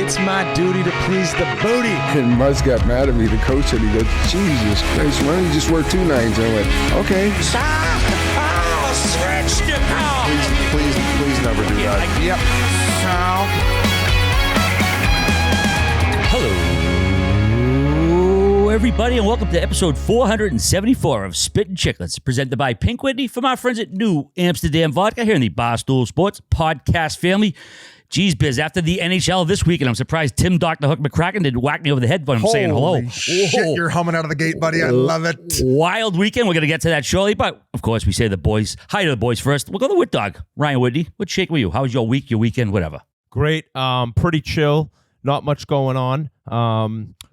It's my duty to please the booty. And Muzz got mad at me, the coach, and he goes, Jesus Christ, why don't you just work 2 nights? And I went, okay. Stop! Oh, switched it! Oh. Please never do that. Yep. Hello, everybody, and welcome to episode 474 of Spittin Chiclets, presented by Pink Whitney from our friends at New Amsterdam Vodka here in the Barstool Sports podcast family. Geez, Biz, after the NHL this week, and I'm surprised Tim Dr. Hook McCracken didn't whack me over the head when I'm saying hello. Shit, you're humming out of the gate, buddy. I love it. Wild weekend. We're going to get to that shortly, but of course, we say the boys. Hi to the boys first. We'll go to the Whit Dog. Ryan Whitney, what's shaking with you? How was your week, your weekend, whatever? Great. Pretty chill. Not much going on.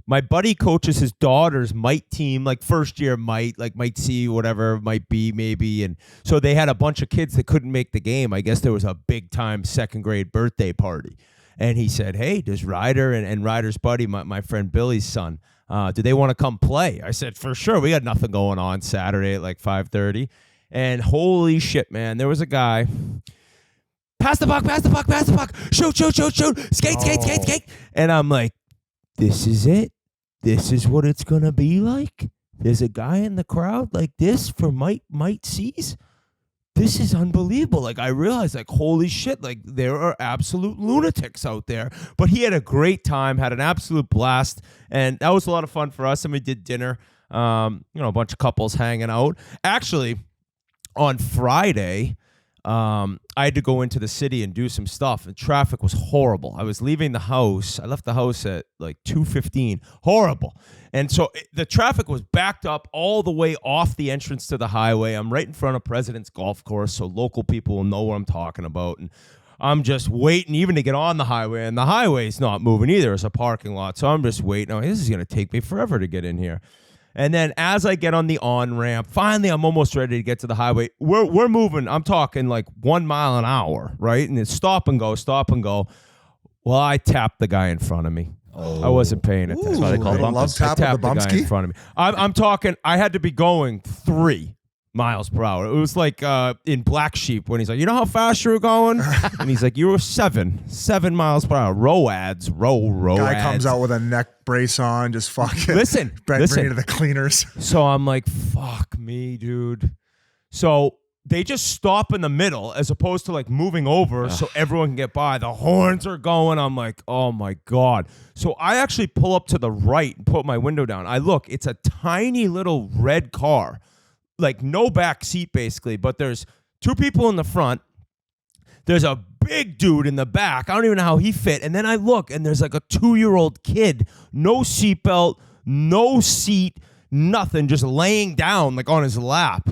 My buddy coaches his daughter's mite team, like first year mite C, whatever, might be, maybe. And so they had a bunch of kids that couldn't make the game. I guess there was a big time second grade birthday party. And he said, hey, does Ryder and Ryder's buddy, my friend Billy's son, do they want to come play? I said, for sure. We got nothing going on Saturday at like 5:30. And holy shit, man, there was a guy. Pass the puck. Shoot. Skate. And I'm like, this is it. This is what it's going to be like. There's a guy in the crowd like this for Mite C's. This is unbelievable. Like, I realized, like, holy shit, like, there are absolute lunatics out there. But he had a great time, had an absolute blast, and that was a lot of fun for us. And we did dinner, a bunch of couples hanging out. Actually, on Friday, I had to go into the city and do some stuff, and traffic was horrible. I was leaving the house. I left the house at like 2:15. Horrible. And so the traffic was backed up all the way off the entrance to the highway. I'm right in front of President's Golf Course, so local people will know what I'm talking about. And I'm just waiting even to get on the highway, and the highway's not moving either. It's a parking lot, so I'm just waiting. Oh, this is going to take me forever to get in here. And then as I get on the on-ramp, finally I'm almost ready to get to the highway. We're moving. I'm talking like 1 mile an hour, right? And it's stop and go. Well, I tapped the guy in front of me. Oh. I wasn't paying attention. That's why they call bumpers. I tapped the guy in front of me. I'm talking, I had to be going 3 miles per hour. It was like in Black Sheep when he's like, you know how fast you were going? And he's like, you were 7 miles per hour. Row ads. Guy comes out with a neck brace on, just fucking listen to the cleaners. So I'm like, fuck me, dude. So they just stop in the middle as opposed to like moving over so everyone can get by. The horns are going. I'm like, oh my God. So I actually pull up to the right and put my window down. I look, it's a tiny little red car. Like no back seat basically, but there's 2 people in the front. There's a big dude in the back. I don't even know how he fit. And then I look and there's like a 2-year-old kid, no seatbelt, no seat, nothing, just laying down like on his lap.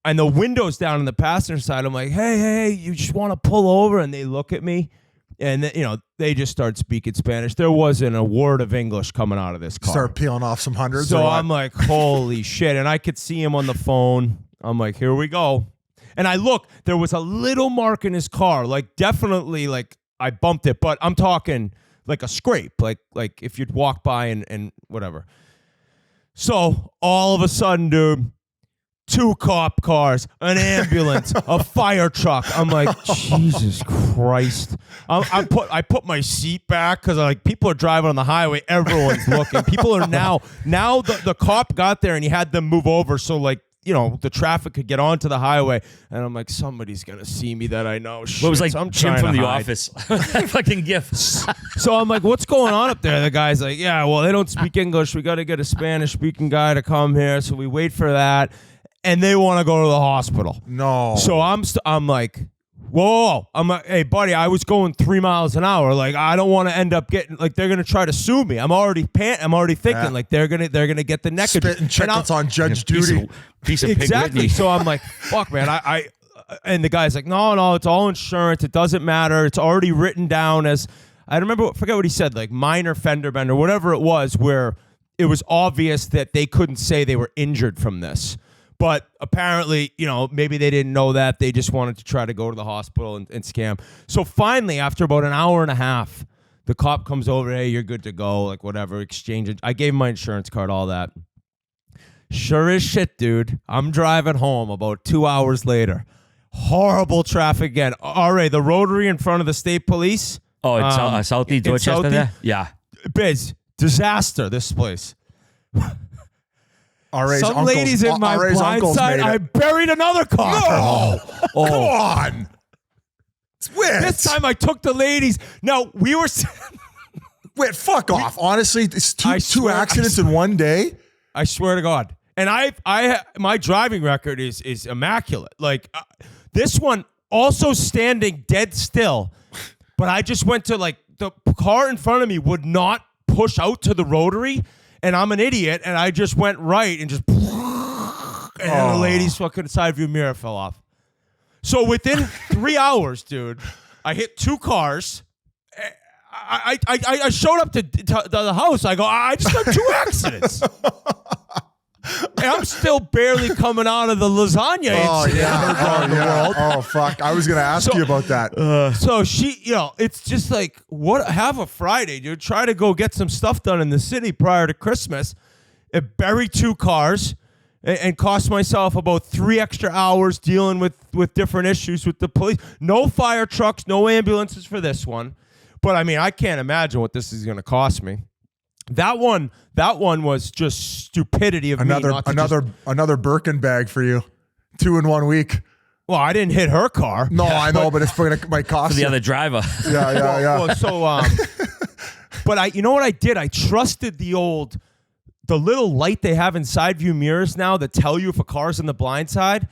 And the window's down on the passenger side. I'm like, hey, you just want to pull over? And they look at me and they just start speaking Spanish. There wasn't a word of English coming out of this car. Start peeling off some hundreds. So I'm like, holy shit. And I could see him on the phone. I'm like, here we go. And I look, there was a little mark in his car, like definitely like I bumped it, but I'm talking like a scrape, like if you'd walk by and whatever. So all of a sudden, dude, 2 cop cars, an ambulance, a fire truck. I'm like, Jesus Christ. I put my seat back because like people are driving on the highway. Everyone's looking. People are now the cop got there and he had them move over so like, the traffic could get onto the highway. And I'm like, somebody's going to see me that I know. Shit, What was like so I'm Jim trying from to The hide. Office. Fucking gifts. So I'm like, what's going on up there? The guy's like, yeah, well, they don't speak English. We got to get a Spanish-speaking guy to come here. So we wait for that. And they want to go to the hospital. No. So I'm like, whoa. I'm like, hey, buddy, I was going 3 miles an hour. Like, I don't want to end up getting, like, they're going to try to sue me. I'm already thinking, like, they're going to get the neck. Spittin Chiclets on judge duty. Piece of Pink Exactly. Whitney. So I'm like, fuck, man. And the guy's like, no, it's all insurance. It doesn't matter. It's already written down as, forget what he said, like minor fender bender, whatever it was, where it was obvious that they couldn't say they were injured from this. But apparently, maybe they didn't know that. They just wanted to try to go to the hospital and scam. So finally, after about an hour and a half, the cop comes over. Hey, you're good to go. Like, whatever, exchange it. I gave him my insurance card, all that. Sure as shit, dude. I'm driving home about 2 hours later. Horrible traffic again. All right, the rotary in front of the state police. Oh, it's Southie, Dorchester Southie? there? Yeah. Biz, disaster, this place. RA's Some uncles, ladies in my RA's blind uncles side, made I it. buried another car. No! Come on! It's Whit. This time I took the ladies. No, we were... Whit, fuck off. Honestly, it's I two swear- accidents in one day. I swear to God. And my driving record is immaculate. Like this one also standing dead still, but I just went to like the car in front of me would not push out to the rotary, and I'm an idiot, and I just went right and just and then the lady's fucking side view mirror fell off. So within 3 hours, dude, I hit 2 cars. I showed up to the house. I go, I just got 2 accidents. And I'm still barely coming out of the lasagna incident around the world. Oh, fuck. I was going to ask you about that. So she, it's just like, have a Friday, dude. Try to go get some stuff done in the city prior to Christmas. It buried 2 cars and cost myself about 3 extra hours dealing with different issues with the police. No fire trucks, no ambulances for this one. But I mean, I can't imagine what this is going to cost me. That one was just stupidity of me. Another Birkin bag for you. 2 in 1 week. Well, I didn't hit her car. No, I know, but it's might cost For the you. other driver. Yeah. But you know what I did? I trusted the little light they have in side view mirrors now that tell you if a car's in the blind side.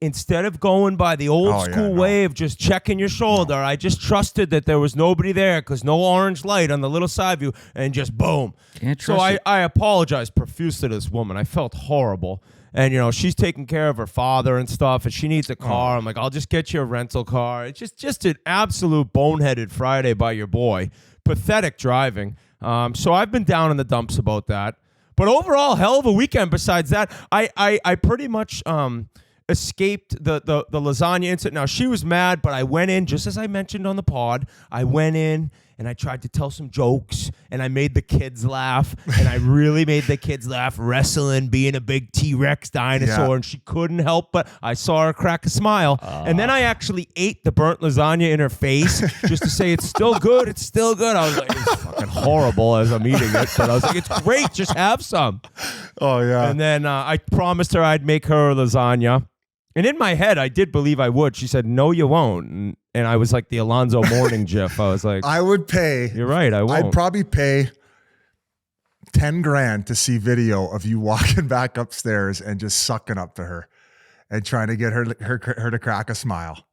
Instead of going by the old school way of just checking your shoulder, I just trusted that there was nobody there because no orange light on the little side view, and just boom. Can't So trust I apologized profusely to this woman. I felt horrible. And, she's taking care of her father and stuff, and she needs a car. I'm like, I'll just get you a rental car. It's just an absolute boneheaded Friday by your boy. Pathetic driving. So I've been down in the dumps about that. But overall, hell of a weekend besides that. I pretty much... escaped the lasagna incident. Now, she was mad, but I went in, just as I mentioned on the pod, I went in and I tried to tell some jokes, and I made the kids laugh, and I really made the kids laugh, wrestling, being a big T-Rex dinosaur, and she couldn't help but I saw her crack a smile. And then I actually ate the burnt lasagna in her face just to say, it's still good, it's still good. I was like, it's fucking horrible as I'm eating it, but I was like, it's great, just have some. Oh, yeah. And then I promised her I'd make her a lasagna. And in my head, I did believe I would. She said, no, you won't. And I was like the Alonzo Mourning gif. I was like, I would pay. You're right, I won't. I'd probably pay $10,000 to see video of you walking back upstairs and just sucking up to her and trying to get her to crack a smile.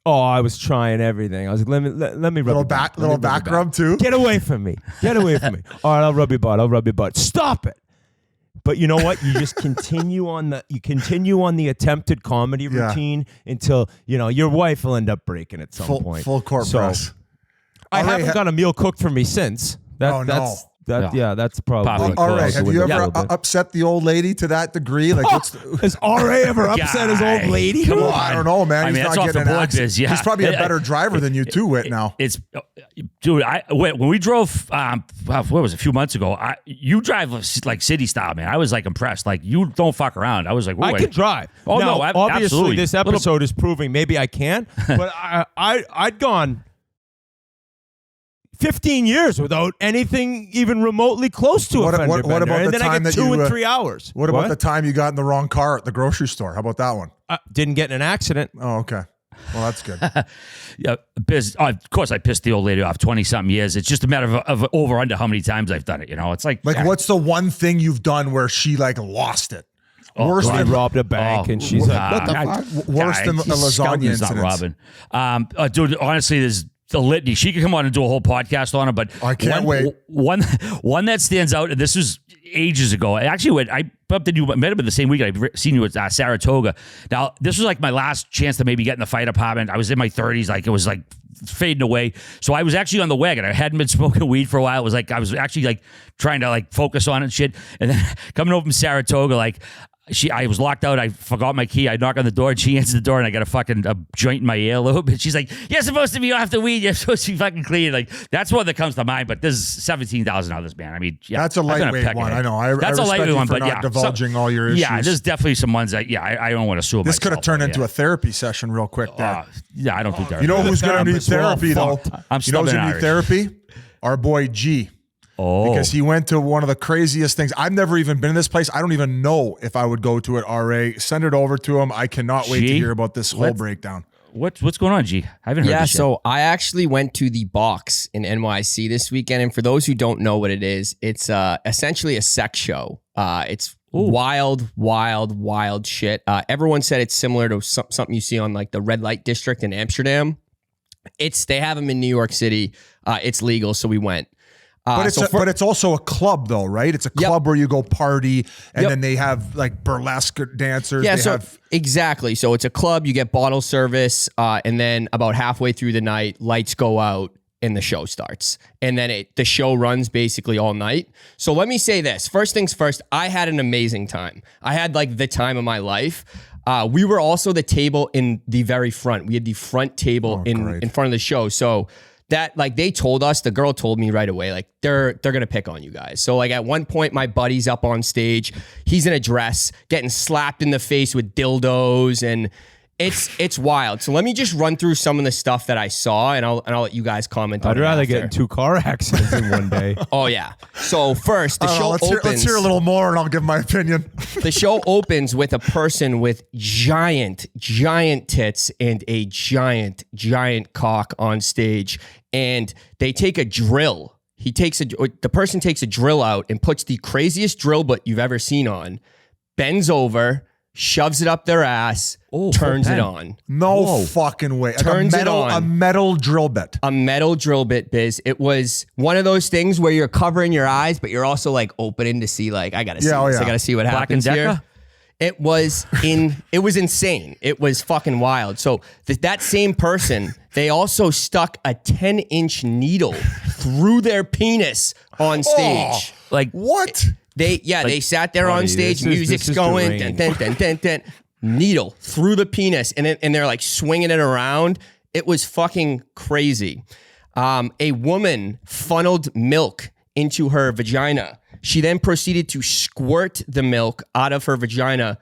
Oh, I was trying everything. I was like, let me rub Little back rub too. Get away from me. Get away from me. All right, I'll rub your butt. Stop it. But you know what? You just continue on the attempted comedy routine until, your wife will end up breaking at some point. Full court press. I haven't got a meal cooked for me since. That's probably. All right. Have you ever upset the old lady to that degree? Like, has RA ever upset his old lady? Come on. I don't know, man. He's that's not off getting the an board, accident. Biz, yeah. He's probably a better driver than you too, Whit, now. Dude, when we drove, what was it, a few months ago, you drive like city style, man. I was like impressed. Like, you don't fuck around. I was like, I can drive. Oh, now, no, obviously absolutely. This episode is proving maybe I can, but I'd gone 15 years without anything even remotely close to a fender bender. What about and the then I time get that 2 you, and 3 hours. What about the time you got in the wrong car at the grocery store? How about that one? Didn't get in an accident. Oh, okay. Well, that's good. Yeah, Biz, of course I pissed the old lady off 20-something years. It's just a matter of over under how many times I've done it. It's like what's the one thing you've done where she lost it? Worse than robbed a bank, and she's like, "What the fuck?" Worse than the lasagna incident. Not robbing. Dude, honestly, there's the litany. She could come on and do a whole podcast on it, but I can't wait. One that stands out, and this was ages ago. Actually, I bumped into you, met him in the same week. I've seen you at Saratoga. Now, this was like my last chance to maybe get in the fight department. I was in my 30s. Like, it was like fading away. So I was actually on the wagon. I hadn't been smoking weed for a while. It was like I was actually like trying to like focus on it and shit. And then coming over from Saratoga, like I was locked out. I forgot my key. I knock on the door, and she answers the door, and I got a joint in my earlobe. And she's like, "You're supposed to be off the weed. You're supposed to be fucking clean." Like, that's what that comes to mind. But there's $17,000, man. I mean, yeah, that's a lightweight one. I know. That's a lightweight one, but not divulging all your issues. Yeah, there's definitely some ones that I don't want to sue. This could have turned into a therapy session real quick. There. Yeah, I don't do therapy. You know who's going to need therapy though? You know who's going to need therapy? Our boy G. Oh. Because he went to one of the craziest things. I've never even been in this place. I don't even know if I would go to it, RA. Send it over to him. I cannot wait to hear about this whole breakdown. What's going on, G? I haven't heard this yet. So I actually went to the Box in NYC this weekend. And for those who don't know what it is, it's essentially a sex show. It's wild shit. Everyone said it's similar to something you see on like the red light district in Amsterdam. They have them in New York City. It's legal, so we went. But it's also a club though, right? It's a club where you go party and then they have like burlesque dancers. Yeah, exactly. So it's a club, you get bottle service, and then about halfway through the night, lights go out and the show starts. And then the show runs basically all night. So let me say this. First things first, I had an amazing time. I had like the time of my life. We were also the table in the very front. We had the front table in front of the show. So that like they told us, the girl told me right away, like they're gonna pick on you guys. So like at one point, my buddy's up on stage, he's in a dress, getting slapped in the face with dildos, and it's wild. So let me just run through some of the stuff that I saw, and I'll let you guys comment on it. I'd rather get in 2 car accidents in one day. Oh yeah. So first, the show opens. Let's hear a little more, and I'll give my opinion. The show opens with a person with giant tits and a giant cock on stage, and they take a drill. The person takes a drill out and puts the craziest drill bit you've ever seen on, bends over, shoves it up their ass, turns it on. No fucking way. Turns it on. A metal drill bit. A metal drill bit, Biz. It was one of those things where you're covering your eyes, but you're also like opening to see, like, I gotta see this. I gotta see what happens here. It was insane. It was fucking wild. So that same person, they also stuck a 10-inch needle through their penis on stage. Like what? They sat there on stage, music's going, dun, needle through the penis, and they're like swinging it around. It was fucking crazy. A woman funneled milk into her vagina. She then proceeded to squirt the milk out of her vagina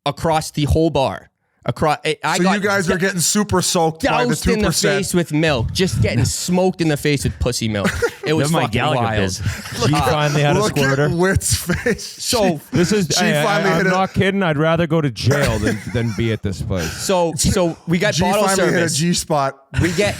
across the whole bar. You guys are getting super soaked by the 2%. Doused in the face with milk, just getting smoked in the face with pussy milk. It was fucking wild. She finally had a squirter. Look at Whit's face. So this is. I'm not kidding. I'd rather go to jail than be at this place. So we got bottle service. Finally hit a G spot. We get.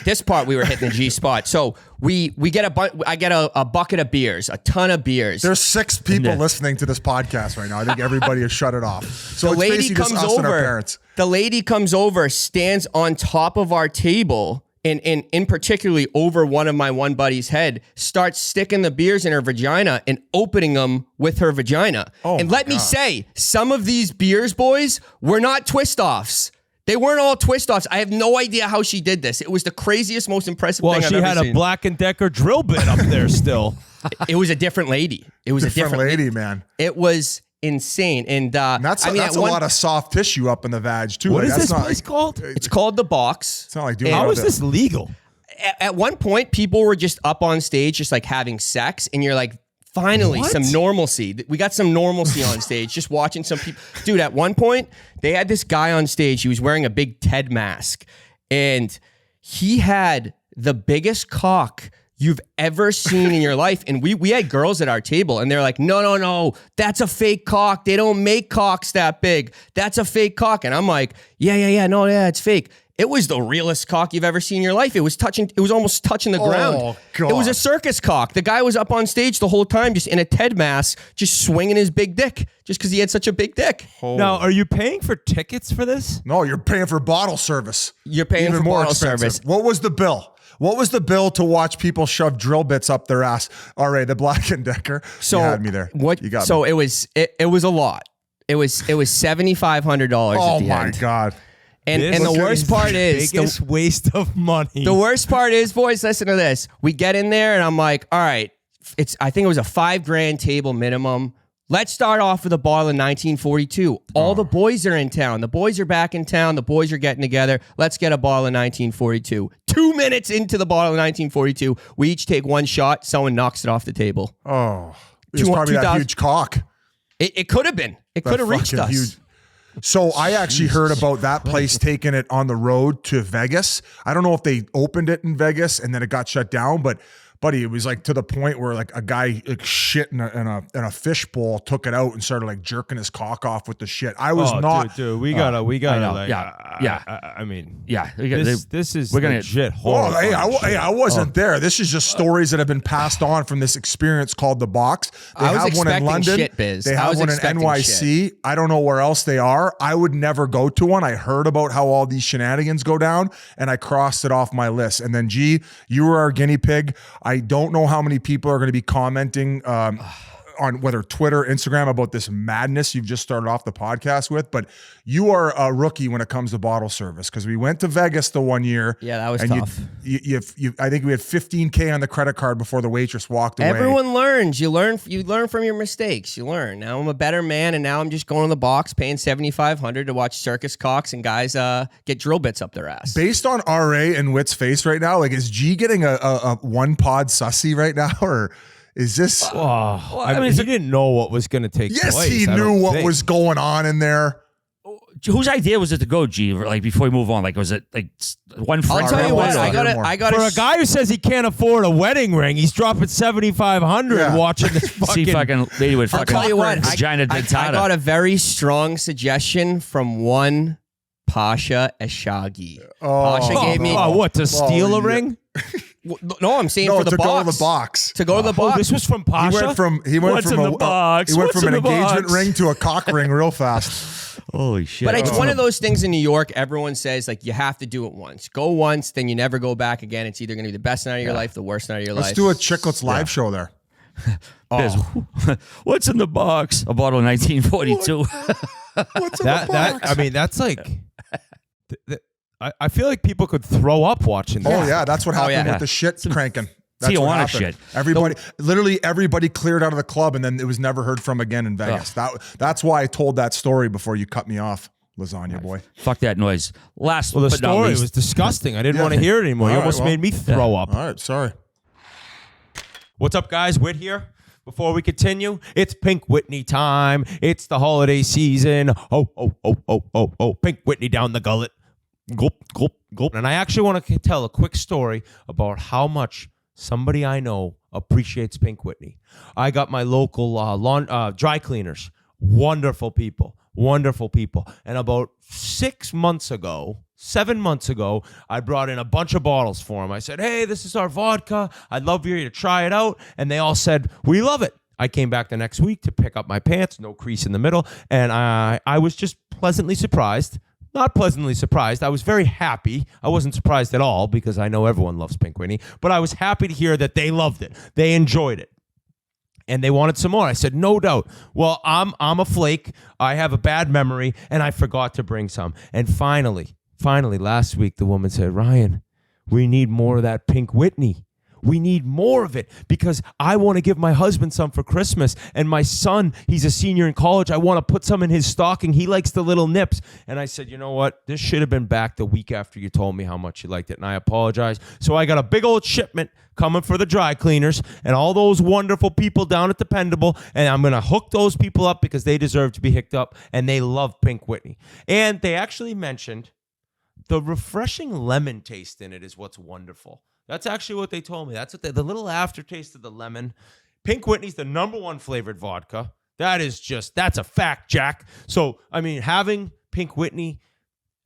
This part we were hitting the G spot. So we get I get a bucket of beers, a ton of beers. There's 6 people listening to this podcast right now. I think everybody has shut it off. So the lady comes over. The lady comes over, stands on top of our table, and in particularly over one of my one buddy's head, starts sticking the beers in her vagina and opening them with her vagina. And let me say, some of these beers, boys, were not twist-offs. They weren't all twist-offs. I have no idea how she did this. It was the craziest, most impressive thing I've ever seen. Well, she had a Black & Decker drill bit up there still. It was a different lady. It was a different lady, man. It was insane. And that's a lot of soft tissue up in the vag, too. What is this place called? It's called The Box. It's not like doing How is this legal? At one point, people were just up on stage, just like having sex, and you're like, finally, some normalcy. We got some normalcy on stage, just watching some people. Dude, at one point, they had this guy on stage. He was wearing a big Ted mask, and he had the biggest cock you've ever seen in your life. And we had girls at our table, and they're like, no, that's a fake cock. They don't make cocks that big. That's a fake cock. And I'm like, yeah, it's fake. It was the realest cock you've ever seen in your life. It was almost touching the ground. God. It was a circus cock. The guy was up on stage the whole time, just in a Ted mask, just swinging his big dick, just because he had such a big dick. Now, are you paying for tickets for this? No, you're paying for bottle service. You're paying Even for more bottle expensive. service. What was the bill? What was the bill to watch people shove drill bits up their ass? All right, the Black & Decker. So you had me there. You got me. It was a lot. It was $7,500 at the end. Oh my God. And the worst part is biggest waste of money. The worst part is, boys, listen to this. We get in there and I'm like, all right, I think it was a $5,000 table minimum. Let's start off with a bottle of 1942. All the boys are in town. The boys are back in town. The boys are getting together. Let's get a bottle of 1942. 2 minutes into the bottle of 1942, we each take one shot. Someone knocks it off the table. Oh, it's probably that huge cock. It could have been. It could have reached us. Huge. So I actually heard about that place taking it on the road to Vegas. I don't know if they opened it in Vegas and then it got shut down, but buddy, it was like to the point where like a guy like shit in a fish bowl, took it out and started like jerking his cock off with the shit. I was not. Dude, we gotta like. Yeah. I mean, Yeah. this is we're gonna- legit Oh, horrifying I wasn't there. This is just stories that have been passed on from this experience called the Box. They I was have one in expecting London. shit, Biz. They I have was one in expecting NYC. I don't know where else they are. I would never go to one. I heard about how all these shenanigans go down, and I crossed it off my list. And then, G, you were our guinea pig. I don't know how many people are going to be commenting on whether Twitter, Instagram about this madness you've just started off the podcast with, but you are a rookie when it comes to bottle service because we went to Vegas the one year. Yeah, that was and tough. I think we had $15K on the credit card before the waitress walked away. Everyone learns. You learn from your mistakes. You learn. Now I'm a better man, and now I'm just going to the Box, paying $7,500 to watch circus cocks and guys get drill bits up their ass. Based on RA and Whit's face right now, like is G getting a one pod sussy right now, or is this? I mean, he didn't know what was going to take place. Yes, he knew what was going on in there. Whose idea was it to go, G? Like before we move on, like was it like one friend? I'll tell you what. I got For a guy who says he can't afford a wedding ring, he's dropping $7,500 watching this See fucking lady with I'll fucking tell you what. vagina I dentata. got a very strong suggestion from one Pasha Eshagi. Pasha gave me. what, to steal a ring? No, I'm saying No, for the to Box. go to the Box. To go to the Oh, Box. this was from Pasha? He went What's from in the box? He went What's from an in the engagement box? ring to a cock ring real fast. Holy shit! But it's one of those things in New York. Everyone says like you have to do it once. Go once, then you never go back again. It's either going to be the best night of your life, the worst night of your life. Let's do a Chiclets live show there. Biz, what's in the box? A bottle of 1942. What's in the box? I mean, that's like. I feel like people could throw up watching that. Oh yeah, that's what happened yeah. with the shit cranking. That's what Tijuana happened. shit. Everybody cleared out of the club, and then it was never heard from again in Vegas. That's why I told that story before you cut me off, lasagna boy. Fuck that noise. Last, Well, the but not story least, was disgusting. I didn't want to hear it anymore. You All right, almost well, made me throw up. All right, sorry. What's up, guys? Whit here. Before we continue, it's Pink Whitney time. It's the holiday season. Oh, Pink Whitney down the gullet. Gulp, gulp, gulp. And I actually want to tell a quick story about how much somebody I know appreciates Pink Whitney. I got my local dry cleaners. Wonderful people. And about 7 months ago, I brought in a bunch of bottles for them. I said, hey, this is our vodka. I'd love for you to try it out. And they all said, we love it. I came back the next week to pick up my pants, no crease in the middle. And I was just pleasantly surprised. Not pleasantly surprised. I was very happy. I wasn't surprised at all because I know everyone loves Pink Whitney. But I was happy to hear that they loved it. They enjoyed it. And they wanted some more. I said, no doubt. Well, I'm a flake. I have a bad memory. And I forgot to bring some. And finally, last week, the woman said, Ryan, we need more of that Pink Whitney. We need more of it because I want to give my husband some for Christmas. And my son, he's a senior in college. I want to put some in his stocking. He likes the little nips. And I said, you know what? This should have been back the week after you told me how much you liked it. And I apologize. So I got a big old shipment coming for the dry cleaners and all those wonderful people down at Dependable. And I'm going to hook those people up because they deserve to be hooked up. And they love Pink Whitney. And they actually mentioned the refreshing lemon taste in it is what's wonderful. That's actually what they told me. That's what the little aftertaste of the lemon. Pink Whitney's the #1 flavored vodka. That's a fact, Jack. So, I mean, having Pink Whitney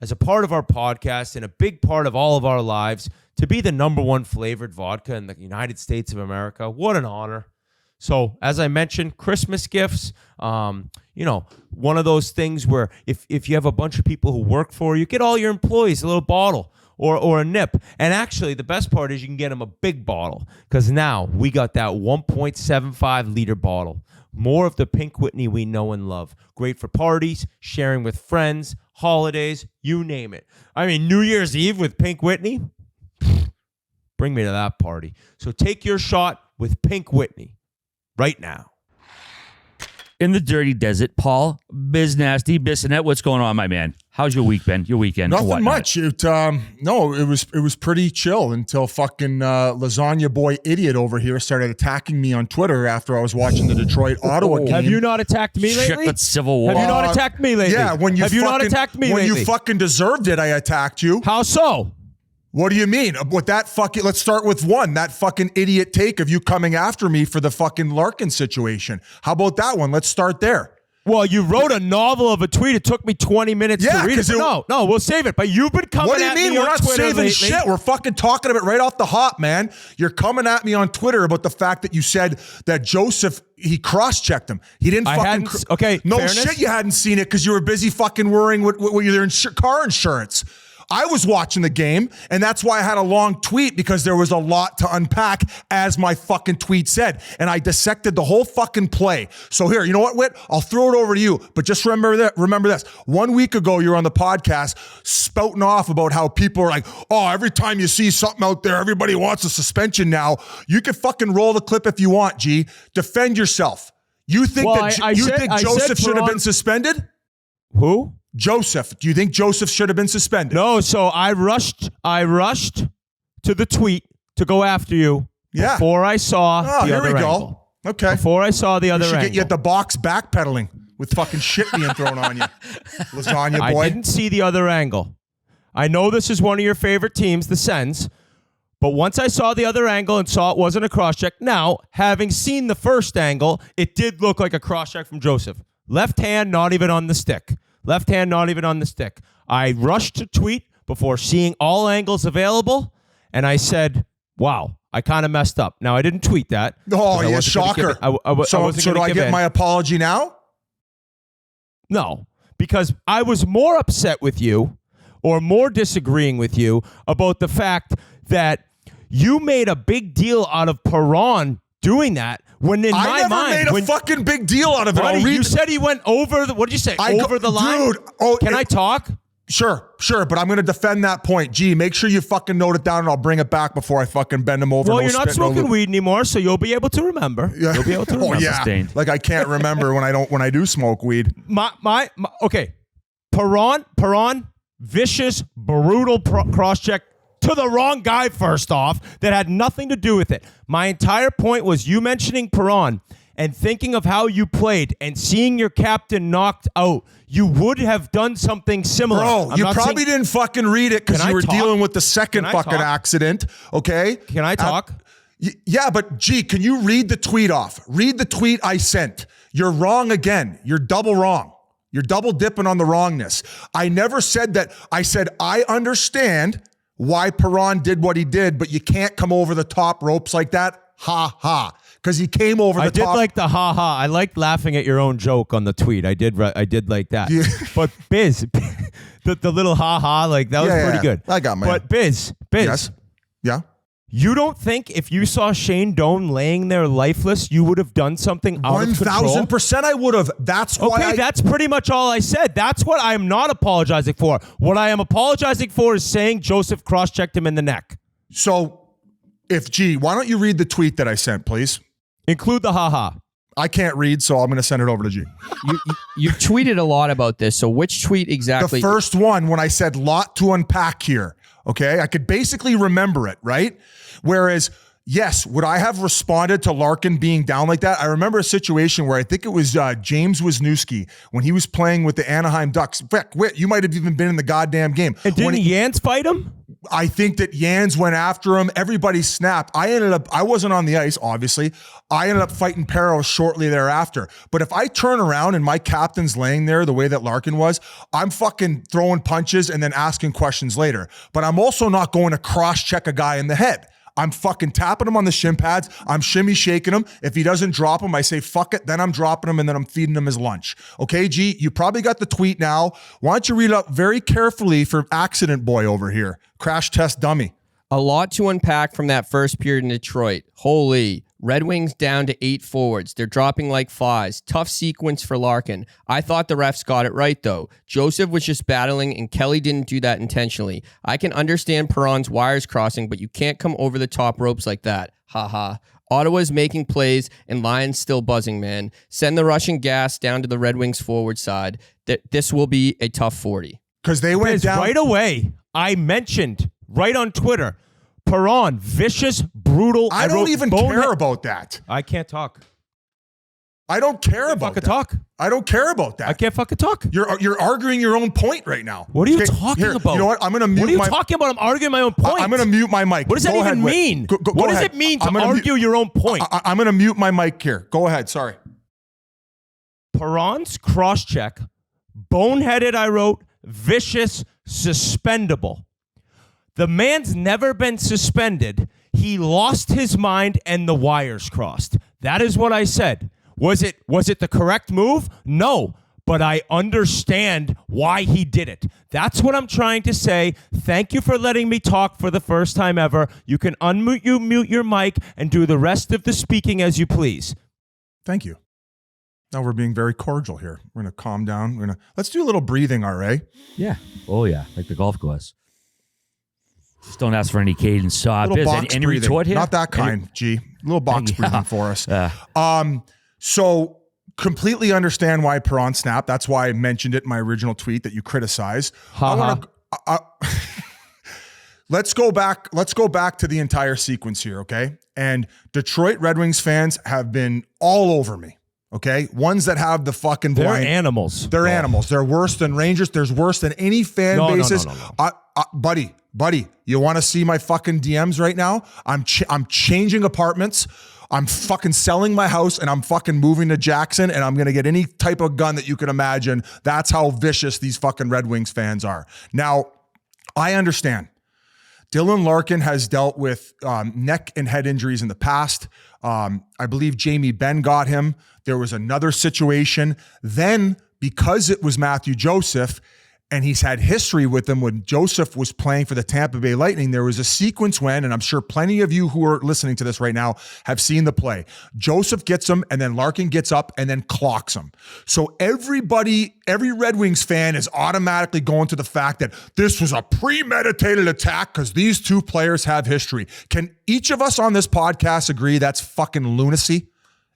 as a part of our podcast and a big part of all of our lives, to be the #1 flavored vodka in the United States of America, what an honor. So, as I mentioned, Christmas gifts, one of those things where if you have a bunch of people who work for you, get all your employees a little bottle. Or a nip. And actually, the best part is you can get them a big bottle because now we got that 1.75 liter bottle. More of the Pink Whitney we know and love. Great for parties, sharing with friends, holidays, you name it. I mean, New Year's Eve with Pink Whitney? Bring me to that party. So take your shot with Pink Whitney right now. in the dirty desert. Paul, Biz Nasty, Biz and Whit, what's going on, my man? How's your week been? Your weekend? Nothing much. It was pretty chill until fucking lasagna boy idiot over here started attacking me on Twitter after I was watching the Detroit Ottawa game. Have you not attacked me lately? Chiclets Civil War. Have you not attacked me lately? Yeah, when you have you not attacked me when lately? you fucking deserved it, I attacked you. How so? What do you mean? With that fucking, let's start with one. That fucking idiot take of you coming after me for the fucking Larkin situation. How about that one? Let's start there. Well, you wrote a novel of a tweet. It took me 20 minutes to read it. No, we'll save it. But you've been coming at me on Twitter lately. We're not saving shit. We're fucking talking about it right off the hop, man. You're coming at me on Twitter about the fact that you said that Joseph, he cross-checked him. He didn't fucking... No fairness. shit, you hadn't seen it because you were busy fucking worrying with your car insurance. I was watching the game, and that's why I had a long tweet, because there was a lot to unpack, as my fucking tweet said. And I dissected the whole fucking play. So here, you know what, Whit? I'll throw it over to you, but just remember this. 1 week ago, you were on the podcast spouting off about how people are like, oh, every time you see something out there, everybody wants a suspension now. You can fucking roll the clip if you want, G. Defend yourself. You think Joseph should have been suspended? Who? Joseph. Do you think Joseph should have been suspended? No, so I rushed to the tweet to go after you before I saw the other angle. Okay. Before I saw the other angle. Should get you at the box backpedaling with fucking shit being thrown on you. Lasagna boy. I didn't see the other angle. I know this is one of your favorite teams, the Sens, but once I saw the other angle and saw it wasn't a cross-check, now, having seen the first angle, it did look like a cross-check from Joseph. Left hand, not even on the stick. Left hand, not even on the stick. I rushed to tweet before seeing all angles available, and I said, wow, I kind of messed up. Now, I didn't tweet that. Oh, yeah, shocker. So do I get my apology now? No, because I was more upset with you or more disagreeing with you about the fact that you made a big deal out of Perron doing that, when in my mind... I never made a fucking big deal out of it. Buddy, you said he went over the... What did you say? Over the line? Dude. Can I talk? Sure, but I'm going to defend that point. Gee, make sure you fucking note it down, and I'll bring it back before I fucking bend him over. Well, you're not smoking weed anymore, so you'll be able to remember. Yeah. You'll be able to remember. Oh, yeah. Like I can't remember when I do smoke weed. Okay. Perron, vicious, brutal cross-check to the wrong guy, first off, that had nothing to do with it. My entire point was you mentioning Perron and thinking of how you played and seeing your captain knocked out. You would have done something similar. Bro, you probably didn't fucking read it because you were dealing with the second fucking accident, okay? Can I talk? Yeah, but gee, can you read the tweet off? Read the tweet I sent. You're wrong again. You're double wrong. You're double dipping on the wrongness. I never said that. I said, I understand why Perron did what he did, but you can't come over the top ropes like that. Ha ha. Because he came over the top. I did like the ha ha. I liked laughing at your own joke on the tweet. I did like that. Yeah. But Biz, the little ha ha, like that was pretty good. I got my. But Biz. Yes. Yeah. You don't think if you saw Shane Doan laying there lifeless, you would have done something out of control? 1,000% I would have. That's why. Okay, that's pretty much all I said. That's what I am not apologizing for. What I am apologizing for is saying Joseph cross-checked him in the neck. So, why don't you read the tweet that I sent, please? Include the ha-ha. I can't read, so I'm going to send it over to G. You've tweeted a lot about this, so which tweet exactly? The first one, when I said lot to unpack here, okay? I could basically remember it, right? Whereas, yes, would I have responded to Larkin being down like that? I remember a situation where I think it was James Wisniewski when he was playing with the Anaheim Ducks. Heck, Whit, you might have even been in the goddamn game. And didn't Jans fight him? I think that Jans went after him. Everybody snapped. I wasn't on the ice, obviously. I ended up fighting Perro shortly thereafter. But if I turn around and my captain's laying there the way that Larkin was, I'm fucking throwing punches and then asking questions later. But I'm also not going to cross-check a guy in the head. I'm fucking tapping him on the shin pads. I'm shimmy shaking him. If he doesn't drop him, I say, fuck it. Then I'm dropping him and then I'm feeding him his lunch. Okay, G, you probably got the tweet now. Why don't you read it up very carefully for accident boy over here? Crash test dummy. A lot to unpack from that first period in Detroit. Holy. Red Wings down to 8 forwards. They're dropping like flies. Tough sequence for Larkin. I thought the refs got it right, though. Joseph was just battling, and Kelly didn't do that intentionally. I can understand Perron's wires crossing, but you can't come over the top ropes like that. Ha ha. Ottawa's making plays, and Lions still buzzing, man. Send the Russian gas down to the Red Wings forward side. This will be a tough 40. Because they went down right away. I mentioned right on Twitter, Perron, vicious, brutal. I don't even care about that. I can't talk. I don't care about fucking that. talk. I don't care about that. I can't fucking talk. You're arguing your own point right now. What are you Okay, talking here, about? You know what? I'm going to mute What are you talking about? I'm arguing my own point. I'm going to mute my mic. What does that Go ahead, even Whit. mean? Go What does ahead. it mean to I'm gonna argue your own point? I'm going to mute my mic here. Go ahead. Sorry. Perron's cross-check, boneheaded, I wrote, vicious, suspendable. The man's never been suspended. He lost his mind and the wires crossed. That is what I said. Was it the correct move? No, but I understand why he did it. That's what I'm trying to say. Thank you for letting me talk for the first time ever. You can mute your mic and do the rest of the speaking as you please. Thank you. Now we're being very cordial here. We're going to calm down. Let's do a little breathing, RA. Yeah. Oh, yeah. Like the golf course. Just don't ask for any cadence. Little Biz, box any breathing. retort here? Not that kind, G. A little box breathing for us. Yeah. So completely understand why Perron snapped. That's why I mentioned it in my original tweet that you criticized. Let's go back to the entire sequence here, okay? And Detroit Red Wings fans have been all over me, okay? Ones that have the fucking blind. They're animals. They're animals. They're worse than Rangers. There's worse than any fan bases. No. Buddy, you want to see my fucking DMs right now? I'm changing apartments. I'm fucking selling my house and I'm fucking moving to Jackson and I'm going to get any type of gun that you can imagine. That's how vicious these fucking Red Wings fans are. Now, I understand. Dylan Larkin has dealt with neck and head injuries in the past. I believe Jamie Benn got him. There was another situation. Then, because it was Matthew Joseph, and he's had history with him when Joseph was playing for the Tampa Bay Lightning, there was a sequence when, and I'm sure plenty of you who are listening to this right now have seen the play. Joseph gets him, and then Larkin gets up and then clocks him. So every Red Wings fan is automatically going to the fact that this was a premeditated attack because these two players have history. Can each of us on this podcast agree that's fucking lunacy?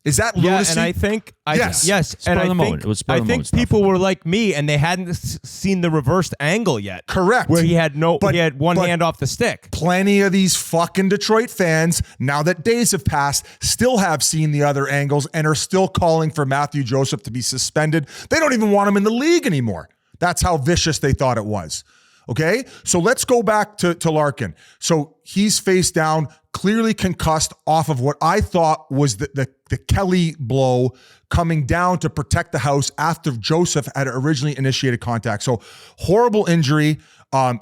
Is that lunacy? And I think yes. And I think people were like me, and they hadn't seen the reversed angle yet. Correct. Where he had one hand off the stick. Plenty of these fucking Detroit fans, now that days have passed, still have seen the other angles and are still calling for Matthew Joseph to be suspended. They don't even want him in the league anymore. That's how vicious they thought it was. Okay, so let's go back to Larkin. So he's face down, clearly concussed off of what I thought was the Kelly blow coming down to protect the house after Joseph had originally initiated contact. So horrible injury.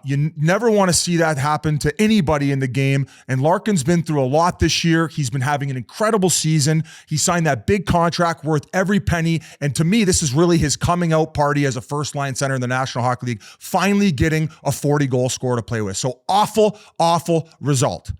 You never want to see that happen to anybody in the game. And Larkin's been through a lot this year. He's been having an incredible season. He signed that big contract worth every penny. And to me, this is really his coming out party as a first line center in the National Hockey League, finally getting a 40-goal scorer to play with. So awful result.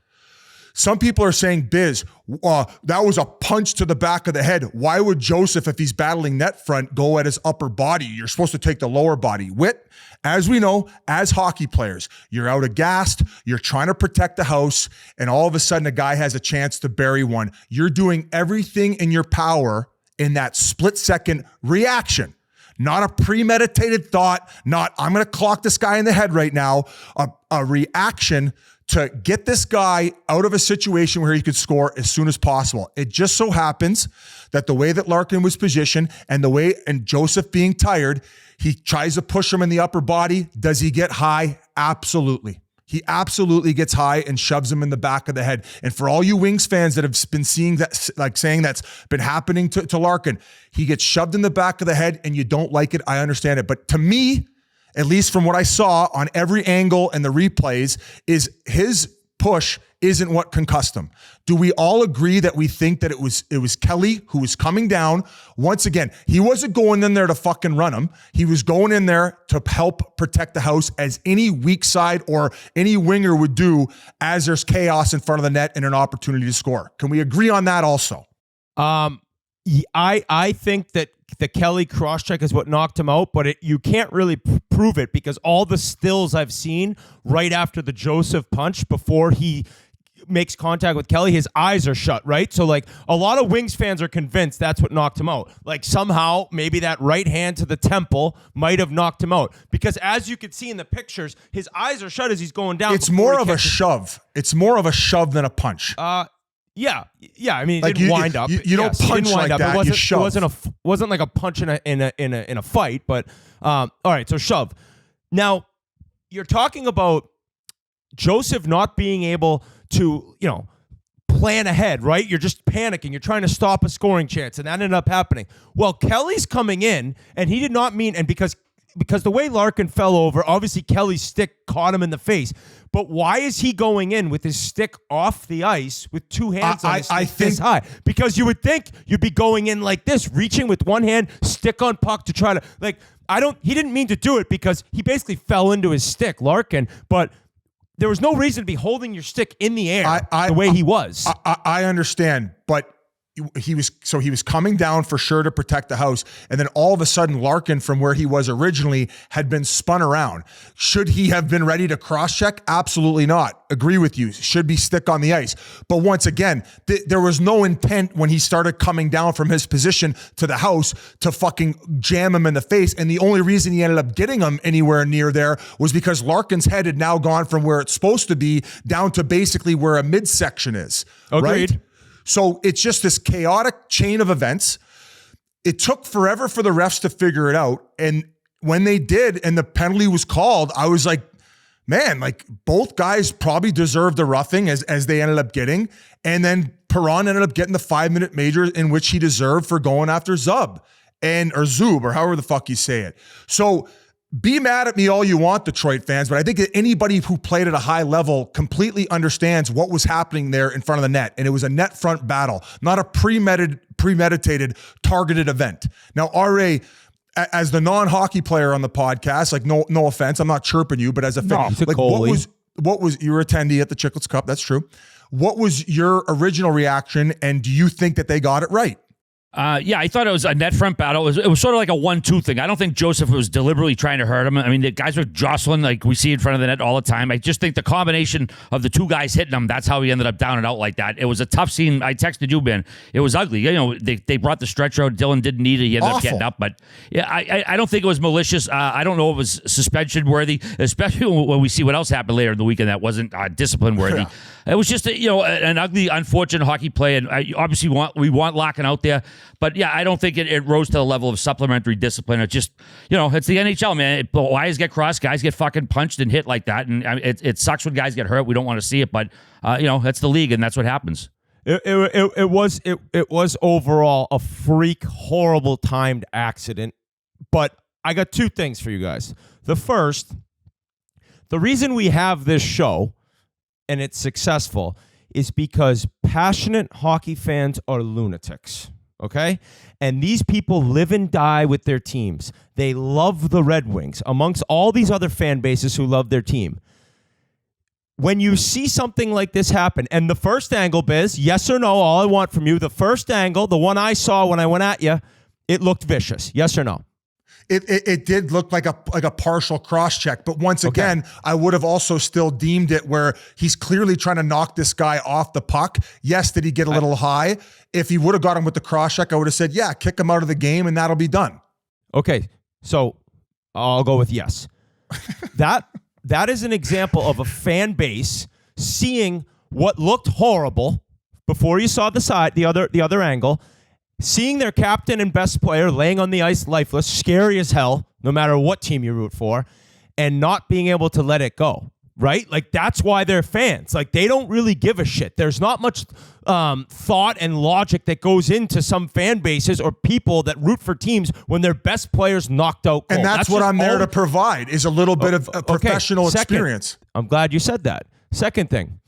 Some people are saying, Biz, that was a punch to the back of the head. Why would Joseph, if he's battling net front, go at his upper body? You're supposed to take the lower body. Whit, as we know, as hockey players, you're out of gas, you're trying to protect the house, and all of a sudden a guy has a chance to bury one. You're doing everything in your power in that split-second reaction. Not a premeditated thought, not, I'm going to clock this guy in the head right now, a reaction to get this guy out of a situation where he could score as soon as possible. It just so happens that the way that Larkin was positioned and Joseph being tired, he tries to push him in the upper body. Does he get high? Absolutely. He absolutely gets high and shoves him in the back of the head. And for all you Wings fans that have been seeing that, like saying that's been happening to Larkin, he gets shoved in the back of the head and you don't like it. I understand it. But to me, at least from what I saw on every angle and the replays, is his push isn't what concussed him. Do we all agree that we think that it was Kelly who was coming down? Once again, he wasn't going in there to fucking run him. He was going in there to help protect the house as any weak side or any winger would do as there's chaos in front of the net and an opportunity to score. Can we agree on that also? I think that the Kelly cross-check is what knocked him out, but you can't really prove it because all the stills I've seen right after the Joseph punch before he makes contact with Kelly, his eyes are shut, right? So like a lot of Wings fans are convinced that's what knocked him out. Like somehow maybe that right hand to the temple might have knocked him out because as you can see in the pictures, his eyes are shut as he's going down. It's more of a shove. It's more of a shove than a punch. Yeah. I mean, it Like didn't wind up. You don't punch like that. You shove. It wasn't like a punch in a fight. But all right, so shove. Now you're talking about Joseph not being able to, plan ahead, right? You're just panicking. You're trying to stop a scoring chance, and that ended up happening. Well, Kelly's coming in, and he did not mean, and because the way Larkin fell over, obviously Kelly's stick caught him in the face. But why is he going in with his stick off the ice with two hands on his stick this high? Because you would think you'd be going in like this, reaching with one hand, stick on puck to try to, he didn't mean to do it because he basically fell into his stick, Larkin, but there was no reason to be holding your stick in the air the way he was. I understand, but he was coming down for sure to protect the house, and then all of a sudden Larkin from where he was originally had been spun around. Should he have been ready to cross-check? Absolutely not. Agree with you. Should be stick on the ice. But once again, there was no intent when he started coming down from his position to the house to fucking jam him in the face, and the only reason he ended up getting him anywhere near there was because Larkin's head had now gone from where it's supposed to be down to basically where a midsection is. Agreed. Right? So it's just this chaotic chain of events. It took forever for the refs to figure it out. And when they did and the penalty was called, I was like, man, like both guys probably deserved the roughing as they ended up getting. And then Perron ended up getting the 5-minute major in which he deserved for going after Zub or Zub or however the fuck you say it. So be mad at me all you want, Detroit fans, but I think that anybody who played at a high level completely understands what was happening there in front of the net. And it was a net front battle, not a premeditated, targeted event. Now, RA, as the non-hockey player on the podcast, like no offense, I'm not chirping you, but as a fan, like what was you were attendee at the Chiclets Cup? That's true. What was your original reaction? And do you think that they got it right? Yeah, I thought it was a net front battle. It was sort of like a 1-2 thing. I don't think Joseph was deliberately trying to hurt him. I mean, the guys were jostling like we see in front of the net all the time. I just think the combination of the two guys hitting him, that's how he ended up down and out like that. It was a tough scene. I texted you, Ben. It was ugly. They brought the stretcher out. Dylan didn't need it. He ended up getting up. But yeah, I don't think it was malicious. I don't know if it was suspension worthy, especially when we see what else happened later in the weekend that wasn't discipline worthy. It was just an ugly, unfortunate hockey play, and obviously we want Larkin out there. But yeah, I don't think it rose to the level of supplementary discipline. It's just, it's the NHL, man. Wires get crossed, guys get fucking punched and hit like that, and it sucks when guys get hurt. We don't want to see it, but that's the league, and that's what happens. It was overall a freak, horrible timed accident. But I got two things for you guys. The first, the reason we have this show and it's successful is because passionate hockey fans are lunatics. Okay? And these people live and die with their teams. They love the Red Wings amongst all these other fan bases who love their team. When you see something like this happen, and the first angle, Biz, yes or no, all I want from you, the first angle, the one I saw when I went at you, it looked vicious. Yes or no? It did look like a partial cross-check, but once again, I would have also still deemed it where he's clearly trying to knock this guy off the puck. Yes, did he get a little high? If he would have got him with the cross-check, I would have said, yeah, kick him out of the game and that'll be done. Okay, so I'll go with yes. That is an example of a fan base seeing what looked horrible before you saw the other angle, seeing their captain and best player laying on the ice lifeless, scary as hell, no matter what team you root for, and not being able to let it go, right? Like, that's why they're fans. Like, they don't really give a shit. There's not much thought and logic that goes into some fan bases or people that root for teams when their best players knocked out goals. And that's what I'm there to provide, is a little bit of a professional experience. I'm glad you said that. Second thing,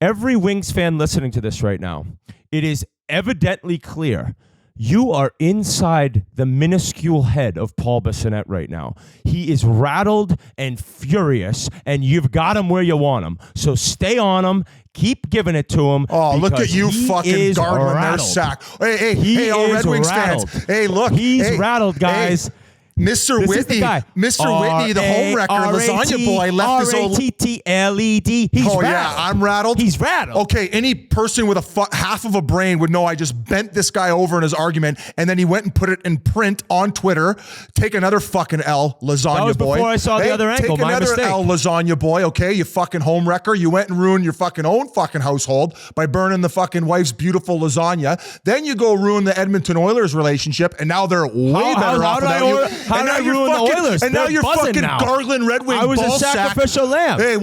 every Wings fan listening to this right now, it is evidently clear you are inside the minuscule head of Paul Bissonnette right now. He is rattled and furious, and you've got him where you want him. So stay on him. Keep giving it to him. Oh, look at you fucking gargling their sack. Hey, all Red Wings fans. Hey, look. He's rattled, guys. Hey. Mr. Whitney, Whitney, the home wrecker, lasagna boy, left his old R-A-T-T-L-E-D. He's rattled. Yeah, I'm rattled. He's rattled. Okay, any person with a half of a brain would know I just bent this guy over in his argument, and then he went and put it in print on Twitter. Take another fucking L, lasagna that was boy. Before I saw the other angle, take my another mistake. L, lasagna boy. Okay, you fucking home wrecker. You went and ruined your fucking own fucking household by burning the fucking wife's beautiful lasagna. Then you go ruin the Edmonton Oilers relationship, and now they're way better off without you. How did I ruin the Oilers? And now you're fucking gargling Red Wing. I was ball a sacrificial lamb. Hey,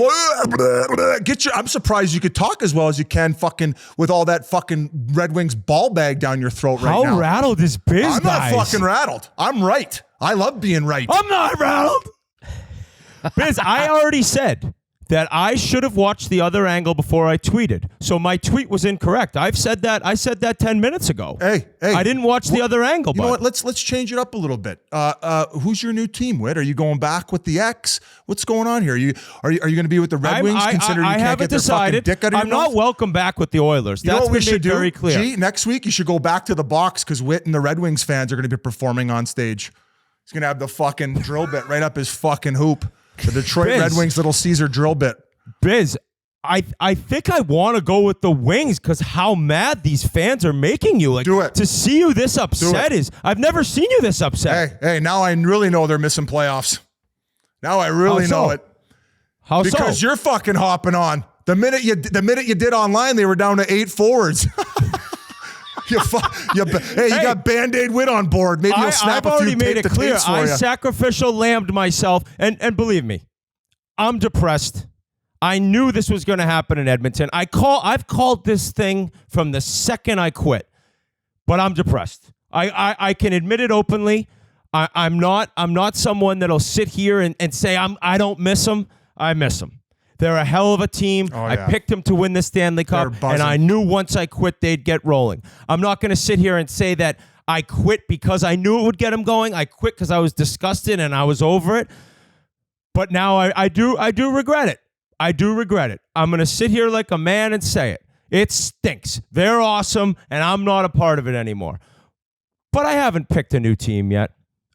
I'm surprised you could talk as well as you can, fucking with all that fucking Red Wings ball bag down your throat right now. How rattled is Biz? I'm not fucking rattled. I'm right. I love being right. I'm not rattled. Biz, I already said that I should have watched the other angle before I tweeted. So my tweet was incorrect. I said that 10 minutes ago. Hey. I didn't watch the other angle. You know what? Let's change it up a little bit. Who's your new team, Whit? Are you going back with the X? What's going on here? Are you going to be with the Red Wings? Considering you can't get their fucking dick out of your I'm not mouth? welcome back with the Oilers. You know That's what we been should made do? very clear. Gee, next week you should go back to the box because Whit and the Red Wings fans are going to be performing on stage. He's going to have the fucking drill bit right up his fucking hoop. The Detroit Red Wings Little Caesar drill bit. Biz, I think I want to go with the Wings because how mad these fans are making you. Like, do it. To see you this upset is, I've never seen you this upset. Hey, now I really know they're missing playoffs. Now I really know it. How because so? you're fucking hopping on. The minute you did online, they were down to 8 forwards. You got Band-Aid Wit on board. Maybe you'll snap I've a few already made it clear. I you. sacrificial lambed myself, and believe me, I'm depressed. I knew this was going to happen in Edmonton. I've called this thing from the second I quit, but I'm depressed. I can admit it openly. I'm not someone that'll sit here and say I don't miss them. I miss them. They're a hell of a team. Oh, I picked them to win the Stanley Cup, and I knew once I quit, they'd get rolling. I'm not going to sit here and say that I quit because I knew it would get them going. I quit because I was disgusted and I was over it. But now I do regret it. I do regret it. I'm going to sit here like a man and say it. It stinks. They're awesome, and I'm not a part of it anymore. But I haven't picked a new team yet.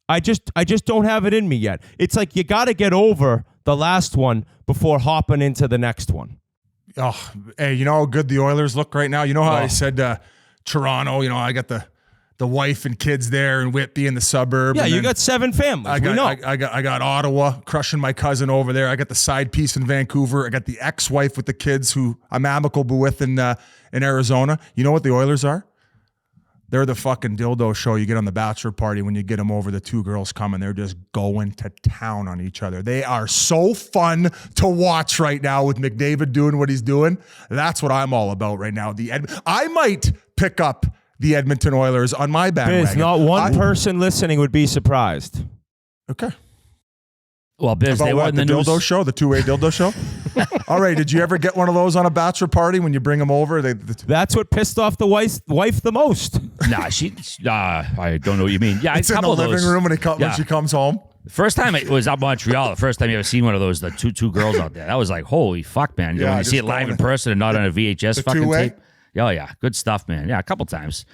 I just don't have it in me yet. It's like you got to get over the last one before hopping into the next one. Oh, hey, you know how good the Oilers look right now? You know how I said Toronto, I got the wife and kids there in Whitby in the suburb. Yeah, and you got 7 families. I got Ottawa crushing my cousin over there. I got the side piece in Vancouver. I got the ex-wife with the kids who I'm amicable with in Arizona. You know what the Oilers are? They're the fucking dildo show you get on the bachelor party when you get them over. The 2 girls coming. They're just going to town on each other. They are so fun to watch right now with McDavid doing what he's doing. That's what I'm all about right now. I might pick up the Edmonton Oilers on my bandwagon. Biz, not one person listening would be surprised. Okay. Well, Biz, they were in the news. Dildo show, the 2-way dildo show. All right, did you ever get one of those on a bachelor party when you bring them over? That's what pissed off the wife the most. Nah, I don't know what you mean. Yeah, it's in the living room when she comes home. The first time it was up Montreal. The first time you ever seen one of those, the two girls out there. That was like, holy fuck, man. When you see it live in person and not on a VHS fucking 2-way? tape. Oh, yeah. Good stuff, man. Yeah, a couple times.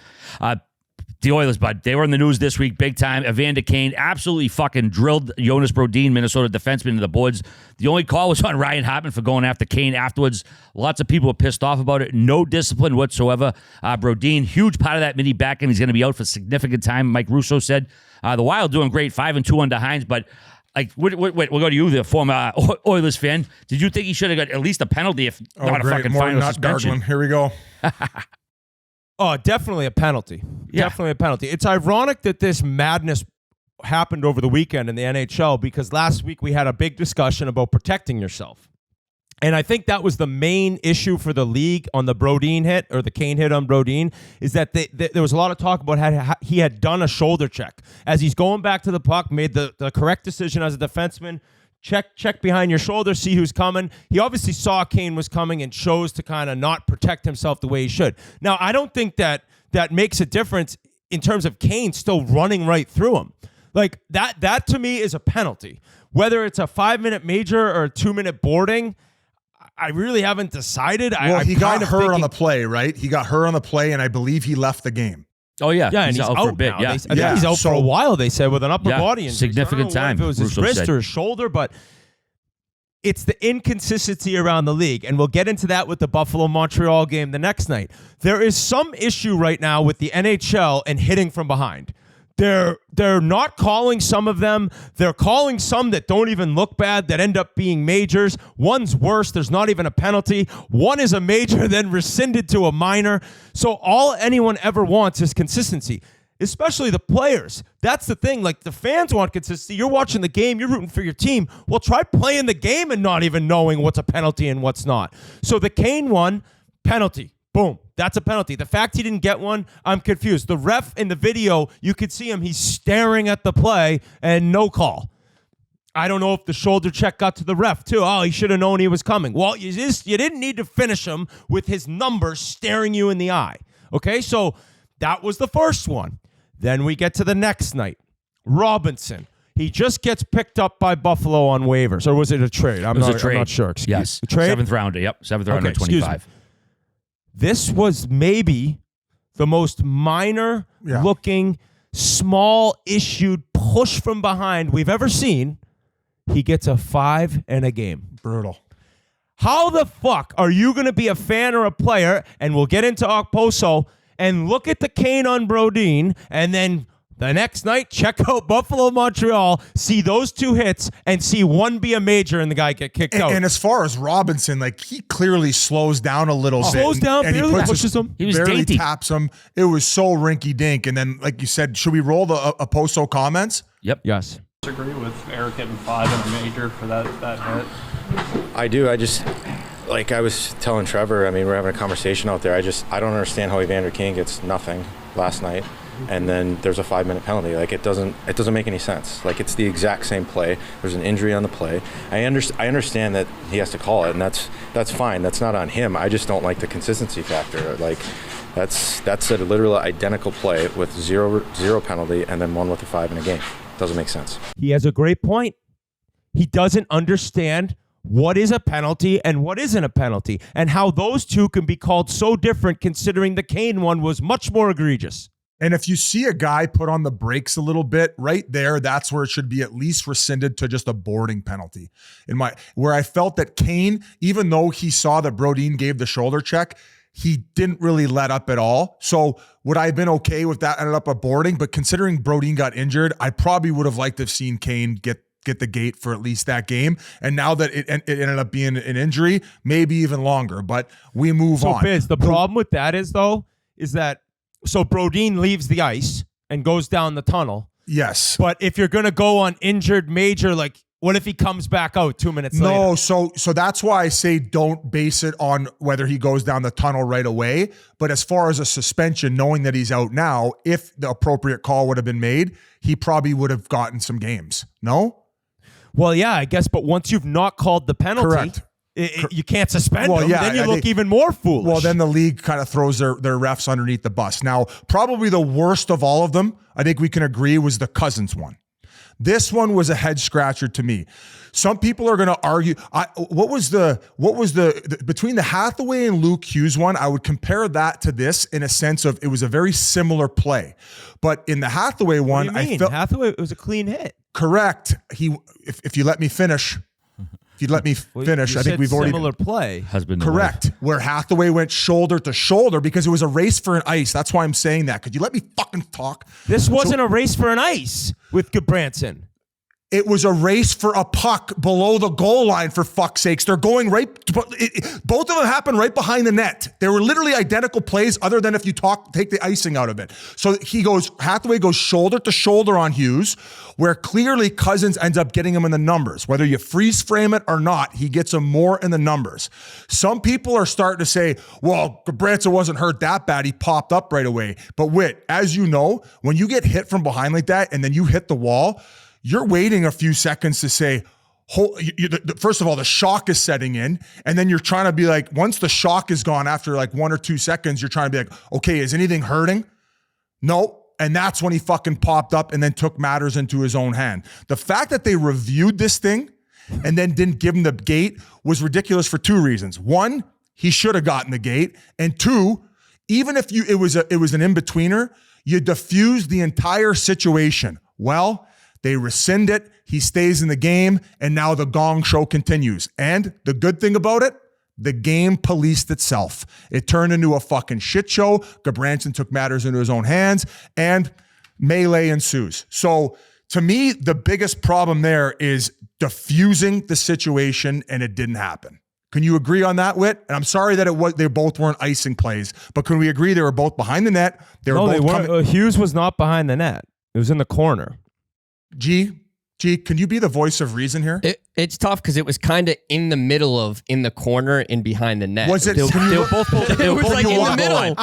The Oilers, bud, they were in the news this week big time. Evander Kane absolutely fucking drilled Jonas Brodin, Minnesota defenseman, into the boards. The only call was on Ryan Hartman for going after Kane afterwards. Lots of people were pissed off about it. No discipline whatsoever. Brodin, huge part of that mini back, and he's going to be out for significant time. Mike Russo said the Wild doing great, 5-2 under Hines, but wait, we'll go to you, the former Oilers fan. Did you think he should have got at least a penalty, if not a fucking final suspension? Gargling. Here we go. Oh, definitely a penalty. Yeah. Definitely a penalty. It's ironic that this madness happened over the weekend in the NHL because last week we had a big discussion about protecting yourself. And I think that was the main issue for the league on the Brodin hit, or the Kane hit on Brodin, is that there was a lot of talk about how he had done a shoulder check. As he's going back to the puck, made the correct decision as a defenseman, check behind your shoulder, see who's coming. He obviously saw Kane was coming and chose to kind of not protect himself the way he should. Now, I don't think that makes a difference in terms of Kane still running right through him. Like that to me is a penalty. Whether it's a 5-minute major or a 2-minute boarding, I really haven't decided. Well, he got hurt on the play, right? He got hurt on the play, and I believe he left the game. Oh, yeah. Yeah, and he's out for a bit. now. Yeah. I think he's out for a while, they said, with an upper body injury. Significant So I don't know time, if it was his Russo wrist said. or his shoulder, but it's the inconsistency around the league. And we'll get into that with the Buffalo-Montreal game the next night. There is some issue right now with the NHL and hitting from behind. They're not calling some of them. They're calling some that don't even look bad, that end up being majors. One's worse. There's not even a penalty. One is a major, then rescinded to a minor. So all anyone ever wants is consistency, especially the players. That's the thing. Like, the fans want consistency. You're watching the game. You're rooting for your team. Well, try playing the game and not even knowing what's a penalty and what's not. So the Kane one, penalty. Boom. That's a penalty. The fact he didn't get one, I'm confused. The ref in the video, you could see him. He's staring at the play and no call. I don't know if the shoulder check got to the ref too. Oh, he should have known he was coming. Well, you didn't need to finish him with his number staring you in the eye. Okay, so that was the first one. Then we get to the next night. Robinson. He just gets picked up by Buffalo on waivers. Or was it a trade? I'm not sure. Excuse me. Yes. A trade? 7th rounder. Yep. 7th rounder, Okay, excuse 25. me. This was maybe the most minor looking, small issued push from behind we've ever seen. He gets a 5 and a game. Brutal. How the fuck are you going to be a fan or a player, and we'll get into Okposo, and look at the Kane on Brodin, and then the next night, check out Buffalo-Montreal, see those 2 hits, and see one be a major and the guy get kicked out. And as far as Robinson, like, he clearly slows down a little bit. Slows down, and he barely puts pushes him. He was barely dainty. taps him. It was so rinky-dink. And then, like you said, should we roll the Oposo comments? Yep. Yes. Disagree with Eric getting 5 and a major for that hit. I do. I just, like I was telling Trevor, I mean, we're having a conversation out there. I don't understand how Evander Kane gets nothing last night, and then there's a 5-minute penalty. Like, it doesn't make any sense. Like, it's the exact same play. There's an injury on the play. I understand that he has to call it, and that's fine. That's not on him. I just don't like the consistency factor. Like, that's a literal identical play with zero penalty, and then one with a 5 in a game. Doesn't make sense. He has a great point. He doesn't understand what is a penalty and what isn't a penalty, and how those two can be called so different, considering the Kane one was much more egregious. And if you see a guy put on the brakes a little bit, right there, that's where it should be at least rescinded to just a boarding penalty. Where I felt that Kane, even though he saw that Brodin gave the shoulder check, he didn't really let up at all. So would I have been okay with that ended up a boarding? But considering Brodin got injured, I probably would have liked to have seen Kane get the gate for at least that game. And now that it ended up being an injury, maybe even longer. But we move on. So, Biz, the problem with that is that so Brodin leaves the ice and goes down the tunnel. Yes. But if you're going to go on injured major, like, what if he comes back out 2 minutes later? No, so that's why I say don't base it on whether he goes down the tunnel right away. But as far as a suspension, knowing that he's out now, if the appropriate call would have been made, he probably would have gotten some games. No? Well, yeah, I guess. But once you've not called the penalty, Correct. You can't suspend Well, him. yeah, then you I look think- even more foolish. Well, then the league kind of throws their refs underneath the bus. Now, probably the worst of all of them, I think we can agree, was the Cousins one. This one was a head scratcher to me. Some people are going to argue. What was the between the Hathaway and Luke Hughes one? I would compare that to this in a sense of it was a very similar play, but in the Hathaway one, what do you mean? I felt Hathaway, it was a clean hit. correct. If you let me finish, I think we've already similar play. Husband. correct where Hathaway went shoulder to shoulder because it was a race for an ice. That's why I'm saying that. Could you let me fucking talk? This wasn't a race for an ice with Goodbranson. It was a race for a puck below the goal line, for fuck's sakes. They're going right. Both of them happened right behind the net. They were literally identical plays other than if you take the icing out of it. So Hathaway goes shoulder to shoulder on Hughes, where clearly Cousins ends up getting him in the numbers. Whether you freeze frame it or not, he gets him more in the numbers. Some people are starting to say, well, Branson wasn't hurt that bad. He popped up right away. But Whit, as you know, when you get hit from behind like that and then you hit the wall, you're waiting a few seconds to say, first of all, the shock is setting in, and then you're trying to be like, once the shock is gone after like 1 or 2 seconds, you're trying to be like, okay, is anything hurting? No. And that's when he fucking popped up and then took matters into his own hand. The fact that they reviewed this thing and then didn't give him the gate was ridiculous for 2 reasons. 1, he should have gotten the gate, and 2, even if it was an in-betweener, you diffused the entire situation. Well, they rescind it, he stays in the game, and now the gong show continues. And the good thing about it, the game policed itself. It turned into a fucking shit show. Gudbranson took matters into his own hands, and melee ensues. So to me, the biggest problem there is diffusing the situation, and it didn't happen. Can you agree on that, Whit? And I'm sorry that they both weren't icing plays, but can we agree they were both behind the net? They weren't. Hughes was not behind the net. It was in the corner. G, can you be the voice of reason here? It's tough because it was kind of in the middle of in the corner and behind the net. Was it? They were both like in the middle.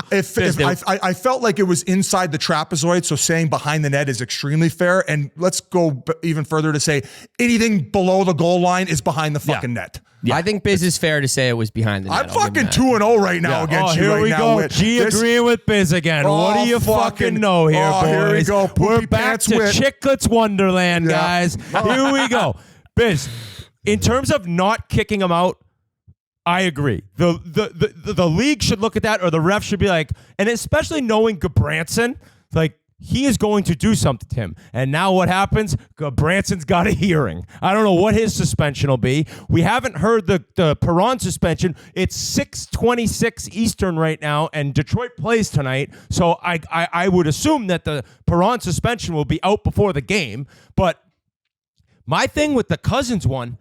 I felt like it was inside the trapezoid, so saying behind the net is extremely fair. And let's go even further to say anything below the goal line is behind the fucking net. Yeah. I think Biz is fair to say it was behind the net. I'm fucking 2-0 right now against you right now. Here we go. G agreeing with Biz again. What do you fucking know here, boys? Here we go. We're back to Chiclets Wonderland, guys. Here we go. Biz, in terms of not kicking him out, I agree. The league should look at that, or the ref should be like, and especially knowing Gudbranson, like, he is going to do something to him. And now what happens? Branson's got a hearing. I don't know what his suspension will be. We haven't heard the Perron suspension. It's 6:26 Eastern right now, and Detroit plays tonight. So I would assume that the Perron suspension will be out before the game. But my thing with the Cousins one,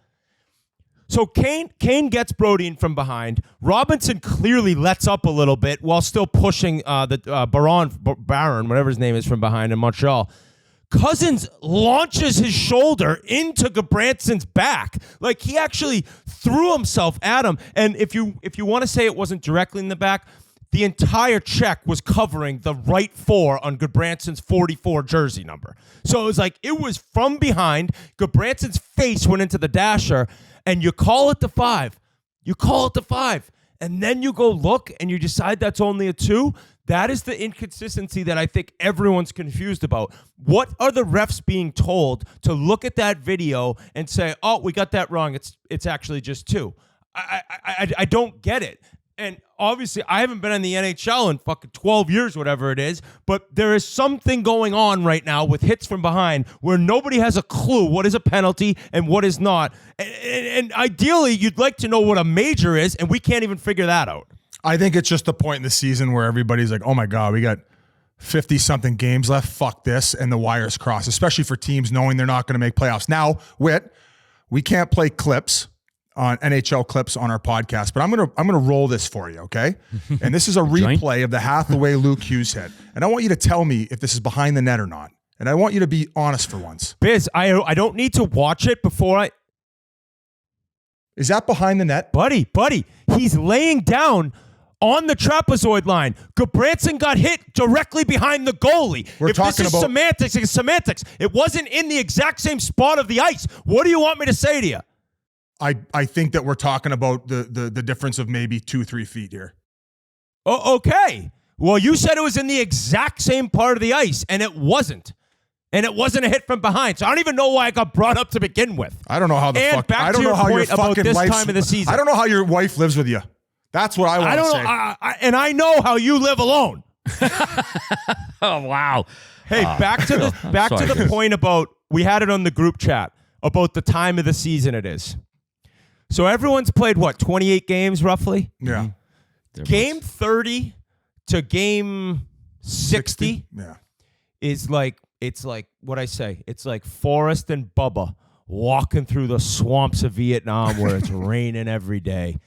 so Kane gets Brody in from behind. Robinson clearly lets up a little bit while still pushing Barron, whatever his name is, from behind in Montreal. Cousins launches his shoulder into Gudbranson's back. Like, he actually threw himself at him. And if you want to say it wasn't directly in the back, the entire check was covering the right 4 on Gudbranson's 44 jersey number. So it was like, it was from behind. Gudbranson's face went into the dasher, and you call it the 5. You call it the 5. And then you go look and you decide that's only a 2. That is the inconsistency that I think everyone's confused about. What are the refs being told to look at that video and say, oh, we got that wrong. It's actually just 2. I don't get it. And obviously, I haven't been in the NHL in fucking 12 years, whatever it is, but there is something going on right now with hits from behind where nobody has a clue what is a penalty and what is not. And ideally, you'd like to know what a major is, and we can't even figure that out. I think it's just the point in the season where everybody's like, oh my God, we got 50-something games left. Fuck this. And the wires cross, especially for teams knowing they're not going to make playoffs. Now, Whit, we can't play clips on NHL clips on our podcast, but I'm gonna roll this for you, okay? And this is a replay of the Hathaway Luke Hughes hit, and I want you to tell me if this is behind the net or not. And I want you to be honest for once. Biz, I don't need to watch it before I. Is that behind the net, buddy? He's laying down on the trapezoid line. Gudbranson got hit directly behind the goalie. If this is semantics, it's semantics. It wasn't in the exact same spot of the ice. What do you want me to say to you? I think that we're talking about the difference of maybe 2-3 feet here. Oh, okay. Well, you said it was in the exact same part of the ice, and it wasn't. And it wasn't a hit from behind. So I don't even know why it got brought up to begin with. I don't know how I don't know how your fucking time of the season. I don't know how your wife lives with you. That's what I want to say. And I know how you live alone. Oh, wow. Hey, back to the point about, we had it on the group chat, about the time of the season it is. So everyone's played, 28 games roughly? Yeah. Game 30 to game 60 is like, it's like, what I say, it's like Forrest and Bubba walking through the swamps of Vietnam where it's raining every day.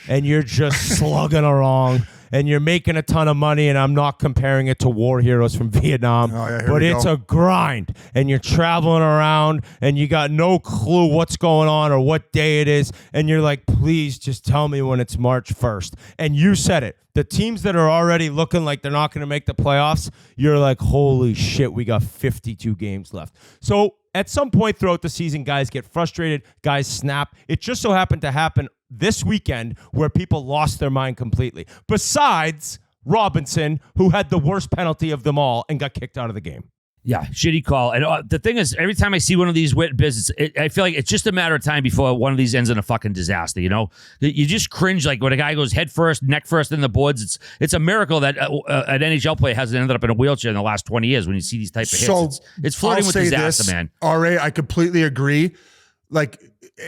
And you're just slugging along, and you're making a ton of money, and I'm not comparing it to war heroes from Vietnam, but it's a grind, and you're traveling around, and you got no clue what's going on or what day it is, and you're like, please just tell me when it's March 1st. And you said it. The teams that are already looking like they're not going to make the playoffs, you're like, holy shit, we got 52 games left. So at some point throughout the season, guys get frustrated, guys snap. It just so happened to happen this weekend where people lost their mind completely. Besides Robinson, who had the worst penalty of them all and got kicked out of the game. Yeah, shitty call. And the thing is, every time I see one of these Whit business, I feel like it's just a matter of time before one of these ends in a fucking disaster, you know? You just cringe like when a guy goes head first, neck first in the boards. It's a miracle that an NHL player hasn't ended up in a wheelchair in the last 20 years when you see these type of hits. So it's flirting with disaster, man. RA, I completely agree. Like,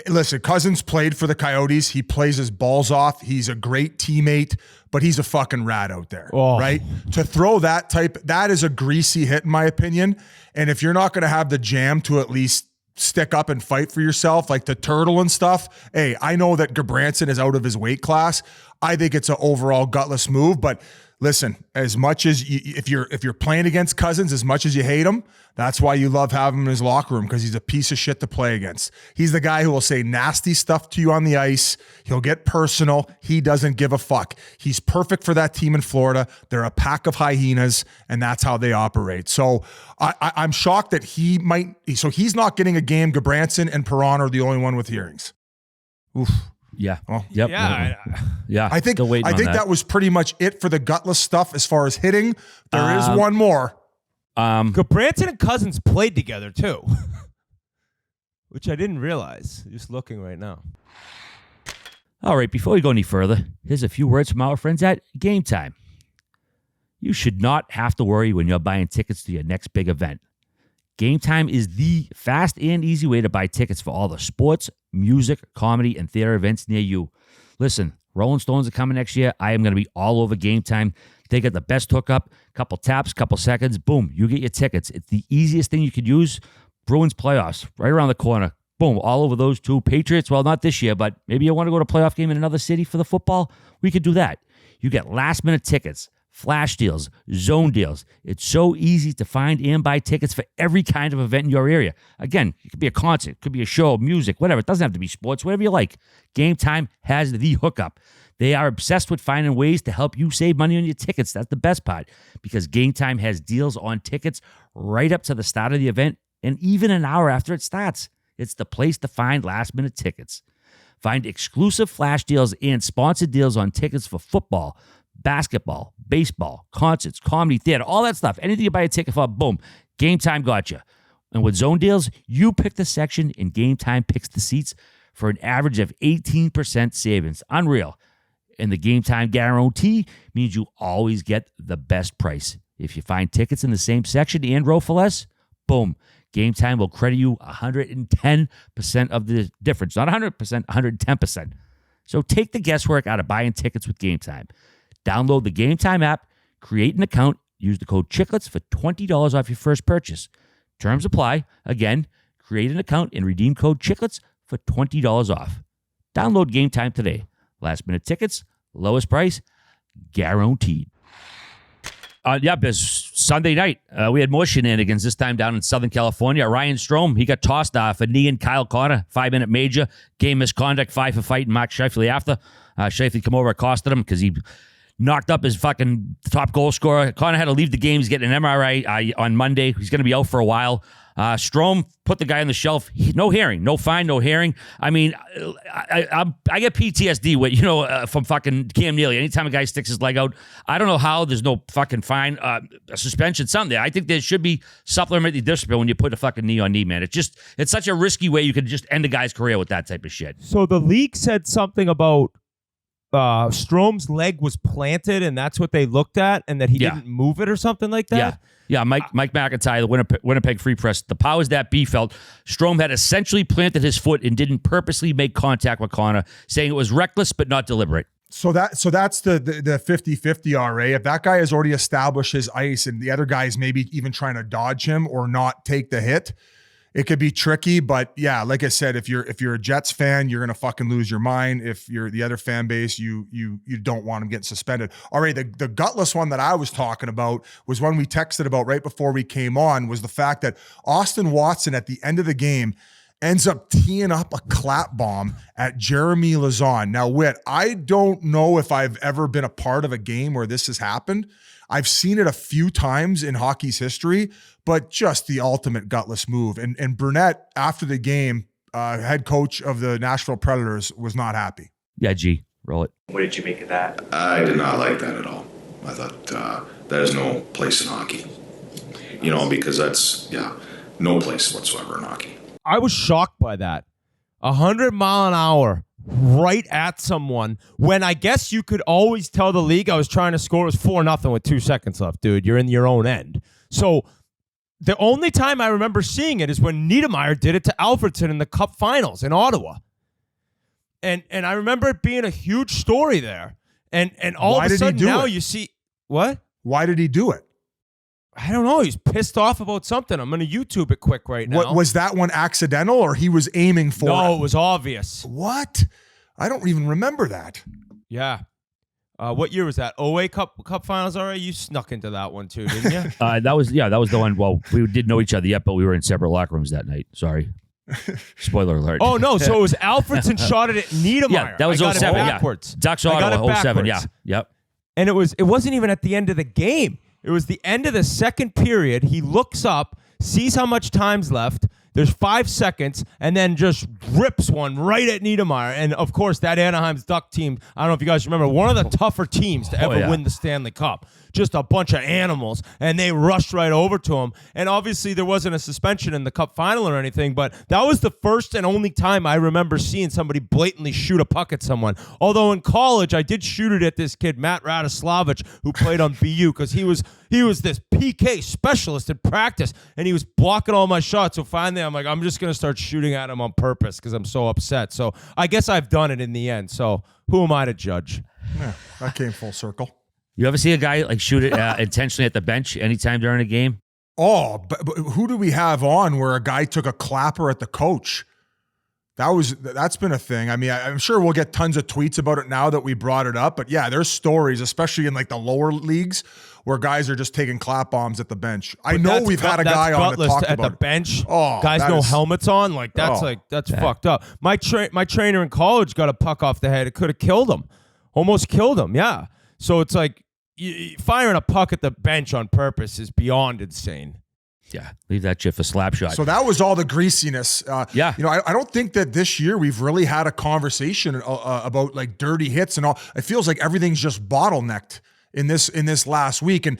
listen, Cousins played for the Coyotes. He plays his balls off. He's a great teammate, but he's a fucking rat out there, right? To throw that is a greasy hit in my opinion. And if you're not going to have the jam to at least stick up and fight for yourself, like the turtle and stuff, hey, I know that Gabranson is out of his weight class. I think it's an overall gutless move, but listen, as much as if you're playing against Cousins, as much as you hate him, that's why you love having him in his locker room, because he's a piece of shit to play against. He's the guy who will say nasty stuff to you on the ice. He'll get personal. He doesn't give a fuck. He's perfect for that team in Florida. They're a pack of hyenas, and that's how they operate. So I'm shocked that he's not getting a game. Gabranson and Perron are the only one with hearings. Oof. Yeah. Oh. Yep. Yeah. I think that was pretty much it for the gutless stuff as far as hitting. There is one more. Gabranson and Cousins played together too, which I didn't realize. Just looking right now. All right, before we go any further, here's a few words from our friends at Game Time. You should not have to worry when you're buying tickets to your next big event. Game Time is the fast and easy way to buy tickets for all the sports, music, comedy, and theater events near you. Listen, Rolling Stones are coming next year. I am going to be all over Game Time. They got the best hookup, couple taps, couple seconds, boom, you get your tickets. It's the easiest thing you could use. Bruins playoffs, right around the corner. Boom, all over those two. Patriots, well, not this year, but maybe you want to go to a playoff game in another city for the football. We could do that. You get last-minute tickets, flash deals, zone deals. It's so easy to find and buy tickets for every kind of event in your area. Again, it could be a concert, it could be a show, music, whatever. It doesn't have to be sports, whatever you like. Game Time has the hookup. They are obsessed with finding ways to help you save money on your tickets. That's the best part, because Game Time has deals on tickets right up to the start of the event and even an hour after it starts. It's the place to find last-minute tickets. Find exclusive flash deals and sponsored deals on tickets for football, basketball, baseball, concerts, comedy, theater, all that stuff. Anything you buy a ticket for, boom, Game Time got you. And with zone deals, you pick the section and Game Time picks the seats for an average of 18% savings. Unreal. And the Game Time guarantee means you always get the best price. If you find tickets in the same section and row for less, boom, Game Time will credit you 110% of the difference. Not 100%, 110%. So take the guesswork out of buying tickets with Game Time. Download the Game Time app, create an account, use the code Chiclets for $20 off your first purchase. Terms apply. Again, create an account and redeem code Chiclets for $20 off. Download Game Time today. Last minute tickets, lowest price, guaranteed. Biz, Sunday night, we had more shenanigans, this time down in Southern California. Ryan Strome, he got tossed for knee and Kyle Connor, 5-minute major, game misconduct, 5 for fighting Mark Scheifele after. Scheifele come over, accosted him because he knocked up his fucking top goal scorer. Connor had to leave the game. He's getting an MRI on Monday. He's going to be out for a while. Strome put the guy on the shelf. No hearing, no fine, no hearing. I mean, I get PTSD with, from fucking Cam Neely. Anytime a guy sticks his leg out, I don't know how there's no fucking fine, a suspension, something there. I think there should be supplementary discipline when you put a fucking knee on knee, man. It's such a risky way you could just end a guy's career with that type of shit. So the league said something about Strome's leg was planted, and that's what they looked at, and that he didn't move it or something like that. Yeah. Mike McIntyre, the Winnipeg Free Press, the powers that be felt Strome had essentially planted his foot and didn't purposely make contact with Connor, saying it was reckless but not deliberate. So that's the 50-50 RA. If that guy has already established his ice and the other guy is maybe even trying to dodge him or not take the hit, it could be tricky, but yeah, like I said, if you're a Jets fan, you're gonna fucking lose your mind. If you're the other fan base, you don't want him getting suspended. All right, the gutless one that I was talking about was one we texted about right before we came on, was the fact that Austin Watson at the end of the game ends up teeing up a clap bomb at Jeremy Lauzon. Now, Whit, I don't know if I've ever been a part of a game where this has happened. I've seen it a few times in hockey's history, but just the ultimate gutless move. And Burnett, after the game, head coach of the Nashville Predators, was not happy. Yeah, G, roll it. What did you make of that? I did not like that at all. I thought that is no place in hockey. Because that's, no place whatsoever in hockey. I was shocked by that. 100 mile an hour right at someone when I guess you could always tell the league I was trying to score. It was 4-0 with 2 seconds left, dude. You're in your own end. So the only time I remember seeing it is when Niedermayer did it to Alfredson in the Cup Finals in Ottawa. And I remember it being a huge story there. And all of a sudden now you see what? Why did he do it? I don't know. He's pissed off about something. I'm going to YouTube it quick right now. What was that one accidental, or he was aiming for it? No, it was obvious. What? I don't even remember that. Yeah. What year was that? 08 Cup Finals already? You snuck into that one too, didn't you? That was the one. Well, we didn't know each other yet, but we were in separate locker rooms that night. Sorry. Spoiler alert. Oh, no. So it was Alfredson shot it at Niedermayer. Yeah, that was 07. Backwards. Ducks Ottawa 07. Yeah. Yep. And it wasn't even at the end of the game. It was the end of the second period. He looks up, sees how much time's left. There's 5 seconds, and then just rips one right at Niedermayer. And, of course, that Anaheim's Duck team, I don't know if you guys remember, one of the tougher teams to ever win the Stanley Cup. Just a bunch of animals, and they rushed right over to him. And, obviously, there wasn't a suspension in the Cup final or anything, but that was the first and only time I remember seeing somebody blatantly shoot a puck at someone. Although in college, I did shoot it at this kid, Matt Radoslavich, who played on BU, because he was this PK specialist in practice, and he was blocking all my shots. So finally, I'm like, I'm just going to start shooting at him on purpose because I'm so upset. So I guess I've done it in the end. So who am I to judge? Yeah, that came full circle. You ever see a guy like shoot it intentionally at the bench anytime during a game? Oh, but who do we have on where a guy took a clapper at the coach? That's been a thing. I mean, I'm sure we'll get tons of tweets about it now that we brought it up. But yeah, there's stories, especially in like the lower leagues, where guys are just taking clap bombs at the bench. I know we've had a guy on to talk at about the bench. Oh, guys no helmets on. Like that's fucked up. My trainer in college got a puck off the head. It could have killed him, almost killed him. Yeah. So it's like firing a puck at the bench on purpose is beyond insane. Yeah, leave that shit for slap shot. So that was all the greasiness. Yeah. I don't think that this year we've really had a conversation about like dirty hits and all. It feels like everything's just bottlenecked in this last week. And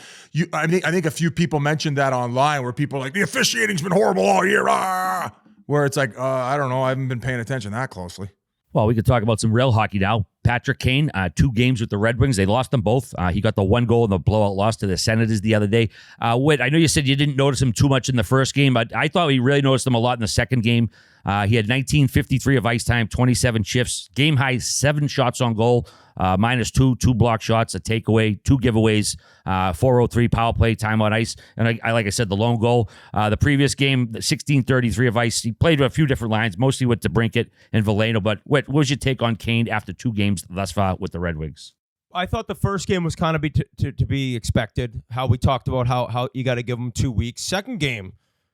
I think a few people mentioned that online, where people are like, the officiating's been horrible all year. Where it's like, I don't know, I haven't been paying attention that closely. Well, we could talk about some real hockey now. Patrick Kane, 2 games with the Red Wings. They lost them both. He got the 1 goal in the blowout loss to the Senators the other day. Whit, I know you said you didn't notice him too much in the first game, but I thought we really noticed him a lot in the second game. He had 19:53 of ice time, 27 shifts, game high 7 shots on goal, -2, 2 block shots, a takeaway, 2 giveaways, 403 power play, time on ice. And I like I said, the lone goal. The previous game, 16:33 of ice. He played with a few different lines, mostly with DeBrincat and Veleno. But what was your take on Kane after 2 games thus far with the Red Wings? I thought the first game was kind of to be expected. How we talked about how you got to give him 2 weeks. Second game,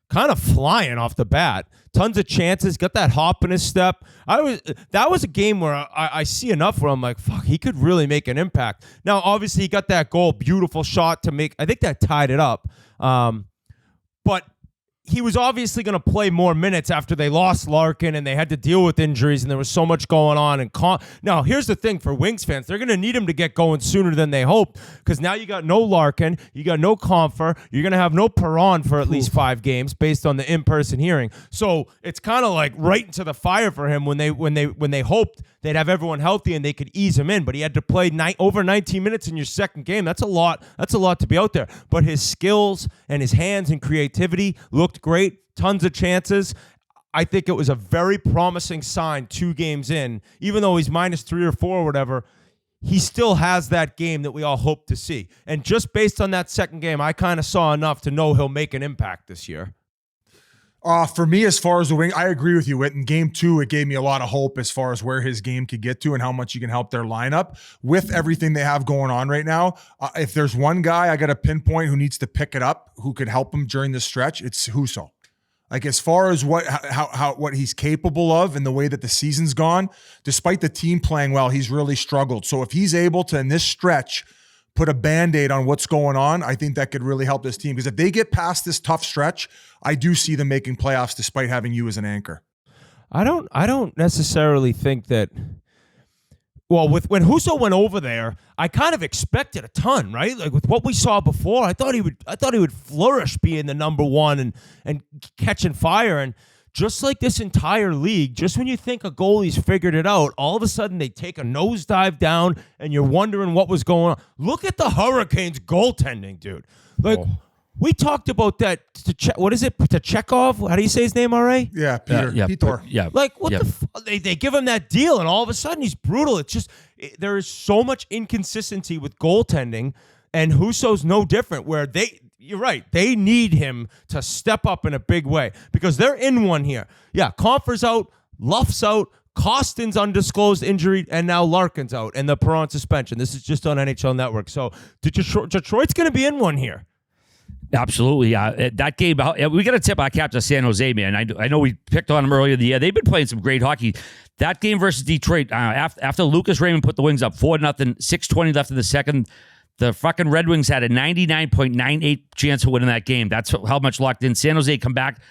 kind of flying off the bat. Tons of chances. Got that hop in his step. That was a game where I see enough where I'm like, fuck, he could really make an impact. Now, obviously, he got that goal, beautiful shot to make. I think that tied it up. But he was obviously going to play more minutes after they lost Larkin and they had to deal with injuries and there was so much going on. And now, here's the thing for Wings fans. They're going to need him to get going sooner than they hoped, because now you got no Larkin, you got no Confer, you're going to have no Perron for at least 5 games based on the in-person hearing. So it's kind of like right into the fire for him when they hoped they'd have everyone healthy and they could ease him in. But he had to play over 19 minutes in your second game. That's a lot. That's a lot to be out there. But his skills and his hands and creativity looked great. Tons of chances. I think it was a very promising sign 2 games in. Even though he's -3 or 4 or whatever, he still has that game that we all hope to see. And just based on that second game, I kind of saw enough to know he'll make an impact this year. For me, as far as the wing, I agree with you, Whit. In game 2, it gave me a lot of hope as far as where his game could get to and how much he can help their lineup with everything they have going on right now. If there's one guy I got to pinpoint who needs to pick it up, who could help him during this stretch, it's Husso. Like as far as what he's capable of and the way that the season's gone, despite the team playing well, he's really struggled. So if he's able to, in this stretch, put a Band-Aid on what's going on, I think that could really help this team. Because if they get past this tough stretch, I do see them making playoffs despite having you as an anchor. I don't necessarily think that. Well, when Husso went over there, I kind of expected a ton, right? Like with what we saw before, I thought he would flourish being the number one and catching fire. And just like this entire league, just when you think a goalie's figured it out, all of a sudden they take a nosedive down and you're wondering what was going on. Look at the Hurricanes goaltending, dude. Like, we talked about that. What is it? To Chekhov? How do you say his name, RA? Yeah, Peter. Peter. Yeah. Like, what the they give him that deal, and all of a sudden he's brutal. It's just, there is so much inconsistency with goaltending, and Husso's no different, where you're right, they need him to step up in a big way because they're in one here. Yeah, Confer's out, Luff's out, Costin's undisclosed injury, and now Larkin's out, and the Perron suspension. This is just on NHL Network. So Detroit's going to be in one here. Absolutely. That game, we got to tip our cap to San Jose, man. I know we picked on them earlier in the year. They've been playing some great hockey. That game versus Detroit, after Lucas Raymond put the Wings up 4-0, 6:20 left in the second, the fucking Red Wings had a 99.98 chance of winning that game. That's how much locked in. San Jose come back.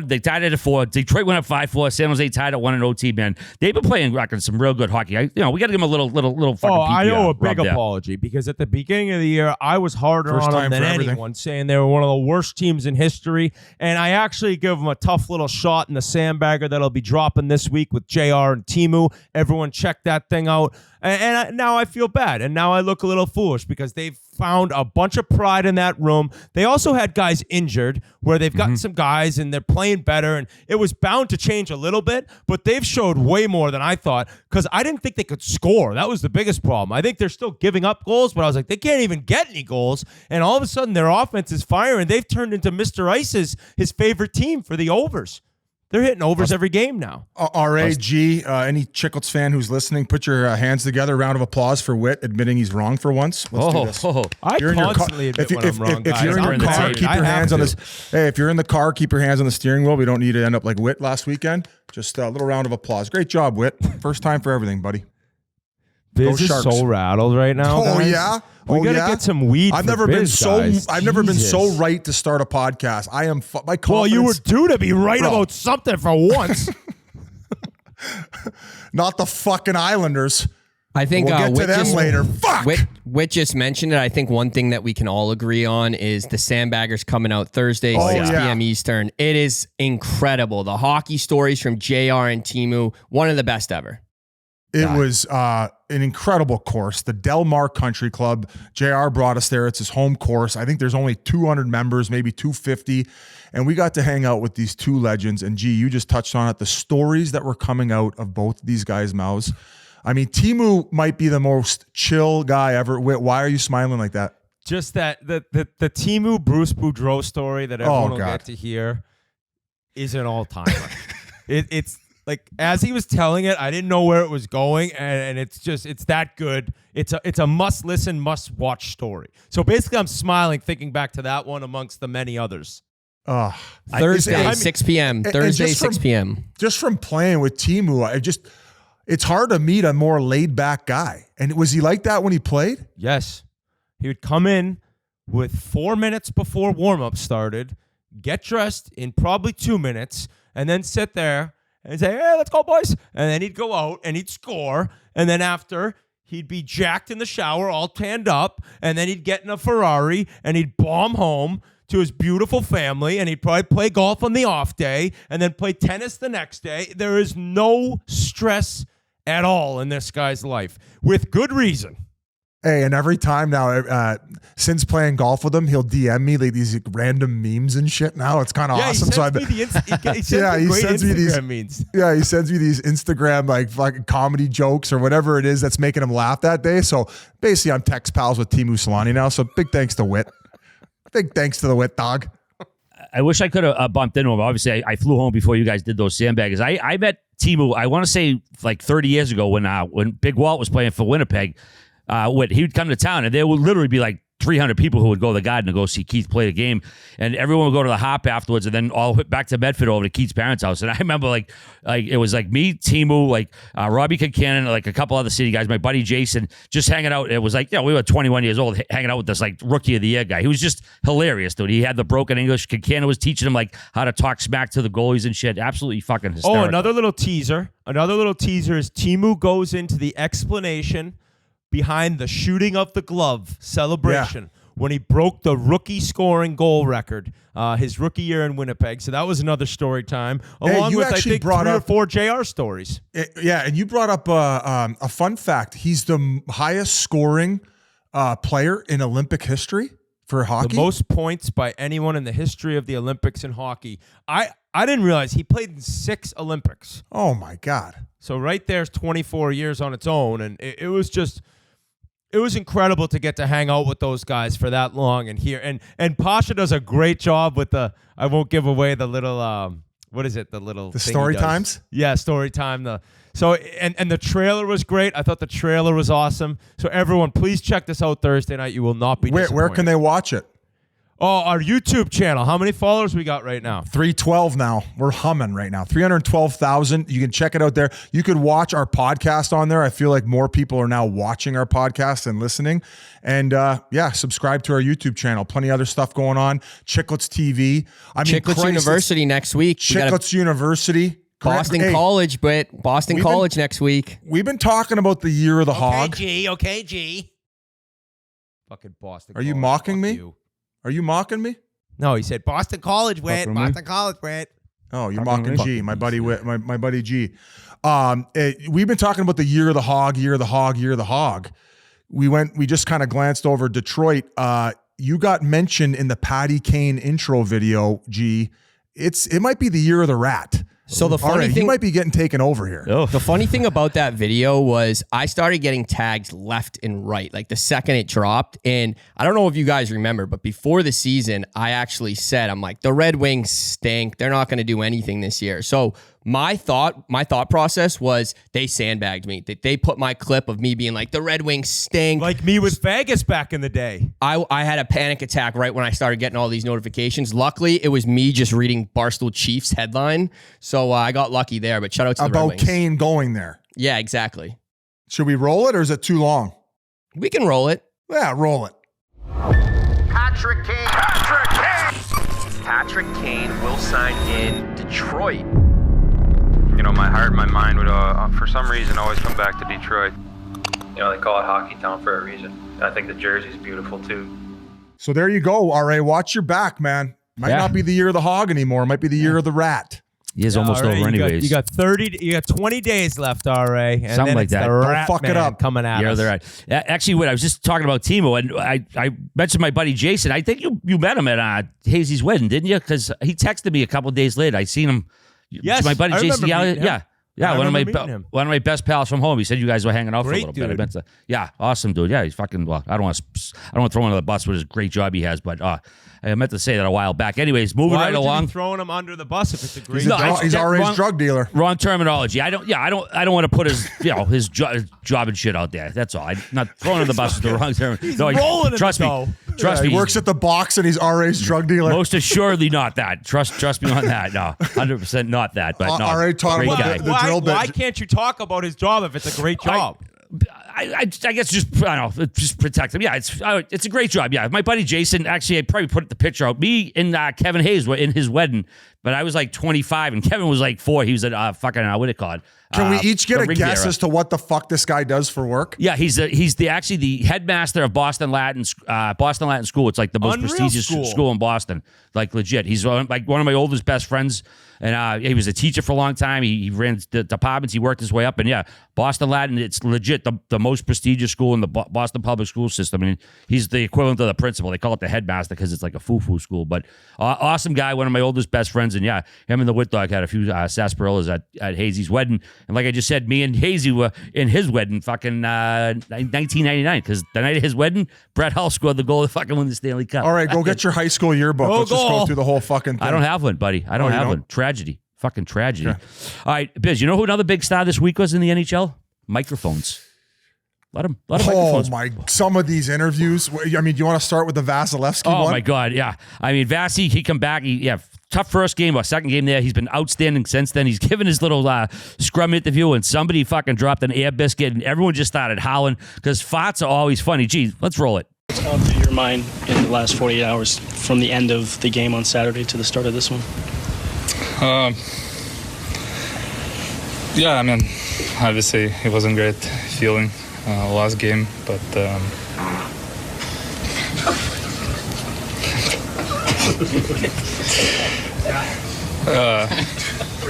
They tied it at 4. Detroit went up 5-4. San Jose tied at 1 in OT, man. They've been playing some real good hockey. We got to give them a little fucking I owe a big rub there. apology because at the beginning of the year, I was harder on them than anyone, saying they were one of the worst teams in history. And I actually give them a tough little shot in the Sandbagger that'll be dropping this week with JR and Teemu. Everyone check that thing out. And now I feel bad. And now I look a little foolish because they've found a bunch of pride in that room. They also had guys injured where they've gotten some guys and they're playing better. And it was bound to change a little bit, but they've showed way more than I thought because I didn't think they could score. That was the biggest problem. I think they're still giving up goals, but I was like, they can't even get any goals. And all of a sudden their offense is firing. They've turned into Mr. Ice's his favorite team for the overs. They're hitting overs every game now. RAG, any Chiclets fan who's listening, put your hands together. Round of applause for Whit admitting he's wrong for once. Let's do this. I constantly admit when I'm wrong, if you're in your car, keep your hands on this. Hey, if you're in the car, keep your hands on the steering wheel. We don't need to end up like Whit last weekend. Just a little round of applause. Great job, Whit. First time for everything, buddy. Biz is so rattled right now. Oh guys. yeah. We gotta get some weed. I've never been so right to start a podcast. I am my confidence. Well, you were due to be right about something for once. Not the fucking Islanders. I think we'll get to them later. Fuck. Whit just mentioned it. I think one thing that we can all agree on is the Sandbaggers coming out Thursday, 6 p.m. Eastern. It is incredible. The hockey stories from JR and Teemu, one of the best ever. It was an incredible course. The Del Mar Country Club. JR brought us there. It's his home course. I think there's only 200 members, maybe 250. And we got to hang out with these two legends. And you just touched on it. The stories that were coming out of both these guys' mouths. I mean, Teemu might be the most chill guy ever. Why are you smiling like that? Just that the Teemu Bruce Boudreau story that everyone will get to hear is an all-timer. It's like, as he was telling it, I didn't know where it was going, and it's that good. It's a must-listen, must-watch story. So basically, I'm smiling thinking back to that one amongst the many others. Thursday, 6 p.m. Thursday, 6 p.m. Just from playing with Teemu, it's hard to meet a more laid-back guy. And was he like that when he played? Yes. He would come in with 4 minutes before warm-up started, get dressed in probably 2 minutes, and then sit there and say, hey, let's go, boys. And then he'd go out and he'd score. And then after, he'd be jacked in the shower, all tanned up. And then he'd get in a Ferrari and he'd bomb home to his beautiful family. And he'd probably play golf on the off day and then play tennis the next day. There is no stress at all in this guy's life, with good reason. Hey, and every time now, since playing golf with him, he'll DM me like these random memes and shit. Now it's kind of awesome. He sends me these memes. Yeah, he sends me these Instagram like fucking comedy jokes or whatever it is that's making him laugh that day. So basically, I'm text pals with Teemu Selanne now. So big thanks to Whit. Big thanks to the Whit dog. I wish I could have bumped into him. Obviously, I flew home before you guys did those Sandbaggers. I met Teemu, I want to say like 30 years ago when Big Walt was playing for Winnipeg. He would come to town, and there would literally be like 300 people who would go to the Garden to go see Keith play the game, and everyone would go to the Hop afterwards, and then all back to Medford over to Keith's parents' house. And I remember like it was like me, Teemu, like Robbie Kincannon, like a couple other city guys, my buddy Jason, just hanging out. It was like, we were 21 years old, hanging out with this like rookie of the year guy. He was just hilarious, dude. He had the broken English. Kincannon was teaching him like how to talk smack to the goalies and shit. Absolutely fucking hysterical. Oh, another little teaser. Another little teaser is Teemu goes into the explanation behind the shooting of the glove celebration. Yeah. When he broke the rookie scoring goal record, his rookie year in Winnipeg. So that was another story time, along with, I think, 3 or 4 JR stories. And you brought up a fun fact. He's the highest scoring player in Olympic history for hockey. The most points by anyone in the history of the Olympics in hockey. I didn't realize he played in 6 Olympics. Oh, my God. So right there's 24 years on its own, and it was just... It was incredible to get to hang out with those guys for that long and hear. And Pasha does a great job with I won't give away the little, what is it? The story times? Yeah, story time. So the trailer was great. I thought the trailer was awesome. So everyone, please check this out Thursday night. You will not be disappointed. Where can they watch it? Oh, our YouTube channel. How many followers we got right now? 312 now. We're humming right now. 312,000. You can check it out there. You could watch our podcast on there. I feel like more people are now watching our podcast and listening. And subscribe to our YouTube channel. Plenty of other stuff going on. Chiclets TV. Chiclets University next week. Chiclets University. Boston College, but Boston College next week. We've been talking about the year of the hog. Okay, G. Fucking Boston. Are you mocking me? Are you mocking me? No, he said Boston College went. Boston College went. Oh, you're mocking G, my buddy. My buddy G. We've been talking about the year of the hog, year of the hog, year of the hog. We just kind of glanced over Detroit. You got mentioned in the Patty Kane intro video, G. It might be the year of the rat. So the funny thing, he might be getting taken over here. Oh. The funny thing about that video was I started getting tagged left and right, like the second it dropped. And I don't know if you guys remember, but before the season, I actually said, I'm like, the Red Wings stink. They're not going to do anything this year. So my thought process was they sandbagged me. They put my clip of me being like, the Red Wings stink. Like me with Vegas back in the day. I had a panic attack right when I started getting all these notifications. Luckily, it was me just reading Barstool Chiefs headline. So I got lucky there, but shout out to the Red Wings. About Kane going there. Yeah, exactly. Should we roll it or is it too long? We can roll it. Yeah, roll it. Patrick Kane. Patrick Kane will sign in Detroit. You know, my heart and my mind would, for some reason, always come back to Detroit. You know, they call it Hockey Town for a reason. I think the jersey's beautiful, too. So there you go, RA. Watch your back, man. Might not be the year of the hog anymore. It might be the year of the rat. He is almost over anyways. You got 20 days left, RA. And something then like that. Don't fuck it up. Coming at us. They're right. Actually, what I was just talking about Teemu, and I mentioned my buddy Jason. I think you met him at Hazy's wedding, didn't you? Because he texted me a couple of days later. I seen him. Yes, my buddy Jason. Yeah, one of my best pals from home. He said you guys were hanging out for a little bit. I meant to, awesome dude. Yeah, he's fucking. Well, I don't want to throw him under the bus with his great job he has, but I meant to say that a while back. Anyways, moving right along. Why would you be throwing him under the bus if it's a great? He's already drug dealer. Wrong terminology. I don't want to put his his job and shit out there. That's all. I'm not throwing him the bus with the wrong term. He's rolling trust me. Trust me. He works at the box and he's RA's drug dealer. Most assuredly not that. Trust me on that. No, 100% not that. But no, RA taught about the drill bit. Why can't you talk about his job if it's a great job? I guess just protect him. Yeah, it's a great job. Yeah, my buddy Jason, actually, I probably put the picture out. Me and Kevin Hayes were in his wedding, but I was like 25 and Kevin was like 4. He was at what do you call it? Can we each get a guess as to what the fuck this guy does for work? Yeah, he's the headmaster of Boston Latin School. It's like the most prestigious school in Boston. Like legit. He's like one of my oldest best friends. And he was a teacher for a long time. He ran the departments. He worked his way up. And yeah, Boston Latin, it's legit the most prestigious school in the Boston public school system. I mean, he's the equivalent of the principal. They call it the headmaster because it's like a foo-foo school. But awesome guy, one of my oldest best friends. And yeah, him and the Whit Dog had a few sarsaparillas at Hazy's wedding. And like I just said, me and Hazy were in his wedding fucking 1999 because the night of his wedding, Brett Hull scored the goal to fucking win the Stanley Cup. All right, go get your high school yearbook. Let's just go through the whole fucking thing. I don't have one, buddy. I don't have one. Tragedy. Fucking tragedy. Okay. All right, Biz, you know who another big star this week was in the NHL? Microphones. A lot of microphones. Oh, my. Some of these interviews. I mean, do you want to start with the Vasilevsky one? Oh, my God, yeah. I mean, Vasi, he come back. Tough first game or second game there. He's been outstanding since then. He's given his little scrum interview, and somebody fucking dropped an air biscuit, and everyone just started howling because farts are always funny. Geez, let's roll it. What's gone through your mind in the last 48 hours from the end of the game on Saturday to the start of this one? Yeah, I mean, obviously it wasn't great feeling last game, but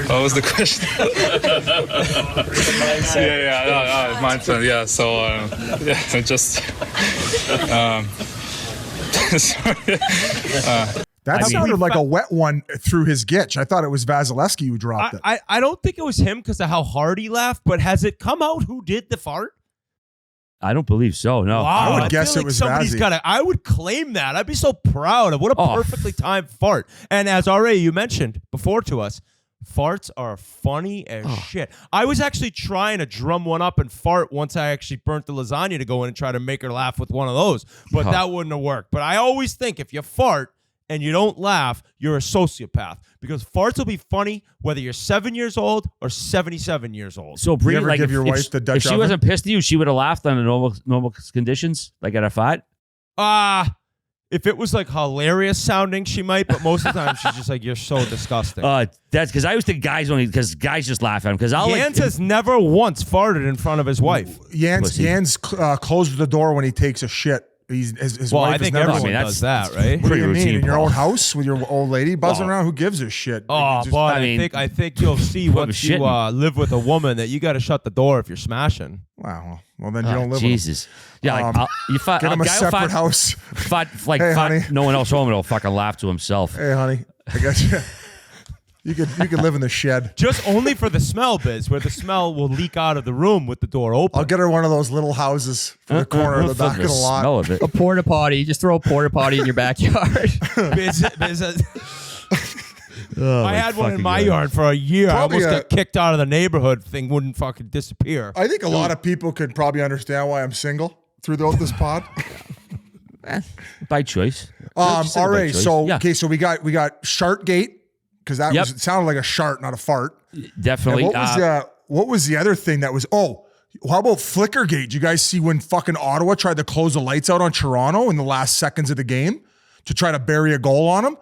what was the question? Mindset. Yeah, so just sorry. That sounded like a wet one through his gitch. I thought it was Vasilevsky who dropped it. I don't think it was him because of how hard he laughed, but has it come out who did the fart? I don't believe so, no. Wow, I would guess it was somebody's got I would claim that. I'd be so proud of what a perfectly timed fart. And as already you mentioned before to us, farts are funny as shit. I was actually trying to drum one up and fart once I actually burnt the lasagna to go in and try to make her laugh with one of those, but that wouldn't have worked. But I always think if you fart and you don't laugh, you're a sociopath because farts will be funny whether you're 7 years old or 77 years old. So, Bree, like, give your wife the Dutch if she wasn't pissed at you, she would have laughed under normal conditions, like at a fart? If it was like hilarious sounding, she might, but most of the time she's just like, you're so disgusting. That's because I used to guys only because guys just laugh at him. Because Jans has never once farted in front of his wife. Jans closes the door when he takes a shit. His wife I think never everyone does that, right? What do you mean? In your own house with your old lady buzzing around? Who gives a shit? I think you'll see once you live with a woman that you got to shut the door if you're smashing. Wow. Well, then you don't live Jesus. with him. Yeah, you get him a separate house. Hey, honey. No one else home and he'll fucking laugh to himself. Hey, honey. I got you. You could live in the shed. Just only for the smell, Biz, where the smell will leak out of the room with the door open. I'll get her one of those little houses for the corner of the back of the lot. Of it. A porta potty. Just throw a porta potty in your backyard. I had one in my yard for a year. Probably I almost got kicked out of the neighborhood. Thing wouldn't fucking disappear. I think a lot of people could probably understand why I'm single throughout this pod. By choice. All right. So okay. So we got Shartgate. Because it sounded like a shart, not a fart. Definitely. And what was the other thing that was? Oh, how about Flickergate? Did you guys see when fucking Ottawa tried to close the lights out on Toronto in the last seconds of the game to try to bury a goal on them?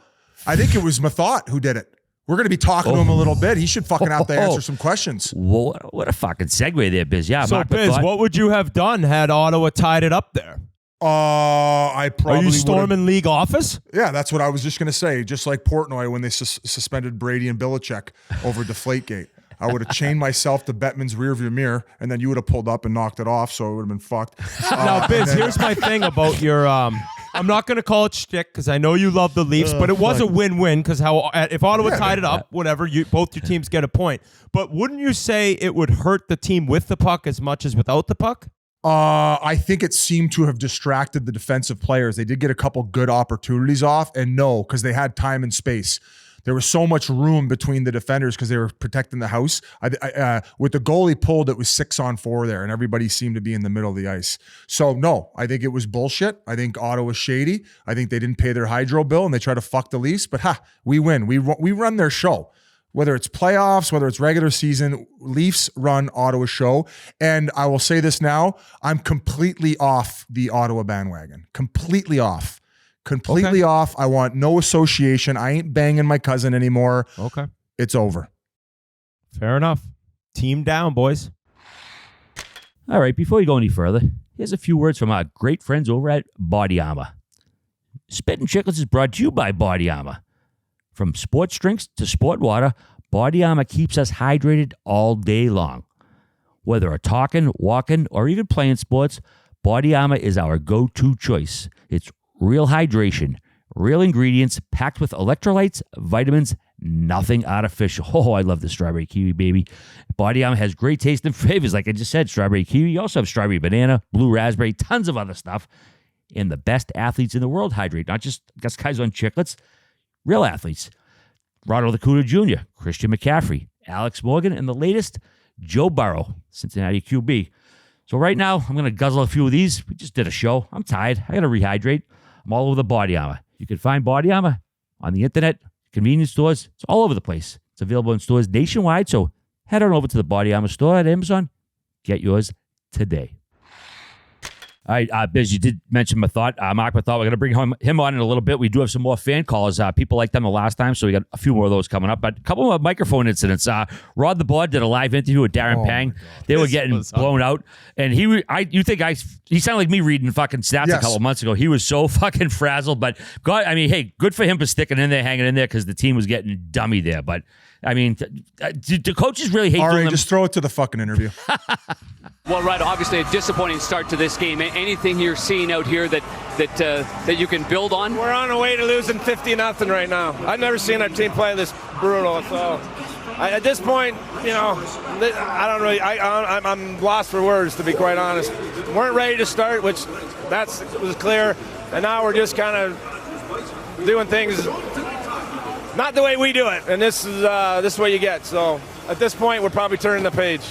I think it was Methot who did it. We're going to be talking to him a little bit. He should fucking have to answer some questions. What a fucking segue there, Biz. Yeah. So, Biz, what would you have done had Ottawa tied it up there? I probably Are you storming league office? Yeah, that's what I was just going to say. Just like Portnoy when they suspended Brady and Belichick over Deflategate. I would have chained myself to Bettman's rearview mirror, and then you would have pulled up and knocked it off, so it would have been fucked. Now, Biz, here's my thing about your I'm not going to call it shtick because I know you love the Leafs, but it was a win-win because if Ottawa tied it up, whatever, both your teams get a point. But wouldn't you say it would hurt the team with the puck as much as without the puck? I think it seemed to have distracted the defensive players. They did get a couple good opportunities off, and because they had time and space. There was so much room between the defenders because they were protecting the house. With the goalie pulled, it was 6-on-4 there, and everybody seemed to be in the middle of the ice. So, no, I think it was bullshit. I think Ottawa's shady. I think they didn't pay their hydro bill, and they tried to fuck the Leafs. But, we win. We run their show. Whether it's playoffs, whether it's regular season, Leafs run Ottawa show. And I will say this now, I'm completely off the Ottawa bandwagon. Completely off. Completely off. I want no association. I ain't banging my cousin anymore. Okay. It's over. Fair enough. Team down, boys. All right, before we go any further, here's a few words from our great friends over at Body Armor. Spittin Chiclets is brought to you by Body Armor. From sports drinks to sport water, Body Armor keeps us hydrated all day long. Whether we're talking, walking, or even playing sports, Body Armor is our go-to choice. It's real hydration, real ingredients packed with electrolytes, vitamins, Nothing artificial. Oh, I love the strawberry kiwi, baby. Body Armor has great taste and flavors. Like I just said, strawberry kiwi. You also have strawberry banana, blue raspberry, tons of other stuff. And the best athletes in the world hydrate. Not just guys on Chiclets, real athletes. Ronald Acuña Jr., Christian McCaffrey, Alex Morgan, and the latest, Joe Burrow, Cincinnati QB. So right now, I'm going to guzzle a few of these. We just did a show. I'm tired. I got to rehydrate. I'm all over the Body Armor. You can find Body Armor on the internet, convenience stores. It's all over the place. It's available in stores nationwide. So head on over to the Body Armor store at Amazon. Get yours today. All right, Biz, you did mention Methot. Marc Methot, we're going to bring him on in a little bit. We do have some more fan calls. People liked them the last time, so we got a few more of those coming up. But a couple more microphone incidents. Rod the Bod did a live interview with Darren Pang. They were getting blown out. And he sounded like me reading fucking stats a couple months ago. He was so fucking frazzled. But, God, I mean, hey, good for him for sticking in there, hanging in there, because the team was getting dummy there. But, I mean, do coaches really hate doing them? Just throw it to the fucking interview. Well, right, obviously a disappointing start to this game. Anything you're seeing out here that you can build on? We're on our way to losing 50-0 right now. I've never seen our team play this brutal. So at this point, you know, I don't really. I'm lost for words, to be quite honest. Weren't ready to start, which was clear, and now we're just kind of doing things not the way we do it, and this is what you get. So at this point, we're probably turning the page.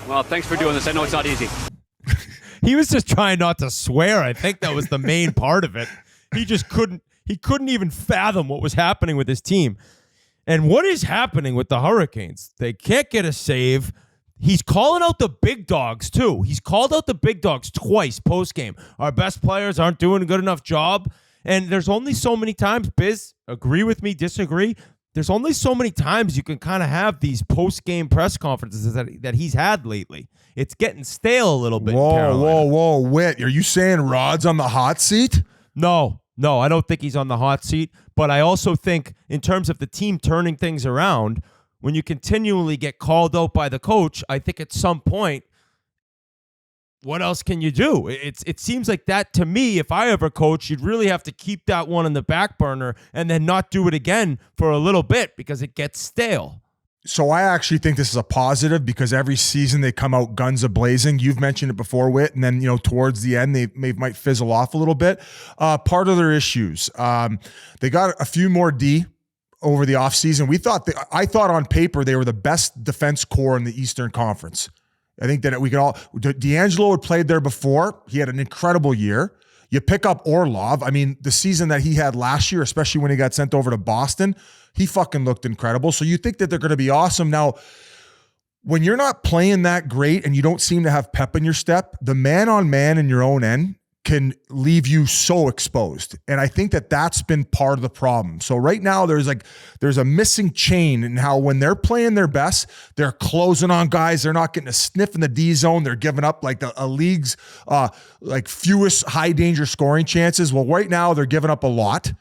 Well, thanks for doing this. I know it's not easy. He was just trying not to swear. I think that was the main part of it. He just couldn't even fathom what was happening with his team. And what is happening with the Hurricanes? They can't get a save. He's calling out the big dogs, too. He's called out the big dogs twice post-game. Our best players aren't doing a good enough job. And there's only so many times, Biz, agree with me, disagree, there's only so many times you can kind of have these post-game press conferences that he's had lately. It's getting stale a little bit. Whoa, Whit. Are you saying Rod's on the hot seat? No, I don't think he's on the hot seat. But I also think in terms of the team turning things around, when you continually get called out by the coach, I think at some point, what else can you do? It seems like that to me, if I ever coach, you'd really have to keep that one in the back burner and then not do it again for a little bit because it gets stale. So I actually think this is a positive because every season they come out guns a-blazing. You've mentioned it before, Whit, and then towards the end they might fizzle off a little bit. Part of their issues, they got a few more D over the offseason. I thought on paper they were the best defense core in the Eastern Conference. I think that we could all. D'Angelo had played there before. He had an incredible year. You pick up Orlov. I mean, the season that he had last year, especially when he got sent over to Boston, he fucking looked incredible. So you think that they're going to be awesome. Now, when you're not playing that great and you don't seem to have pep in your step, the man-on-man in your own end can leave you so exposed. And I think that that's been part of the problem. So right now there's a missing chain in how when they're playing their best, they're closing on guys. They're not getting a sniff in the D zone. They're giving up like a league's fewest high danger scoring chances. Well, right now they're giving up a lot.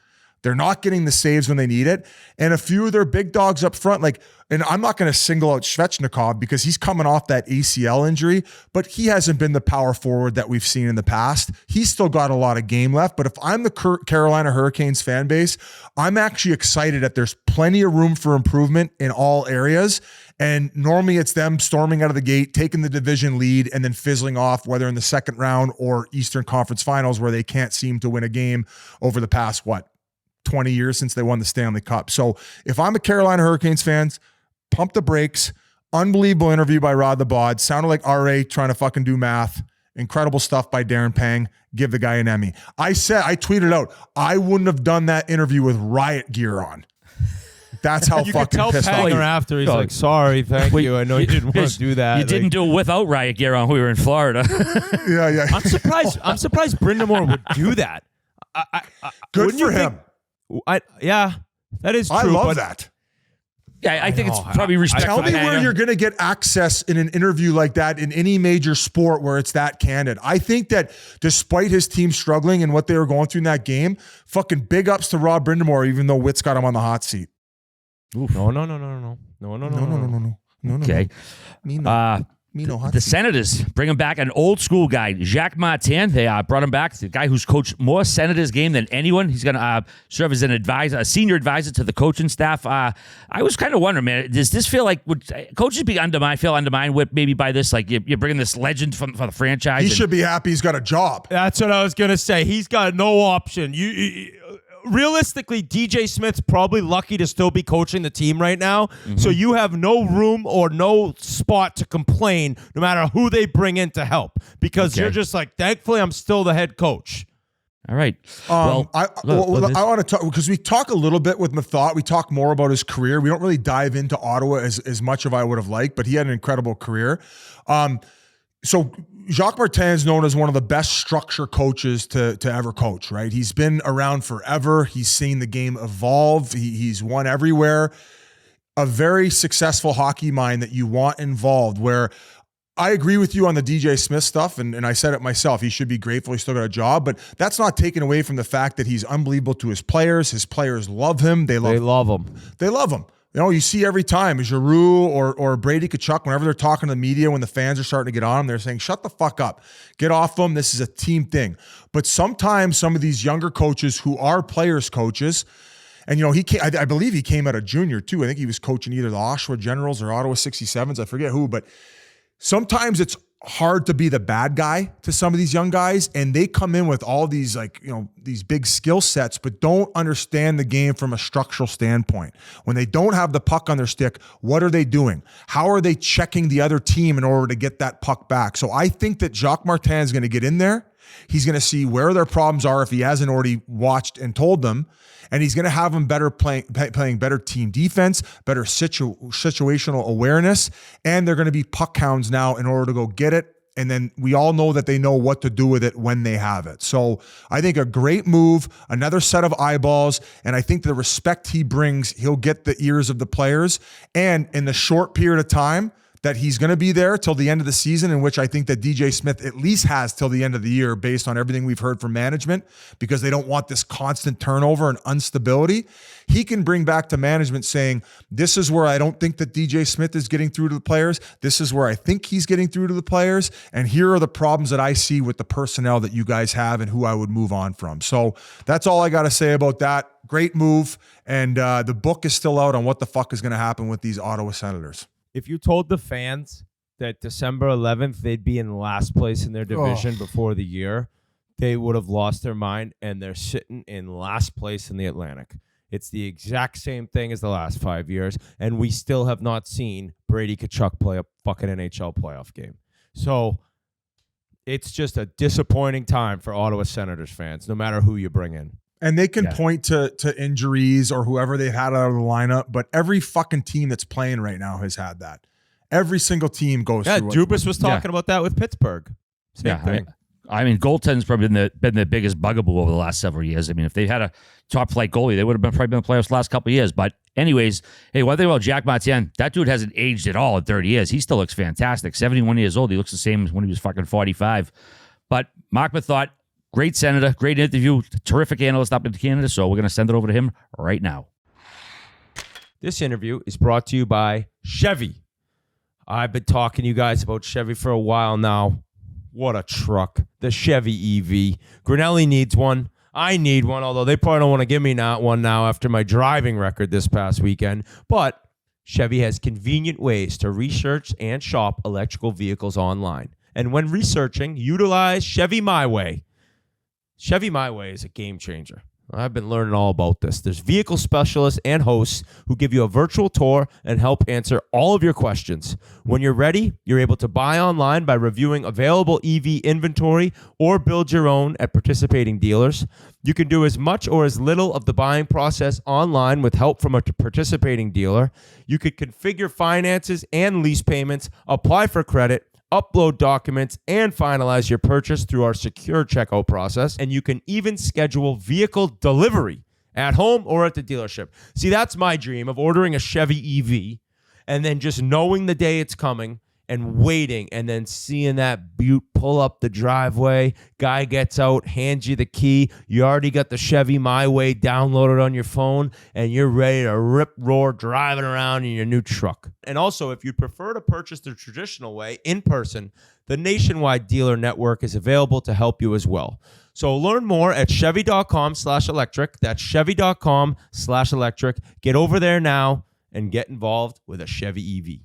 They're not getting the saves when they need it. And a few of their big dogs up front, and I'm not going to single out Svechnikov because he's coming off that ACL injury, but he hasn't been the power forward that we've seen in the past. He's still got a lot of game left. But if I'm the Carolina Hurricanes fan base, I'm actually excited that there's plenty of room for improvement in all areas. And normally it's them storming out of the gate, taking the division lead, and then fizzling off, whether in the second round or Eastern Conference Finals, where they can't seem to win a game over the past, 20 years since they won the Stanley Cup. So if I'm a Carolina Hurricanes fans, pump the brakes. Unbelievable interview by Rod the Bod. Sounded like RA trying to fucking do math. Incredible stuff by Darren Pang. Give the guy an Emmy. I tweeted out, I wouldn't have done that interview with riot gear on. That's how fucking pissed off. After he's like, sorry, thank you. I know you didn't want to do that. You didn't do it without riot gear on when we were in Florida. Yeah. I'm surprised Brind'Amour would do that. Good for him. That is true. I love that. Yeah, I think it's probably respectful. Tell me where you're going to get access in an interview like that in any major sport where it's that candid. I think that despite his team struggling and what they were going through in that game, fucking big ups to Rod Brind'Amour, even though Witt's got him on the hot seat. Oof. No. Okay. The Senators bringing back an old school guy, Jacques Martin. They brought him back, the guy who's coached more Senators game than anyone. He's going to serve as an advisor, a senior advisor to the coaching staff. I was kind of wondering, man, does this feel like would coaches be undermined with maybe by this? Like you're bringing this legend for the franchise. He should be happy he's got a job. That's what I was going to say. He's got no option. Realistically, DJ Smith's probably lucky to still be coaching the team right now. Mm-hmm. So you have no room or no spot to complain no matter who they bring in to help because you're just like, thankfully, I'm still the head coach. All right. I want to talk because we talk a little bit with Methot. We talk more about his career. We don't really dive into Ottawa as much as I would have liked, but he had an incredible career. So Jacques Martin is known as one of the best structure coaches to ever coach, right? He's been around forever. He's seen the game evolve. He's won everywhere. A very successful hockey mind that you want involved, where I agree with you on the DJ Smith stuff, and I said it myself. He should be grateful he's still got a job, but that's not taken away from the fact that he's unbelievable to his players. His players love him. They love him. They love him. You know, you see every time Giroux or Brady Tkachuk, whenever they're talking to the media, when the fans are starting to get on them, they're saying, shut the fuck up. Get off them. This is a team thing. But sometimes some of these younger coaches who are players coaches, and, you know, I believe he came out of junior too. I think he was coaching either the Oshawa Generals or Ottawa 67s. I forget who, but sometimes it's hard to be the bad guy to some of these young guys, and they come in with all these, like, you know, these big skill sets, but don't understand the game from a structural standpoint. When they don't have the puck on their stick, what are they doing? How are they checking the other team in order to get that puck back? So I think that Jacques Martin is going to get in there. He's going to see where their problems are if he hasn't already watched and told them. And he's going to have them playing better team defense, better situational awareness, and they're going to be puck hounds now in order to go get it. And then we all know that they know what to do with it when they have it. So I think a great move, another set of eyeballs, and I think the respect he brings, he'll get the ears of the players. And in the short period of time that he's going to be there till the end of the season, in which I think that DJ Smith at least has till the end of the year based on everything we've heard from management, because they don't want this constant turnover and instability. He can bring back to management saying, this is where I don't think that DJ Smith is getting through to the players. This is where I think he's getting through to the players. And here are the problems that I see with the personnel that you guys have and who I would move on from. So that's all I got to say about that. Great move. And the book is still out on what the fuck is going to happen with these Ottawa Senators. If you told the fans that December 11th they'd be in last place in their division before the year, they would have lost their mind, and they're sitting in last place in the Atlantic. It's the exact same thing as the last 5 years, and we still have not seen Brady Tkachuk play a fucking NHL playoff game. So it's just a disappointing time for Ottawa Senators fans, no matter who you bring in. And they can point to injuries or whoever they've had out of the lineup, but every fucking team that's playing right now has had that. Every single team goes through it. Dubas was talking about that with Pittsburgh. Same thing. I mean, goaltending's probably been the biggest bugaboo over the last several years. I mean, if they had a top flight goalie, they would have probably been in the playoffs the last couple of years. But anyways, hey, one thing about Jacques Martin, that dude hasn't aged at all in 30 years. He still looks fantastic. 71 years old. He looks the same as when he was fucking 45. But Marc Methot, great senator, great interview, terrific analyst up in Canada. So we're going to send it over to him right now. This interview is brought to you by Chevy. I've been talking to you guys about Chevy for a while now. What a truck. The Chevy EV. Granelli needs one. I need one, although they probably don't want to give me one now after my driving record this past weekend. But Chevy has convenient ways to research and shop electrical vehicles online. And when researching, utilize Chevy My Way. Chevy My Way is a game changer. I've been learning all about this. There's vehicle specialists and hosts who give you a virtual tour and help answer all of your questions. When you're ready, you're able to buy online by reviewing available EV inventory or build your own at participating dealers. You can do as much or as little of the buying process online with help from a participating dealer. You could configure finances and lease payments, apply for credit, upload documents, and finalize your purchase through our secure checkout process. And you can even schedule vehicle delivery at home or at the dealership. See, that's my dream of ordering a Chevy EV and then just knowing the day it's coming and waiting and then seeing that butte pull up the driveway. Guy gets out, hands you the key. You already got the Chevy My Way downloaded on your phone and you're ready to rip roar driving around in your new truck. And also, if you'd prefer to purchase the traditional way in person, the nationwide dealer network is available to help you as well. So learn more at chevy.com/electric. That's chevy.com/electric. Get over there now and get involved with a Chevy EV.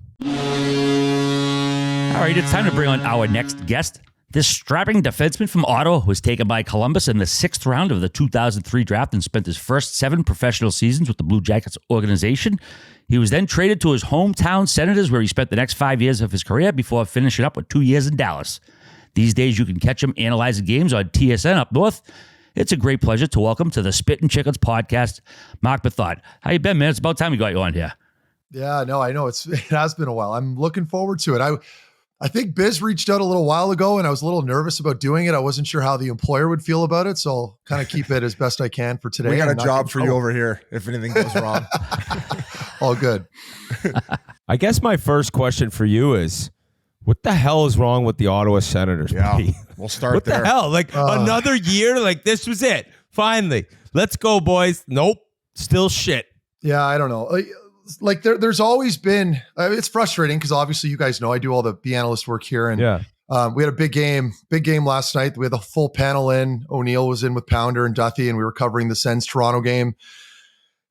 All right, it's time to bring on our next guest. This strapping defenseman from Ottawa was taken by Columbus in the 6th round of the 2003 draft and spent his first 7 professional seasons with the Blue Jackets organization. He was then traded to his hometown Senators, where he spent the next 5 years of his career before finishing up with 2 years in Dallas. These days, you can catch him analyzing games on TSN up north. It's a great pleasure to welcome to the Spittin Chiclets podcast, Marc Methot. How you been, man? It's about time we got you on here. Yeah, no, I know it has been a while. I'm looking forward to it. I think Biz reached out a little while ago and I was a little nervous about doing it. I wasn't sure how the employer would feel about it. So I'll kind of keep it as best I can for today. We got a job for you over here if anything goes wrong. All good. I guess my first question for you is, what the hell is wrong with the Ottawa Senators? Yeah, buddy? We'll start what there. What the hell? Like another year? Like this was it. Finally. Let's go, boys. Nope. Still shit. Yeah, I don't know. Like there's always been, it's frustrating because obviously you guys know I do all the analyst work here. And we had a big game last night. We had the full panel in. O'Neill was in with Pounder and Duthie, and we were covering the Sens Toronto game.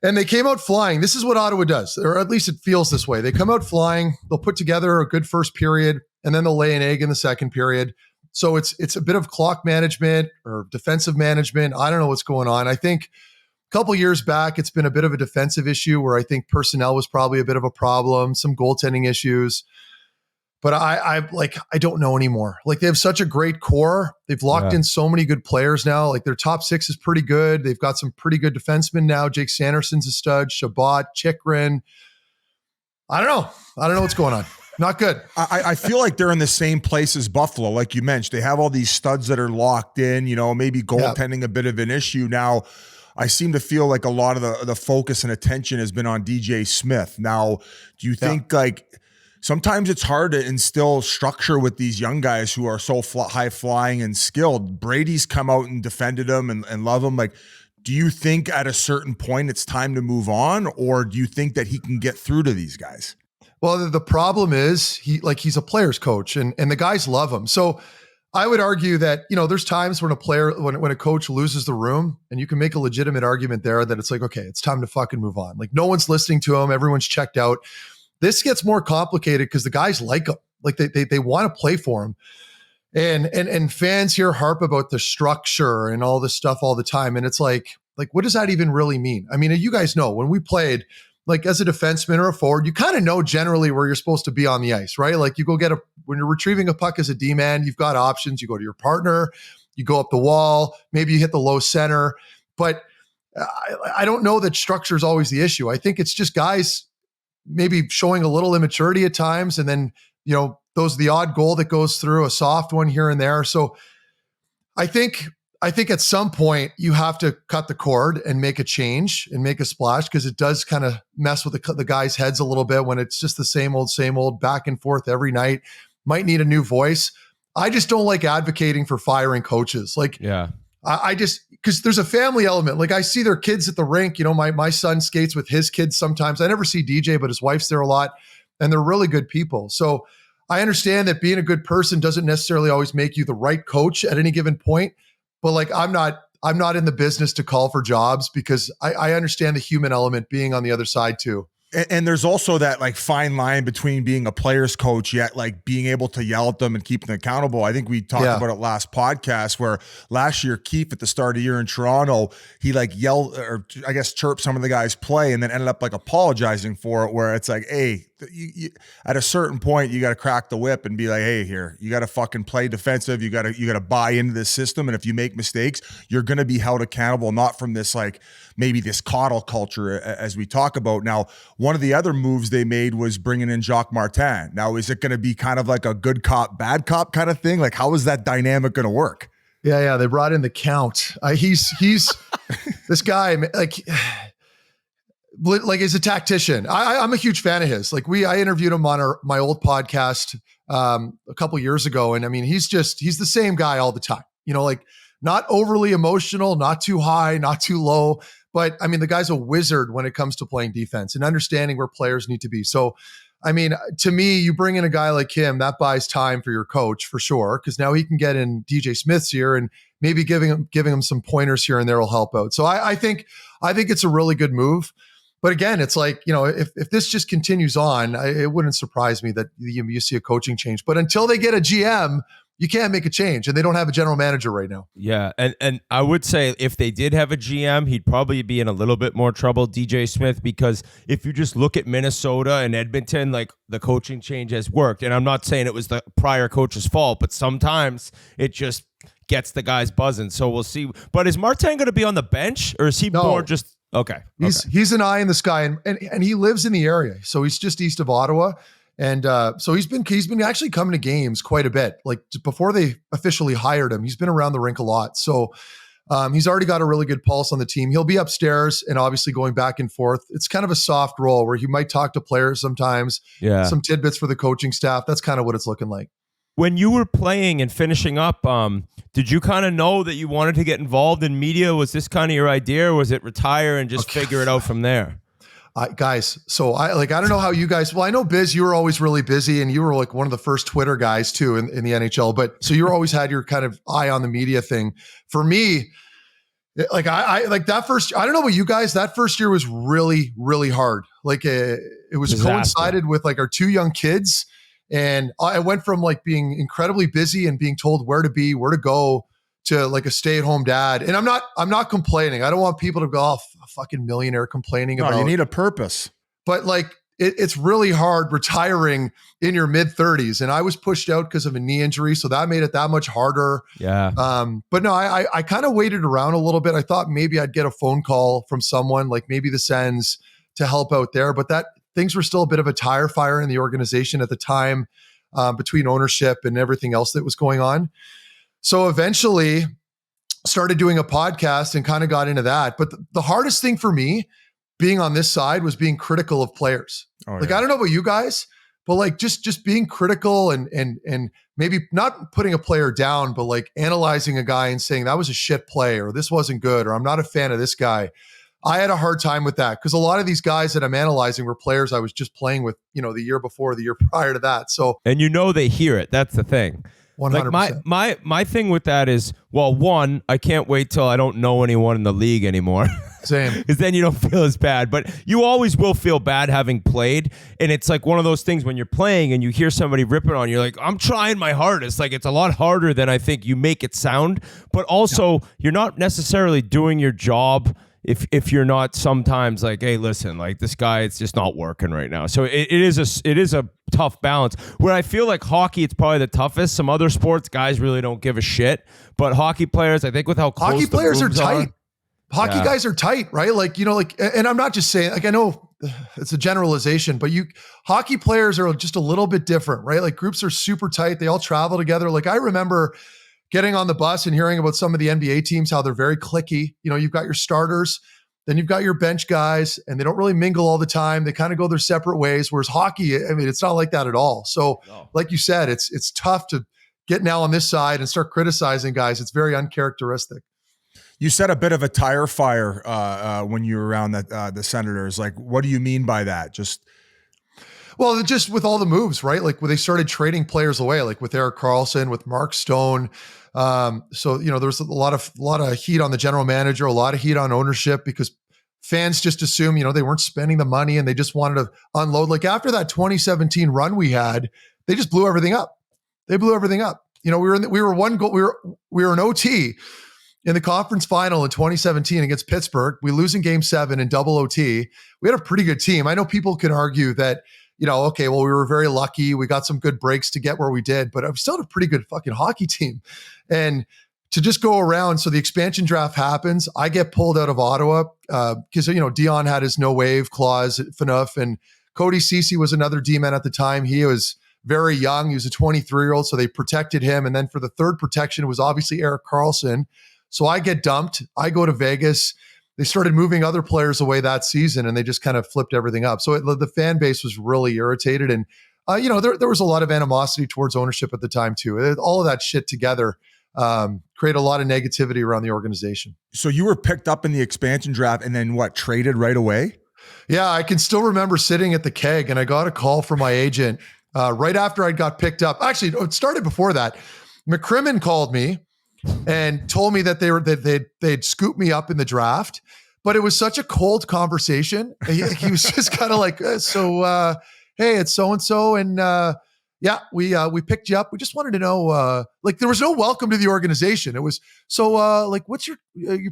And they came out flying. This is what Ottawa does, or at least it feels this way. They come out flying. They'll put together a good first period, and then they'll lay an egg in the second period. So it's a bit of clock management or defensive management. I don't know what's going on. I think a couple years back, it's been a bit of a defensive issue where I think personnel was probably a bit of a problem, some goaltending issues. But I don't know anymore. Like they have such a great core. They've locked in so many good players now. Like their top 6 is pretty good. They've got some pretty good defensemen now. Jake Sanderson's a stud. Shabbat, Chychrun. I don't know what's going on. Not good. I feel like they're in the same place as Buffalo. Like you mentioned, they have all these studs that are locked in, maybe goaltending a bit of an issue. Now, I seem to feel like a lot of the focus and attention has been on DJ Smith. Now, do you think sometimes it's hard to instill structure with these young guys who are so high flying and skilled? Brady's come out and defended him and love him. Like, do you think at a certain point it's time to move on, or do you think that he can get through to these guys? Well, the problem is he's a player's coach and the guys love him. So I would argue that, there's times when when a coach loses the room, and you can make a legitimate argument there that it's like, okay, it's time to fucking move on. Like no one's listening to him. Everyone's checked out. This gets more complicated because the guys like him. Like they want to play for him. And fans here harp about the structure and all this stuff all the time. And it's like, what does that even really mean? I mean, you guys know when we played, like as a defenseman or a forward, you kind of know generally where you're supposed to be on the ice, right? Like you go when you're retrieving a puck as a D-man, you've got options. You go to your partner, you go up the wall, maybe you hit the low center. But I don't know that structure is always the issue. I think it's just guys maybe showing a little immaturity at times. And then, the odd goal that goes through, a soft one here and there. So I think at some point you have to cut the cord and make a change and make a splash, because it does kind of mess with the guys' heads a little bit when it's just the same old back and forth every night. Might need a new voice. I just don't like advocating for firing coaches. I just, because there's a family element. Like I see their kids at the rink. My son skates with his kids sometimes. I never see DJ, but his wife's there a lot, and they're really good people. So I understand that being a good person doesn't necessarily always make you the right coach at any given point. But like, I'm not in the business to call for jobs, because I understand the human element being on the other side too. And there's also that like fine line between being a player's coach, yet like being able to yell at them and keep them accountable. I think we talked about it last podcast, where last year Keefe at the start of the year in Toronto, he like yelled, or I guess chirped some of the guys' play, and then ended up like apologizing for it, where it's like, hey, you, at a certain point, you got to crack the whip and be like, hey, here, you got to fucking play defensive. You got to buy into this system. And if you make mistakes, you're going to be held accountable, not from this, like maybe this coddle culture as we talk about. Now, one of the other moves they made was bringing in Jacques Martin. Now, is it going to be kind of like a good cop, bad cop kind of thing? Like, how is that dynamic going to work? Yeah. They brought in the Count. He's this guy, like, like as a tactician. I'm a huge fan of his. Like I interviewed him on my old podcast a couple years ago. And I mean, he's the same guy all the time, like not overly emotional, not too high, not too low. But I mean, the guy's a wizard when it comes to playing defense and understanding where players need to be. So, I mean, to me, you bring in a guy like him, that buys time for your coach for sure. Cause now he can get in DJ Smith's ear and maybe giving him some pointers here and there will help out. So I think it's a really good move. But again, it's like, if this just continues on, it wouldn't surprise me that you see a coaching change. But until they get a GM, you can't make a change, and they don't have a general manager right now. Yeah, and I would say if they did have a GM, he'd probably be in a little bit more trouble, DJ Smith, because if you just look at Minnesota and Edmonton, like the coaching change has worked. And I'm not saying it was the prior coach's fault, but sometimes it just gets the guys buzzing. So we'll see. But is Martin going to be on the bench, or is he more just... Okay. He's an eye in the sky, and he lives in the area. So he's just east of Ottawa. And so he's been actually coming to games quite a bit. Like before they officially hired him, he's been around the rink a lot. So he's already got a really good pulse on the team. He'll be upstairs and obviously going back and forth. It's kind of a soft role where he might talk to players sometimes. Yeah. Some tidbits for the coaching staff. That's kind of what it's looking like. When you were playing and finishing up, did you kind of know that you wanted to get involved in media? Was this kind of your idea, or was it retire and just figure it out from there? Guys, so I don't know how you guys, well, I know Biz, you were always really busy and you were like one of the first Twitter guys too in the NHL, but so you always had your kind of eye on the media thing. For me, like I like that first, I don't know about you guys, that first year was really, really hard. Like it was coincided with like our two young kids. And I went from like being incredibly busy and being told where to be, where to go, to like a stay-at-home dad. And I'm not complaining. I don't want people to go, a fucking millionaire complaining about. You need a purpose. But like it's really hard retiring in your mid-30s. And I was pushed out because of a knee injury, so that made it that much harder. Yeah. But no, I kind of waited around a little bit. I thought maybe I'd get a phone call from someone, like maybe the Sens, to help out there. But things were still a bit of a tire fire in the organization at the time, between ownership and everything else that was going on. So eventually started doing a podcast and kind of got into that. But the hardest thing for me being on this side was being critical of players. I don't know about you guys, but like just being critical and maybe not putting a player down, but like analyzing a guy and saying that was a shit play, or this wasn't good, or I'm not a fan of this guy. I had a hard time with that because a lot of these guys that I'm analyzing were players I was just playing with, the year before, the year prior to that. So, and they hear it. That's the thing. 100%. Like my thing with that is, well, one, I can't wait till I don't know anyone in the league anymore. Same. Because then you don't feel as bad. But you always will feel bad having played. And it's like one of those things when you're playing and you hear somebody ripping on you, you're like, I'm trying my hardest. Like it's a lot harder than I think you make it sound. But also, you're not necessarily doing your job if you're not sometimes like, hey, listen, like this guy, it's just not working right now. So it is a tough balance. Where I feel like hockey, it's probably the toughest. Some other sports, guys really don't give a shit. But hockey players, I think with how close hockey the players are moves tight. Hockey guys are tight, right? Like, and I'm not just saying, like, I know it's a generalization, but hockey players are just a little bit different, right? Like groups are super tight. They all travel together. Like I remember getting on the bus and hearing about some of the NBA teams, how they're very cliquey. You've got your starters, then you've got your bench guys, and they don't really mingle all the time. They kind of go their separate ways. Whereas hockey, I mean, it's not like that at all. So like you said, it's tough to get now on this side and start criticizing guys. It's very uncharacteristic. You said a bit of a tire fire when you were around the Senators. Like, what do you mean by that? Well, just with all the moves, right? Like when they started trading players away, like with Eric Karlsson, with Mark Stone. So, there was a lot of heat on the general manager, a lot of heat on ownership because fans just assume, they weren't spending the money and they just wanted to unload. Like after that 2017 run we had, they just blew everything up. They blew everything up. We were one goal. We were an OT in the conference final in 2017 against Pittsburgh. We lose in game 7 in double OT. We had a pretty good team. I know people can argue that, okay, well, we were very lucky. We got some good breaks to get where we did, but I'm still a pretty good fucking hockey team. And to just go around, so the expansion draft happens. I get pulled out of Ottawa because, Dion had his no wave clause at FNUF, and Cody Ceci was another D-man at the time. He was very young. He was a 23-year-old, so they protected him. And then for the third protection, it was obviously Eric Karlsson. So I get dumped. I go to Vegas. they started moving other players away that season, and they just kind of flipped everything up. So the fan base was really irritated, and there was a lot of animosity towards ownership at the time too. All of that shit together created a lot of negativity around the organization. So you were picked up in the expansion draft and then traded right away? Yeah, I can still remember sitting at the keg, and I got a call from my agent right after I got picked up. Actually, it started before that. McCrimmon called me and told me that they'd scooped me up in the draft, but it was such a cold conversation. He was just kind of like, hey, it's so-and-so. And we picked you up. We just wanted to know, there was no welcome to the organization. It was, what's you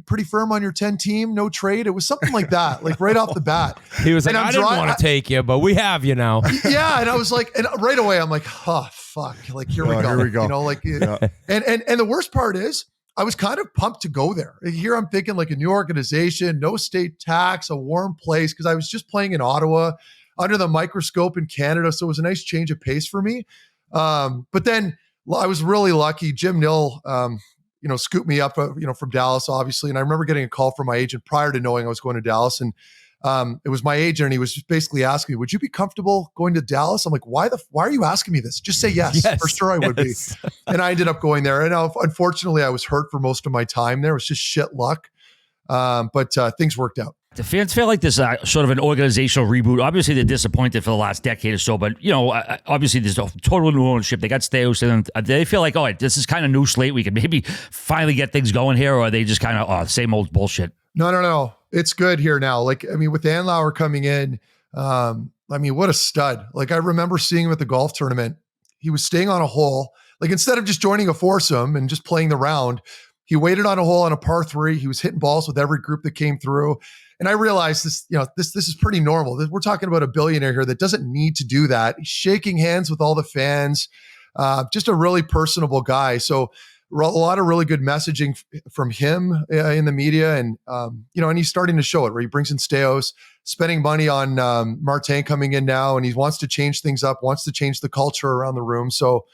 pretty firm on your 10 team, no trade? It was something like that, like right off the bat. He was like, I didn't want to take you, but we have you now. Yeah. And I was like, and right away, I'm like, oh, fuck. Like, here we go. And the worst part is, I was kind of pumped to go there. Here I'm thinking like a new organization, no state tax, a warm place, because I was just playing in Ottawa under the microscope in Canada. So it was a nice change of pace for me. But then I was really lucky. Jim Nill, scooped me up, from Dallas, obviously. And I remember getting a call from my agent prior to knowing I was going to Dallas. And it was my agent, and he was just basically asking me, would you be comfortable going to Dallas? I'm like, why are you asking me this? Just say yes. For sure I would be. And I ended up going there. And unfortunately, I was hurt for most of my time there. It was just shit luck. But things worked out. The fans feel like this sort of an organizational reboot. Obviously, they're disappointed for the last decade or so, but obviously there's a total new ownership. They got Steos, and they feel like, this is kind of new slate. We can maybe finally get things going here, or are they just kind of same old bullshit? No. It's good here now. With Andlauer coming in, what a stud. Like, I remember seeing him at the golf tournament. He was staying on a hole. Like, instead of just joining a foursome and just playing the round, he waited on a hole on a par 3. He was hitting balls with every group that came through. And I realized this is pretty normal. We're talking about a billionaire here that doesn't need to do that. He's shaking hands with all the fans, just a really personable guy. So a lot of really good messaging from him in the media. And, and he's starting to show it, where he brings in Steos, spending money on Martin coming in now, and he wants to change things up, wants to change the culture around the room. So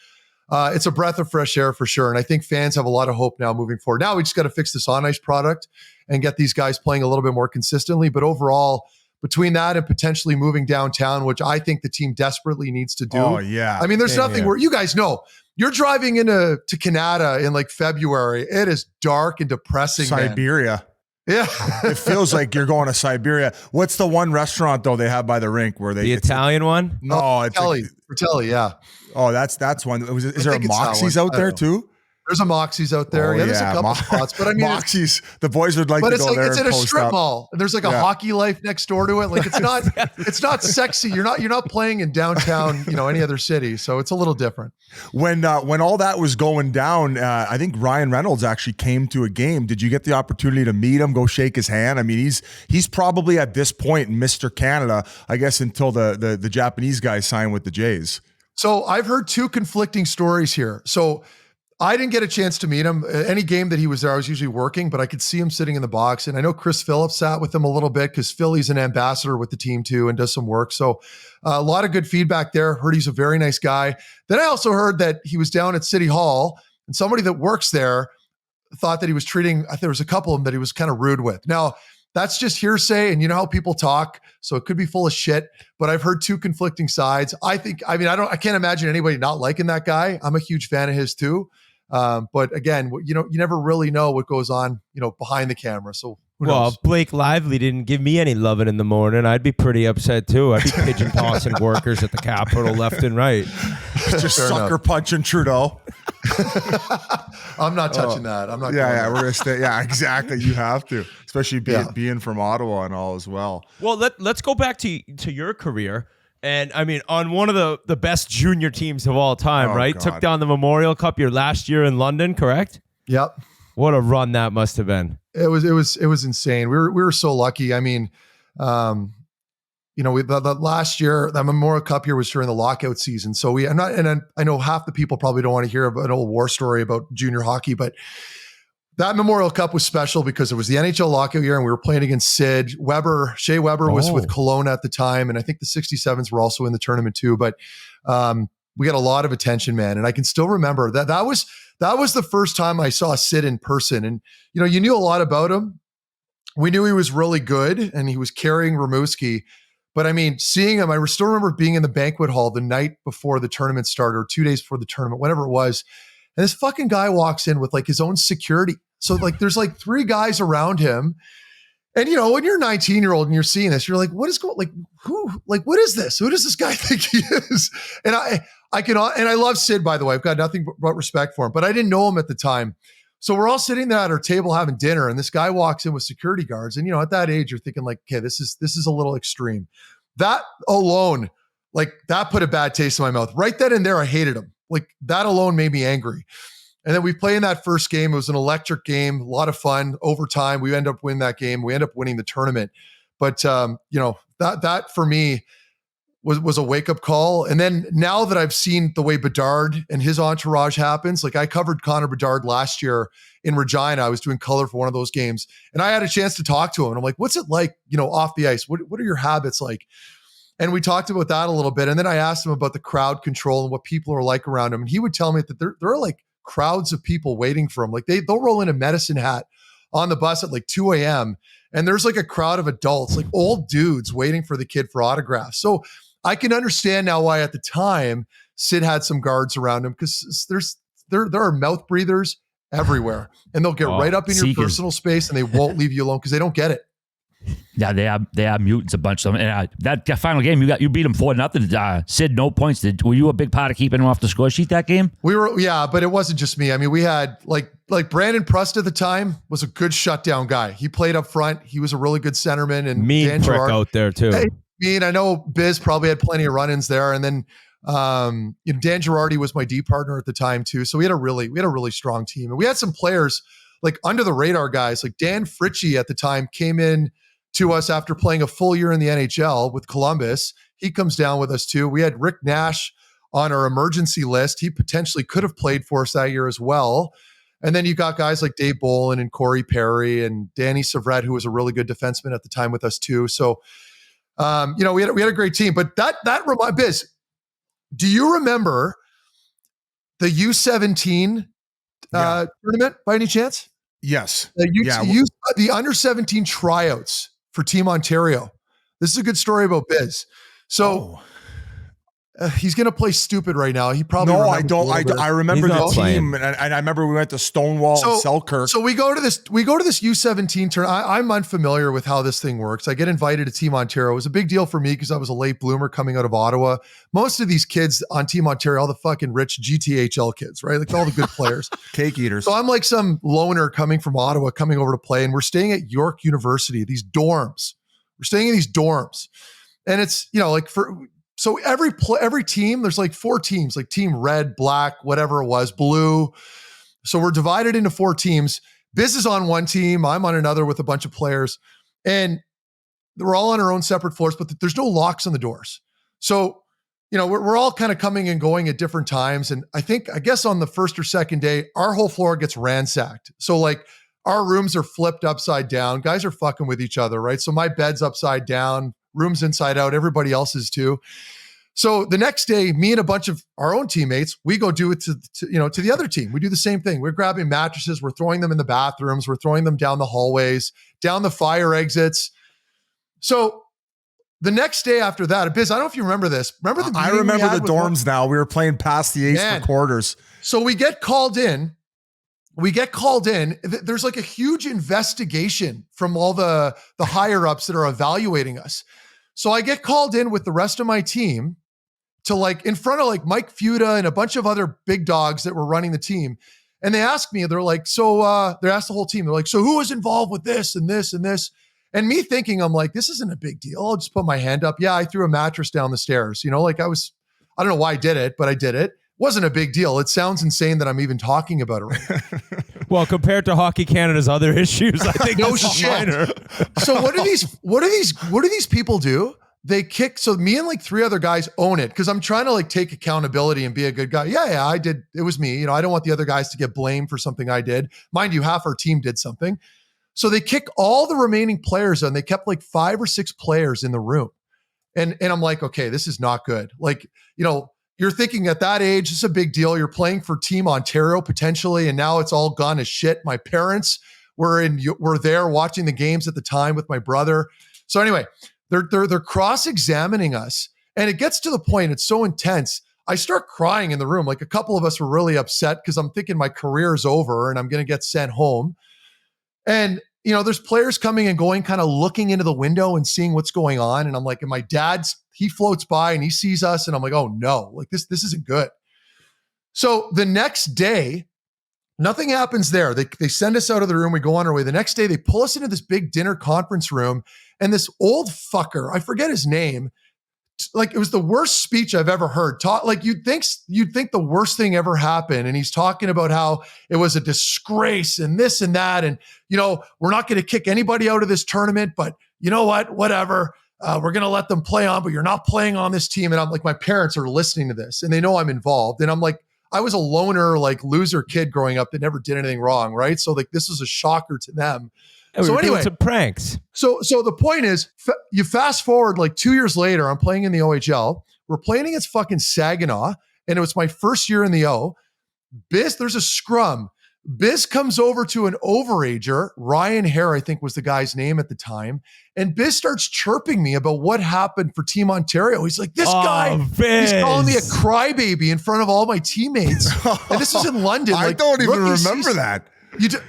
it's a breath of fresh air for sure. And I think fans have a lot of hope now moving forward. Now we just got to fix this on-ice product and get these guys playing a little bit more consistently. But overall, between that and potentially moving downtown, which I think the team desperately needs to do. Oh, yeah. I mean, there's nothing where you guys know. You're driving to Canada in like February. It is dark and depressing. Siberia. Man. Yeah. It feels like you're going to Siberia. What's the one restaurant though they have by the rink where the Italian one? No, it's Fratelli, yeah. Oh, that's one. Is there a Moxie's out there too? There's a Moxie's out there. There's a couple spots, but I mean, Moxie's. The boys would like to go there. It's at a strip mall. There's like a Hockey Life next door to it. Like it's not sexy. You're not playing in downtown, any other city. So it's a little different. When all that was going down, I think Ryan Reynolds actually came to a game. Did you get the opportunity to meet him? Go shake his hand? I mean, he's probably at this point Mr. Canada, I guess, until the Japanese guys sign with the Jays. So I've heard two conflicting stories here. So I didn't get a chance to meet him. Any game that he was there, I was usually working, but I could see him sitting in the box. And I know Chris Phillips sat with him a little bit because Philly's an ambassador with the team too and does some work. So a lot of good feedback there. Heard he's a very nice guy. Then I also heard that he was down at City Hall and somebody that works there thought that he was treating, I think there was a couple of them that he was kind of rude with. Now, that's just hearsay, and you know how people talk, so it could be full of shit. But I've heard two conflicting sides. I can't imagine anybody not liking that guy. I'm a huge fan of his too. But again, you never really know what goes on, behind the camera. So who knows? Blake Lively didn't give me any loving in the morning. I'd be pretty upset too. I'd be pigeon tossing workers at the Capitol left and right. Just sucker punching Trudeau. I'm not touching that. I'm not. Yeah, we're gonna stay. Yeah, exactly. You have to, especially being from Ottawa and all as well. Well, let's go back to your career. And I mean, on one of the best junior teams of all time, right? God. Took down the Memorial Cup your last year in London, correct? Yep. What a run that must have been. It was insane. We were so lucky. I mean, the last year, that Memorial Cup year was during the lockout season. So I know half the people probably don't want to hear an old war story about junior hockey, but that Memorial Cup was special because it was the NHL lockout year and we were playing against Sid. Shea Weber was with Kelowna at the time. And I think the 67s were also in the tournament too. But we got a lot of attention, man. And I can still remember that was the first time I saw Sid in person. And, you knew a lot about him. we knew he was really good and he was carrying Rimouski. But I mean, seeing him, I still remember being in the banquet hall the night before the tournament started, or 2 days before the tournament, whatever it was. And this fucking guy walks in with like his own security. So like, there's like 3 guys around him. And you know, when you're a 19-year-old and you're seeing this, you're like, what is going, like, what is this? Who does this guy think he is? And I love Sid, by the way. I've got nothing but respect for him, but I didn't know him at the time. So we're all sitting there at our table having dinner, and this guy walks in with security guards. And, you know, at that age, you're thinking like, okay, this is a little extreme. That alone, like that put a bad taste in my mouth. Right then and there, I hated him. Like that alone made me angry. And then we play in that first game. It was an electric game, a lot of fun. Overtime, we end up winning that game. We end up winning the tournament. But, you know, that for me was a wake-up call. And then now that I've seen the way Bedard and his entourage happens, like I covered Connor Bedard last year in Regina. I was doing color for one of those games, and I had a chance to talk to him. And I'm like, what's it like, you know, off the ice? What are your habits like? And we talked about that a little bit. And then I asked him about the crowd control and what people are like around him. And he would tell me that there are like crowds of people waiting for him. Like they'll roll in a Medicine Hat on the bus at like 2 a.m. And there's like a crowd of adults, like old dudes waiting for the kid for autographs. So I can understand now why at the time Sid had some guards around him, because there are mouth breathers everywhere, and they'll get right up in your personal space and they won't leave you alone because they don't get it. Yeah, they are mutants, a bunch of them. And that final game, you beat them 4-0. Sid, no points. Were you a big part of keeping him off the score sheet that game? We were, yeah, but it wasn't just me. I mean, we had like Brandon Prust at the time was a good shutdown guy. He played up front. He was a really good centerman, and mean Dan prick Girard, out there too. I know Biz probably had plenty of run-ins there, and then you know, Dan Girardi was my D partner at the time too. So we had a really strong team, and we had some players like under the radar guys. Like Dan Fritchie at the time came in to us after playing a full year in the NHL with Columbus. He comes down with us too. We had Rick Nash on our emergency list. He potentially could have played for us that year as well. And then you got guys like Dave Bolin and Corey Perry and Danny Savret, who was a really good defenseman at the time with us too. So you know, we had a great team. But that Biz, do you remember the U17 tournament by any chance? Yes. The under 17 tryouts for Team Ontario. This is a good story about Biz. So he's going to play stupid right now. He probably I don't. I remember the team, and I remember we went to Stonewall and Selkirk. So we go to this U17 tournament. I'm unfamiliar with how this thing works. I get invited to Team Ontario. It was a big deal for me because I was a late bloomer coming out of Ottawa. Most of these kids on Team Ontario, all the fucking rich GTHL kids, right? Like all the good players, cake eaters. So I'm like some loner coming from Ottawa, coming over to play, and we're staying at York University. These dorms. We're staying in these dorms, and it's, you know, like so every team, there's like 4 teams, like team red, black, whatever it was, blue. So we're divided into 4 teams. Biz is on one team. I'm on another with a bunch of players. And we're all on our own separate floors, but there's no locks on the doors. So, you know, we're all kind of coming and going at different times. And I guess on the first or second day, our whole floor gets ransacked. So like our rooms are flipped upside down. Guys are fucking with each other, right? So my bed's upside down, room's inside out, everybody else is too. So the next day, me and a bunch of our own teammates, we go do it to the other team. We do the same thing. We're grabbing mattresses, we're throwing them in the bathrooms, we're throwing them down the hallways, down the fire exits. So the next day after that, Biz, I don't know if you remember this. I remember the dorms now. We were playing past the ace for quarters. So we get called in. There's like a huge investigation from all the higher ups that are evaluating us. So I get called in with the rest of my team to like in front of like Mike Fuda and a bunch of other big dogs that were running the team. And they asked me, they're like, they asked the whole team. They're like, so who was involved with this and this and this? And me thinking, I'm like, this isn't a big deal. I'll just put my hand up. Yeah, I threw a mattress down the stairs. You know, like I don't know why I did it, but I did it. Wasn't a big deal. It sounds insane that I'm even talking about it right now. Well, compared to Hockey Canada's other issues, I think no this is shit. minor. So what do these people do? They kick. So me and like 3 other guys own it because I'm trying to like take accountability and be a good guy. Yeah, I did. It was me. You know, I don't want the other guys to get blamed for something I did. Mind you, half our team did something. So they kick all the remaining players and they kept like 5 or 6 players in the room. And I'm like, okay, this is not good. Like, you know, you're thinking at that age, it's a big deal. You're playing for Team Ontario potentially, and now it's all gone to shit. My parents were there watching the games at the time with my brother. So anyway, they're cross-examining us, and it gets to the point, it's so intense. I start crying in the room. Like, a couple of us were really upset because I'm thinking my career is over and I'm going to get sent home. And, there's players coming and going, kind of looking into the window and seeing what's going on. And I'm like, and my dad's, he floats by and he sees us, and I'm like, oh no, like this isn't good. So the next day, nothing happens there. They send us out of the room. We go on our way. The next day, they pull us into this big dinner conference room, and this old fucker, I forget his name, like, it was the worst speech I've ever heard. You'd think the worst thing ever happened. And he's talking about how it was a disgrace and this and that. And, we're not going to kick anybody out of this tournament, but you know what, whatever. We're going to let them play on, but you're not playing on this team. And I'm like, my parents are listening to this and they know I'm involved. And I'm like, I was a loner, like, loser kid growing up that never did anything wrong. Right. So like, this was a shocker to them. So anyway, some pranks. So the point is, you fast forward like 2 years later, I'm playing in the OHL. We're playing against fucking Saginaw, and it was my first year in the O. There's a scrum. Biz comes over to an overager. Ryan Hare, I think, was the guy's name at the time. And Biz starts chirping me about what happened for Team Ontario. He's like, this guy, Biz. He's calling me a crybaby in front of all my teammates. And this is in London. I don't even remember that.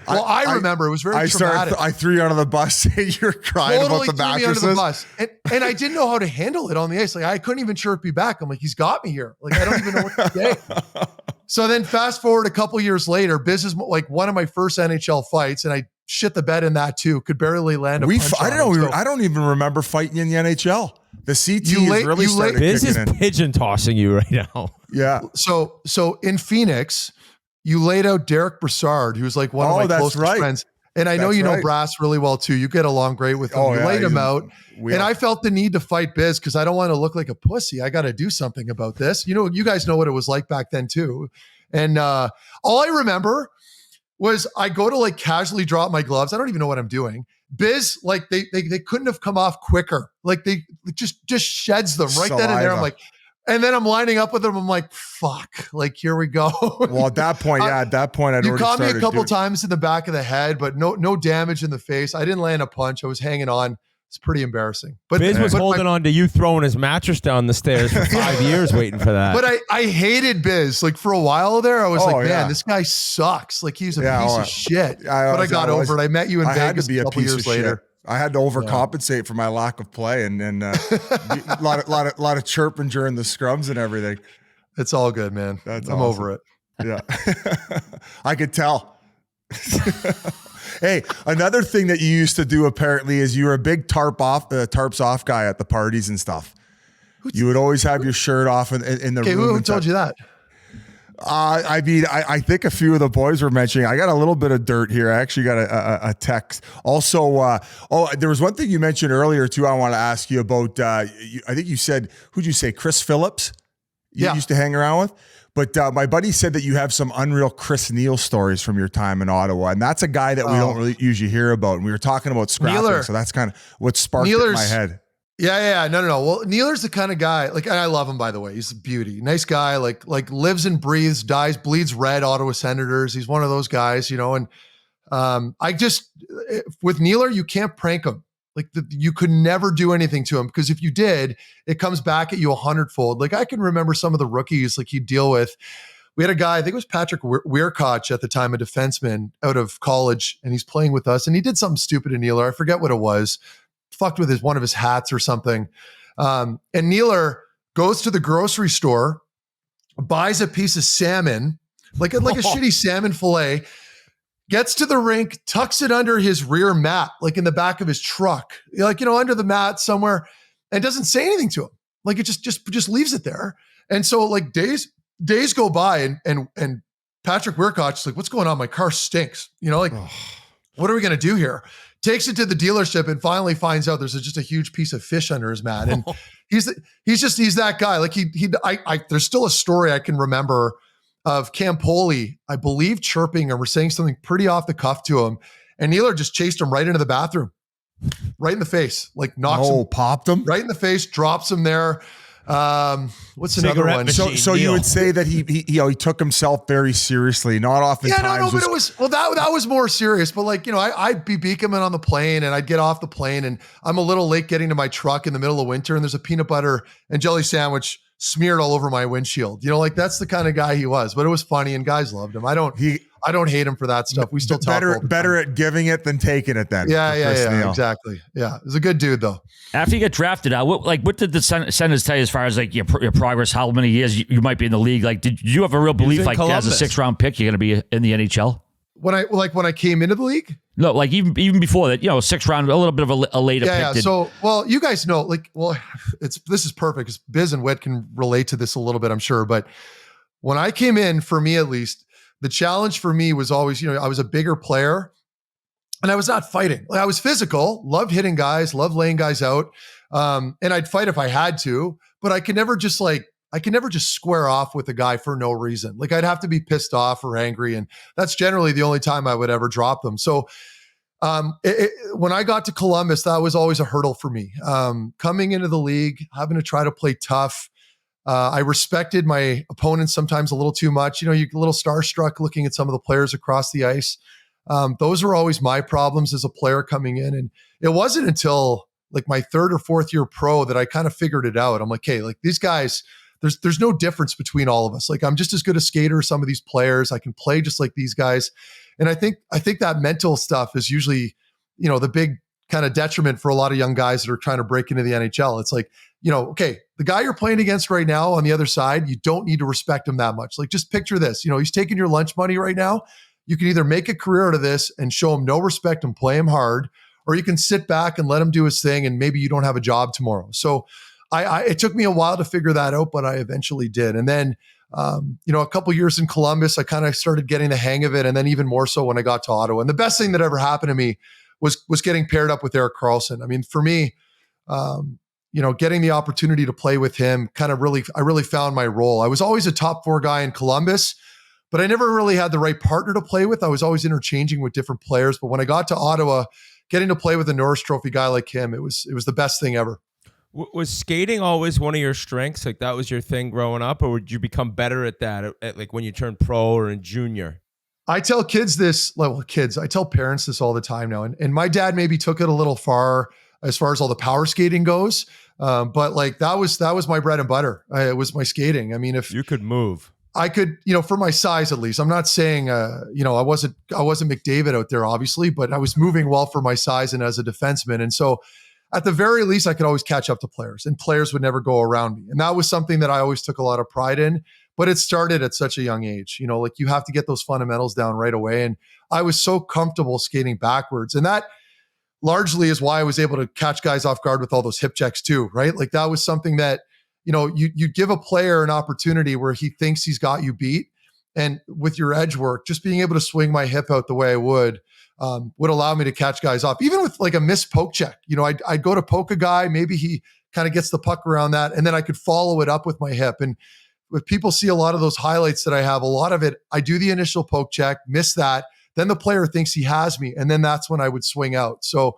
I remember. It was very traumatic. I threw you under the bus saying you're crying Totally about the threw me under mattresses. the bus. And I didn't know how to handle it on the ice. Like, I couldn't even chirp you back. I'm like, he's got me here. Like, I don't even know what to say. So then fast forward a couple years later, Biz is like one of my first NHL fights, and I shit the bed in that too. Could barely land a punch on him. I don't even remember fighting in the NHL. The CT really started Biz kicking is in. pigeon tossing you right now. Yeah. So in Phoenix, you laid out Derek Brassard, who's like one of my closest friends. And I know you know Brass really well too. You get along great with him. You laid him out. And I felt the need to fight Biz because I don't want to look like a pussy. I got to do something about this. You guys know what it was like back then too. And all I remember was I go to like casually drop my gloves. I don't even know what I'm doing. Biz, like they couldn't have come off quicker. Like they just sheds them right then and there. I'm like, and then I'm lining up with them. I'm like, fuck, like, here we go. Well, at that point, I'd already you caught me a started couple times in the back of the head, but no damage in the face. I didn't land a punch. I was hanging on. It's pretty embarrassing. But Biz was holding on to you throwing his mattress down the stairs for 5 years waiting for that. But I hated Biz. Like, for a while there, I was man, this guy sucks. Like, he's a piece of shit. But I got over it. I met you in Vegas a couple years later. I had to overcompensate for my lack of play and a lot of chirping during the scrums and everything. It's all good, man. I'm over it. Yeah. I could tell. Hey, another thing that you used to do apparently is you were a big tarps off guy at the parties and stuff. You would always have your shirt off in the room. Who told you that? I mean, I think a few of the boys were mentioning. I got a little bit of dirt here. I actually got a text. Also, there was one thing you mentioned earlier too. I want to ask you about. I think you said, who'd you say? Chris Phillips. You used to hang around with. But my buddy said that you have some unreal Chris Neal stories from your time in Ottawa, and that's a guy that we don't really usually hear about. And we were talking about scrapping, so that's kind of what sparked it in my head. Yeah. No. Well, Nealer's the kind of guy, like, and I love him, by the way. He's a beauty. Nice guy, like lives and breathes, bleeds red Ottawa Senators. He's one of those guys, and with Nealer, you can't prank him. Like, you could never do anything to him, because if you did, it comes back at you 100-fold. Like, I can remember some of the rookies like he'd deal with. We had a guy, I think it was Patrick Weirkoch at the time, a defenseman out of college, and he's playing with us, and he did something stupid to Nealer. I forget what it was. Fucked with one of his hats or something. And Nealer goes to the grocery store, buys a piece of salmon, like a shitty salmon fillet, gets to the rink, tucks it under his rear mat, like in the back of his truck, under the mat somewhere, and doesn't say anything to him. Like, it just leaves it there. And so, like, days go by, and Patrick Weirkoch's like, what's going on? My car stinks. What are we going to do here? Takes it to the dealership and finally finds out there's just a huge piece of fish under his mat. And he's that guy. Like, there's still a story I can remember of Campoli, I believe, chirping or saying something pretty off the cuff to him. And Nealer just chased him right into the bathroom, right in the face, like popped him right in the face, drops him there. What's another Cigarette one? machine. So you would say that he took himself very seriously. Not oftentimes. But it was that was more serious. But like, I'd be Beekman on the plane, and I'd get off the plane, and I'm a little late getting to my truck in the middle of winter, and there's a peanut butter and jelly sandwich smeared all over my windshield. Like that's the kind of guy he was. But it was funny, and guys loved him. I don't hate him for that stuff. We still talk better at giving it than taking it. Then yeah, exactly. Yeah, he's a good dude though. After you get drafted, what did the Senators tell you as far as like your progress? How many years you might be in the league? Like, did you have a real belief like as a 6th round pick you're going to be in the NHL? When I came into the league? No, like even before that, 6th round, a little bit of a later pick. Yeah. So, you guys know, this is perfect because Biz and Whit can relate to this a little bit, I'm sure. But when I came in, for me at least, the challenge for me was always, I was a bigger player and I was not fighting. Like, I was physical, loved hitting guys, loved laying guys out. And I'd fight if I had to, but I could never just square off with a guy for no reason. Like I'd have to be pissed off or angry. And that's generally the only time I would ever drop them. So when I got to Columbus, that was always a hurdle for me. Coming into the league, having to try to play tough. I respected my opponents sometimes a little too much. You get a little starstruck looking at some of the players across the ice. Those were always my problems as a player coming in. And it wasn't until like my 3rd or 4th year pro that I kind of figured it out. I'm like, hey, like these guys, there's no difference between all of us. Like I'm just as good a skater as some of these players. I can play just like these guys. And I think that mental stuff is usually, the big kind of detriment for a lot of young guys that are trying to break into the NHL. It's like, okay, the guy you're playing against right now on the other side, you don't need to respect him that much. Like just picture this, he's taking your lunch money right now. You can either make a career out of this and show him no respect and play him hard, or you can sit back and let him do his thing and maybe you don't have a job tomorrow. So it took me a while to figure that out, but I eventually did. And then, a couple years in Columbus, I kind of started getting the hang of it. And then even more so when I got to Ottawa. And the best thing that ever happened to me was getting paired up with Eric Karlsson. I mean, for me, getting the opportunity to play with him I really found my role. I was always a top 4 guy in Columbus, but I never really had the right partner to play with. I was always interchanging with different players. But when I got to Ottawa, getting to play with a Norris Trophy guy like him, it was the best thing ever. Was skating always one of your strengths? Like that was your thing growing up, or would you become better at that at like when you turned pro or in junior? I tell kids this, I tell parents this all the time now. And my dad maybe took it a little far as all the power skating goes. But like that was my bread and butter. It was my skating. I mean, if you could move, I could, for my size at least. I'm not saying, I wasn't McDavid out there, obviously, but I was moving well for my size and as a defenseman. And so at the very least, I could always catch up to players, and players would never go around me. And that was something that I always took a lot of pride in. But it started at such a young age, like you have to get those fundamentals down right away. And I was so comfortable skating backwards. And that largely is why I was able to catch guys off guard with all those hip checks too, right? Like that was something that, you give a player an opportunity where he thinks he's got you beat. And with your edge work, just being able to swing my hip out the way I would allow me to catch guys off. Even with like a missed poke check, I'd go to poke a guy, maybe he kind of gets the puck around that, and then I could follow it up with my hip. And if people see a lot of those highlights that I have, a lot of it, I do the initial poke check, miss that, then the player thinks he has me, and then that's when I would swing out. So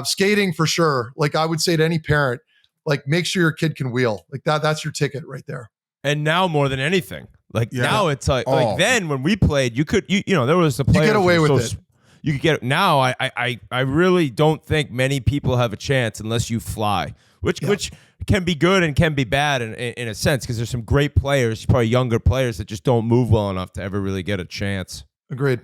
skating for sure, like I would say to any parent, like make sure your kid can wheel. Like that's your ticket right there. And now more than anything, now it's like then when we played, you could, there was the players. You get away with it. You could get it. Now I really don't think many people have a chance unless you fly, which can be good and can be bad in a sense, because there's some great players, probably younger players, that just don't move well enough to ever really get a chance. Agreed.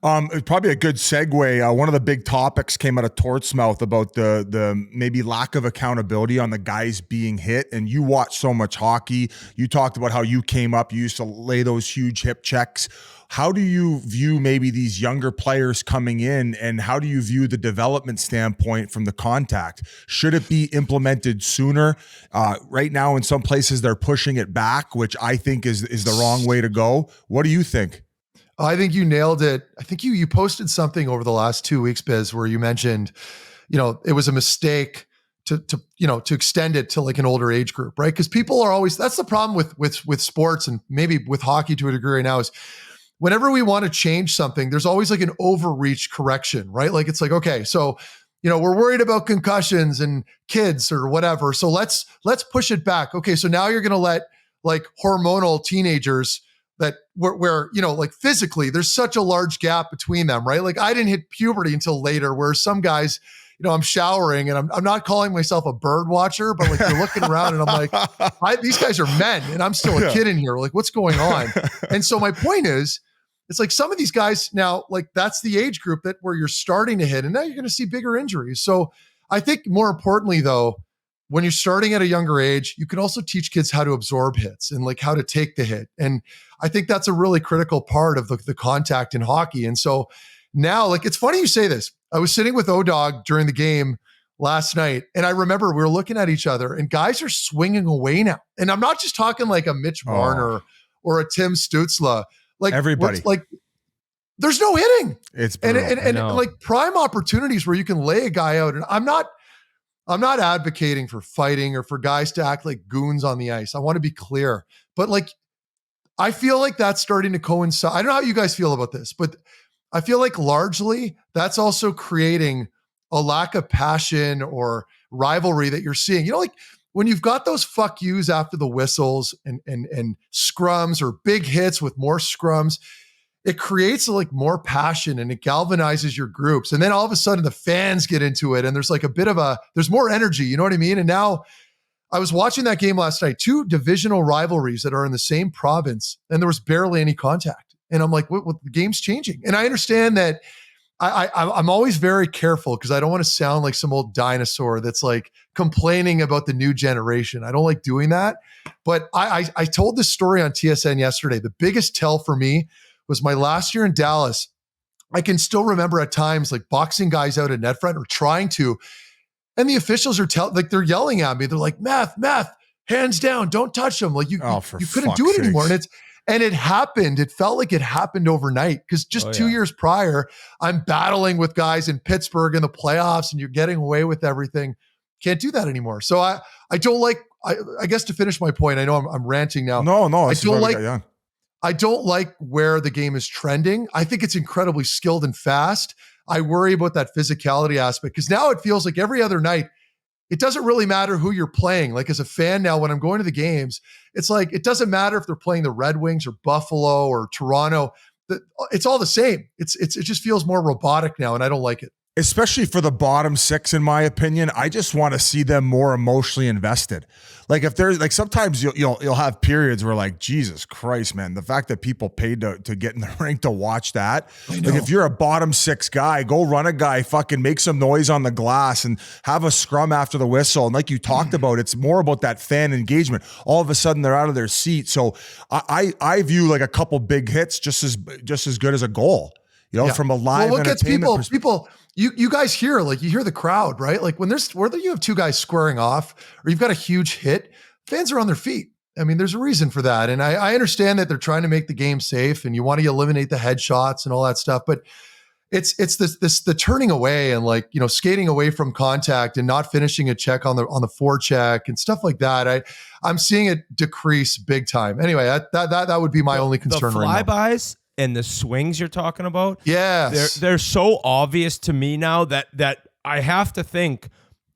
It's probably a good segue. One of the big topics came out of Tort's mouth about the maybe lack of accountability on the guys being hit. And you watch so much hockey. You talked about how you came up, you used to lay those huge hip checks. How do you view maybe these younger players coming in, and how do you view the development standpoint from the contact? Should it be implemented sooner? Right now, in some places, they're pushing it back, which I think is the wrong way to go. What do you think? I think you nailed it. I think you posted something over the last 2 weeks, Biz, where you mentioned, it was a mistake to extend it to like an older age group, right? Because people are always, that's the problem with sports, and maybe with hockey to a degree right now, is whenever we want to change something, there's always like an overreach correction, right? Like it's like, okay, so we're worried about concussions and kids or whatever. So let's push it back. Okay, so now you're going to let like hormonal teenagers that where like physically there's such a large gap between them, right? Like I didn't hit puberty until later, where some guys, I'm showering and I'm not calling myself a bird watcher, but like you're looking around and I'm like, these guys are men and I'm still a kid in here. Like what's going on? And so my point is, it's like some of these guys now, like that's the age group that where you're starting to hit, and now you're going to see bigger injuries. So I think more importantly though, when you're starting at a younger age, you can also teach kids how to absorb hits and like how to take the hit. And I think that's a really critical part of the contact in hockey. And so now, like, it's funny you say this. I was sitting with O-Dog during the game last night, and I remember we were looking at each other and guys are swinging away now. And I'm not just talking like a Mitch Marner or a Tim Stützle. Like everybody, like there's no hitting. It's brutal. and like prime opportunities where you can lay a guy out. And I'm not advocating for fighting or for guys to act like goons on the ice. I want to be clear, but like I feel like that's starting to coincide. I don't know how you guys feel about this, but I feel like largely that's also creating a lack of passion or rivalry that you're seeing. Like when you've got those fuck yous after the whistles and scrums or big hits with more scrums, it creates like more passion and it galvanizes your groups. And then all of a sudden the fans get into it and there's like there's more energy, you know what I mean? And now I was watching that game last night, 2 divisional rivalries that are in the same province, and there was barely any contact. And I'm like, what the game's changing. And I understand that I'm always very careful because I don't want to sound like some old dinosaur that's like complaining about the new generation. I don't like doing that. But I told this story on TSN yesterday. The biggest tell for me was my last year in Dallas. I can still remember at times like boxing guys out at net front or trying to, and the officials are they're yelling at me. They're like, Meth, hands down, don't touch them. Like you couldn't do it anymore. And it happened. It felt like it happened overnight because just 2 years prior, I'm battling with guys in Pittsburgh in the playoffs and you're getting away with everything. Can't do that anymore. So I don't like, I guess to finish my point, I know I'm ranting now. No. I don't like where the game is trending. I think it's incredibly skilled and fast. I worry about that physicality aspect because now it feels like every other night, it doesn't really matter who you're playing. Like as a fan now, when I'm going to the games, it's like, it doesn't matter if they're playing the Red Wings or Buffalo or Toronto. It's all the same. It just feels more robotic now, and I don't like it. Especially for the bottom 6, in my opinion. I just want to see them more emotionally invested. Like if there's like sometimes you'll have periods where like, Jesus Christ, man, the fact that people paid to get in the rink to watch that. Like if you're a bottom 6 guy, go run a guy, fucking make some noise on the glass and have a scrum after the whistle. And like you talked about, it's more about that fan engagement. All of a sudden they're out of their seat. So I view like a couple big hits just as good as a goal. From a live entertainment people, you guys hear, like you hear the crowd, right? Like whether you have 2 guys squaring off or you've got a huge hit, fans are on their feet. I mean, there's a reason for that. And I understand that they're trying to make the game safe and you want to eliminate the headshots and all that stuff, but it's the turning away and like, skating away from contact and not finishing a check on the forecheck and stuff like that. I'm seeing it decrease big time. Anyway, that would be my only concern right now. Flybys and the swings you're talking about, yes, they're so obvious to me now that I have to think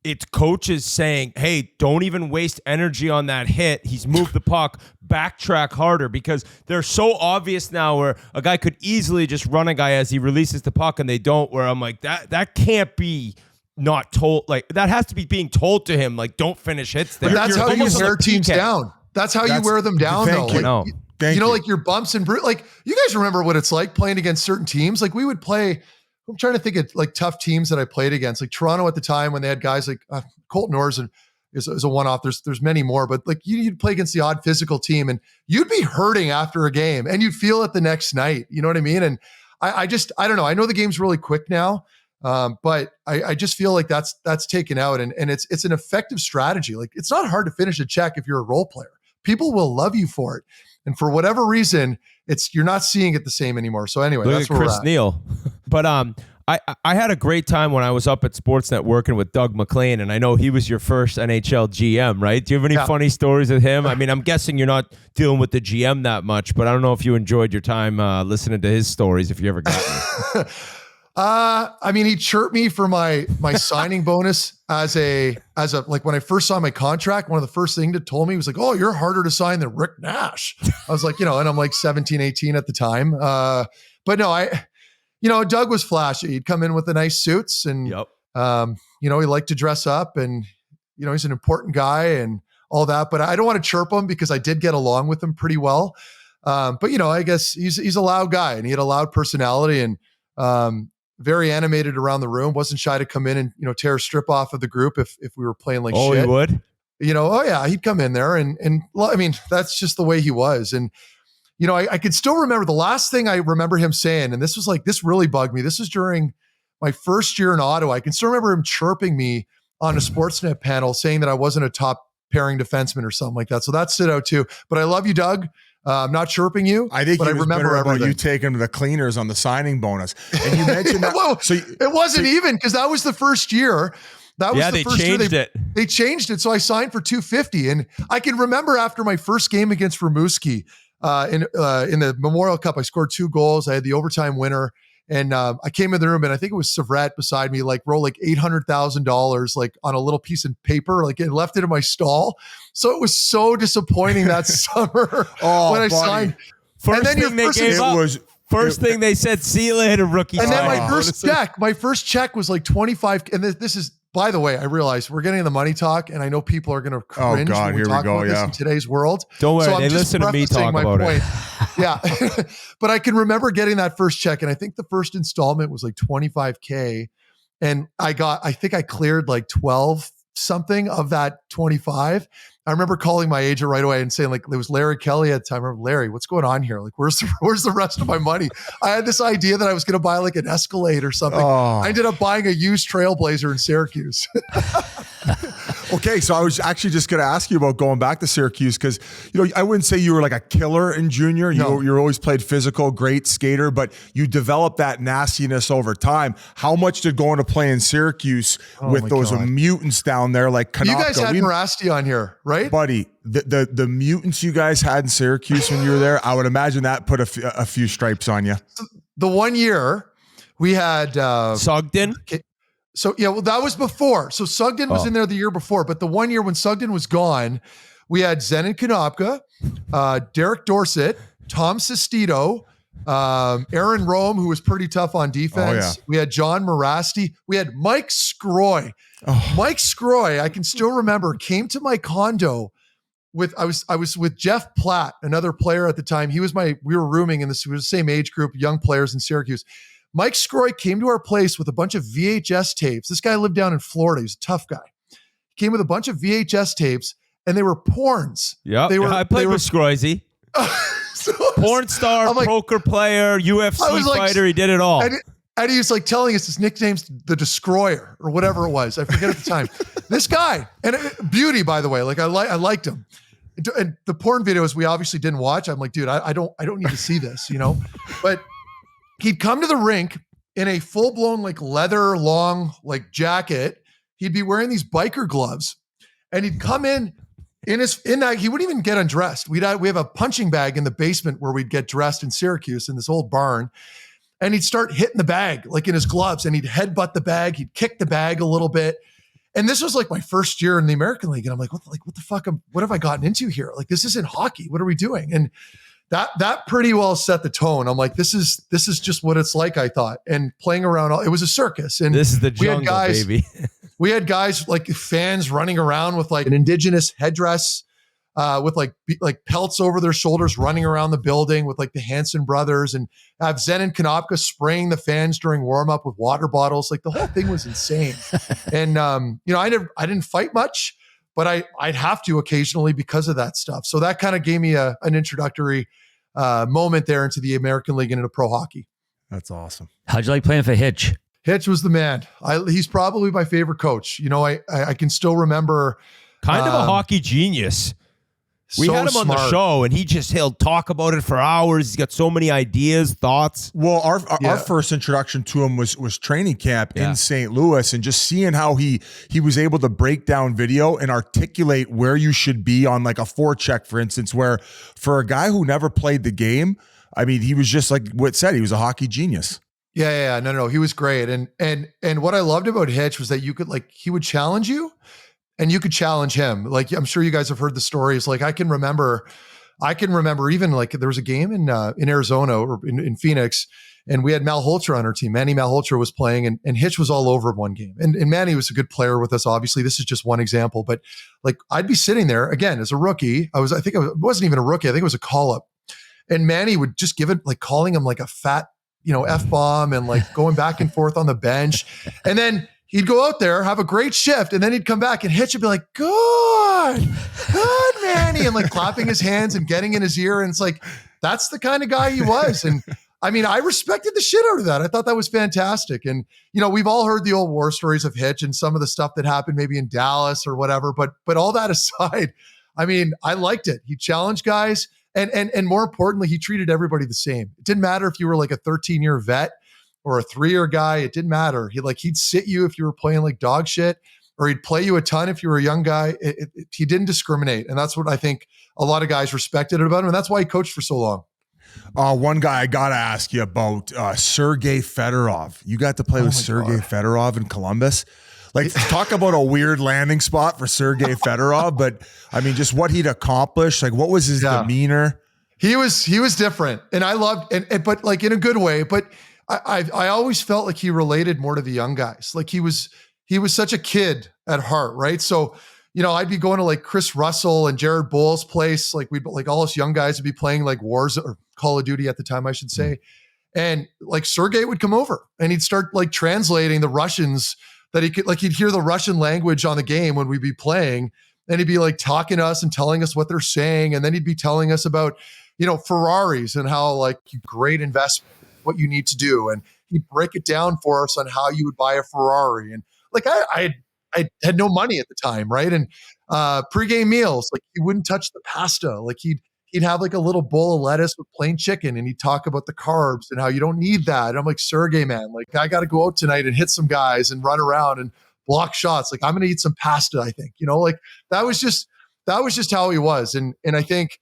it's coaches saying, hey, don't even waste energy on that hit. He's moved the puck, backtrack harder, because they're so obvious now where a guy could easily just run a guy as he releases the puck and they don't, where I'm like, that can't be not told. Like that has to be being told to him, like, don't finish hits there. But that's how you wear teams down. That's how you wear them down, though. Like your bumps and like you guys remember what it's like playing against certain teams. Like we would play. I'm trying to think of like tough teams that I played against, like Toronto at the time when they had guys like Colton Orrs is a one-off. There's many more, but like you'd play against the odd physical team and you'd be hurting after a game and you'd feel it the next night. You know what I mean? And I don't know. I know the game's really quick now, but I just feel like that's taken out and it's an effective strategy. Like it's not hard to finish a check if you're a role player. People will love you for it. And for whatever reason, you're not seeing it the same anymore. So anyway, look that's at where Chris we're at. Neal. But I had a great time when I was up at Sportsnet working with Doug McLean, and I know he was your first NHL GM, right? Do you have any funny stories with him? I mean, I'm guessing you're not dealing with the GM that much, but I don't know if you enjoyed your time listening to his stories, if you ever got I mean, he chirped me for my signing bonus as a like when I first saw my contract, one of the first things that told me was like, oh, you're harder to sign than Rick Nash. I was like, and I'm like 17, 18 at the time. But no, Doug was flashy. He'd come in with the nice suits and, he liked to dress up and, he's an important guy and all that, but I don't want to chirp him because I did get along with him pretty well. But I guess he's a loud guy and he had a loud personality and, very animated around the room, wasn't shy to come in and, tear a strip off of the group if we were playing like shit. Oh, he would? He'd come in there and I mean, that's just the way he was. And, I could still remember the last thing I remember him saying, and this was like, this really bugged me. This was during my first year in Ottawa. I can still remember him chirping me on a Sportsnet panel saying that I wasn't a top pairing defenseman or something like that. So that stood out too. But I love you, Doug. I'm not chirping you. I think but he I was remember better about everything. you taking him to the cleaners on the signing bonus. And you mentioned that. Well, it wasn't even because that was the first year. That was the first year they changed it. So I signed for $250. And I can remember after my first game against Rimouski in the Memorial Cup, I scored 2 goals. I had the overtime winner. And I came in the room and I think it was Savret beside me, like wrote like $800,000 like on a little piece of paper, like it left it in my stall. So it was so disappointing that summer when I signed. First thing they said, see you later, rookie. And then my first check was like 25. And this is, by the way, I realized we're getting the money talk, and I know people are going to cringe when we talk about this in today's world. Don't worry, so they listen to me talk about it. Yeah. But I can remember getting that first check, and I think the first installment was like $25K. And I think I cleared like 12 something of that 25. I remember calling my agent right away and saying, like, it was Larry Kelly at the time. I remember, Larry, what's going on here? Like, where's the rest of my money? I had this idea that I was going to buy like an Escalade or something. I ended up buying a used Trailblazer in Syracuse. Okay, so I was actually just going to ask you about going back to Syracuse because, I wouldn't say you were like a killer in junior. You always played physical, great skater, but you developed that nastiness over time. How much did going to play in Syracuse with those mutants down there like Konopka? You guys had Morasti on here, right? Buddy, the mutants you guys had in Syracuse when you were there, I would imagine that put a few stripes on you. The one year we had Sugden. So that was before. So Sugden was in there the year before, but the one year when Sugden was gone, we had Zenon Konopka, Derek Dorsett, Tom Sestito, Aaron Rome, who was pretty tough on defense. We had John Morasti. We had Mike Scroy. Mike Scroy, I can still remember, came to my condo I was with Jeff Platt, another player at the time. We were rooming in this, we were the same age group, young players in Syracuse. Mike Scroy came to our place with a bunch of VHS tapes. This guy lived down in Florida. He was a tough guy. He came with a bunch of VHS tapes, and they were porns. Yeah, I played with Scroyzy. Porn star, poker player, UFC fighter. He did it all. And he was like telling us his nickname's the Destroyer or whatever it was. I forget at the time. This guy, and beauty, by the way. Like I liked him. And the porn videos we obviously didn't watch. I'm like, dude, I don't need to see this, But he'd come to the rink in a full-blown like leather long like jacket. He'd be wearing these biker gloves, and he'd come in that he wouldn't even get undressed. We have a punching bag in the basement where we'd get dressed in Syracuse in this old barn, and he'd start hitting the bag like in his gloves, and he'd headbutt the bag. He'd kick the bag a little bit. And this was like my first year in the American League, and I'm like, what the fuck? What have I gotten into here? Like, this isn't hockey. What are we doing? And that pretty well set the tone. I'm like, this is just what it's like, I thought. And playing around, it was a circus. And this is the jungle, baby. We had guys like fans running around with like an indigenous headdress, with like pelts over their shoulders, running around the building with like the Hanson brothers, and have Zenon Konopka spraying the fans during warm up with water bottles. Like the whole thing was insane. And I didn't fight much, but I'd have to occasionally because of that stuff. So that kind of gave me an introductory moment there into the American League and into pro hockey. That's awesome. How'd you like playing for Hitch? Hitch was the man. He's probably my favorite coach. I can still remember. Kind of a hockey genius. We had him on the show, and he'll talk about it for hours. He's got so many ideas, thoughts. Well, our first introduction to him was training camp in St. Louis, and just seeing how he was able to break down video and articulate where you should be on like a forecheck, for instance, where for a guy who never played the game, I mean, he was just like Whit said, he was a hockey genius. No, he was great. And what I loved about Hitch was that you could he would challenge you and you could challenge him. Like, I'm sure you guys have heard the stories. Like I can remember even there was a game in Arizona or in Phoenix, and we had Malhotra on our team. Manny Malhotra was playing, and Hitch was all over him one game. And Manny was a good player with us. Obviously, this is just one example, but I'd be sitting there again as a rookie. I wasn't even a rookie. I think it was a call up, and Manny would just give it calling him a fat, F-bomb and going back and forth on the bench. And then he'd go out there, have a great shift, and then he'd come back and Hitch would be like, good, Manny, and clapping his hands and getting in his ear. And it's that's the kind of guy he was. And I mean, I respected the shit out of that. I thought that was fantastic. And, we've all heard the old war stories of Hitch and some of the stuff that happened maybe in Dallas or whatever. But all that aside, I mean, I liked it. He challenged guys. And more importantly, he treated everybody the same. It didn't matter if you were a 13-year vet or a 3-year guy. It didn't matter. He'd sit you if you were playing dog shit, or he'd play you a ton if you were a young guy. He didn't discriminate. And that's what I think a lot of guys respected about him. And that's why he coached for so long. One guy I got to ask you about, Sergey Fedorov. You got to play with Sergey Fedorov in Columbus. Talk about a weird landing spot for Sergey Fedorov, but I mean, just what he'd accomplished. What was his demeanor? He was different, and I loved, but in a good way. But I always felt like he related more to the young guys. He was such a kid at heart, right? So, I'd be going to Chris Russell and Jared Bowles' place. We'd all us young guys would be playing Wars or Call of Duty at the time, I should say. And Sergey would come over and he'd start translating the Russians that he could, he'd hear the Russian language on the game when we'd be playing, and he'd be talking to us and telling us what they're saying. And then he'd be telling us about, Ferraris and how great investment, what you need to do. And he'd break it down for us on how you would buy a Ferrari. And I had no money at the time, right? And pregame meals, he wouldn't touch the pasta. He'd have a little bowl of lettuce with plain chicken, and he'd talk about the carbs and how you don't need that. And I'm like, Sergey, man, I got to go out tonight and hit some guys and run around and block shots. I'm going to eat some pasta, I think, that was just how he was. And I think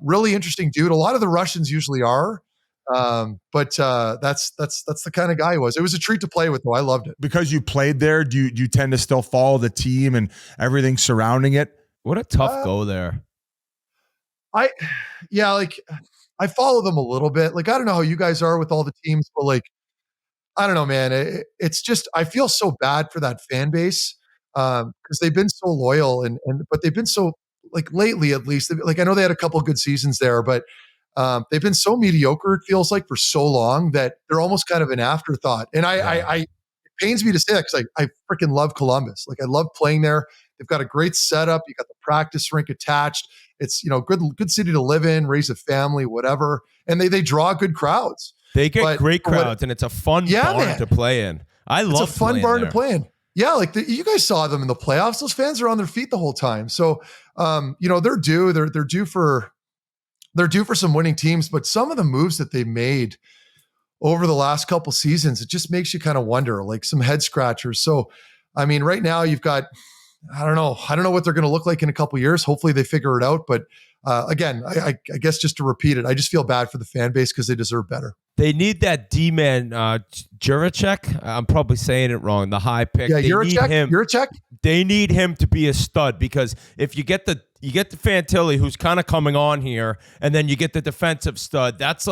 really interesting dude. A lot of the Russians usually are. But that's the kind of guy he was. It was a treat to play with, though. I loved it. Because you played there, do you tend to still follow the team and everything surrounding it? What a tough go there. I follow them a little bit. I don't know how you guys are with all the teams, but I don't know, man. It's just, I feel so bad for that fan base because they've been so loyal but they've been so lately, at least, I know they had a couple of good seasons there, but they've been so mediocre, it feels for so long, that they're almost kind of an afterthought. And it pains me to say that because I freaking love Columbus. I love playing there. They've got a great setup. You got the practice rink attached. It's, good city to live in, raise a family, whatever. And they draw good crowds. They get great crowds, and it's a fun barn to play in. It's a fun barn to play in. Yeah, you guys saw them in the playoffs. Those fans are on their feet the whole time. So, they're due. They're due for some winning teams. But some of the moves that they made over the last couple seasons, it just makes you kind of wonder, some head scratchers. So, I mean, right now you've got, I don't know what they're going to look like in a couple years. Hopefully they figure it out. But again, I guess just to repeat it, I just feel bad for the fan base because they deserve better. They need that D-man, Juracek. I'm probably saying it wrong. The high pick. Yeah, Juracek. They need him to be a stud, because if you get the Fantilli, who's kind of coming on here, and then you get the defensive stud, that's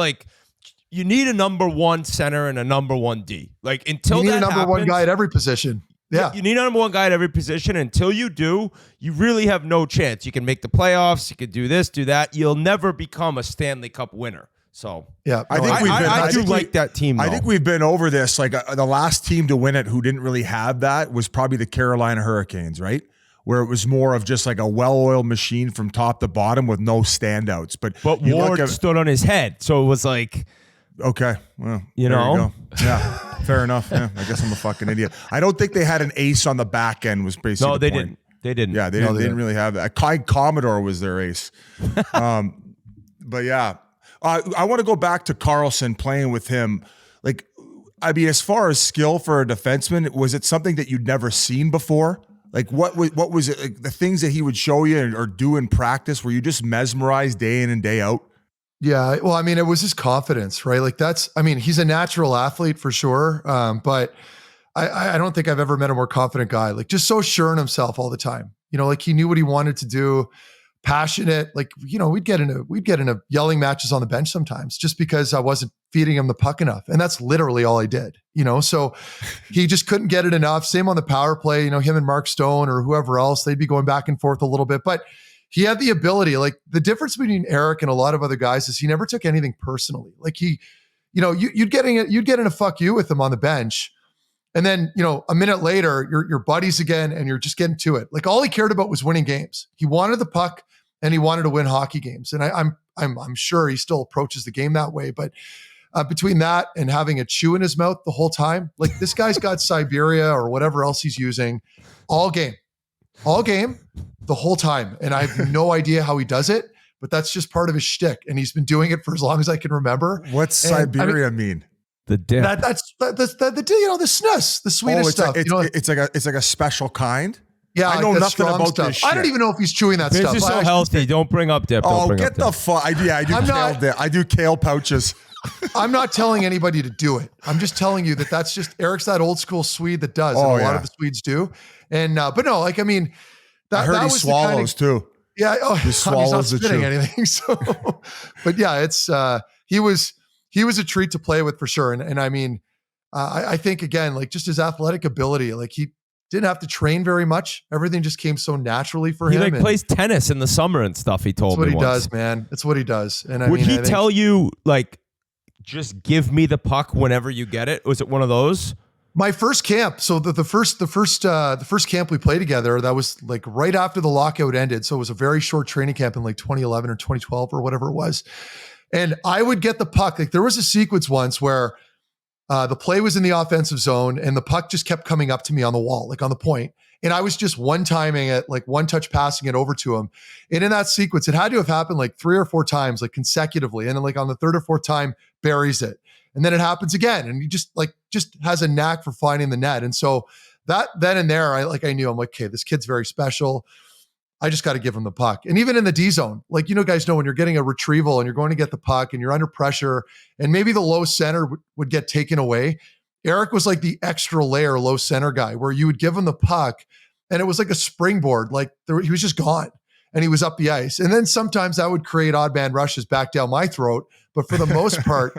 you need a number one center and a number one D. Until you need that a number happens, one guy at every position. Yeah. You need a number one guy at every position. Until you do, you really have no chance. You can make the playoffs. You can do this, do that. You'll never become a Stanley Cup winner. So yeah, I do like that team, though. I think we've been over this. The last team to win it who didn't really have that was probably the Carolina Hurricanes, right? Where it was more of just a well-oiled machine from top to bottom with no standouts. But Ward stood on his head, so it was okay, well, you know, yeah, fair enough. Yeah, I guess I'm a fucking idiot. I don't think they had an ace on the back end. Was basically no, they point. didn't. They didn't. Yeah, they didn't really have that. Kai Commodore was their ace. But yeah, I want to go back to Karlsson, playing with him. I mean, as far as skill for a defenseman, was it something that you'd never seen before? What was it? The things that he would show you or do in practice, were you just mesmerized day in and day out? Yeah. Well, I mean, it was his confidence, right? Like he's a natural athlete for sure. But I don't think I've ever met a more confident guy, like just so sure in himself all the time. Like he knew what he wanted to do, passionate. Like, we'd get into yelling matches on the bench sometimes just because I wasn't feeding him the puck enough. And that's literally all I did, so he just couldn't get it enough. Same on the power play, him and Mark Stone or whoever else, they'd be going back and forth a little bit, but he had the ability. Like the difference between Eric and a lot of other guys is he never took anything personally. Like you'd get in a fuck you with him on the bench. And then, a minute later, you're buddies again and you're just getting to it. Like all he cared about was winning games. He wanted the puck and he wanted to win hockey games. And I'm sure he still approaches the game that way. But between that and having a chew in his mouth the whole time, like this guy's got Siberia or whatever else he's using all game, the whole time. And I have no idea how he does it, but that's just part of his shtick. And he's been doing it for as long as I can remember. What's Siberia mean? The dip. That's the snus, the Swedish stuff. It's like a special kind. Yeah, I know nothing about stuff. this shit. I don't even know if he's chewing that stuff. This is so healthy. Don't bring up dip. Get the fuck. I do kale pouches. I'm not telling anybody to do it. I'm just telling you that's just Eric's that old school Swede that does. And a lot of the Swedes do. And but no, like I mean, I heard he swallows too. Yeah. Oh, he swallows he's not spitting anything. So, but yeah, it's he was a treat to play with for sure. And I mean, I think again, like just his athletic ability, like he didn't have to train very much. Everything just came so naturally for him. He plays tennis in the summer and stuff. He told me that's what he once. does, man. That's what he does. And would he tell you like, just give me the puck whenever you get it? Was it one of those? My first camp. So the first camp we played together, that was like right after the lockout ended. So it was a very short training camp in like 2011 or 2012 or whatever it was. And I would get the puck. Like there was a sequence once where the play was in the offensive zone and the puck just kept coming up to me on the wall, like on the point. And I was just one-timing it, like one-touch passing it over to him. And in that sequence, it had to have happened like 3 or 4 times, like consecutively. And then like on the 3rd or 4th time, buries it. And then it happens again. And he just has a knack for finding the net. And so that then and there, I knew, I'm like, okay, this kid's very special. I just got to give him the puck. And even in the D zone, like, guys know when you're getting a retrieval and you're going to get the puck and you're under pressure and maybe the low center would get taken away. Eric was like the extra layer low center guy where you would give him the puck and it was like a springboard. Like he was just gone and he was up the ice. And then sometimes that would create odd man rushes back down my throat. But for the most part,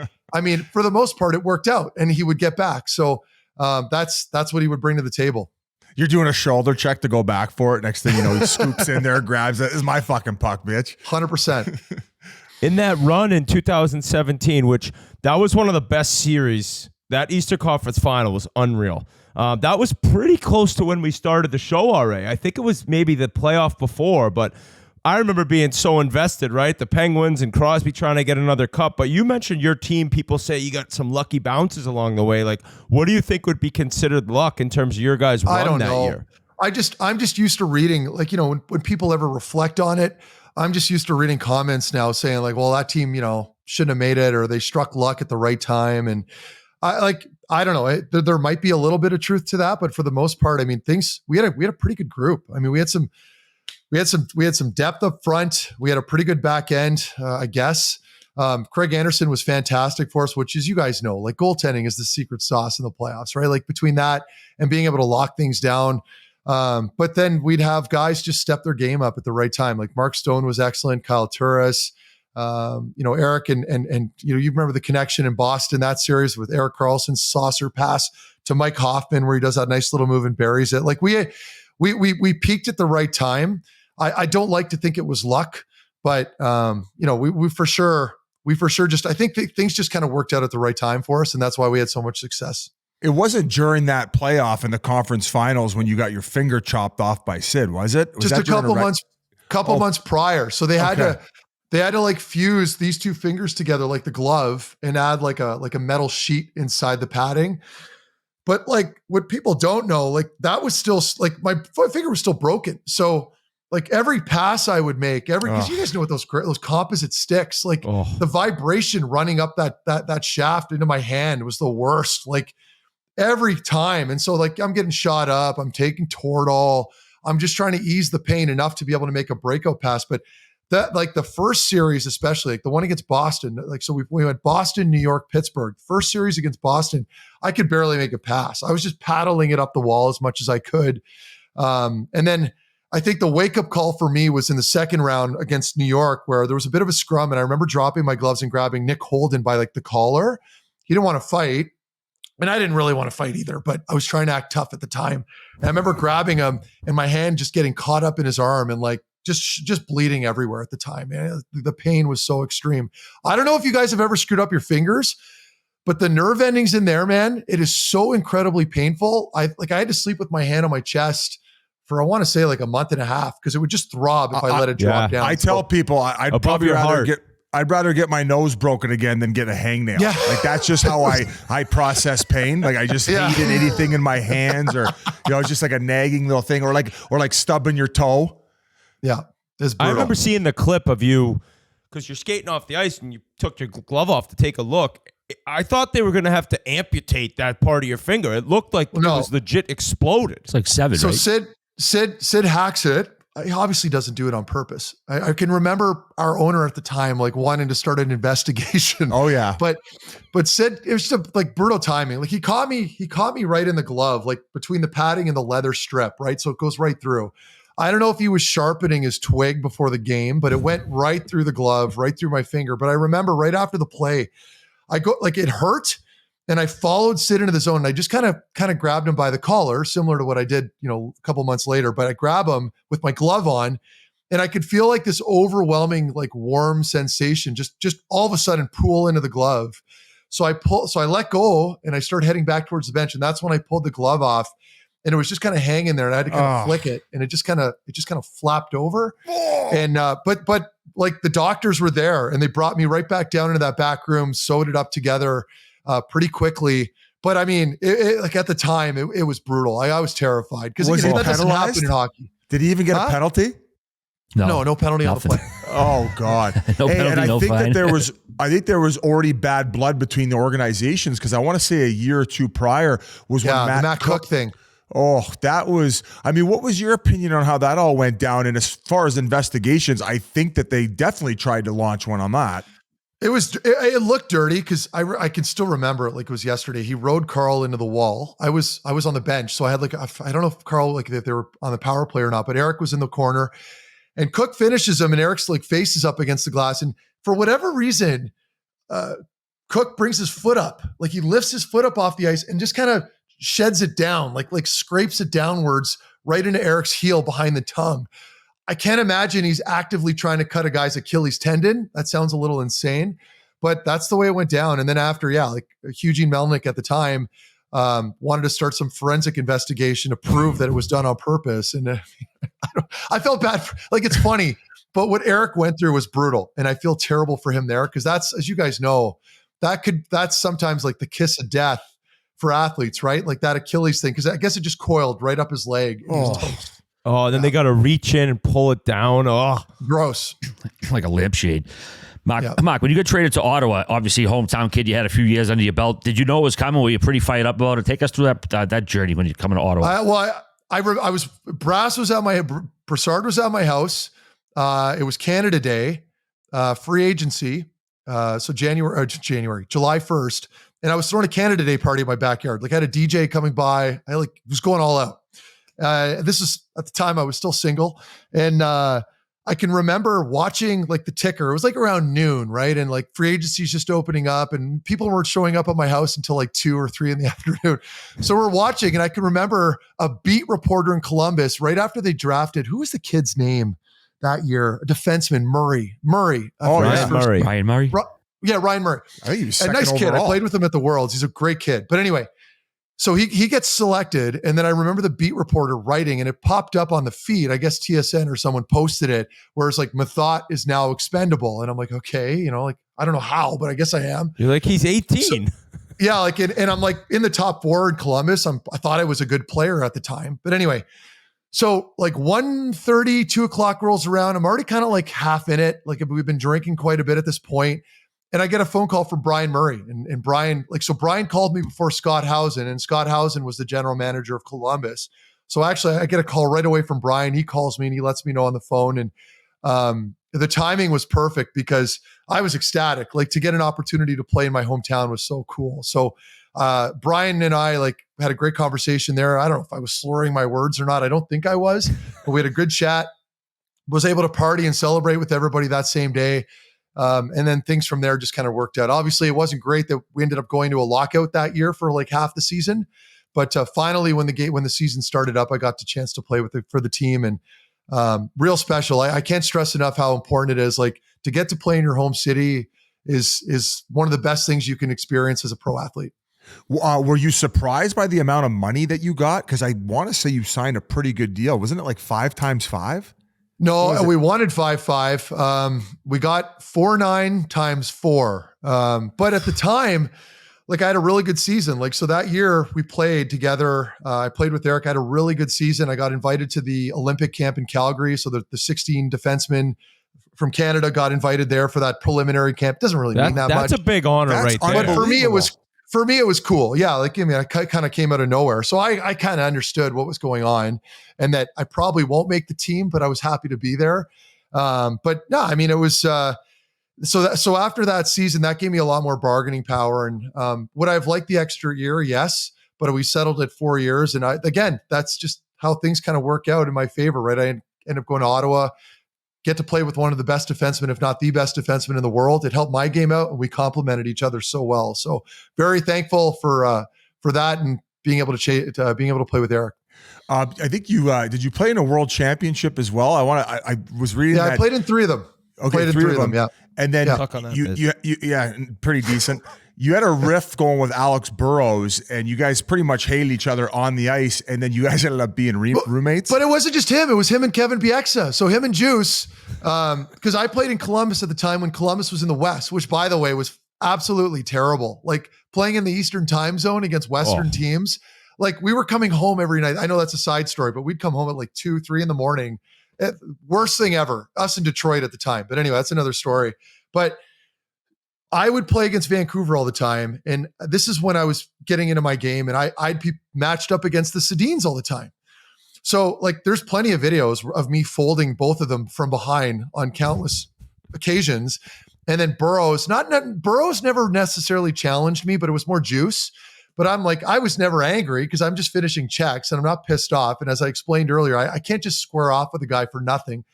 it worked out and he would get back. So that's what he would bring to the table. You're doing a shoulder check to go back for it. Next thing you know, he scoops in there, grabs it. This is my fucking puck, bitch. 100%. In that run in 2017, which that was one of the best series, that Eastern Conference final was unreal. That was pretty close to when we started the show already. I think it was maybe the playoff before, but I remember being so invested, right? The Penguins and Crosby trying to get another cup. But you mentioned your team. People say you got some lucky bounces along the way. Like, what do you think would be considered luck in terms of your guys' run that year? I'm just used to reading, like, when people ever reflect on it, I'm just used to reading comments now saying like, well, that team, shouldn't have made it or they struck luck at the right time. And I don't know. There might be a little bit of truth to that, but for the most part, I mean, we had a pretty good group. I mean, we had some depth up front. We had a pretty good back end, I guess. Craig Anderson was fantastic for us, which, as you guys know, like goaltending is the secret sauce in the playoffs, right? Like between that and being able to lock things down. But then we'd have guys just step their game up at the right time. Like Mark Stone was excellent, Kyle Turris, Eric and you remember the connection in Boston, that series with Eric Karlsson's saucer pass to Mike Hoffman, where he does that nice little move and buries it. Like we peaked at the right time. I don't like to think it was luck, but we for sure just, I think things just kind of worked out at the right time for us. And that's why we had so much success. It wasn't during that playoff in the conference finals when you got your finger chopped off by Sid, was it? Was just a couple months prior. So they had to like fuse these two fingers together, like the glove, and add like a metal sheet inside the padding. But like what people don't know, like that was still like my finger was still broken. So like every pass I would make, because you guys know what those composite sticks, like the vibration running up that shaft into my hand was the worst, like every time. And so like I'm getting shot up, I'm taking Toradol, I'm just trying to ease the pain enough to be able to make a breakout pass. But that like the first series, especially like the one against Boston, like, so we went Boston, New York, Pittsburgh. First series against Boston, I could barely make a pass. I was just paddling it up the wall as much as I could. And then I think the wake-up call for me was in the second round against New York, where there was a bit of a scrum, and I remember dropping my gloves and grabbing Nick Holden by like the collar. He didn't want to fight, and I didn't really want to fight either, but I was trying to act tough at the time. And I remember grabbing him and my hand just getting caught up in his arm and like just bleeding everywhere at the time, man. The pain was so extreme. I don't know if you guys have ever screwed up your fingers, but the nerve endings in there, man, it is so incredibly painful. I had to sleep with my hand on my chest for, I want to say, like a month and a half, because it would just throb if I let it drop down. I tell people I'd probably rather get my nose broken again than get a hangnail. Yeah. Like that's just how I process pain. Like I just hated anything in my hands, or just like a nagging little thing, or like stubbing your toe. Yeah. I remember seeing the clip of you, because you're skating off the ice and you took your glove off to take a look. I thought they were going to have to amputate that part of your finger. It looked like it was legit exploded. It's like 7, so right? Sid hacks it. He obviously doesn't do it on purpose. I can remember our owner at the time like wanting to start an investigation. Oh yeah. But Sid, it was just like brutal timing. Like he caught me right in the glove, like between the padding and the leather strip, right? So it goes right through. I don't know if he was sharpening his twig before the game, but it went right through the glove, right through my finger. But I remember right after the play, it hurt. And I followed Sid into the zone, and I just kind of grabbed him by the collar, similar to what I did, a couple months later. But I grab him with my glove on, and I could feel like this overwhelming, like warm sensation, just all of a sudden pool into the glove. So I let go, and I started heading back towards the bench, and that's when I pulled the glove off, and it was just kind of hanging there, and I had to kind of flick it, and it just kind of flapped over. And but like the doctors were there, and they brought me right back down into that back room, sewed it up together pretty quickly. But I mean, like at the time, it was brutal. I was terrified because that doesn't happen in hockey. Did he even get a penalty? No penalty on the play. Oh God. No penalty, and I no think fine. that there was already bad blood between the organizations, because I want to say a year or two prior was when the Matt Cook thing. Oh, that was, what was your opinion on how that all went down? And as far as investigations, I think that they definitely tried to launch one on that. It looked dirty, because I can still remember it like it was yesterday. He rode Carl into the wall. I was on the bench, so I had I don't know if Carl, if they were on the power play or not, but Eric was in the corner, and Cook finishes him, and Eric's faces up against the glass, and for whatever reason, Cook brings his foot up, like he lifts his foot up off the ice and just kind of sheds it down, like scrapes it downwards right into Eric's heel behind the tongue. I can't imagine he's actively trying to cut a guy's Achilles tendon. That sounds a little insane, but that's the way it went down. And then after, Eugene Melnick at the time wanted to start some forensic investigation to prove that it was done on purpose. And I felt bad. It's funny, but what Eric went through was brutal. And I feel terrible for him there, because that's, as you guys know, that's sometimes like the kiss of death for athletes, right? Like that Achilles thing, because I guess it just coiled right up his leg. And then they got to reach in and pull it down. Oh, gross. Like a lampshade. Marc, when you got traded to Ottawa, obviously hometown kid, you had a few years under your belt. Did you know it was coming? Were you pretty fired up about it? Take us through that journey when you're coming to Ottawa. I was, Brass was Brassard was at my house. It was Canada Day, free agency. So July 1st. And I was throwing a Canada Day party in my backyard. Like I had a DJ coming by. I was going all out. This is at the time I was still single, and I can remember watching the ticker. It was around noon, right? And free agency's just opening up, and people weren't showing up at my house until 2 or 3 in the afternoon. So we're watching, and I can remember a beat reporter in Columbus right after they drafted. Who was the kid's name that year? A defenseman, Murray. Ryan Murray. Ryan Murray. I think he was a nice kid. I played with him at the Worlds. He's a great kid. But anyway. So he gets selected, and then I remember the beat reporter writing, and it popped up on the feed. I guess TSN or someone posted it, where it's Methot is now expendable, and I'm like, okay, I don't know how, but I guess I am. You're like, he's 18. So, and I'm in the top 4 in Columbus. I thought I was a good player at the time, but anyway. So 1:30, 2 o'clock rolls around. I'm already kind of half in it. We've been drinking quite a bit at this point. And I get a phone call from Brian Murray, and Brian, so Brian called me before Scott Housen, and Scott Housen was the general manager of Columbus. So actually I get a call right away from Brian. He calls me and he lets me know on the phone. And the timing was perfect because I was ecstatic. Like, to get an opportunity to play in my hometown was so cool. So Brian and I had a great conversation there. I don't know if I was slurring my words or not. I don't think I was, but we had a good chat. Was able to party and celebrate with everybody that same day. And then things from there just kind of worked out. Obviously, it wasn't great that we ended up going to a lockout that year for like half the season. But finally, when the season started up, I got the chance to play for the team, and real special. I can't stress enough how important it is. Like, to get to play in your home city is one of the best things you can experience as a pro athlete. Were you surprised by the amount of money that you got? Because I want to say you signed a pretty good deal. Wasn't it like 5 times 5? No, we wanted 5.5. We got 4.9 times 4. But at the time, like, I had a really good season. Like, so that year we played together. I played with Eric. I had a really good season. I got invited to the Olympic camp in Calgary. So the 16 defensemen from Canada got invited there for that preliminary camp. Doesn't really mean that much. That's a big honor right there. But for me, it was cool. Yeah. Like, I mean, I kind of came out of nowhere. So I kind of understood what was going on and that I probably won't make the team, but I was happy to be there. But no, I mean, it was, so after that season, that gave me a lot more bargaining power. And would I have liked the extra year? Yes. But we settled at 4 years. And again, that's just how things kind of work out in my favor, right? I ended up going to Ottawa, get to play with one of the best defensemen, if not the best defenseman in the world. It helped my game out, and we complemented each other so well. So very thankful for that, and being able to play with Eric. I think you did you play in a world championship as well? I was reading that. I played in 3 of them. Okay, played in 3 of them. Yeah. And then you pretty decent. You had a riff going with Alex Burrows, and you guys pretty much hated each other on the ice, and then you guys ended up being roommates. But it wasn't just him. It was him and Kevin Bieksa. So him and Juice, because I played in Columbus at the time when Columbus was in the West, which, by the way, was absolutely terrible. Like, playing in the Eastern time zone against Western teams. Like, we were coming home every night. I know that's a side story, but we'd come home at like 2, 3 in the morning. Worst thing ever. Us in Detroit at the time. But anyway, that's another story. But I would play against Vancouver all the time. And this is when I was getting into my game, and I'd be matched up against the Sedins all the time. So, like, there's plenty of videos of me folding both of them from behind on countless occasions. And then Burrows never necessarily challenged me, but it was more Juice. But I'm like, I was never angry because I'm just finishing checks and I'm not pissed off. And as I explained earlier, I can't just square off with a guy for nothing.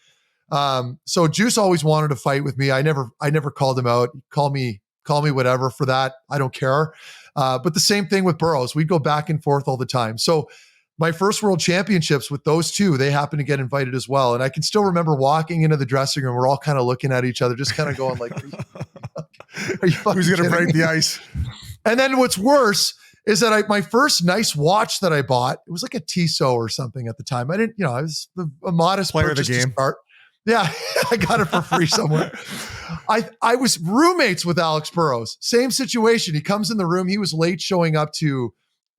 So Juice always wanted to fight with me. I never called him out. Call me whatever for that. I don't care. But the same thing with Burrows. We'd go back and forth all the time. So my first world championships with those two, they happened to get invited as well. And I can still remember walking into the dressing room. We're all kind of looking at each other, just kind of going like, are you fucking who's going to break me? the ice? And then what's worse is that my first nice watch that I bought, it was like a Tissot or something at the time. I didn't, I was a modest player of the purchase game. to start. Yeah, I got it for free somewhere. I was roommates with Alex Burrows. Same situation. He comes in the room. He was late showing up to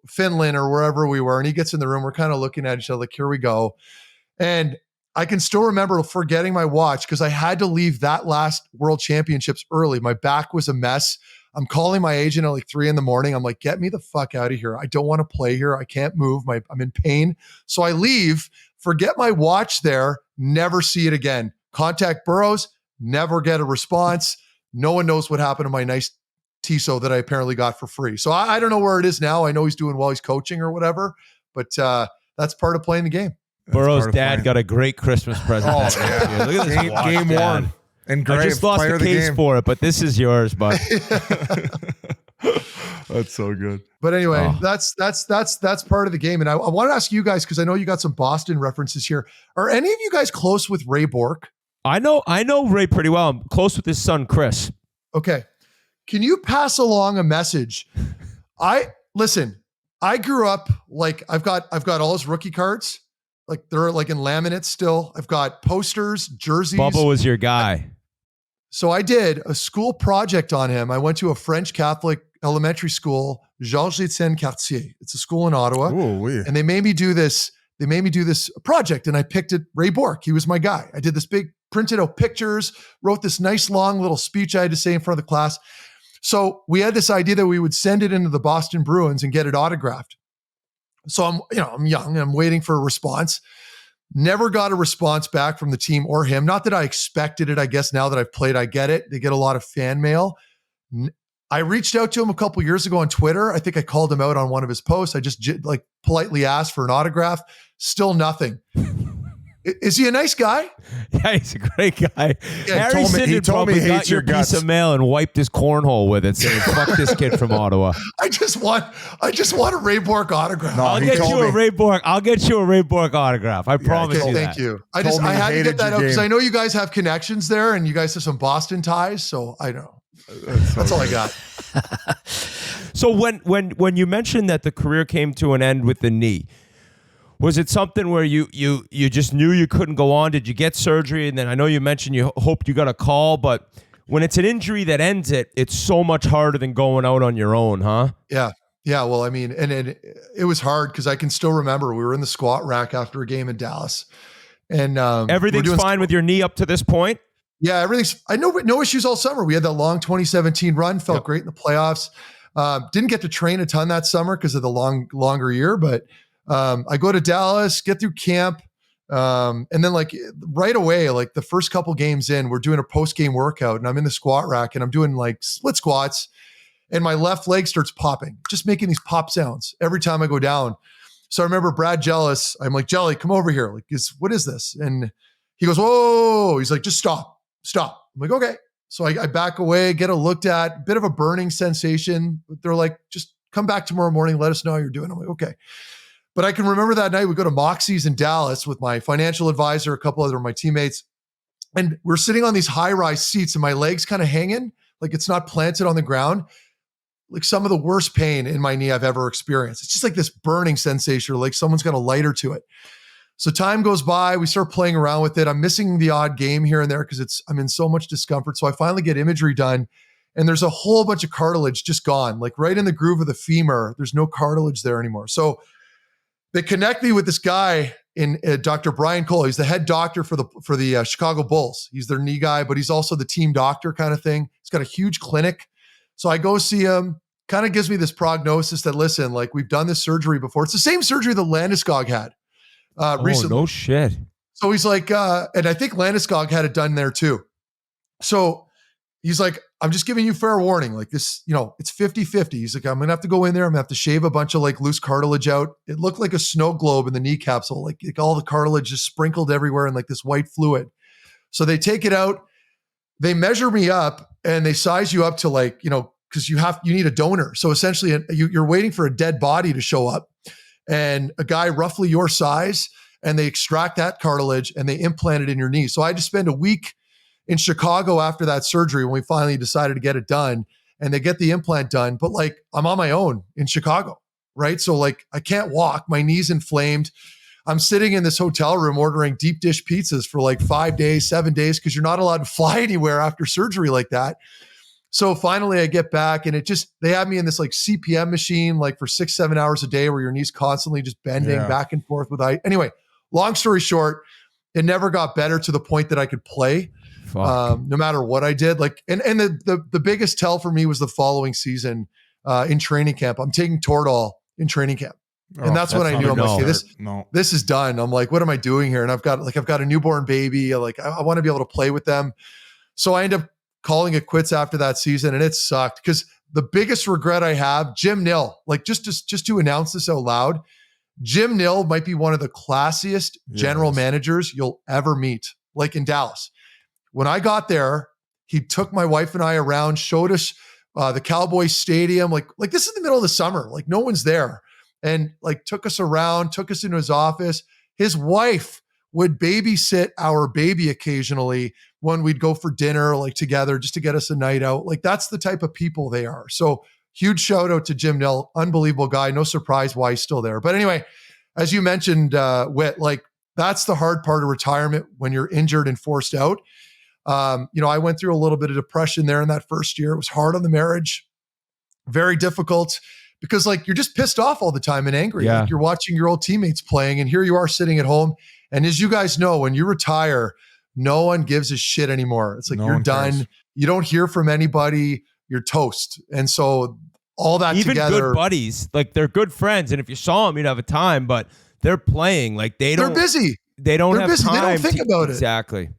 Finland or wherever we were, and he gets in the room. We're kind of looking at each other like, here we go. And I can still remember forgetting my watch because I had to leave that last World Championships early. My back was a mess. I'm calling my agent at like 3 a.m. I'm like, get me the fuck out of here. I don't want to play here. I can't move. I'm in pain. So I leave, forget my watch there, never see it again. Contact Burrows, never get a response. No one knows what happened to my nice Tissot that I apparently got for free. So I don't know where it is now. I know he's doing well. He's coaching or whatever, but that's part of playing the game. Burrows' dad got a great Christmas present. Look at this watch, game Dad. worn. And I just lost the case for it, but this is yours, bud. That's so good. But anyway, that's part of the game. And I want to ask you guys, because I know you got some Boston references here. Are any of you guys close with Ray Bourque? I know Ray pretty well. I'm close with his son, Chris. Okay. Can you pass along a message? Listen, I grew up like I've got all his rookie cards. Like they're like in laminates still. I've got posters, jerseys. Bubba was your guy. So I did a school project on him. I went to a French Catholic elementary school, Georges-Étienne Cartier. It's a school in Ottawa. Ooh, and they made me do this. They made me do this project, and I picked it. Ray Bourque. He was my guy. I did this big, printed out pictures, wrote this nice long little speech I had to say in front of the class. So we had this idea that we would send it into the Boston Bruins and get it autographed. So I'm young and I'm waiting for a response. Never got a response back from the team or him. Not that I expected it. I guess now that I've played, I get it. They get a lot of fan mail. I reached out to him a couple years ago on Twitter. I think I called him out on one of his posts. I just like politely asked for an autograph. Still nothing. Is he a nice guy? Yeah, he's a great guy. Yeah, Harry Sinden probably he got hates your your guts. piece of mail and wiped his cornhole with it, saying, "Fuck this kid from Ottawa." I just want a Ray Bourque autograph. No, I'll he get told you a me. Ray Bourque. I'll get you a Ray Bourque autograph. I promise Okay, you thank that. you. I Told me had he to get hated that your out because game. I know you guys have connections there and you guys have some Boston ties. So I know. That's all I got. So when you mentioned that the career came to an end with the knee, was it something where you just knew you couldn't go on? Did you get surgery? And then I know you mentioned you hoped you got a call, but when it's an injury that ends it, it's so much harder than going out on your own, huh? Yeah. Yeah. Well, I mean, and it was hard because I can still remember we were in the squat rack after a game in Dallas. And everything's fine with your knee up to this point? Yeah, everything's. I know, no issues all summer. We had that long 2017 run, felt great in the playoffs. Didn't get to train a ton that summer because of the longer year, but I go to Dallas, get through camp, and then like right away, like the first couple games in, we're doing a post-game workout, and I'm in the squat rack, and I'm doing like split squats, and my left leg starts popping, just making these pop sounds every time I go down. So I remember Brad Jealous. I'm like, Jelly, come over here. Like, what is this? And he goes, whoa. He's like, just stop. I'm like, okay. So I back away, get it looked at, bit of a burning sensation. But they're like, just come back tomorrow morning. Let us know how you're doing. I'm like, okay. But I can remember that night we go to Moxie's in Dallas with my financial advisor, a couple other of my teammates. And we're sitting on these high-rise seats and my legs kind of hanging, like it's not planted on the ground. Like some of the worst pain in my knee I've ever experienced. It's just like this burning sensation, like someone's got a lighter to it. So time goes by, we start playing around with it. I'm missing the odd game here and there because I'm in so much discomfort. So I finally get imagery done and there's a whole bunch of cartilage just gone, like right in the groove of the femur. There's no cartilage there anymore. So they connect me with this guy in Dr. Brian Cole. He's the head doctor for the Chicago Bulls. He's their knee guy, but he's also the team doctor kind of thing. He's got a huge clinic. So I go see him, kind of gives me this prognosis that, listen, like we've done this surgery before. It's the same surgery that Landeskog had recently. Oh, no shit. So he's like, and I think Landeskog had it done there too. So he's like, I'm just giving you fair warning. Like this, it's 50-50. He's like, I'm going to have to go in there. I'm going to have to shave a bunch of like loose cartilage out. It looked like a snow globe in the knee capsule. Like all the cartilage just sprinkled everywhere in like this white fluid. So they take it out, they measure me up and they size you up to like, because you need a donor. So essentially you're waiting for a dead body to show up and a guy roughly your size, and they extract that cartilage and they implant it in your knee. So I had to spend a week in Chicago after that surgery when we finally decided to get it done, and they get the implant done. But like I'm on my own in Chicago, right? So like I can't walk, my knee's inflamed. I'm sitting in this hotel room ordering deep dish pizzas for like 5 days, 7 days, because you're not allowed to fly anywhere after surgery like that. So finally I get back and they have me in this like CPM machine, like for 6-7 hours a day where your knee's constantly just bending back and forth with ice. Anyway, long story short, it never got better to the point that I could play no matter what I did. Like, and the biggest tell for me was the following season in training camp. I'm taking Toradol in training camp. And that's when I knew I'm like, okay, this is done. I'm like, what am I doing here? And I've got a newborn baby. Like I want to be able to play with them. So I end up calling it quits after that season, and it sucked because the biggest regret I have, Jim Nill, like just to announce this out loud, Jim Nill might be one of the classiest general managers you'll ever meet, like in Dallas. When I got there, he took my wife and I around, showed us the Cowboys Stadium. Like this is the middle of the summer, like no one's there. And like took us around, took us into his office. His wife would babysit our baby occasionally when we'd go for dinner, like together, just to get us a night out. Like that's the type of people they are. So huge shout out to Jim Nill, unbelievable guy. No surprise why he's still there. But anyway, as you mentioned, Whit, like that's the hard part of retirement when you're injured and forced out. I went through a little bit of depression there in that first year. It was hard on the marriage, very difficult. Because like you're just pissed off all the time and angry. Yeah. Like you're watching your old teammates playing, and here you are sitting at home. And as you guys know, when you retire, no one gives a shit anymore. It's like you're done. Cares. You don't hear from anybody. You're toast. And so all that even together, good buddies, like they're good friends, and if you saw them, you'd have a time. But they're playing like they're busy. they don't They're have busy. time. They don't think about it. Exactly.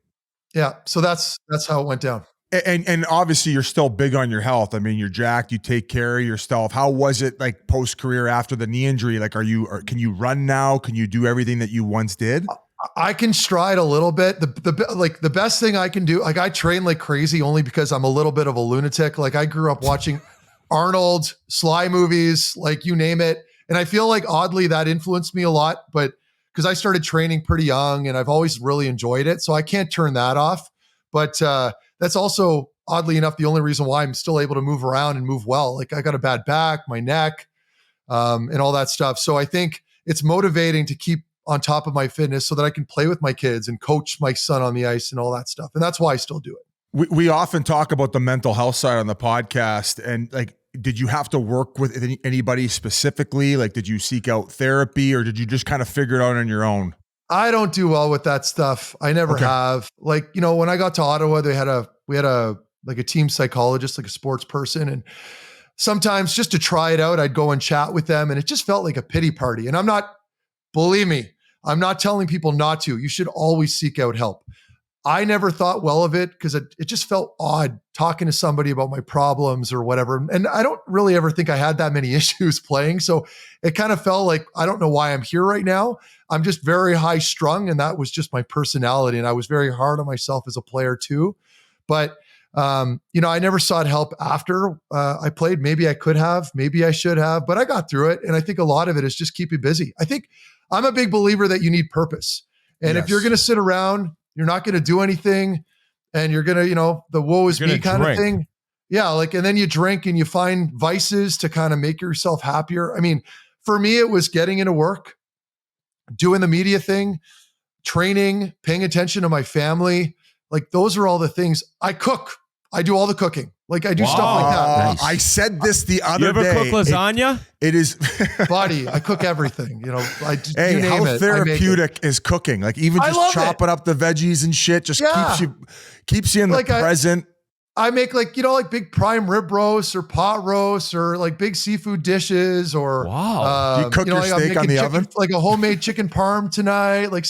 Yeah. So that's how it went down. And obviously you're still big on your health. I mean, you're jacked, you take care of yourself. How was it like post-career after the knee injury? Like, can you run now? Can you do everything that you once did? I can stride a little bit. The best thing I can do, like I train like crazy only because I'm a little bit of a lunatic. Like I grew up watching Arnold, Sly movies, like you name it. And I feel like oddly that influenced me a lot, but because I started training pretty young and I've always really enjoyed it. So I can't turn that off. But that's also oddly enough, the only reason why I'm still able to move around and move well. Like I got a bad back, my neck, and all that stuff. So I think it's motivating to keep on top of my fitness so that I can play with my kids and coach my son on the ice and all that stuff. And that's why I still do it. We often talk about the mental health side on the podcast. And like, did you have to work with anybody specifically? Like, did you seek out therapy or did you just kind of figure it out on your own? I don't do well with that stuff. I never have. Like, you know, when I got to Ottawa, we had a team psychologist, like a sports person. And sometimes just to try it out, I'd go and chat with them and it just felt like a pity party. And believe me, I'm not telling people not to. You should always seek out help. I never thought well of it because it just felt odd talking to somebody about my problems or whatever. And I don't really ever think I had that many issues playing. So it kind of felt like, I don't know why I'm here right now. I'm just very high strung. And that was just my personality. And I was very hard on myself as a player too. But, you know, I never sought help after I played. Maybe I could have, maybe I should have, but I got through it. And I think a lot of it is just keeping busy. I think I'm a big believer that you need purpose. And if you're going to sit around, you're not going to do anything and you're going to, you know, the woe is me kind of thing. Yeah. Like, and then you drink and you find vices to kind of make yourself happier. I mean, for me, it was getting into work, doing the media thing, training, paying attention to my family. Like those are all the things. I cook. I do all the cooking. Like I do stuff like that. Nice. I said this the other day. You ever cook lasagna? It is buddy. I cook everything. You know, hey, how therapeutic is cooking? Like even just chopping up the veggies and shit just keeps you in the present. I make like, you know, like big prime rib roasts or pot roasts or like big seafood dishes or do you cook your steak on the oven? Like a homemade chicken parm tonight. Like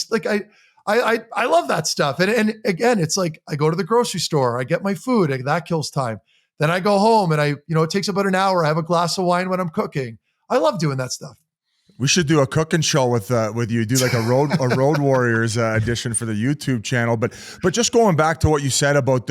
I love that stuff. And again, it's like I go to the grocery store, I get my food, that kills time. Then I go home and it takes about an hour. I have a glass of wine when I'm cooking. I love doing that stuff. We should do a cooking show with you. Do like a Road Warriors edition for the YouTube channel. But just going back to what you said about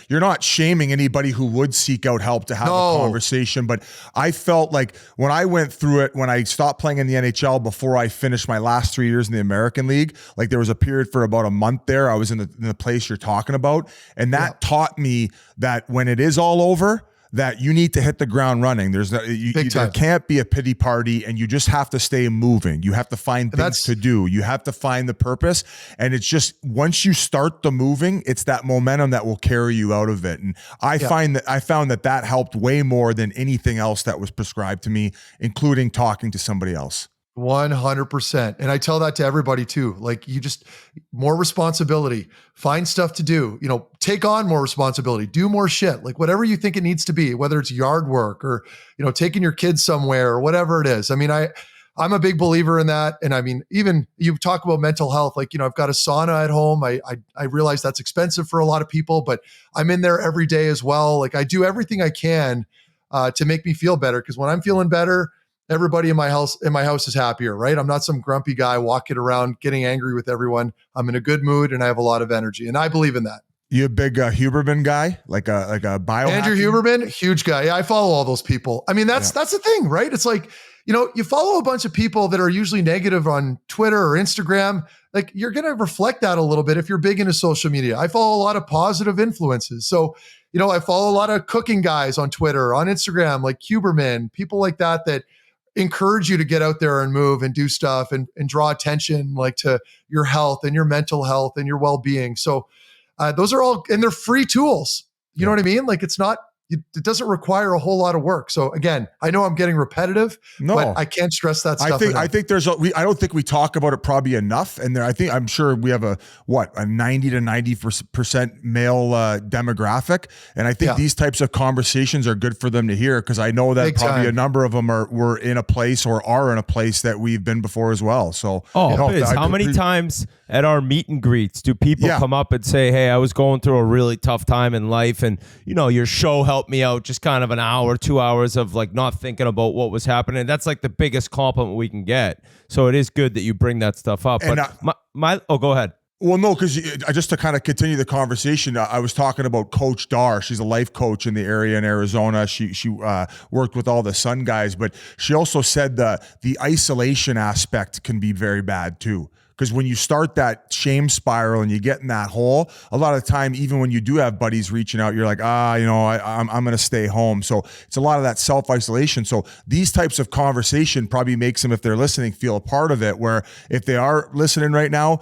you're not shaming anybody who would seek out help to have a conversation. But I felt like when I went through it, when I stopped playing in the NHL before I finished my last 3 years in the American League, like there was a period for about a month there. I was in the place you're talking about, and that taught me that when it is all over, that you need to hit the ground running. There can't be a pity party, and you just have to stay moving. You have to find things to do. You have to find the purpose. And it's just, once you start the moving, it's that momentum that will carry you out of it. And I found that helped way more than anything else that was prescribed to me, including talking to somebody else. 100%. And I tell that to everybody too. Like more responsibility, find stuff to do, take on more responsibility, do more shit, like whatever you think it needs to be, whether it's yard work or, taking your kids somewhere or whatever it is. I mean, I'm a big believer in that. And I mean, even you talk about mental health, like, I've got a sauna at home. I realize that's expensive for a lot of people, but I'm in there every day as well. Like I do everything I can to make me feel better. Cause when I'm feeling better, everybody in my house is happier, right? I'm not some grumpy guy walking around getting angry with everyone. I'm in a good mood and I have a lot of energy, and I believe in that. You a big Huberman guy, like a biohacking? Andrew Huberman, huge guy. Yeah, I follow all those people. I mean, that's the thing, right? It's like, you follow a bunch of people that are usually negative on Twitter or Instagram. Like you're going to reflect that a little bit if you're big into social media. I follow a lot of positive influences. So, I follow a lot of cooking guys on Twitter, on Instagram, like Huberman, people like that encourage you to get out there and move and do stuff and draw attention like to your health and your mental health and your well-being. So those are all, and they're free tools. You know what I mean? Like it's not, it doesn't require a whole lot of work. So again, I know I'm getting repetitive, but I can't stress that stuff. I think I don't think we talk about it probably enough. And I'm sure we have a 90 to 90% male demographic. And I think these types of conversations are good for them to hear, because I know that probably a number of them were in a place or are in a place that we've been before as well. So, Biz, how many times at our meet and greets do people come up and say, hey, I was going through a really tough time in life, and your show helped me out, just kind of an hour, 2 hours of like not thinking about what was happening. That's like the biggest compliment we can get. So it is good that you bring that stuff up. And but go ahead. Well, no, because just to kind of continue the conversation, I was talking about Coach Dar. She's a life coach in the area in Arizona. She worked with all the Sun guys, but she also said the isolation aspect can be very bad too. Because when you start that shame spiral and you get in that hole, a lot of the time, even when you do have buddies reaching out, you're like, I'm going to stay home. So it's a lot of that self-isolation. So these types of conversation probably makes them, if they're listening, feel a part of it, where if they are listening right now,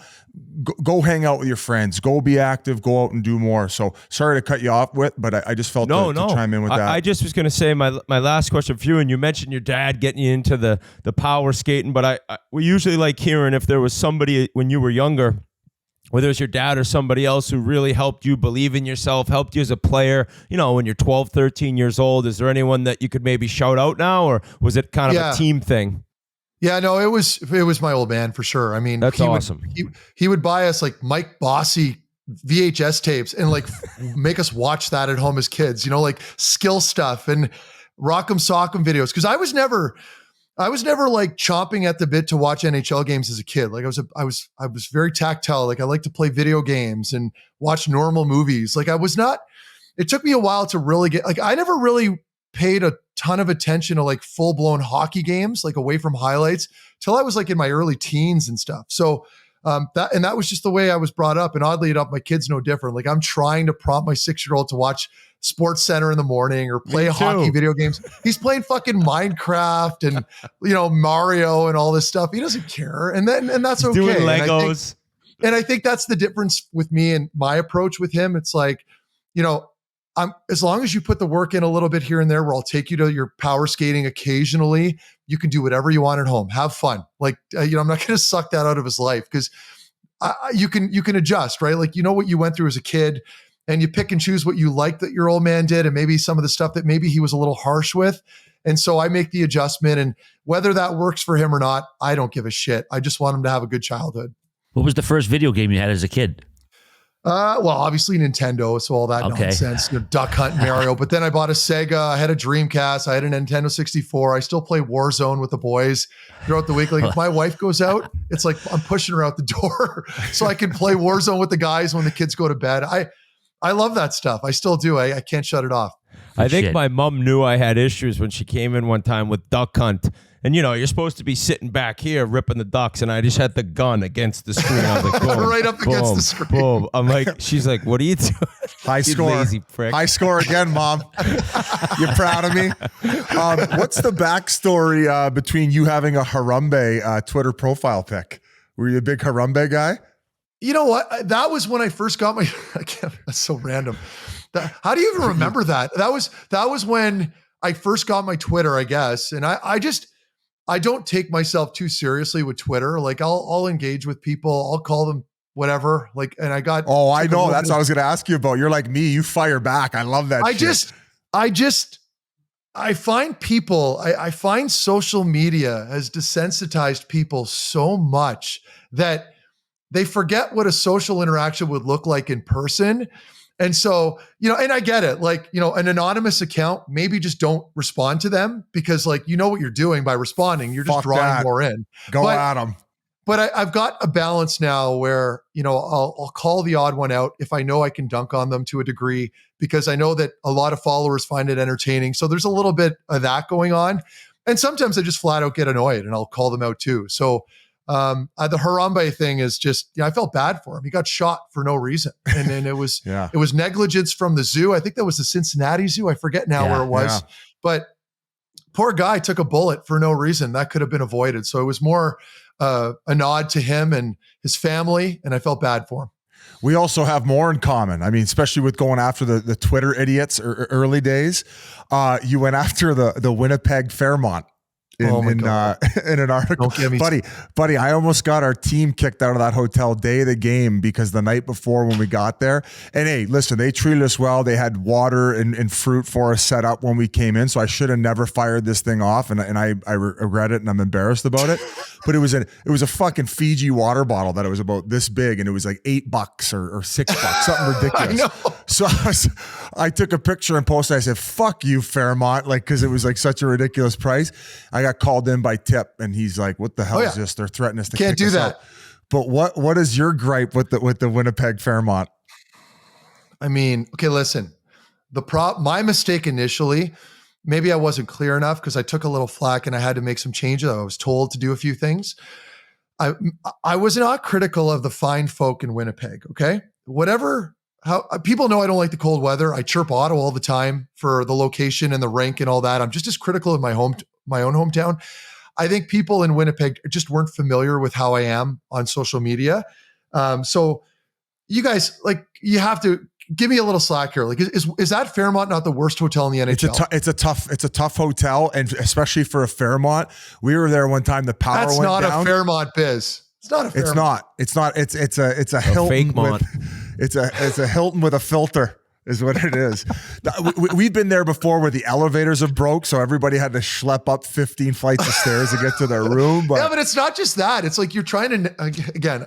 go hang out with your friends, go be active, go out and do more. So sorry to cut you off but I just felt to chime in with that. I just was going to say my last question for you, and you mentioned your dad getting you into the power skating, but we usually like hearing if there was somebody when you were younger, whether it's your dad or somebody else, who really helped you believe in yourself, helped you as a player, when you're 12, 13 years old. Is there anyone that you could maybe shout out now, or was it kind of a team thing? Yeah, no, it was my old man for sure. I mean, that's awesome. He would buy us like Mike Bossy VHS tapes and like make us watch that at home as kids, like skill stuff and Rock'em Sock'em videos. Cause I was never like chomping at the bit to watch NHL games as a kid. Like I was very tactile. Like I like to play video games and watch normal movies. Like it took me a while to really get, like, I never really paid a ton of attention to like full-blown hockey games, like away from highlights, till I was like in my early teens and stuff. So that was just the way I was brought up. And oddly enough, my kid's no different. Like I'm trying to prompt my 6-year-old to watch Sports Center in the morning or play hockey video games. He's playing fucking Minecraft and Mario and all this stuff. He doesn't care. And that's okay. Doing Legos. And I think that's the difference with me and my approach with him. It's like, as long as you put the work in a little bit here and there, where I'll take you to your power skating occasionally, you can do whatever you want at home. Have fun. Like, I'm not going to suck that out of his life, because you can adjust, right? Like, what you went through as a kid, and you pick and choose what you like that your old man did, and maybe some of the stuff that maybe he was a little harsh with. And so I make the adjustment, and whether that works for him or not, I don't give a shit. I just want him to have a good childhood. What was the first video game you had as a kid? Well, obviously Nintendo, so all that nonsense, Duck Hunt, Mario. But then I bought a Sega, I had a Dreamcast, I had a Nintendo 64. I still play Warzone with the boys throughout the week. Like if my wife goes out, it's like I'm pushing her out the door so I can play Warzone with the guys when the kids go to bed. I love that stuff. I still do. I can't shut it off. I think my mom knew I had issues when she came in one time with Duck Hunt. And you're supposed to be sitting back here ripping the ducks, and I just had the gun against the screen. I was like, boom, right up against the screen. Boom. I'm like, she's like, what are you doing? High score. Lazy prick. High score again, Mom. You're proud of me. What's the backstory between you having a Harambe Twitter profile pic? Were you a big Harambe guy? You know what? That was when I first got my. That's so random. How do you even remember that? That was when I first got my Twitter, I guess, and I don't take myself too seriously with Twitter. Like I'll engage with people. I'll call them whatever. Like, and I got. Oh, I know. That's what I was going to ask you about. You're like me. You fire back. I love that. I find people. I find social media has desensitized people so much that they forget what a social interaction would look like in person. And so, and I get it, like, an anonymous account, maybe just don't respond to them, because like, what you're doing by responding, you're just drawing more in. Go at them. But I've got a balance now where, I'll call the odd one out if I know I can dunk on them to a degree, because I know that a lot of followers find it entertaining. So there's a little bit of that going on. And sometimes I just flat out get annoyed and I'll call them out too. So the Harambe thing is just, I felt bad for him. He got shot for no reason. And then it was, it was negligence from the zoo. I think that was the Cincinnati Zoo. I forget now where it was, but poor guy took a bullet for no reason. That could have been avoided. So it was more a nod to him and his family. And I felt bad for him. We also have more in common. I mean, especially with going after the Twitter idiots early days. You went after the Winnipeg Fairmont. In an article, buddy, I almost got our team kicked out of that hotel day of the game because the night before when we got there, and hey, listen, they treated us well. They had water and fruit for us set up when we came in, so I should have never fired this thing off, and I regret it and I'm embarrassed about it. But it was a fucking Fiji water bottle that it was about this big, and it was like $8 or $6, something ridiculous. I know. So I took a picture and posted. I said, "Fuck you, Fairmont," like because it was like such a ridiculous price. I got called in by Tip, and he's like, "What the hell is this? They're threatening us to can't kick do us that." out." But what is your gripe with the Winnipeg Fairmont? I mean, okay, listen. My mistake initially, maybe I wasn't clear enough because I took a little flack and I had to make some changes. I was told to do a few things. I was not critical of the fine folk in Winnipeg. Okay, how people know I don't like the cold weather. I chirp Ottawa all the time for the location and the rink and all that. I'm just as critical in my own hometown. I think people in Winnipeg just weren't familiar with how I am on social media. So you guys, like, you have to give me a little slack here. Like, is that Fairmont not the worst hotel in the NHL? It's a tough hotel, and especially for a Fairmont. We were there one time. The power went down. That's not a Fairmont, Biz. It's not a Fairmont. It's not. It's a Hilton. It's a Hilton with a filter. Is what it is. We've been there before where the elevators have broke, so everybody had to schlep up 15 flights of stairs to get to their room. But yeah, but it's not just that. It's like you're trying to, again,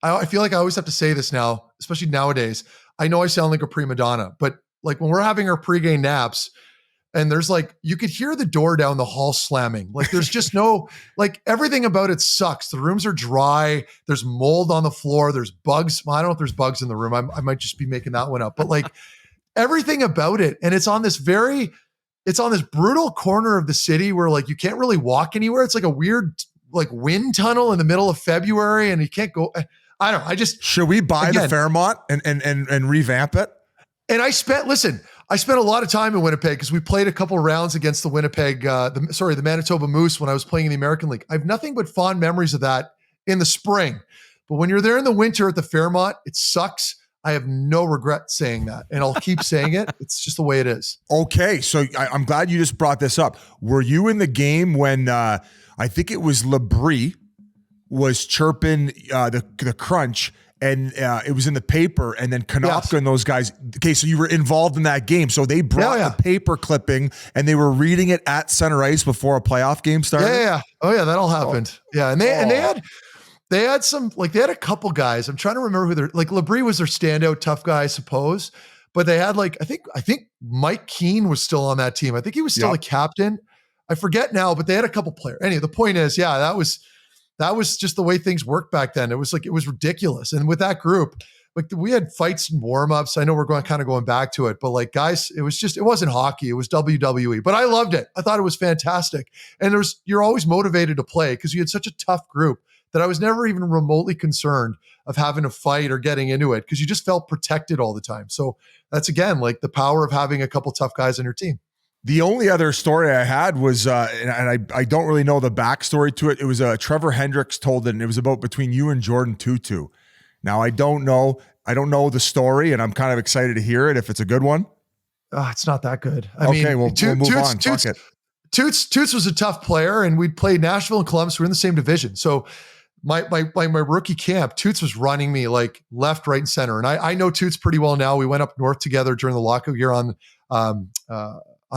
I feel like I always have to say this now, especially nowadays. I know I sound like a prima donna, but like when we're having our pregame naps and there's like, you could hear the door down the hall slamming. Like there's just no, like everything about it sucks. The rooms are dry. There's mold on the floor. There's bugs. Well, I don't know if there's bugs in the room. I might just be making that one up, but like everything about it. And it's on this brutal corner of the city where like you can't really walk anywhere. It's like a weird like wind tunnel in the middle of February and you can't go. I don't know. Should we buy the Fairmont and revamp it? And I spent a lot of time in Winnipeg because we played a couple rounds against the Winnipeg, the Manitoba Moose when I was playing in the American League. I have nothing but fond memories of that in the spring. But when you're there in the winter at the Fairmont, it sucks. I have no regret saying that. And I'll keep saying it. It's just the way it is. Okay. So I'm glad you just brought this up. Were you in the game when I think it was Labrie was chirping the crunch and it was in the paper and then Konopka and those guys. Okay, so you were involved in that game. So they brought the paper clipping and they were reading it at center ice before a playoff game started? Yeah. Oh yeah, that all happened. Yeah, and they had some, like they had a couple guys. I'm trying to remember who like Labrie was their standout tough guy, I suppose. But they had like, I think Mike Kane was still on that team. I think he was still a captain. I forget now, but they had a couple players. Anyway, the point is, that was just the way things worked back then. It was ridiculous. And with that group, like we had fights and warm-ups. I know we're going back to it, but like guys, it wasn't hockey. It was WWE, but I loved it. I thought it was fantastic. And you're always motivated to play because you had such a tough group that I was never even remotely concerned of having a fight or getting into it because you just felt protected all the time. So that's again, like the power of having a couple tough guys on your team. The only other story I had was, and I don't really know the backstory to it. It was Trevor Hendricks told it, and it was about between you and Jordan Tutu. Now I don't know the story, and I'm kind of excited to hear it if it's a good one. It's not that good. We'll move on. Fuck it. Toots was a tough player, and we'd played Nashville and Columbus. We're in the same division, so my rookie camp, Toots was running me like left, right, and center, and I know Toots pretty well now. We went up north together during the lockout year on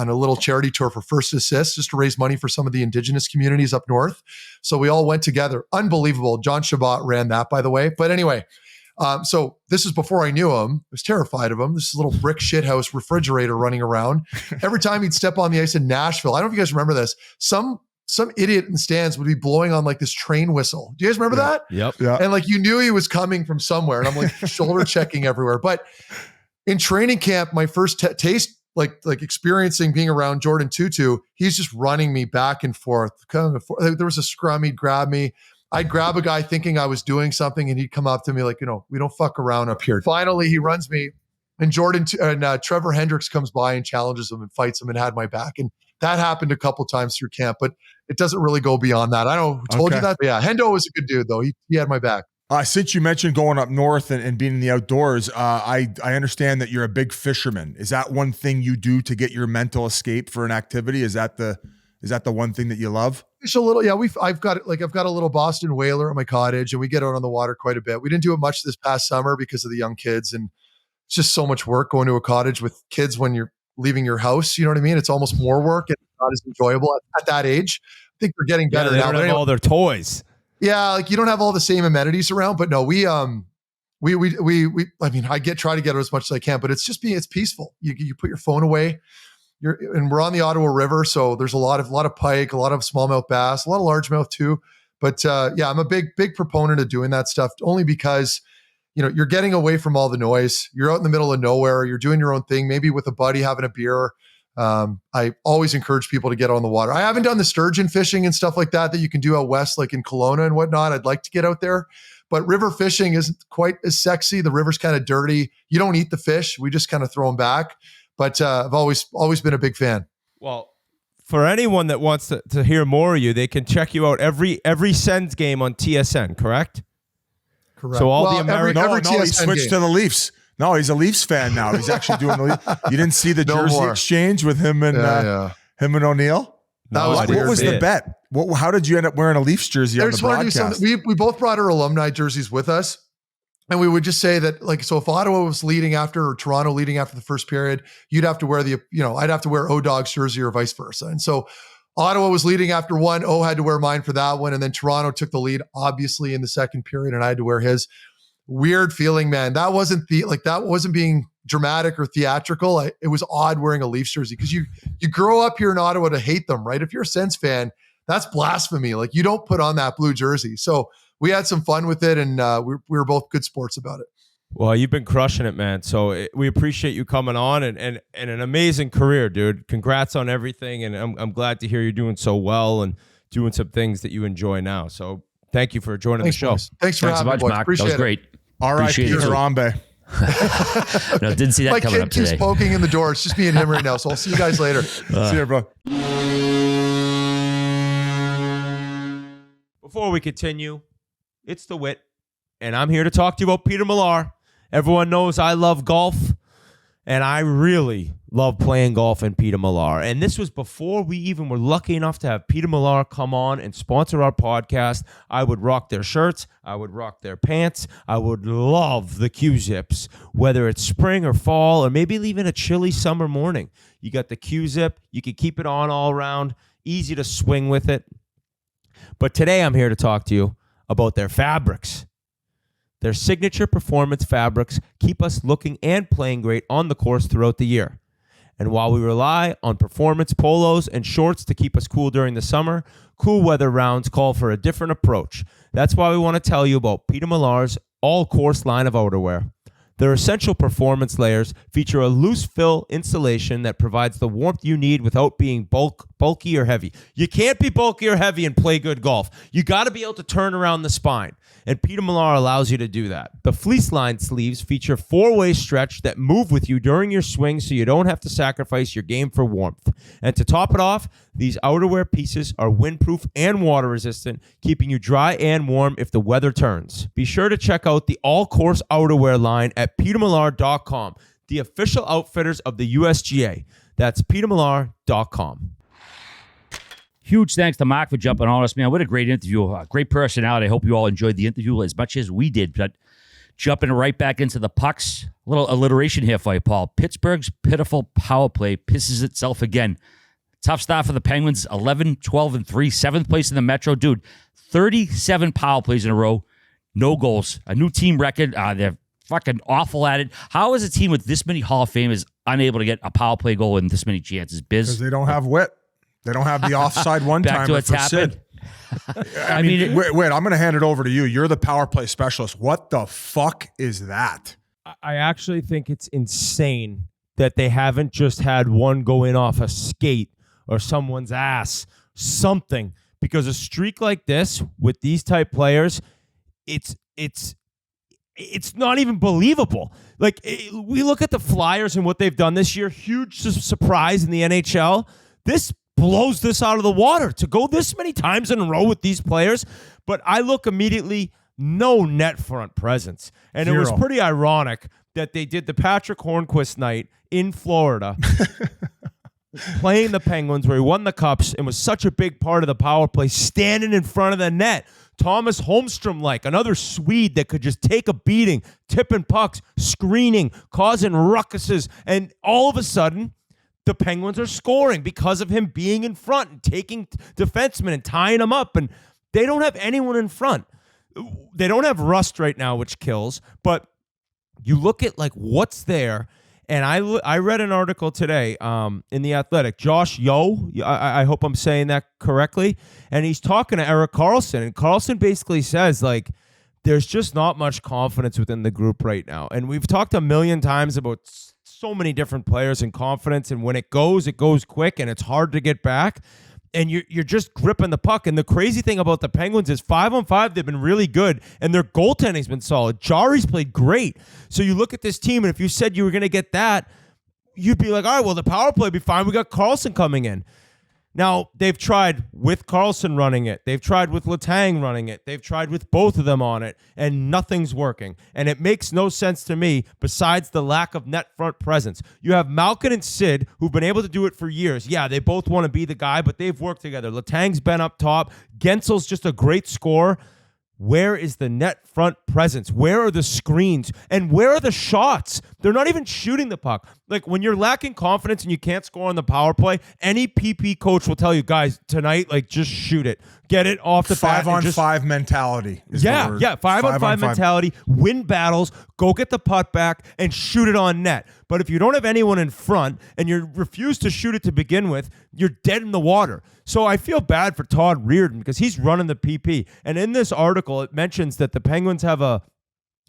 a little charity tour for First Assist just to raise money for some of the indigenous communities up north. So we all went together. Unbelievable. John Shabbat ran that, by the way. But anyway, so this is before I knew him. I was terrified of him. This little brick shithouse refrigerator running around. Every time he'd step on the ice in Nashville, I don't know if you guys remember this, some idiot in the stands would be blowing on like this train whistle. Do you guys remember that? Yep. Yeah. And like you knew he was coming from somewhere. And I'm like shoulder checking everywhere. But in training camp, my first taste, like experiencing being around Jordan Tutu, he's just running me back and forth. There was a scrum, he'd grab me. I'd grab a guy thinking I was doing something and he'd come up to me like, we don't fuck around up here. Finally, he runs me and Trevor Hendricks comes by and challenges him and fights him and had my back. And that happened a couple times through camp, but it doesn't really go beyond that. I don't know who told you that. But yeah, Hendo was a good dude though. He had my back. Since you mentioned going up north and being in the outdoors, I understand that you're a big fisherman. Is that one thing you do to get your mental escape for an activity? Is that the one thing that you love? Fish a little, yeah. I've got a little Boston whaler at my cottage, and we get out on the water quite a bit. We didn't do it much this past summer because of the young kids, and it's just so much work going to a cottage with kids when you're leaving your house. You know what I mean? It's almost more work and not as enjoyable at that age. I think they're getting better they now. don't have all their toys. Yeah, like you don't have all the same amenities around, but no, we I mean, I try to get it as much as I can, but it's peaceful. You put your phone away. And we're on the Ottawa River, so there's a lot of pike, a lot of smallmouth bass, a lot of largemouth too. But yeah, I'm a big proponent of doing that stuff only because you're getting away from all the noise. You're out in the middle of nowhere. You're doing your own thing, maybe with a buddy having a beer. I always encourage people to get on the water. I haven't done the sturgeon fishing and stuff like that you can do out west, like in Kelowna and whatnot. I'd like to get out there, but river fishing isn't quite as sexy. The river's kind of dirty. You don't eat the fish. We just kind of throw them back. But I've always been a big fan. Well, for anyone that wants to hear more of you, they can check you out every Sens game on TSN, correct? Correct. So all the American... No, he switched to the Leafs. No, he's a Leafs fan now. He's actually doing the Leafs. You didn't see the jersey exchange with him and him and O'Neill? What was the bet? How did you end up wearing a Leafs jersey on the broadcast? We both brought our alumni jerseys with us. And we would just say that, so if Ottawa was leading after or Toronto leading after the first period, you'd have to wear I'd have to wear O-Dog's jersey or vice versa. And so Ottawa was leading after one. O had to wear mine for that one. And then Toronto took the lead, obviously, in the second period, and I had to wear his. Weird feeling, man. That wasn't being dramatic or theatrical. It was odd wearing a Leafs jersey because you grow up here in Ottawa to hate them, right? If you're a Sens fan, that's blasphemy. Like, you don't put on that blue jersey. So we had some fun with it, and we were both good sports about it. Well, you've been crushing it, man. So we appreciate you coming on and an amazing career, dude. Congrats on everything, and I'm glad to hear you're doing so well and doing some things that you enjoy now. So thank you for joining the show. Boys. Thanks for having me, boys. Appreciate that was great. R.I.P. Harambe. No, didn't see that my coming up today. My kid keeps poking in the door. It's just me and him right now. So I'll see you guys later. See you, bro. Before we continue, it's the Whit, and I'm here to talk to you about Peter Millar. Everyone knows I love golf, and I really love playing golf in Peter Millar. And this was before we even were lucky enough to have Peter Millar come on and sponsor our podcast. I would rock their shirts. I would rock their pants. I would love the Q-Zips, whether it's spring or fall or maybe even a chilly summer morning. You got the Q-Zip. You can keep it on all around. Easy to swing with it. But today I'm here to talk to you about their fabrics. Their signature performance fabrics keep us looking and playing great on the course throughout the year. And while we rely on performance polos and shorts to keep us cool during the summer, cool weather rounds call for a different approach. That's why we want to tell you about Peter Millar's all-course line of outerwear. Their essential performance layers feature a loose fill insulation that provides the warmth you need without being bulky or heavy. You can't be bulky or heavy and play good golf. You got to be able to turn around the spine, and Peter Millar allows you to do that. The fleece-lined sleeves feature four-way stretch that move with you during your swing so you don't have to sacrifice your game for warmth. And to top it off, these outerwear pieces are windproof and water-resistant, keeping you dry and warm if the weather turns. Be sure to check out the all-course outerwear line at petermillar.com, the official outfitters of the USGA. That's petermillar.com. Huge thanks to Marc for jumping on us, man. What a great interview. Great personality. I hope you all enjoyed the interview as much as we did. But jumping right back into the pucks, a little alliteration here for you, Paul. Pittsburgh's pitiful power play pisses itself again. Tough start for the Penguins, 11, 12, and 3, 7th place in the Metro. Dude, 37 power plays in a row, no goals. A new team record. They're fucking awful at it. How is a team with this many Hall of Famers unable to get a power play goal in this many chances? Biz? Because they don't have wit. They don't have the offside one-timer for Sid. I mean, wait, I'm going to hand it over to you. You're the power play specialist. What the fuck is that? I actually think it's insane that they haven't just had one go in off a skate or someone's ass, something. Because a streak like this with these type players, it's not even believable. Like, we look at the Flyers and what they've done this year, huge surprise in the NHL. This blows this out of the water to go this many times in a row with these players. But I look immediately, no net front presence. And it was Zero. pretty ironic that they did the Patrick Hornquist night in Florida, playing the Penguins, where he won the Cups and was such a big part of the power play, standing in front of the net. Thomas Holmstrom, another Swede that could just take a beating, tipping pucks, screening, causing ruckuses, and all of a sudden, the Penguins are scoring because of him being in front and taking defensemen and tying them up, and they don't have anyone in front. They don't have Rust right now, which kills, but you look at what's there, and I read an article today in The Athletic. Josh Yeo, I hope I'm saying that correctly, and he's talking to Eric Karlsson, and Karlsson basically says, there's just not much confidence within the group right now. And we've talked a million times about so many different players and confidence, and when it goes quick, and it's hard to get back. And you're just gripping the puck. And the crazy thing about the Penguins is 5-on-5, they've been really good, and their goaltending's been solid. Jari's played great. So you look at this team, and if you said you were going to get that, you'd be like, all right, well, the power play will be fine. We got Karlsson coming in. Now, they've tried with Karlsson running it. They've tried with Letang running it. They've tried with both of them on it, and nothing's working. And it makes no sense to me besides the lack of net front presence. You have Malkin and Sid, who've been able to do it for years. Yeah, they both want to be the guy, but they've worked together. Letang's been up top. Gensel's just a great scorer. Where is the net front presence? Where are the screens? And where are the shots? They're not even shooting the puck. When you're lacking confidence and you can't score on the power play, any PP coach will tell you, guys, tonight, just shoot it. Get it off the bat. 5-on-5 mentality. Yeah, 5-on-5 mentality. Win battles. Go get the puck back and shoot it on net. But if you don't have anyone in front and you refuse to shoot it to begin with, you're dead in the water. So I feel bad for Todd Reardon because he's running the PP. And in this article, it mentions that the Penguins have a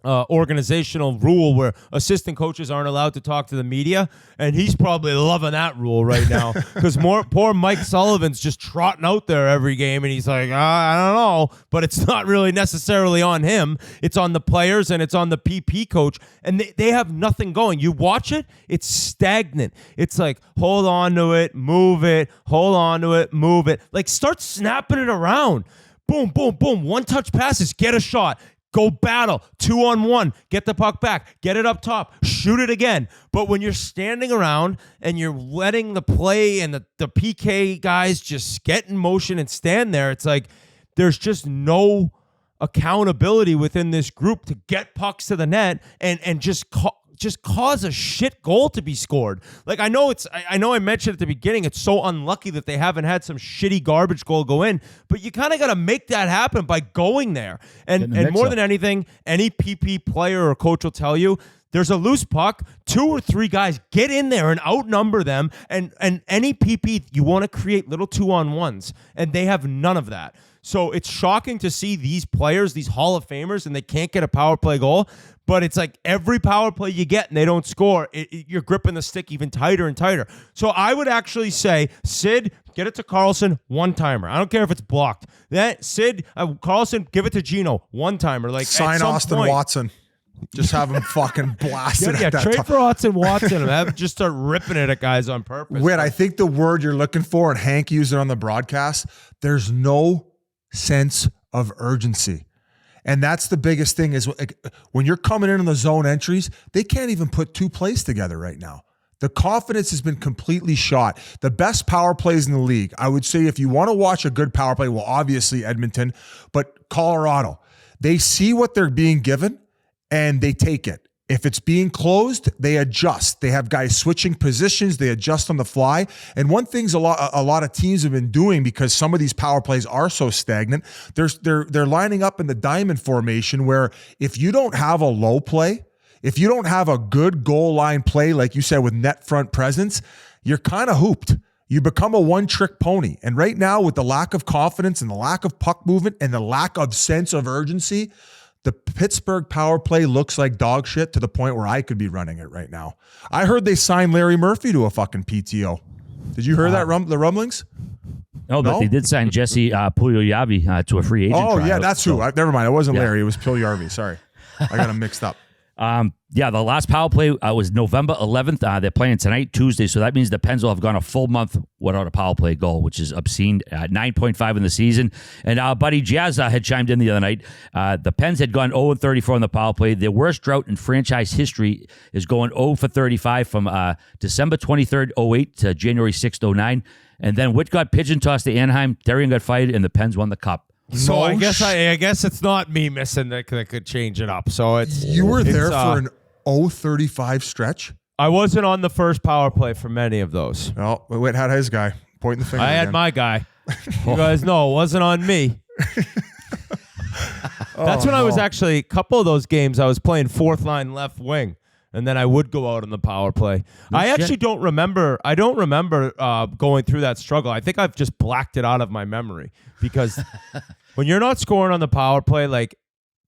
organizational rule where assistant coaches aren't allowed to talk to the media, and he's probably loving that rule right now because poor Mike Sullivan's just trotting out there every game, and he's like, I don't know, but it's not really necessarily on him. It's on the players, and it's on the PP coach, and they have nothing going. You watch it, it's stagnant. It's hold on to it, move it, hold on to it, move it. Start snapping it around. Boom, boom, boom. One-touch passes, get a shot. Go battle, 2-on-1, get the puck back, get it up top, shoot it again. But when you're standing around and you're letting the play and the PK guys just get in motion and stand there, it's there's just no accountability within this group to get pucks to the net and just cause a shit goal to be scored. I know I mentioned at the beginning, it's so unlucky that they haven't had some shitty garbage goal go in, but you kind of got to make that happen by going there. And more than anything, any PP player or coach will tell you, there's a loose puck, 2 or 3 guys get in there and outnumber them, and any PP, you want to create little 2-on-1s, and they have none of that. So it's shocking to see these players, these Hall of Famers, and they can't get a power play goal. But it's every power play you get and they don't score, you're gripping the stick even tighter and tighter. So I would actually say, Sid, get it to Karlsson, one-timer. I don't care if it's blocked. Sid, Karlsson, give it to Gino, one-timer. Sign Austin Watson. Just have him fucking blast it. Yeah, trade for Austin Watson and have him just start ripping it at guys on purpose. Whit, I think the word you're looking for, and Hank used it on the broadcast, there's no sense of urgency. And that's the biggest thing is when you're coming in on the zone entries, they can't even put 2 plays together right now. The confidence has been completely shot. The best power plays in the league, I would say if you want to watch a good power play, well, obviously Edmonton, but Colorado, they see what they're being given and they take it. If it's being closed, they adjust. They have guys switching positions. They adjust on the fly. And one thing's a lot of teams have been doing because some of these power plays are so stagnant. They're lining up in the diamond formation where if you don't have a low play, if you don't have a good goal line play, like you said, with net front presence, you're kind of hooped. You become a one-trick pony. And right now, with the lack of confidence and the lack of puck movement and the lack of sense of urgency, the Pittsburgh power play looks like dog shit to the point where I could be running it right now. I heard they signed Larry Murphy to a fucking PTO. Did you hear that the rumblings? No, but they did sign Jesse Puljujarvi to a free agent trial. Yeah, that's who. Never mind. It wasn't Larry. It was Puljujarvi. Sorry. I got him mixed up. The last power play was November 11th. They're playing tonight, Tuesday, so that means the Pens will have gone a full month without a power play goal, which is obscene. 9.5 in the season. And our buddy Jazz had chimed in the other night. The Pens had gone 0-34 on the power play. Their worst drought in franchise history is going 0-35 from December 23rd, 08 to January 6th, 09. And then Whit got pigeon tossed to Anaheim. Darian got fired, and the Pens won the cup. So I guess it's not me missing that could change it up. So you were there for an 0-35 stretch. I wasn't on the first power play for many of those. No, Whit had his guy pointing the finger. I had again. my guy. You guys know it wasn't on me. That's when I was actually a couple of those games. I was playing fourth line left wing, and then I would go out on the power play. I actually don't remember. I don't remember going through that struggle. I think I've just blacked it out of my memory because when you're not scoring on the power play, like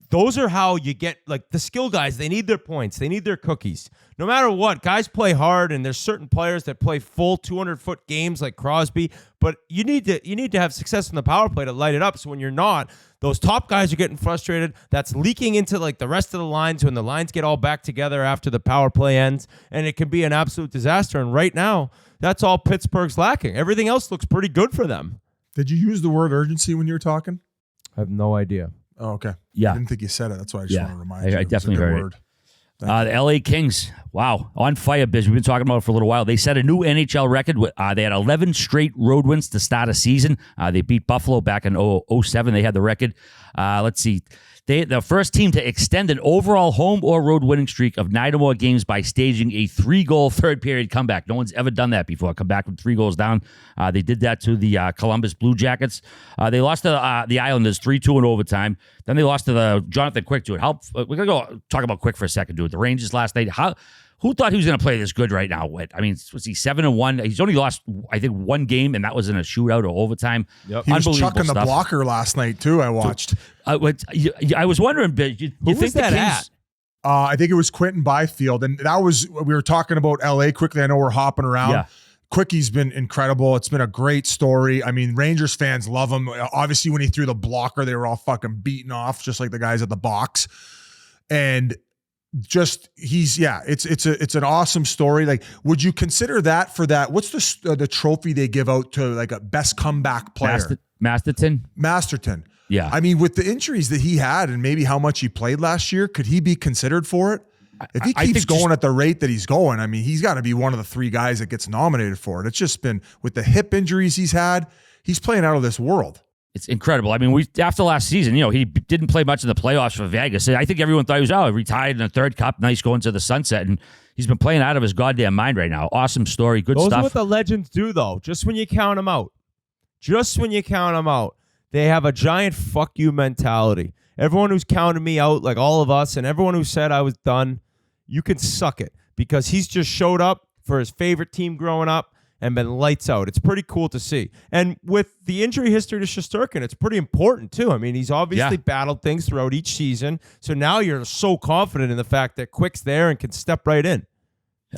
those are how you get like the skill guys. They need their points. They need their cookies. No matter what, guys play hard, and there's certain players that play full 200-foot games like Crosby. But you need to have success on the power play to light it up. So when you're not, those top guys are getting frustrated. That's leaking into like the rest of the lines when the lines get all back together after the power play ends, and it can be an absolute disaster. And right now, that's all Pittsburgh's lacking. Everything else looks pretty good for them. Did you use the word urgency when you were talking? I have no idea. Oh, okay. Yeah. I didn't think you said it. That's why I just want to remind you. I definitely heard word. it. The LA Kings, wow, on fire, Biz. We've been talking about it for a little while. They set a new NHL record. They had 11 straight road wins to start a season. They beat Buffalo back in 2007. They had the record. Let's see. The first team to extend an overall home or road winning streak of 9 or more games by staging a 3-goal third-period comeback. No one's ever done that before. Come back from 3 goals down. They did that to the Columbus Blue Jackets. They lost to the Islanders 3-2 in overtime. Then they lost to the Jonathan Quick to it. We're going to go talk about Quick for a second, dude. The Rangers last night. Who thought he was going to play this good right now, Whit? I mean, was he 7-1? He's only lost, I think, 1 game, and that was in a shootout or overtime. Yep. He was chucking the blocker last night, too, I watched. I was wondering, you think that at? I think it was Quentin Byfield, and that was, we were talking about LA quickly. I know we're hopping around. Yeah. Quickie's been incredible. It's been a great story. I mean, Rangers fans love him. Obviously, when he threw the blocker, they were all fucking beaten off, just like the guys at the box. And just it's an awesome story. Like, would you consider that for that? What's the trophy they give out to like a best comeback player? Masterton. Yeah. I mean, with the injuries that he had and maybe how much he played last year, could he be considered for it? If he keeps going at the rate that he's going, I mean, he's got to be one of the 3 guys that gets nominated for it. It's just been with the hip injuries he's had, he's playing out of this world. It's incredible. I mean, after last season, he didn't play much in the playoffs for Vegas. I think everyone thought he was retired in the 3rd cup. Nice going to the sunset, and he's been playing out of his goddamn mind right now. Awesome story, good stuff. Those are what the legends do, though. Just when you count them out, they have a giant fuck you mentality. Everyone who's counted me out, like all of us, and everyone who said I was done, you can suck it because he's just showed up for his favorite team growing up and been lights out. It's pretty cool to see. And with the injury history to Shesterkin, it's pretty important too. I mean, he's obviously battled things throughout each season. So now you're so confident in the fact that Quick's there and can step right in.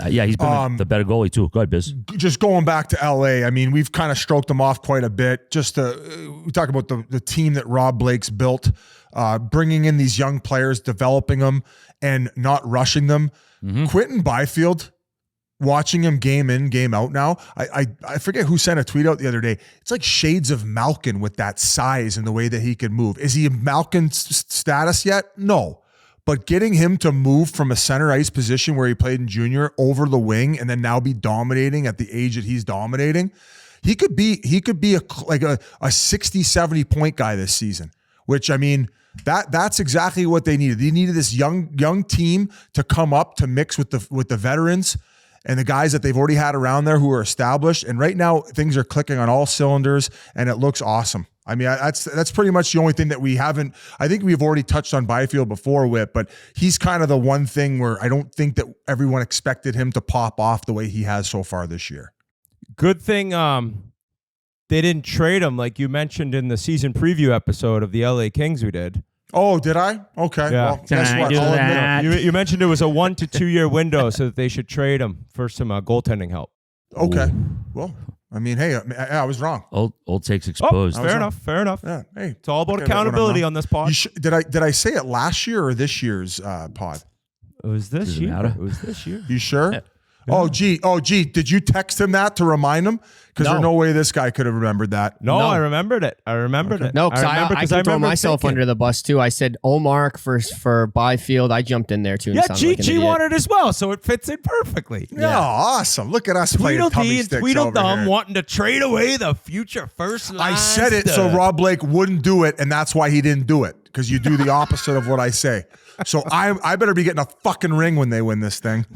He's been the better goalie too. Go ahead, Biz. Just going back to LA, I mean, we've kind of stroked him off quite a bit. Just we talk about the team that Rob Blake's built, bringing in these young players, developing them, and not rushing them. Mm-hmm. Quentin Byfield, watching him game in, game out now, I forget who sent a tweet out the other day. It's like shades of Malkin with that size and the way that he can move. Is he Malkin status yet? No. But getting him to move from a center ice position where he played in junior over the wing and then now be dominating at the age that he's dominating, he could be a 60, 70 point guy this season, which, I mean, that's exactly what they needed. They needed this young team to come up to mix with the veterans and the guys that they've already had around there who are established. And right now things are clicking on all cylinders and it looks awesome. I mean, that's pretty much the only thing that we haven't. I think we've already touched on Byfield before, Whit, but he's kind of the one thing where I don't think that everyone expected him to pop off the way he has so far this year. Good thing they didn't trade him like you mentioned in the season preview episode of the LA Kings we did. Oh, did I? Okay. Yeah. Well, guess what? I'll admit it. You mentioned it was a 1 to 2 year window so that they should trade him for some goaltending help. Okay. Well, I mean, hey, I was wrong. Old takes exposed. Fair enough. Yeah. Hey, it's all about accountability on this pod. Did I say it last year or this year's pod? It was this Doesn't year. matter. It was this year. You sure? Yeah. Oh, gee. Did you text him that to remind him? Because there's no way this guy could have remembered that. No, I remembered it. No, because I can throw myself under the bus too. I said Marc for Byfield. I jumped in there too. Yeah, G wanted as well, so it fits in perfectly. Yeah, awesome. Look at us playing tummy Tweedledee and sticks Tweedledum over here. wanting to trade away the future first line. I said it so Rob Blake wouldn't do it, and that's why he didn't do it. Because you do the opposite of what I say. So I better be getting a fucking ring when they win this thing.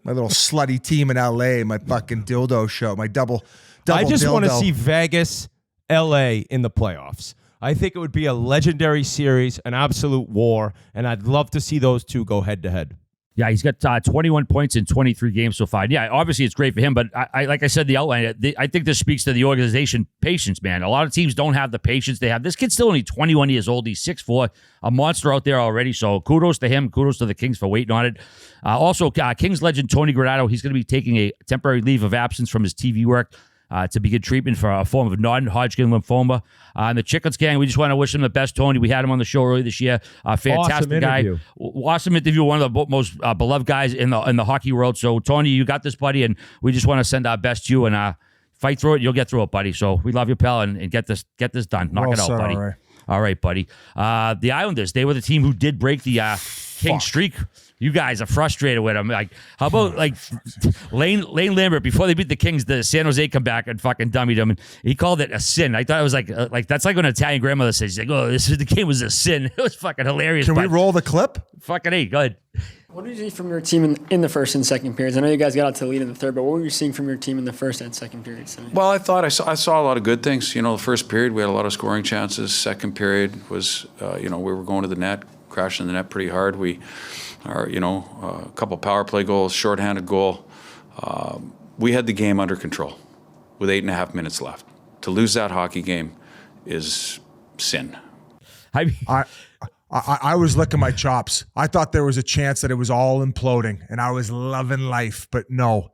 My little slutty team in LA, my fucking dildo show, my double I just dildo. want to see Vegas, LA in the playoffs. I think it would be a legendary series, an absolute war, and I'd love to see those two go head to head. Yeah, he's got 21 points in 23 games so far. Yeah, obviously it's great for him, but I like I said, the outline, I think this speaks to the organization patience, man. A lot of teams don't have the patience they have. This kid's still only 21 years old. He's 6'4", a monster out there already. So kudos to him. Kudos to the Kings for waiting on it. Also, Kings legend Tony Granato, he's going to be taking a temporary leave of absence from his TV work to begin treatment for a form of non-Hodgkin lymphoma. And the Chiclets gang, we just want to wish him the best, Tony. We had him on the show earlier this year. Fantastic guy. Awesome interview. One of the most beloved guys in the hockey world. So, Tony, you got this, buddy, and we just want to send our best to you and fight through it. You'll get through it, buddy. So we love you, pal, and get this done. Knock it out, buddy. All right, buddy. The Islanders, they were the team who did break the King streak. You guys are frustrated with him. Like, how about Lane Lambert before they beat the Kings? The San Jose come back and fucking dummied him, and he called it a sin. I thought it was like that's like when an Italian grandmother says, "Oh, the game was a sin." It was fucking hilarious. Can we roll the clip? Fucking hey, go ahead. What did you see from your team in the first and second periods? I know you guys got out to the lead in the third, but what were you seeing from your team in the first and second periods tonight? Well, I thought I saw a lot of good things. You know, the first period we had a lot of scoring chances. Second period was, we were going to the net, crashing the net pretty hard. A couple power play goals, shorthanded goal. We had the game under control with 8.5 minutes left. To lose that hockey game is sin. I was licking my chops. I thought there was a chance that it was all imploding, and I was loving life, but no.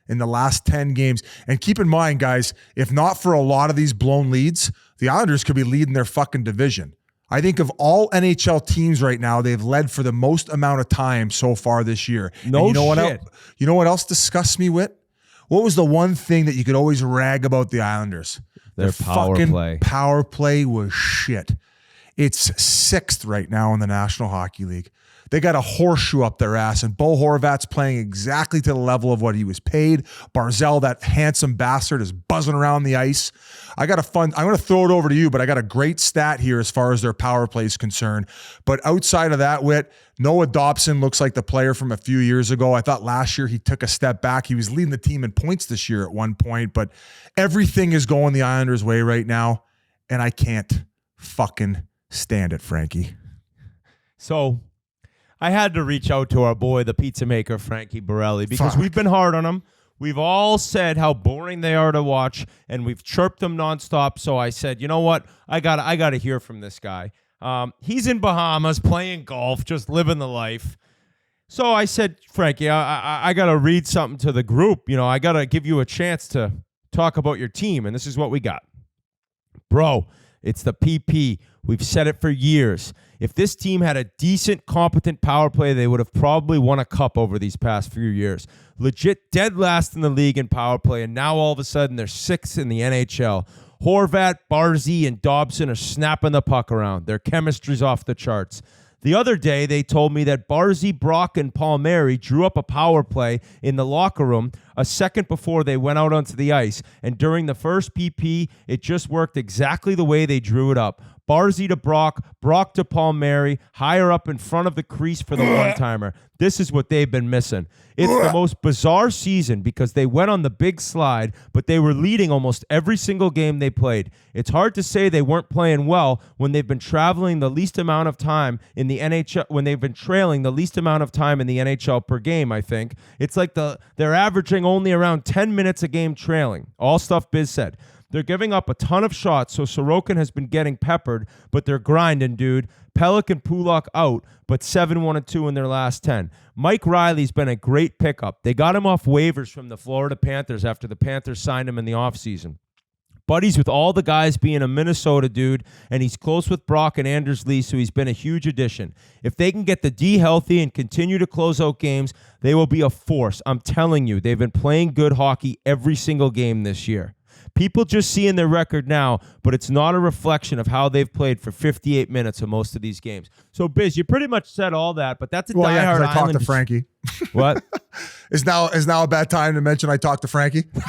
In the last 10 games, and keep in mind, guys, if not for a lot of these blown leads, the Islanders could be leading their fucking division. I think of all NHL teams right now, they've led for the most amount of time so far this year. No you know shit. You know what else disgusts me, Whit? What was the one thing that you could always rag about the Islanders? Their power fucking play. Power play was shit. It's 6th right now in the National Hockey League. They got a horseshoe up their ass, and Bo Horvat's playing exactly to the level of what he was paid. Barzell, that handsome bastard, is buzzing around the ice. I'm going to throw it over to you, but I got a great stat here as far as their power play is concerned. But outside of that, Whit, Noah Dobson looks like the player from a few years ago. I thought last year he took a step back. He was leading the team in points this year at one point, but everything is going the Islanders' way right now, and I can't fucking stand it, Frankie. So I had to reach out to our boy, the pizza maker, Frankie Berelli, because we've been hard on him. We've all said how boring they are to watch, and we've chirped them nonstop. So I said, you know what? I gotta hear from this guy. He's in Bahamas playing golf, just living the life. So I said, Frankie, I got to read something to the group. You know, I got to give you a chance to talk about your team, and this is what we got. Bro, it's the PP. We've said it for years. If this team had a decent, competent power play, they would have probably won a cup over these past few years. Legit dead last in the league in power play, and now all of a sudden they're 6th in the NHL. Horvat, Barzy, and Dobson are snapping the puck around. Their chemistry's off the charts. The other day, they told me that Barzy, Brock, and Palmieri drew up a power play in the locker room a second before they went out onto the ice. And during the first PP, it just worked exactly the way they drew it up. Barzy to Brock, Brock to Palmieri, higher up in front of the crease for the one-timer. This is what they've been missing. It's the most bizarre season because they went on the big slide, but they were leading almost every single game they played. It's hard to say they weren't playing well when they've been traveling the least amount of time in the NHL, when they've been trailing the least amount of time in the NHL per game, I think. It's like they're averaging only around 10 minutes a game trailing. All stuff Biz said. They're giving up a ton of shots, so Sorokin has been getting peppered, but they're grinding, dude. Pelech and Pulak out, but 7-1-2 in their last 10. Mike Riley's been a great pickup. They got him off waivers from the Florida Panthers after the Panthers signed him in the offseason. buddies with all the guys being a Minnesota dude, and he's close with Brock and Anders Lee, so he's been a huge addition. If they can get the D healthy and continue to close out games, they will be a force. I'm telling you, they've been playing good hockey every single game this year. People just seeing their record now, but it's not a reflection of how they've played for 58 minutes of most of these games. So, Biz, you pretty much said all that, but that's a Well, yeah, diehard because I talked to Islanders. Frankie. What? Is now a bad time to mention I talked to Frankie? You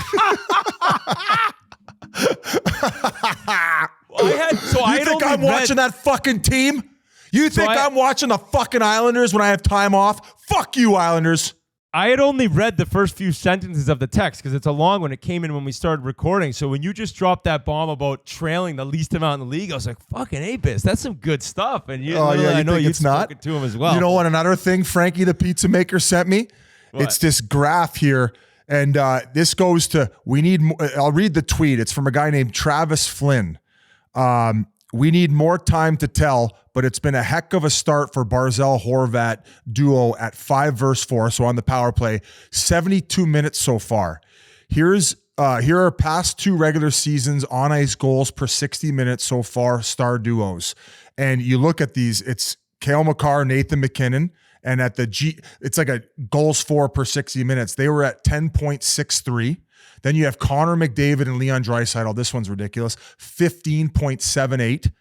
think I'm watching that fucking team? You think I'm watching the fucking Islanders when I have time off? Fuck you, Islanders. I had only read the first few sentences of the text because it's a long one. It came in when we started recording. So when you just dropped that bomb about trailing the least amount in the league, I was like, fucking A-Biz, that's some good stuff. And I know you've spoken to him as well. You know what? Another thing Frankie the pizza maker sent me? What? It's this graph here. And this goes to, I'll read the tweet. It's from a guy named Travis Flynn. We need more time to tell, but it's been a heck of a start for Barzal-Horvat duo at 5-4, so on the power play. 72 minutes so far. Here are past 2 regular seasons on ice goals per 60 minutes so far, star duos. And you look at these, it's Cale Makar, Nathan McKinnon, and at the G, it's like a goals for per 60 minutes. They were at 10.63. Then you have Connor McDavid and Leon Draisaitl. This one's ridiculous. 15.78.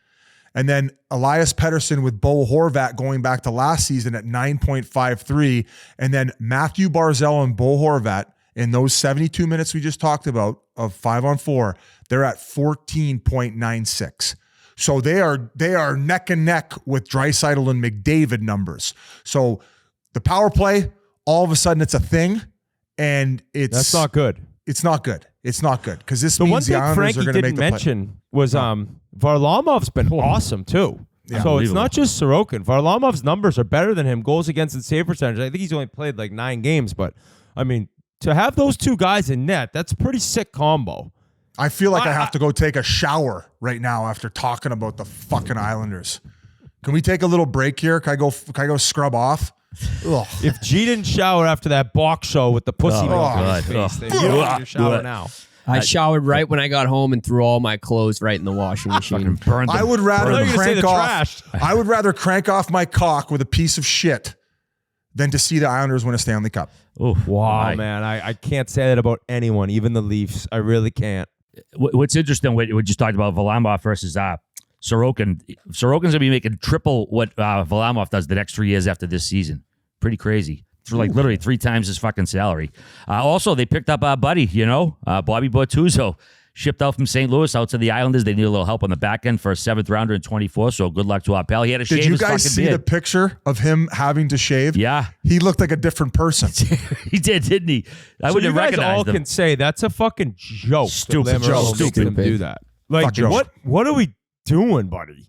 And then Elias Pettersson with Bo Horvat going back to last season at 9.53. And then Matthew Barzal and Bo Horvat in those 72 minutes we just talked about of 5-on-4, they're at 14.96. So they are neck and neck with Draisaitl and McDavid numbers. So the power play, all of a sudden it's a thing, and that's not good. It's not good. It's not good because this The one means the thing Islanders Frankie are going to didn't make the mention was Varlamov's been awesome too. Yeah, So it's not just Sorokin. Varlamov's numbers are better than him. Goals against and save percentage. I think he's only played like 9 games, but I mean, to have those 2 guys in net, that's a pretty sick combo. I feel like I have to go take a shower right now after talking about the fucking Islanders. Can we take a little break here? Can I go scrub off? Ugh. If G didn't shower after that box show with the pussy milk in his face, then you don't need to shower now. I showered right when I got home and threw all my clothes right in the washing machine. I would rather crank off my cock with a piece of shit than to see the Islanders win a Stanley Cup. Oh, wow, man. I can't say that about anyone, even the Leafs. I really can't. What's interesting, we just talked about Varlamov versus Sorokin. Sorokin's going to be making triple what Varlamov does the next 3 years after this season. Pretty crazy. For like literally 3 times his fucking salary. Also, they picked up our buddy, Bobby Bortuzzo. Shipped out from St. Louis out to the Islanders. They need a little help on the back end for a 7th rounder in 24, so good luck to our pal. He had to shave his fucking beard. Did you guys see the picture of him having to shave? Yeah. He looked like a different person. He did, didn't he? I So wouldn't you guys recognize all him. can say that's a fucking joke. Stupid that joke. Lamoriello makes them do that. Like, Fuck joke. what are we doing, buddy?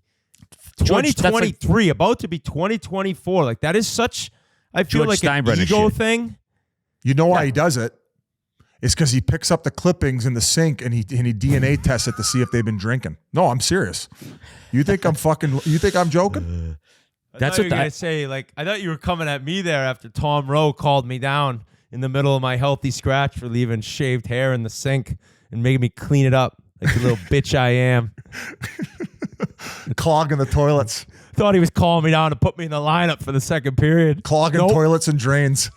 George, that's 2023, about to be 2024. Like, that is such, I feel George like an Steinbrenner ego shit. thing. You know why he does it? It's because he picks up the clippings in the sink and he DNA tests it to see if they've been drinking. No, I'm serious. You think I'm joking? That's what you were gonna say. Like, I thought you were coming at me there after Tom Rowe called me down in the middle of my healthy scratch for leaving shaved hair in the sink and making me clean it up like the little bitch I am. Clogging the toilets. Thought he was calling me down to put me in the lineup for the second period. Clogging toilets and drains.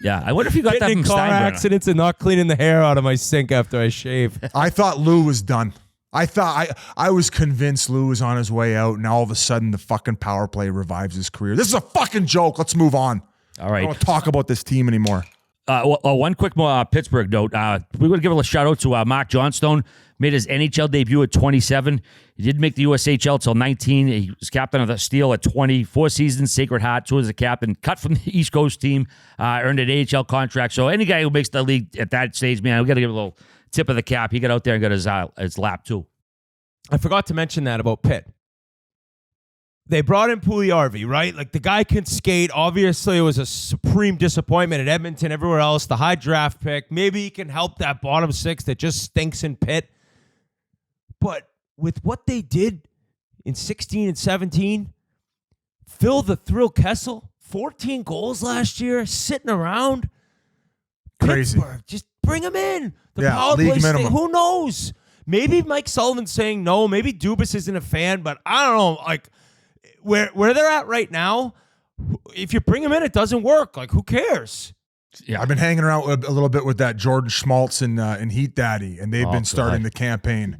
Yeah, I wonder if you got that Getting from in car Steinbrenner. accidents and not cleaning the hair out of my sink after I shave. I thought Lou was done. I was convinced Lou was on his way out, and all of a sudden the fucking power play revives his career. This is a fucking joke. Let's move on. All right. I don't want to talk about this team anymore. One quick Pittsburgh note. We want to give a shout out to Mark Johnstone. Made his NHL debut at 27. He didn't make the USHL till 19. He was captain of the Steel at 20. 4 seasons, Sacred Heart, 2 as a captain. Cut from the East Coast team. Earned an AHL contract. So any guy who makes the league at that stage, man, we got to give a little tip of the cap. He got out there and got his lap too. I forgot to mention that about Pitt. They brought in Puljujarvi, right? Like, the guy can skate. Obviously, it was a supreme disappointment at Edmonton, everywhere else. The high draft pick. Maybe he can help that bottom 6 that just stinks in Pitt. But with what they did in 16 and 17, Phil the Thrill Kessel, 14 goals last year, sitting around. Crazy. Pittsburgh, just bring him in. The Yeah, power league play minimum. who knows? maybe Mike Sullivan's saying no. Maybe Dubas isn't a fan, but I don't know. Like where they're at right now, if you bring him in, it doesn't work. Like who cares? Yeah, I've been hanging around a little bit with that Jordan Schmaltz and Heat Daddy, and they've been starting the campaign.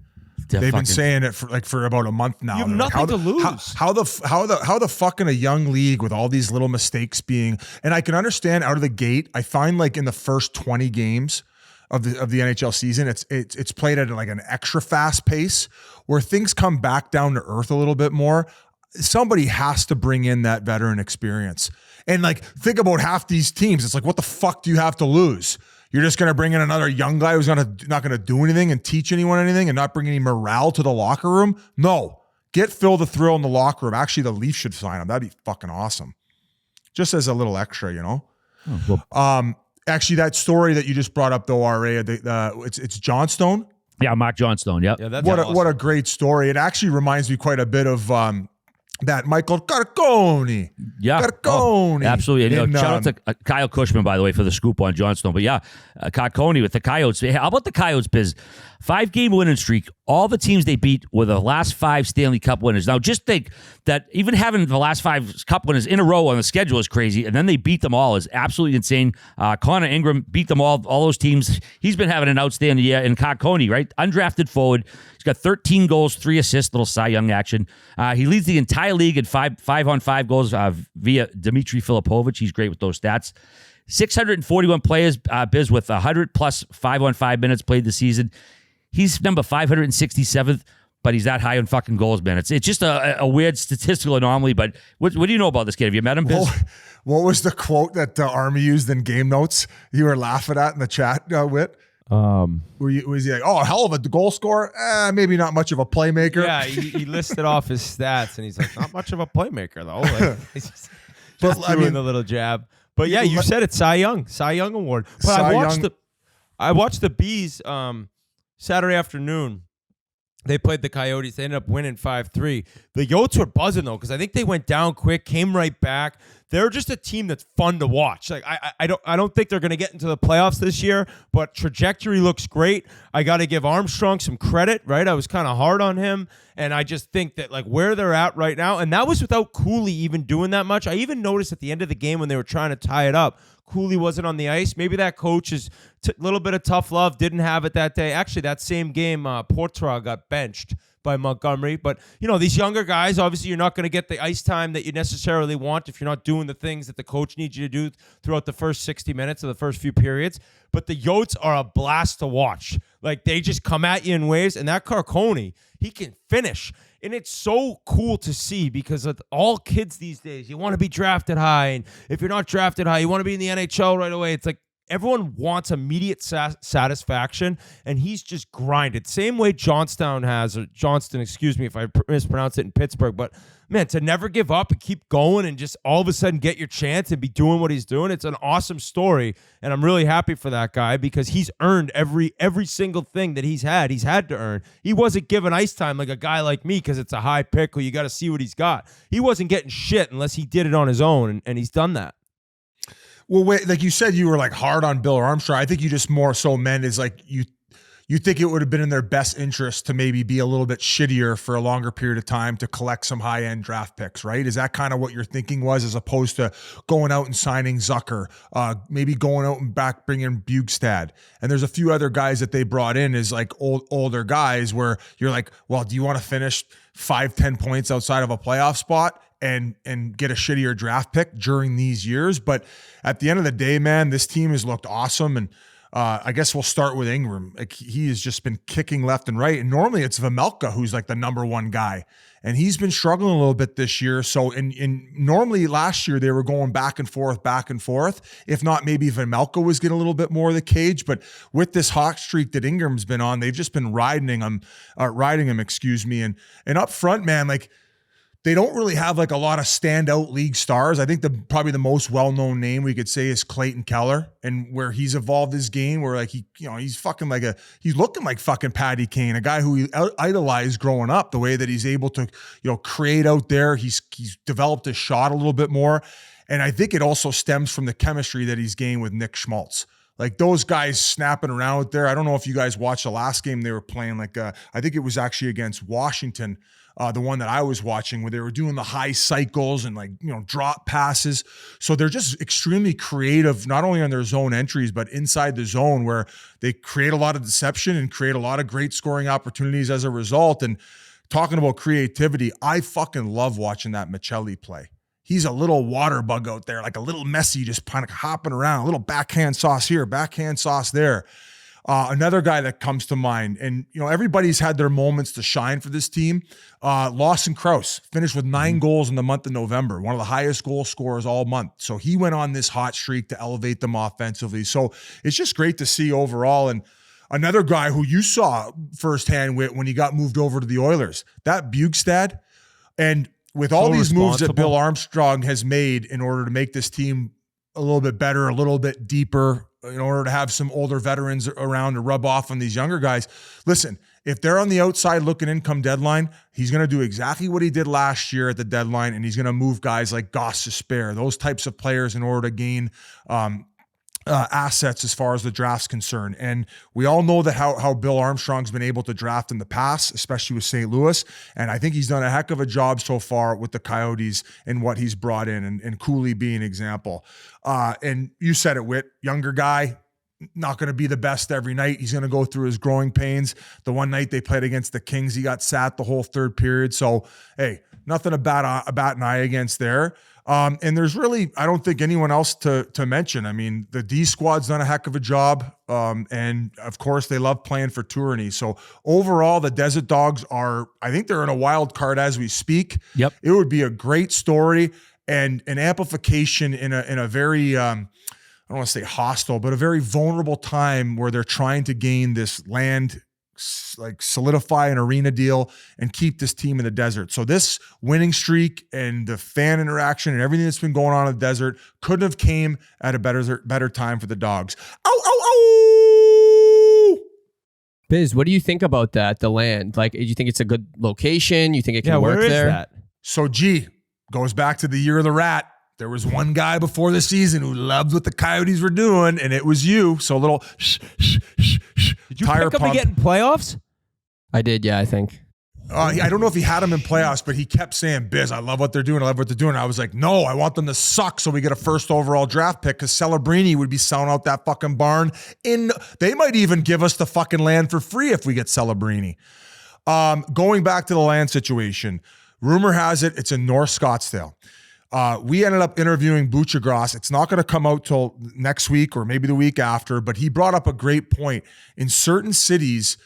They've been saying it for about a month now. You have nothing to lose. How the fucking a young league with all these little mistakes being, and I can understand out of the gate. I find like in the first 20 games of the NHL season, it's played at like an extra fast pace where things come back down to earth a little bit more. Somebody has to bring in that veteran experience. And like, think about half these teams. It's like, what the fuck do you have to lose? You're just going to bring in another young guy who's not going to do anything and teach anyone anything and not bring any morale to the locker room? No. Get Phil the Thrill in the locker room. Actually, the Leafs should sign him. That'd be fucking awesome. Just as a little extra, you know? Oh, well. Actually, that story that you just brought up, though, RA, it's Johnstone? Yeah, Mark Johnstone, yep. Yeah, that's what a great story. It actually reminds me quite a bit of that Michael Carcone. Yeah. Carcone. Absolutely. And, shout out to Kyle Cushman, by the way, for the scoop on Johnstone. But yeah, Carcone with the Coyotes. Hey, how about the Coyotes, Biz? 5-game winning streak. All the teams they beat were the last 5 Stanley Cup winners. Now, just think that even having the last 5 Cup winners in a row on the schedule is crazy, and then they beat them all is absolutely insane. Connor Ingram beat them all those teams. He's been having an outstanding year. And Carcone, right? Undrafted forward. He's got 13 goals, 3 assists, little Cy Young action. He leads the entire league in 5-on-5 goals via Dmitry Filipovich. He's great with those stats. 641 players, Biz, with 100-plus 5-on-5 minutes played this season. He's number 567th, but he's that high on fucking goals, man. It's just a weird statistical anomaly, but what do you know about this kid? Have you met him, Biz? What was the quote that the Army used in game notes you were laughing at in the chat, Whit? Was he like, oh, hell of a goal scorer? Maybe not much of a playmaker. Yeah, he listed off his stats, and he's like, not much of a playmaker, though. Like, he's just doing the little jab. But yeah, you said it, Cy Young Award. But I watched the Bees Saturday afternoon. They played the Coyotes. They ended up winning 5-3. The Yotes were buzzing, though, because I think they went down quick, came right back. They're just a team that's fun to watch. Like I don't think they're going to get into the playoffs this year, but trajectory looks great. I got to give Armstrong some credit, right? I was kind of hard on him, and I just think that like where they're at right now, and that was without Cooley even doing that much. I even noticed at the end of the game when they were trying to tie it up, Cooley wasn't on the ice. Maybe that coach is a little bit of tough love, didn't have it that day. Actually, that same game, Portra got benched by Montgomery. But, you know, these younger guys, obviously you're not going to get the ice time that you necessarily want if you're not doing the things that the coach needs you to do throughout the first 60 minutes of the first few periods. But the Yotes are a blast to watch. Like, they just come at you in waves. And that Carcone, he can finish. And it's so cool to see because of all kids these days, you want to be drafted high. And if you're not drafted high, you want to be in the NHL right away. It's like everyone wants immediate satisfaction, and he's just grinded. Same way Johnston, excuse me if I mispronounce it, in Pittsburgh. But, man, to never give up and keep going and just all of a sudden get your chance and be doing what he's doing, it's an awesome story. And I'm really happy for that guy because he's earned every single thing that he's had to earn. He wasn't given ice time like a guy like me because it's a high pick who you got to see what he's got. He wasn't getting shit unless he did it on his own, and he's done that. Well, wait, like you said, you were like hard on Bill Armstrong. I think you just more so meant is like you think it would have been in their best interest to maybe be a little bit shittier for a longer period of time to collect some high-end draft picks, right? Is that kind of what your thinking was, as opposed to going out and signing Zucker, maybe going out and bringing Bugstad? And there's a few other guys that they brought in as like older guys where you're like, well, do you want to finish 5-10 points outside of a playoff spot and get a shittier draft pick during these years? But at the end of the day, man, this team has looked awesome. And I guess we'll start with Ingram. Like, he has just been kicking left and right. And normally it's Vejmelka who's like the number one guy. And he's been struggling a little bit this year. So normally last year they were going back and forth. If not, maybe Vejmelka was getting a little bit more of the cage. But with this hot streak that Ingram's been on, they've just been riding him, excuse me. And up front, man, like, they don't really have like a lot of standout league stars. I think probably the most well-known name we could say is Clayton Keller, and where he's evolved his game, where like he's fucking like he's looking like fucking Patty Kane, a guy who he idolized growing up, the way that he's able to, create out there. He's developed his shot a little bit more. And I think it also stems from the chemistry that he's gained with Nick Schmaltz. Like those guys snapping around out there. I don't know if you guys watched the last game they were playing. Like I think it was actually against Washington, the one that I was watching, where they were doing the high cycles and drop passes. So they're just extremely creative, not only on their zone entries, but inside the zone, where they create a lot of deception and create a lot of great scoring opportunities as a result. And talking about creativity, I fucking love watching that Michelli play. He's a little water bug out there, like a little Messi, just kind of hopping around, a little backhand sauce here, backhand sauce there. Another guy that comes to mind, and everybody's had their moments to shine for this team. Lawson Krause finished with 9 goals in the month of November, one of the highest goal scorers all month. So he went on this hot streak to elevate them offensively. So it's just great to see overall. And another guy who you saw firsthand when he got moved over to the Oilers, that Bjugstad, and with all these moves that Bill Armstrong has made in order to make this team a little bit better, a little bit deeper, in order to have some older veterans around to rub off on these younger guys. Listen, if they're on the outside looking in come deadline, he's going to do exactly what he did last year at the deadline, and he's going to move guys like Goss to spare, those types of players in order to gain assets as far as the draft's concerned. And we all know that how Bill Armstrong's been able to draft in the past, especially with St. Louis. And I think he's done a heck of a job so far with the Coyotes and what he's brought in, and Cooley being an example. And you said it, Whit, younger guy, not going to be the best every night. He's going to go through his growing pains. The one night they played against the Kings, he got sat the whole third period. So, hey, nothing to bat an eye against there. And there's really, I don't think anyone else to mention. I mean, the D squad's done a heck of a job. And of course they love playing for Tourney. So overall, the Desert Dogs I think they're in a wild card as we speak. Yep. It would be a great story and an amplification in a very, I don't want to say hostile, but a very vulnerable time where they're trying to gain this land, like solidify an arena deal and keep this team in the desert. So this winning streak and the fan interaction and everything that's been going on in the desert couldn't have came at a better time for the Dogs. Biz, what do you think about that? The land, like, do you think it's a good location? You think it can work where is there? that? So goes back to the year of the rat. There was one guy before the season who loved what the Coyotes were doing, and it was you. So a little Did you pick up and get in playoffs? I did, yeah, I think. I don't know if he had him in playoffs, but he kept saying, Biz, I love what they're doing. I love what they're doing. And I was like, no, I want them to suck so we get a first overall draft pick, because Celebrini would be selling out that fucking barn. They might even give us the fucking land for free if we get Celebrini. Going back to the land situation, rumor has it, it's in North Scottsdale. We ended up interviewing Buchagras. It's not going to come out till next week or maybe the week after, but he brought up a great point. In certain cities,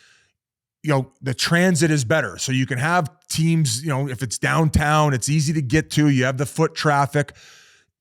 the transit is better. So you can have teams, if it's downtown, it's easy to get to, you have the foot traffic.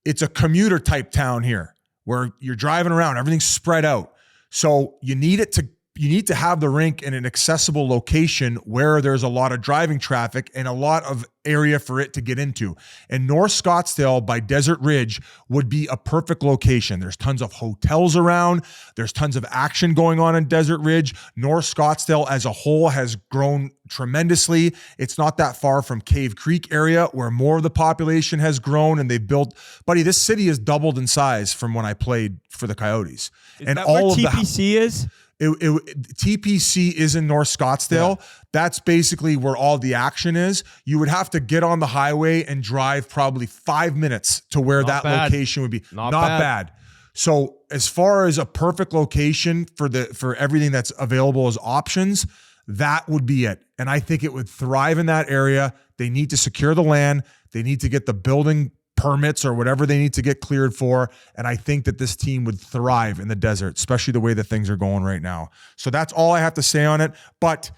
It's a commuter type town here where you're driving around, everything's spread out. So you need to have the rink in an accessible location where there's a lot of driving traffic and a lot of area for it to get into. And North Scottsdale by Desert Ridge would be a perfect location. There's tons of hotels around. There's tons of action going on in Desert Ridge. North Scottsdale as a whole has grown tremendously. It's not that far from Cave Creek area where more of the population has grown, and they've built, buddy, this city has doubled in size from when I played for the Coyotes. Is that where TPC is? TPC is in North Scottsdale. Yeah. That's basically where all the action is. You would have to get on the highway and drive probably 5 minutes to where location would be. Not bad. So as far as a perfect location for everything that's available as options, that would be it. And I think it would thrive in that area. They need to secure the land. They need to get the building permits or whatever they need to get cleared for. And I think that this team would thrive in the desert, especially the way that things are going right now. So that's all I have to say on it. But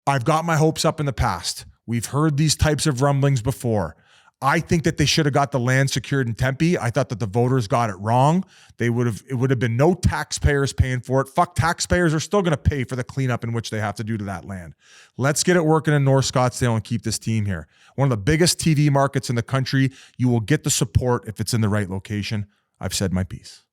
I've got my hopes up in the past. We've heard these types of rumblings before. I think that they should have got the land secured in Tempe. I thought that the voters got it wrong. It would have been no taxpayers paying for it. Fuck, taxpayers are still going to pay for the cleanup in which they have to do to that land. Let's get it working in North Scottsdale and keep this team here. One of the biggest TV markets in the country. You will get the support if it's in the right location. I've said my piece.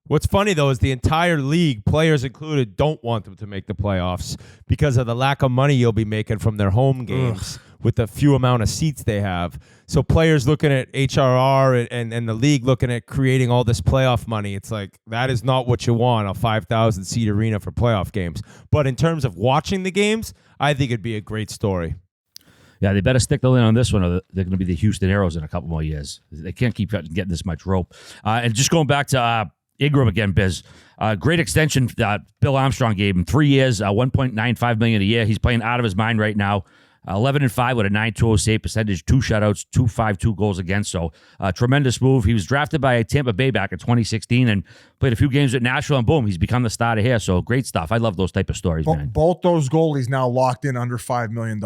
What's funny, though, is the entire league, players included, don't want them to make the playoffs because of the lack of money you'll be making from their home games. with the few amount of seats they have. So players looking at HRR and the league looking at creating all this playoff money, it's like that is not what you want, a 5,000 seat arena for playoff games. But in terms of watching the games, I think it'd be a great story. Yeah, they better stick the lid on this one, or they're going to be the Houston Aeros in a couple more years. They can't keep getting this much rope. And just going back to Ingram again, Biz. Great extension. Bill Armstrong gave him 3 years, $1.95 million a year. He's playing out of his mind right now. 11-5 with a .920 save percentage, 2 shutouts, 2 goals against. So tremendous move. He was drafted by Tampa Bay back in 2016 and played a few games at Nashville, and boom, he's become the starter here. So great stuff. I love those type of stories, man. Both those goalies now locked in under $5 million.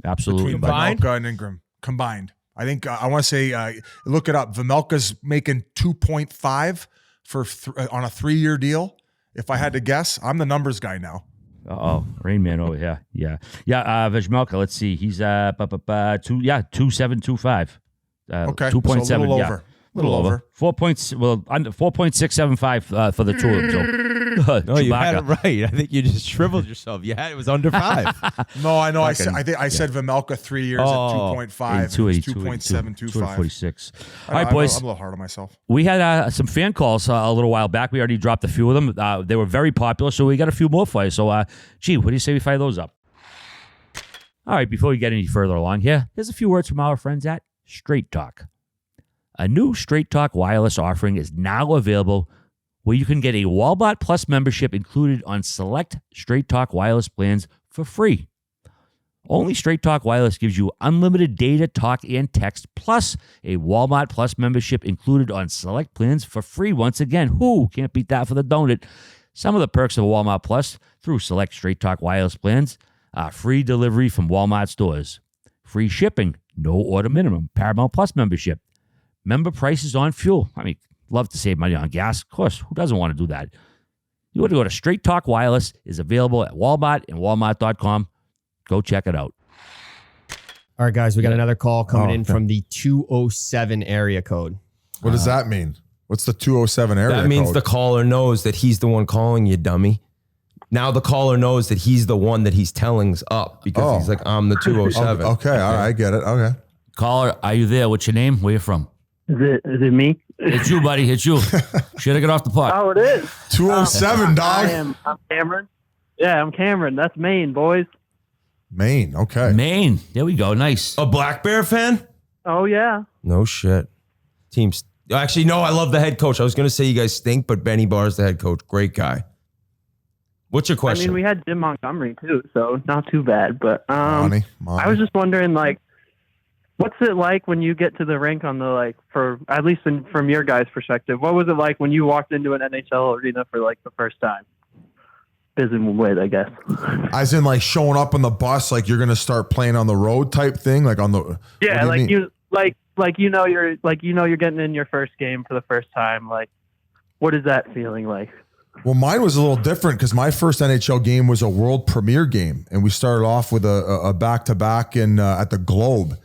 Absolutely. Between Vejmelka and Ingram combined. I think I want to say, look it up. Vejmelka's making 2.5 for on a 3-year deal. If I had to guess, I'm the numbers guy now. Rain Man over here. Yeah. Vejmelka, let's see. He's 2.725. Okay. 2.7. So a little yeah. over. Little over. 4 points. Well, under 4.675 for the two of them. So, no, you had it right. I think you just shriveled yourself. You had it was under 5. No, I know. I said Vejmelka 3 years at 2.5. 2.725. 246. All right, boys. I'm a little hard on myself. We had some fan calls a little while back. We already dropped a few of them. They were very popular, so we got a few more for you. So, what do you say we fire those up? All right, before we get any further along here, here's a few words from our friends at Straight Talk. A new Straight Talk wireless offering is now available where you can get a Walmart Plus membership included on select Straight Talk wireless plans for free. Only Straight Talk Wireless gives you unlimited data, talk, and text, plus a Walmart Plus membership included on select plans for free. Once again, who can't beat that for the donut? Some of the perks of Walmart Plus through select Straight Talk wireless plans are free delivery from Walmart stores, free shipping, no order minimum, Paramount Plus membership, member prices on fuel. I mean, love to save money on gas. Of course, who doesn't want to do that? You want to go to Straight Talk Wireless. Is available at Walmart and Walmart.com. Go check it out. All right, guys, we got another call coming in from the 207 area code. What does that mean? What's the 207 area code? That means the caller knows that he's the one calling you, dummy. Now the caller knows that he's the one that he's telling's up because he's like, I'm the 207. Okay, all right, I get it. Okay. Caller, are you there? What's your name? Where you from? Is it me? It's you, buddy. It's you. Should I get off the pot? Oh, it is. 207, dog. I'm Cameron. Yeah, I'm Cameron. That's Maine, boys. Maine, okay. Maine. There we go. Nice. A Black Bear fan? Oh, yeah. No shit. Teams. Actually, no, I love the head coach. I was going to say you guys stink, but Benny Barr's the head coach. Great guy. What's your question? I mean, we had Jim Montgomery, too, so not too bad. But I was just wondering, what's it like when you get to the rink on the, for at least from your guys' perspective, what was it like when you walked into an NHL arena for, the first time? Biz and Whit, I guess. As in, showing up on the bus, you're going to start playing on the road type thing? On the... Yeah, you're getting in your first game for the first time. What is that feeling like? Well, mine was a little different because my first NHL game was a world premiere game, and we started off with a back-to-back at the Globe,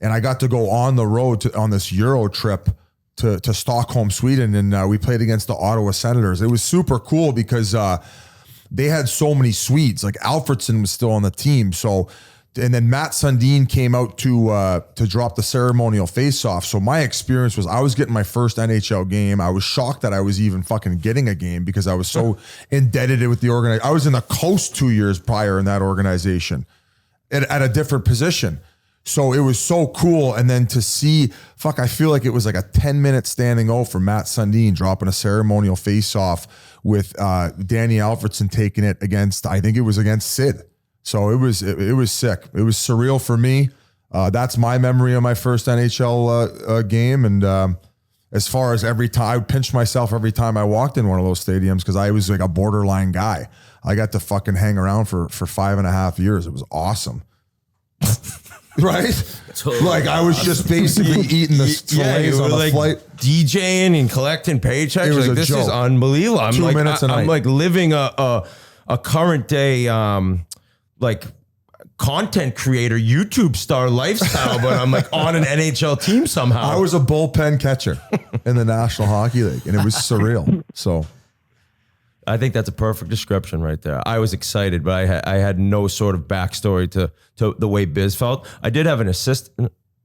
and I got to go on the road on this Euro trip to Stockholm, Sweden, and we played against the Ottawa Senators. It was super cool because they had so many Swedes. Alfredsson was still on the team, and then Matt Sundin came out to drop the ceremonial face-off. So my experience was I was getting my first NHL game. I was shocked that I was even fucking getting a game because I was so indebted with the organization. I was in the Coast 2 years prior in that organization at a different position. So it was so cool. And then to see, I feel like it was like a 10-minute standing O for Matt Sundin dropping a ceremonial face-off with Danny Alfredsson taking it against, I think it was against Sid. So it was sick. It was surreal for me. That's my memory of my first NHL game. And as far as every time, I would pinch myself every time I walked in one of those stadiums because I was a borderline guy. I got to fucking hang around for 5.5 years. It was awesome. Right? I was just basically eating the fillets on the flight. DJing and collecting paychecks. It was this joke. is unbelievable. I'm 2 minutes a night. I'm living a current day content creator, YouTube star lifestyle, but I'm on an NHL team somehow. I was a bullpen catcher in the National Hockey League, and it was surreal. So I think that's a perfect description right there. I was excited, but I had no sort of backstory to the way Biz felt. I did have an assist.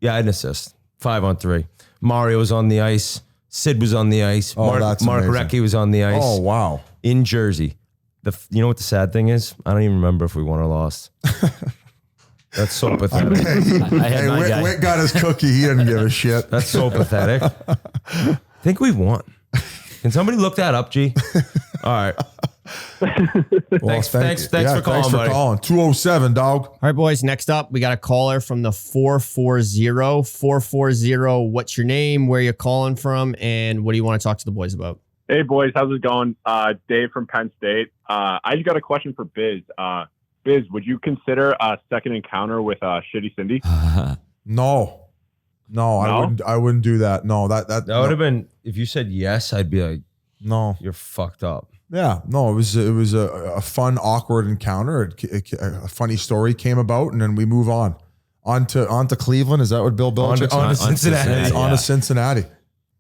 Yeah, I had an assist. 5-on-3. Mario was on the ice. Sid was on the ice. Mark Recchi was on the ice. Oh, wow. In Jersey. You know what the sad thing is? I don't even remember if we won or lost. That's so pathetic. Whit got his cookie. He didn't give a shit. That's so pathetic. I think we won. Can somebody look that up, G? All right. Well, thanks for calling, buddy. 207, dog. All right, boys. Next up, we got a caller from the 440. 440. What's your name? Where you calling from? And what do you want to talk to the boys about? Hey, boys. How's it going? Dave from Penn State. I just got a question for Biz. Biz, would you consider a second encounter with Shitty Cindy? No, I wouldn't do that. No, that would have been, if you said yes, I'd be like, no, you're fucked up. Yeah, no, it was a fun, awkward encounter. A funny story came about, and then we move on to Cleveland. Is that what Bill Belichick on to Cincinnati? On to Cincinnati.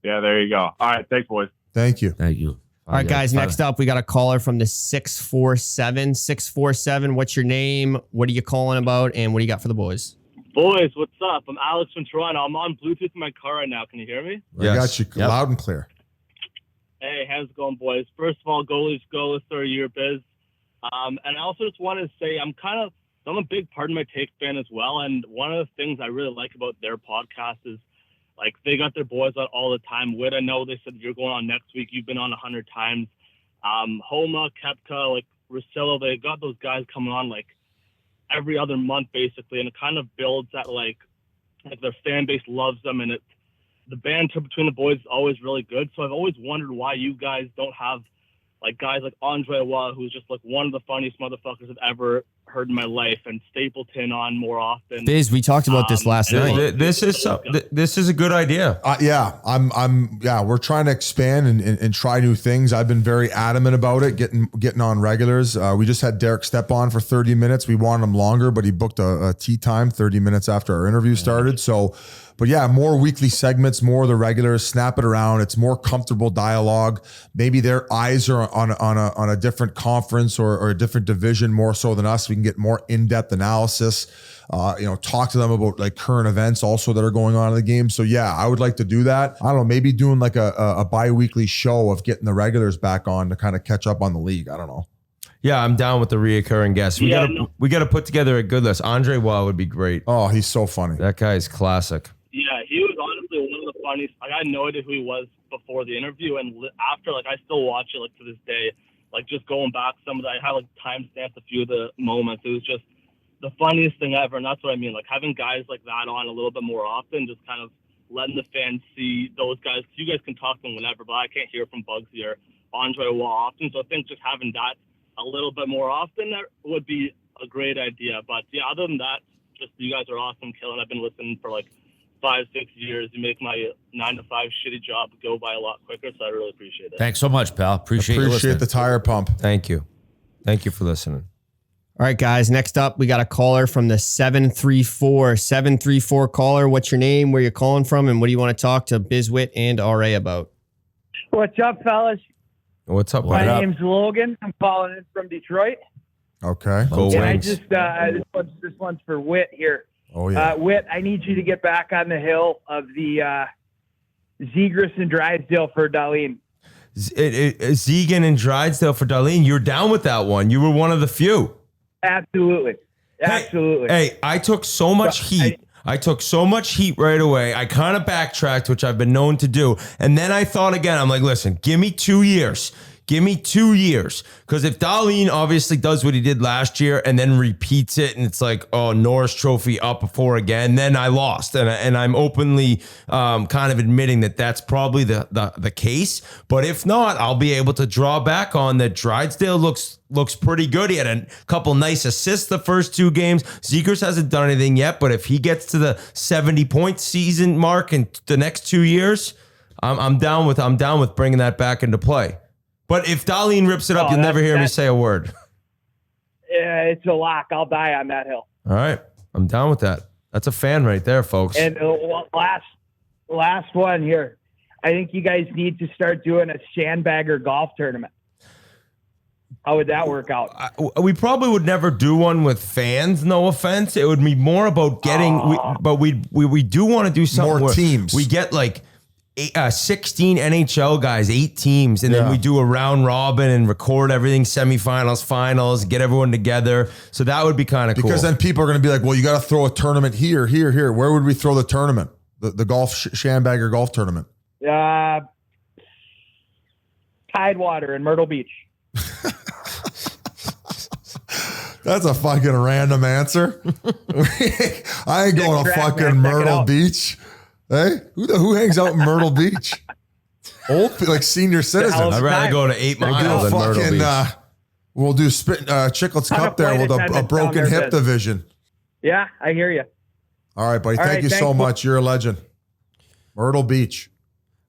Yeah, there you go. All right, thanks, boys. Thank you. All right, guys. Next up, we got a caller from the 647. 647. What's your name? What are you calling about? And what do you got for the boys? Boys, what's up? I'm Alex from Toronto. I'm on Bluetooth in my car right now. Can you hear me? I got you loud and clear. Hey, how's it going, boys? First of all, goalies go. Let's start your Biz. And I also just wanted to say I'm a big Pardon My Take fan as well. And one of the things I really like about their podcast is, like, they got their boys on all the time. Whit, I know they said you're going on next week. You've been on 100 times. Homa, Kepka, like Russillo, they got those guys coming on like every other month basically, and it kind of builds that like their fan base loves them, and the banter between the boys is always really good. So I've always wondered why you guys don't have like guys like Andre Waugh, who's just like one of the funniest motherfuckers I've ever heard in my life, and Stapleton on more often. Biz, we talked about this last night. This is a good idea. We're trying to expand and try new things. I've been very adamant about it, getting on regulars. We just had Derek Stepp on for 30 minutes. We wanted him longer, but he booked a tea time 30 minutes after our interview started. So, but yeah, more weekly segments, more of the regulars, snap it around. It's more comfortable dialogue. Maybe their eyes are on a different conference or a different division more so than us. We can get more in-depth analysis, talk to them about like current events also that are going on in the game. So yeah, I would like to do that. I don't know, maybe doing like a bi-weekly show of getting the regulars back on to kind of catch up on the league. I don't know. Yeah, I'm down with the reoccurring guests. We got to put together a good list. Andre Waugh would be great. Oh, he's so funny. That guy is classic. Yeah, he was honestly one of the funniest. Like, I had no idea who he was before the interview, and after, like, I still watch it, like, to this day. Like, just going back some of that, I had, like, timestamped a few of the moments. It was just the funniest thing ever, and that's what I mean. Like, having guys like that on a little bit more often, just kind of letting the fans see those guys. You guys can talk to them whenever, but I can't hear from Bugsy or Andre Waugh often, so I think just having that a little bit more often that would be a great idea. But, yeah, other than that, just you guys are awesome, killing. I've been listening for, like, 5-6 years. You make my 9-to-5 shitty job go by a lot quicker, so I really appreciate it. Thanks so much, pal. Appreciate the tire pump. Thank you for listening. All right, guys. Next up, we got a caller from the 734. 734 caller. What's your name? Where you calling from? And what do you want to talk to Biz, Whit, and RA about? What's up, fellas? What's up? My name's Logan. I'm calling in from Detroit. Okay. Go and Wings. I just this one's for Whit here. Oh yeah. Whit, I need you to get back on the hill of the Zegras and Drysdale for Darlene. Zegan and Drysdale for Darlene. You're down with that one. You were one of the few. Absolutely. Hey, I took so much heat. I took so much heat right away. I kind of backtracked, which I've been known to do. And then I thought again, I'm like, listen, give me 2 years. Give me 2 years. Because if Darlene obviously does what he did last year and then repeats it and it's like, oh, Norris Trophy up before again, then I lost. And I'm openly kind of admitting that that's probably the case. But if not, I'll be able to draw back on that Drysdale looks pretty good. He had a couple nice assists the first 2 games. Zegras hasn't done anything yet, but if he gets to the 70-point season mark in the next 2 years, I'm down with bringing that back into play. But if Darlene rips it up, you'll never hear me say a word. Yeah, it's a lock. I'll die on that hill. All right. I'm down with that. That's a fan right there, folks. And last one here. I think you guys need to start doing a Sandbagger golf tournament. How would that work out? We probably would never do one with fans. No offense. It would be more about getting, but we do want to do something More teams. We get like 16 NHL guys, 8 teams, and then we do a round robin and record everything, semifinals, finals, get everyone together. So that would be kind of cool. Because then people are going to be like, well, you got to throw a tournament here. Where would we throw the tournament? The golf Sandbagger golf tournament. Tidewater in Myrtle Beach. That's a fucking random answer. I ain't going to fucking Myrtle Beach. Hey, who hangs out in Myrtle Beach? Old, like senior citizens. I'd rather go to 8 Mile than Myrtle Beach. We'll do Spittin Chiclets Cup there with a broken hip division. Yeah, I hear you. All right, buddy. Thank you so much. You're a legend. Myrtle Beach.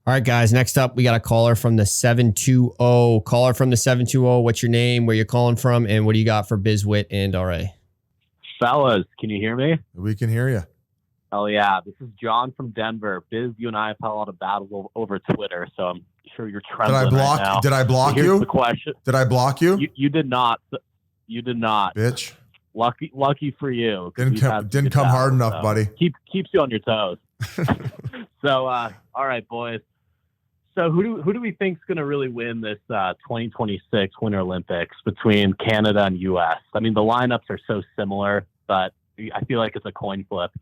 All right, guys. Next up, we got a caller from the 720. Caller from the 720. What's your name? Where you're calling from? And what do you got for Biz, Whit, and RA? Fellas, can you hear me? We can hear you. Oh, yeah. This is John from Denver. Biz, you and I have had a lot of battles over Twitter, so I'm sure you're trembling right now. Did I block Here's you? The question. Did I block you? You did not. You did not. Bitch. Lucky for you. Didn't come hard enough, buddy. Keeps you on your toes. So, all right, boys. So who do we think is going to really win this 2026 Winter Olympics between Canada and U.S.? I mean, the lineups are so similar, but I feel like it's a coin flip.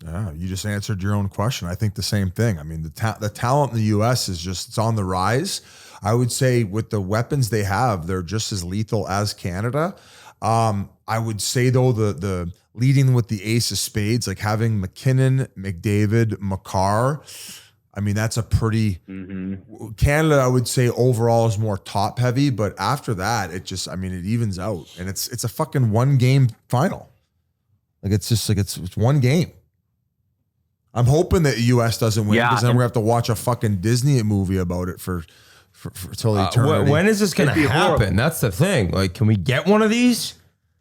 Yeah, you just answered your own question. I think the same thing. I mean, the talent in the U.S. is it's on the rise. I would say with the weapons they have, they're just as lethal as Canada. I would say though the leading with the ace of spades, like having McKinnon, McDavid, Makar. I mean, that's a pretty Canada, I would say overall is more top heavy, but after that, it evens out. And it's a fucking 1 game final. Like it's 1 game. I'm hoping that the US doesn't win because then we're gonna have to watch a fucking Disney movie about it for till eternity. When is this gonna happen? That's the thing. Like, can we get one of these?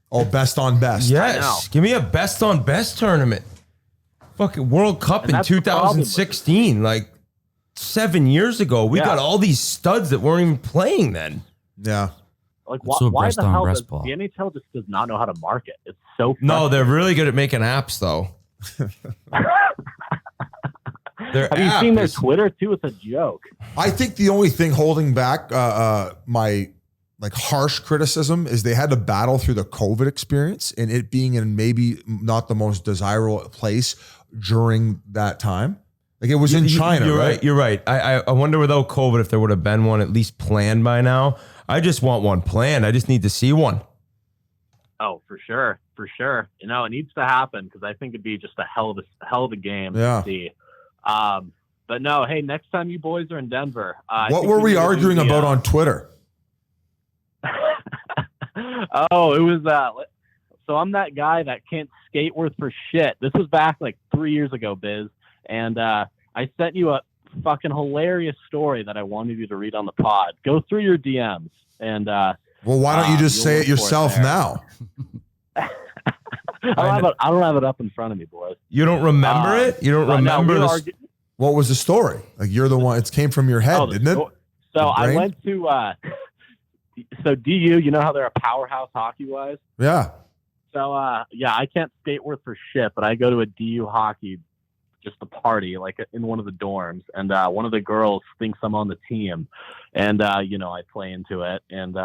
Oh, best on best. Yes. Give me a best on best tournament. Fucking World Cup in 2016, like 7 years ago. We got all these studs that weren't even playing then. Yeah. Like, why the hell does the NHL just does not know how to market? It's so No, they're really good at making apps, though. Have you seen their Twitter, too? It's a joke. I think the only thing holding back my harsh criticism is they had to battle through the COVID experience and it being in maybe not the most desirable place during that time. Like it was in China, right? You're right. I wonder without COVID if there would have been one at least planned by now. I just want one planned. I just need to see one. Oh, for sure. For sure. You know, it needs to happen because I think it'd be just a hell of a game to see. But no, hey, next time you boys are in Denver. What were we arguing about on Twitter? Oh, it was so I'm that guy that can't skate worth for shit. This was back like 3 years ago, Biz. And I sent you a fucking hilarious story that I wanted you to read on the pod. Go through your DMs and well, why don't you just say it yourself now? I don't have it up in front of me, boys. You don't remember it? You don't remember this? What was the story? Like you're the one. It came from your head, didn't it? So I went to so DU. You know how they're a powerhouse hockey wise. Yeah. So yeah, I can't skate worth for shit, but I go to a DU hockey just a party like in one of the dorms, and one of the girls thinks I'm on the team, and you know I play into it, and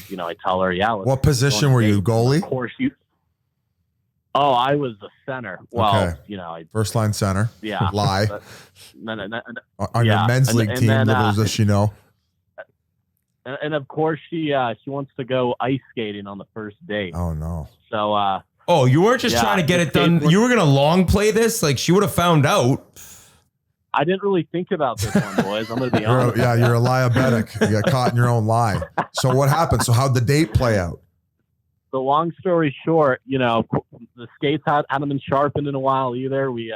you know I tell her, yeah. What position were you, goalie? Of course you. Oh, I was the center. Well, you know, first line center. Yeah. Lie. On your men's league team, little does she know. And of course, she wants to go ice skating on the first date. Oh no. So. Oh, you weren't just trying to get it done. You were gonna long play this. Like she would have found out. I didn't really think about this one, boys. I'm gonna be honest. You're a liabetic. You got caught in your own lie. So what happened? So how'd the date play out? So long story short, you know, the skates hadn't been sharpened in a while either. We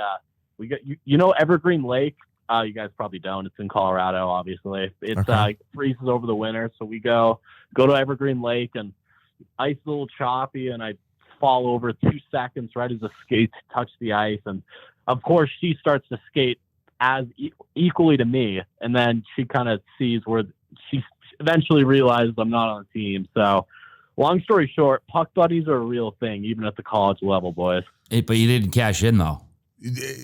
got you know Evergreen Lake. You guys probably don't. It's in Colorado, obviously. It's freezes over the winter, so we go to Evergreen Lake and ice a little choppy, and I fall over 2 seconds right as the skates touch the ice, and of course she starts to skate as equally to me, and then she kind of sees where eventually realized I'm not on the team. So long story short, puck buddies are a real thing, even at the college level, boys. Hey, but you didn't cash in, though.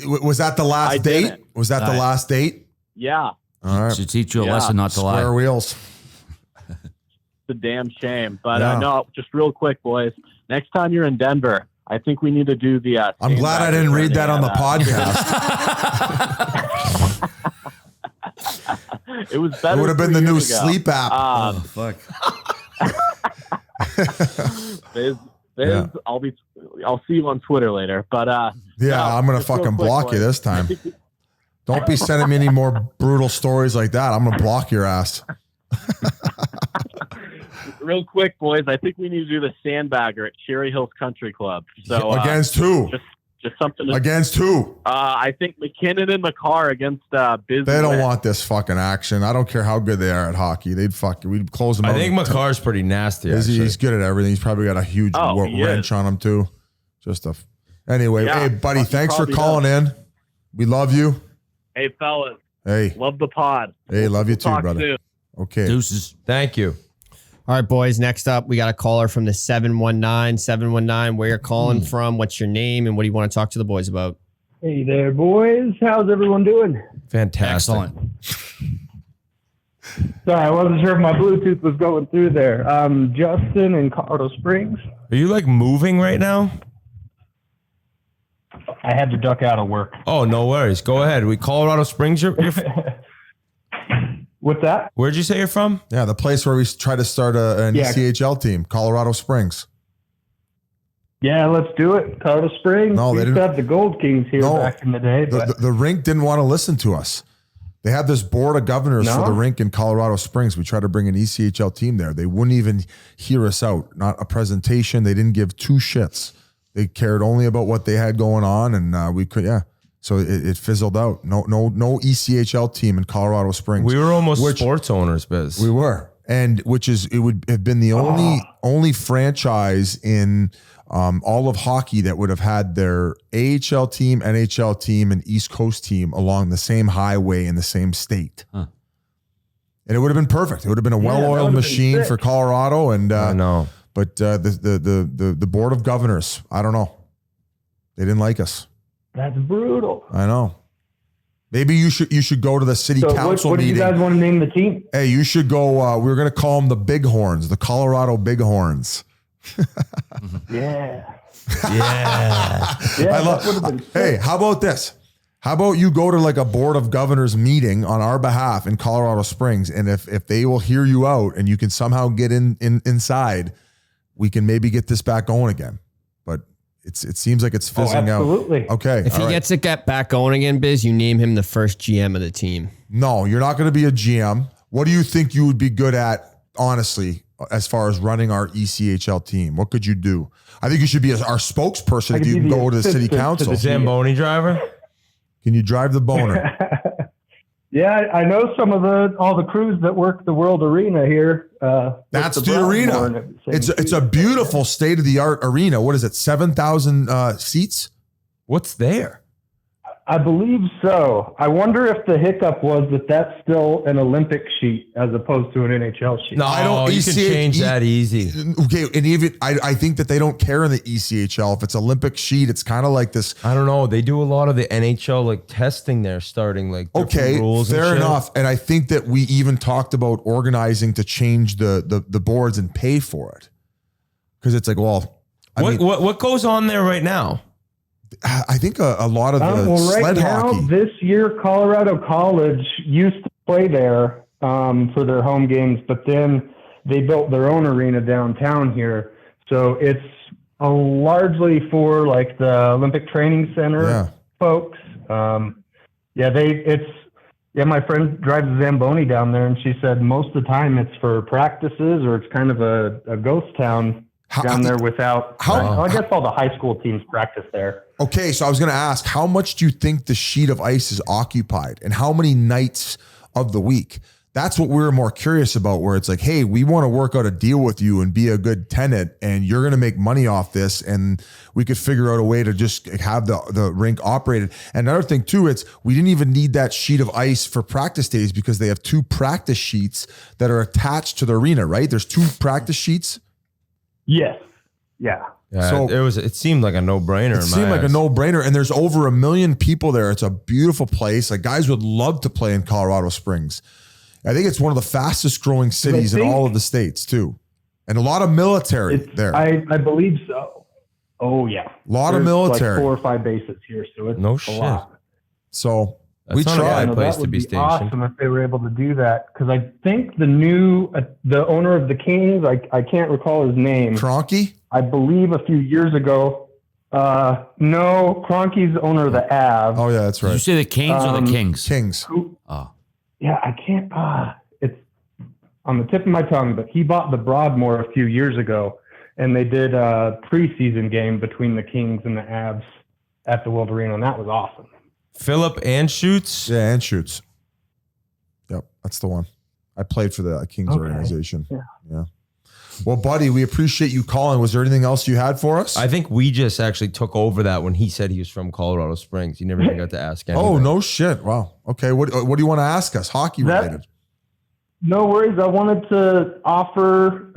Was that the last date? Didn't. Was that the last date? Yeah. All right. Should teach you a lesson not to lie. Square wheels. It's a damn shame. But Yeah. no, just real quick, boys. Next time you're in Denver, I think we need to do the. I'm glad I didn't read that on the podcast. It was better. It would have been the new sleep app. Fuck. Biz, Yeah. I'll see you on Twitter later. But I'm gonna just real fucking quick, block you boys. this time. Don't be sending me any more brutal stories like that. I'm gonna block your ass. Real quick, boys. I think we need to do the Sandbagger at Cherry Hills Country Club. So Against who? Just something. Against who? I think McKinnon in the car against Biz. They and don't Whit. want this fucking action. I don't care how good they are at hockey. We'd close them out. I think McCarr's pretty nasty. He's good at everything. He's probably got a huge he wrench is. on him too. Anyway, Yeah, hey buddy, thanks for probably calling in. We love you. Hey, fellas. Hey. Love the pod. Hey, love you too, Talk brother. soon. Okay. Deuces. Thank you. All right, boys. Next up, we got a caller from the 719. 719, where you're calling from, what's your name, and what do you want to talk to the boys about? Hey there, boys. How's everyone doing? Fantastic. Excellent. Sorry, I wasn't sure if my Bluetooth was going through there. Justin in Colorado Springs. Are you like moving right now? I had to duck out of work. Oh, no worries. Go ahead. Colorado Springs. What's that? Where'd you say you're from? Yeah, the place where we try to start an ECHL team, Colorado Springs. Yeah, let's do it. Colorado Springs. No, we they used to didn't. have the Gold Kings here back in the day. But The rink didn't want to listen to us. They have this board of governors for No? the rink in Colorado Springs. We tried to bring an ECHL team there. They wouldn't even hear us out. Not a presentation. They didn't give two shits. They cared only about what they had going on, and we could, So it fizzled out. No ECHL team in Colorado Springs. We were almost sports owners, Biz. We were, and it would have been the only franchise in all of hockey that would have had their AHL team, NHL team, and East Coast team along the same highway in the same state. Huh. And it would have been perfect. It would have been a well-oiled machine for Colorado. And I know. But the board of governors, I don't know. They didn't like us. that's brutal. I know. Maybe you should go to the city council what do meeting. you guys want to name the team? Hey, you should go. We're going to call them the Bighorns, the Colorado Bighorns. Yeah. Yeah. Yeah, that would've been sick. Hey, how about this? How about you go to like a board of governors meeting on our behalf in Colorado Springs, and if they will hear you out and you can somehow get inside, we can maybe get this back going again. But it seems like it's fizzling out. Absolutely. Okay. If he gets it back going again, Biz, you name him the first GM of the team. No, you're not going to be a GM. What do you think you would be good at, honestly, as far as running our ECHL team? What could you do? I think you should be our spokesperson if you can go to the city council. The Zamboni driver? Can you drive the boner? Yeah, I know some of all the crews that work the World Arena here. That's the arena. It's a beautiful state of the art arena. What is it? 7,000 seats? What's there? I believe so. I wonder if the hiccup was that that's still an Olympic sheet as opposed to an NHL sheet. No, I don't. You can change that easy. Okay, and even I think that they don't care in the ECHL if it's Olympic sheet. It's kind of like this. I don't know. They do a lot of the NHL like testing there, starting like different rules. Fair and shit. enough. And I think that we even talked about organizing to change the boards and pay for it, because it's like, well, what goes on there right now? I think a lot of the right sled now, hockey. this year, Colorado College used to play there for their home games, but then they built their own arena downtown here. So it's largely for like the Olympic Training Center folks. My friend drives a Zamboni down there, and she said most of the time it's for practices or it's kind of a ghost town down there without. I guess all the high school teams practice there. Okay, so I was going to ask, how much do you think the sheet of ice is occupied, and how many nights of the week? That's what we're more curious about, where it's like, hey, we want to work out a deal with you and be a good tenant, and you're going to make money off this, and we could figure out a way to just have the rink operated. And another thing too, we didn't even need that sheet of ice for practice days because they have 2 practice sheets that are attached to the arena, right? There's 2 practice sheets. Yes. Yeah. Yeah, So- it seemed like a no-brainer. It seemed like a no-brainer, and there's over 1 million people there. It's a beautiful place. Like, guys would love to play in Colorado Springs. I think it's one of the fastest growing cities in all of the states too. And a lot of military there. I believe so. Oh yeah. A lot of military. Like 4 or 5 bases here, so it's No a shit. lot. So That's we not a tried. bad place that to would be be stationed. awesome if they were able to do that, because I think the owner of the Kings, I can't recall his name. Kroenke? I believe a few years ago. No, Kroenke's the owner of the Avs. Oh yeah, that's right. Did you say the Canes or the Kings? Kings. Oh. Yeah, I can't. It's on the tip of my tongue, but he bought the Broadmoor a few years ago, and they did a preseason game between the Kings and the Avs at the World Arena, and that was awesome. Philip Anschutz? Yeah, Anschutz. Yep, that's the one. I played for the Kings organization. Yeah. Well, buddy, we appreciate you calling. Was there anything else you had for us? I think we just actually took over that when he said he was from Colorado Springs. You never even got to ask anything. Oh, no shit. Wow. Okay, what do you want to ask us? Hockey related. No worries. I wanted to offer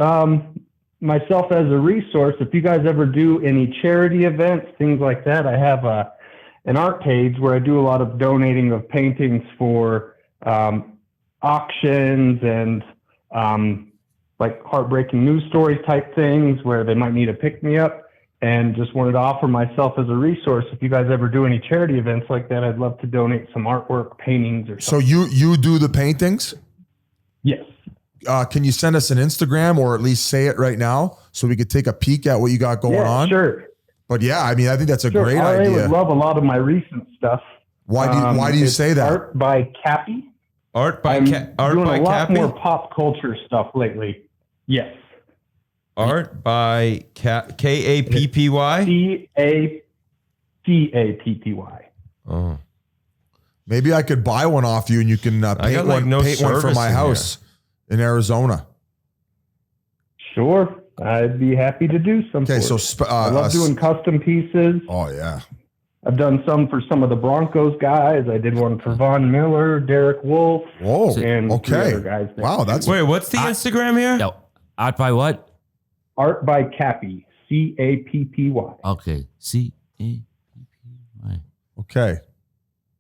myself as a resource. If you guys ever do any charity events, things like that, I have an art page where I do a lot of donating of paintings for auctions and like heartbreaking news story type things where they might need a pick-me-up, and just wanted to offer myself as a resource. If you guys ever do any charity events like that, I'd love to donate some artwork, paintings, or something. So you do the paintings? Yes. Can you send us an Instagram, or at least say it right now so we could take a peek at what you got going on? Sure. But yeah, I mean, I think that's a great RA idea. would love a lot of my recent stuff. Why do you it's say that? Art by Cappy. Art by doing a lot Cappy? more pop culture stuff lately. Yes. Art by Kappy? Cappy. Oh. Maybe I could buy one off you, and you can paint one for my house in Arizona. Sure. I'd be happy to do some. Okay, so I love doing custom pieces. Oh yeah. I've done some for some of the Broncos guys. I did one for Von Miller, Derek Wolf. Whoa. And Okay. other guys. Wow, that's Wait, what's the Instagram here? No. Art by what? Art by Cappy. Cappy. Okay. C-A-P-P-Y. Okay.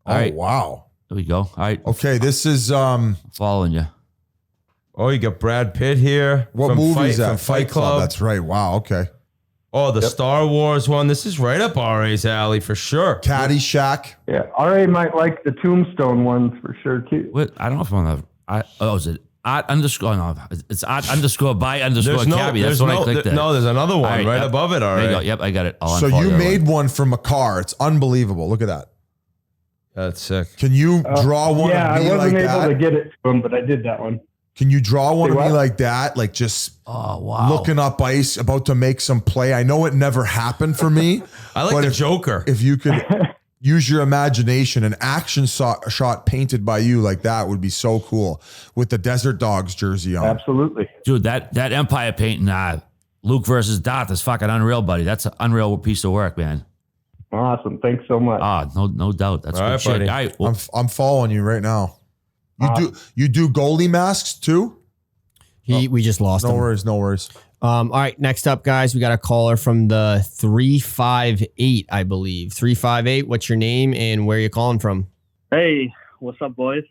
All right. Wow. There we go. All right. Okay, this is following you. Oh, you got Brad Pitt here. What from movie is that? From Fight Club. That's right. Wow. Okay. Oh, the Star Wars one. This is right up RA's alley for sure. Caddyshack. Yeah, RA might like the Tombstone ones for sure too. What? I don't know if I'm on the. Is it art underscore? No, it's art underscore by underscore Cappy. That's what I clicked at. No, there's another one right above it. All There you go. right. Yep, I got it. So you made one from a car. It's unbelievable. Look at that. That's sick. Can you draw one Yeah, of me I wasn't like able that? to get it to him, but I did that one. Can you draw one Say of me what? like that? Like just wow. looking up ice, about to make some play. I know it never happened for me. I like but the Joker. If you could use your imagination, an action shot painted by you like that would be so cool with the Desert Dogs jersey on. Absolutely. Dude, that Empire painting, Luke versus Darth is fucking unreal, buddy. That's an unreal piece of work, man. Awesome. Thanks so much. No doubt. That's All good right, shit. buddy. All right, well, I'm following you right now. You do goalie masks too? We just lost him. No worries. All right, next up, guys, we got a caller from the 358, I believe. 358, what's your name and where you calling from? Hey, what's up, boys?